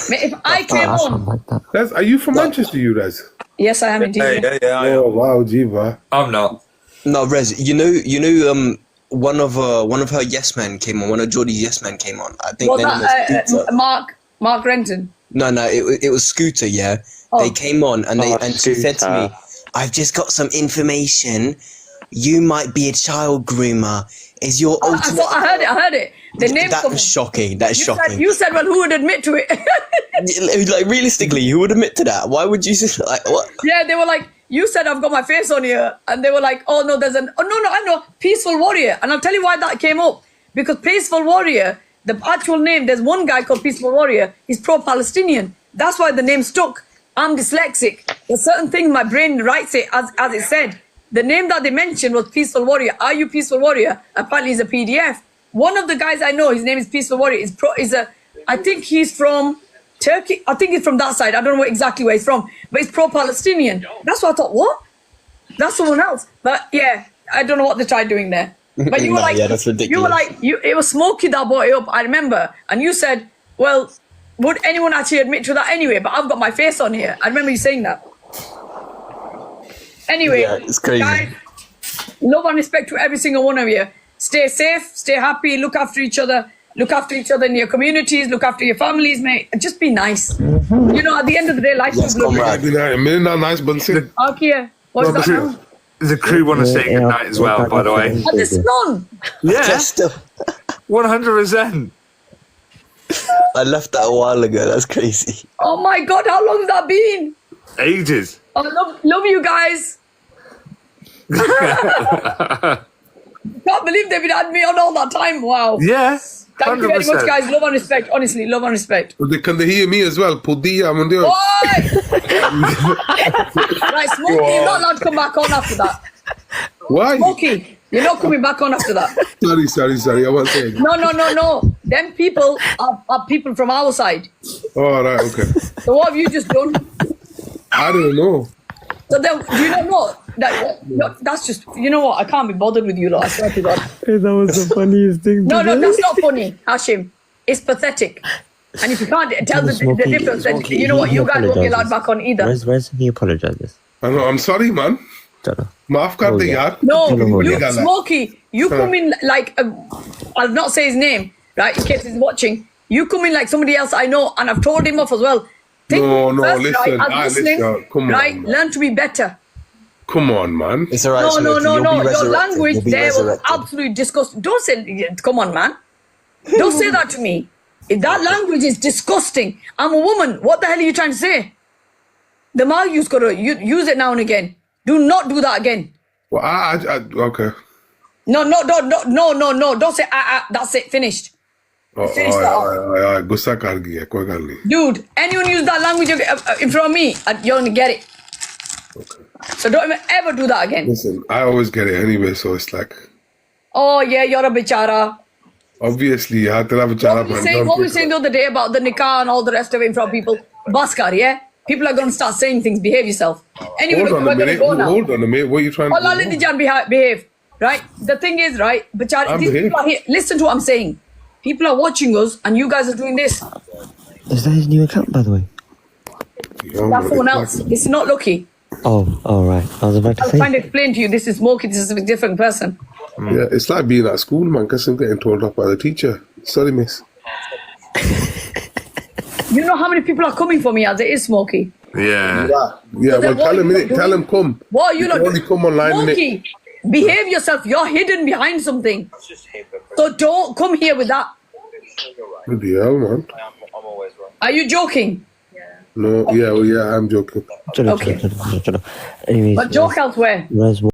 Mate, if I came on... Rez, are you from Manchester, you Rez? Yes, I am indeed. Yeah, oh, wow, Jiva. I'm not. No, Rez, you know, one of her yes men came on. One of Geordie's yes men came on. I think Mark Renton. No, it was Scooter. Yeah, they came on and she said to me, "I've just got some information. You might be a child groomer. Is your ultimate?" I heard it. The name that was shocking. That is shocking. You said, well, who would admit to it? Like realistically, who would admit to that? Why would you say like what? Yeah, they were like, you said I've got my face on here, and they were like, oh no, I know, Peaceful Warrior, and I'll tell you why that came up, because Peaceful Warrior, the actual name, there's one guy called Peaceful Warrior. He's pro-Palestinian. That's why the name stuck. I'm dyslexic. There's certain things my brain writes it as it said. The name that they mentioned was Peaceful Warrior. Are you Peaceful Warrior? Apparently, he's a PDF. One of the guys I know, his name is Peaceful Warrior. I think he's from Turkey. I think he's from that side. I don't know exactly where he's from, but he's pro-Palestinian. That's why I thought, what? That's someone else. But yeah, I don't know what they tried doing there. But you were like, that's ridiculous. You were like, it was Smokey that brought it up. I remember, and you said, well, would anyone actually admit to that anyway? But I've got my face on here. I remember you saying that. Anyway, yeah, it's crazy. Guys, love and respect to every single one of you. Stay safe, stay happy, look after each other in your communities, look after your families, mate. Just be nice. You know, at the end of the day, life is lovely. Okay, what's that now? The crew want to say good night as well, by the way. At the salon? Yeah, 100%. I left that a while ago. That's crazy. Oh my God, how long has that been? Ages. I love you guys. Can't believe they've had me on all that time. Wow. Yeah. Thank you very much, guys. Love and respect. Honestly, love and respect. Can they hear me as well? Podilla, mon Dios. Right, Smokey, you're not allowed to come back on after that. Why? Smokey, you're not coming back on after that. Sorry. I wasn't saying. No. Them people are people from our side. Oh, right, okay. So what have you just done? I don't know. So then, do you know what? That's just, you know what? I can't be bothered with you lot. I swear to God. That was the funniest thing. No, that's not funny, Hashim. It's pathetic. And if you can't tell the difference, then you know what? You guys won't be allowed back on either. Where's he apologizes? I'm sorry, man. Maaf kar de yaar. No, Smokey, you come in like, I'll not say his name, right, in case he's watching. You come in like somebody else I know, and I've told him off as well. Listen. Come on, learn to be better. Come on, man. It's all right. No. Your language there was absolutely disgusting. Don't say, come on, man. Don't say that to me. If that language is disgusting, I'm a woman. What the hell are you trying to say? The mouth you've got to use it now and again. Do not do that again. Well, okay. No. Don't say, that's it, finished. Finish that off. Dude, anyone use that language in front of me, you're going to get it. Okay. So don't even ever do that again. Listen, I always get it anyway, so it's like... Oh, yeah, you're a bichara. Obviously, you have to have a bichara. What were we saying the other day about the nikah and all the rest of it in front of people? Baskar, yeah? People are going to start saying things. Behave yourself. Anyway, Hold on a minute. What are you trying to do? Allah behave. Right? The thing is, right? Bichara, these people are here. Listen to what I'm saying. People are watching us, and you guys are doing this. Is that his new account, by the way? That's someone else. It's not Lucky. Oh, all right. I was about to say. I was trying to explain to you, this is Smokey, this is a different person. Yeah, it's like being at school, man, because I'm getting told off by the teacher. Sorry, miss. You know how many people are coming for me as it is, Smokey? Yeah, well, tell him come. What you only come online. Smokey, behave yourself. You're hidden behind something. So don't come here with that. What the hell, man? Are you joking? No, yeah, I'm joking. Okay. Anyways, But joke elsewhere.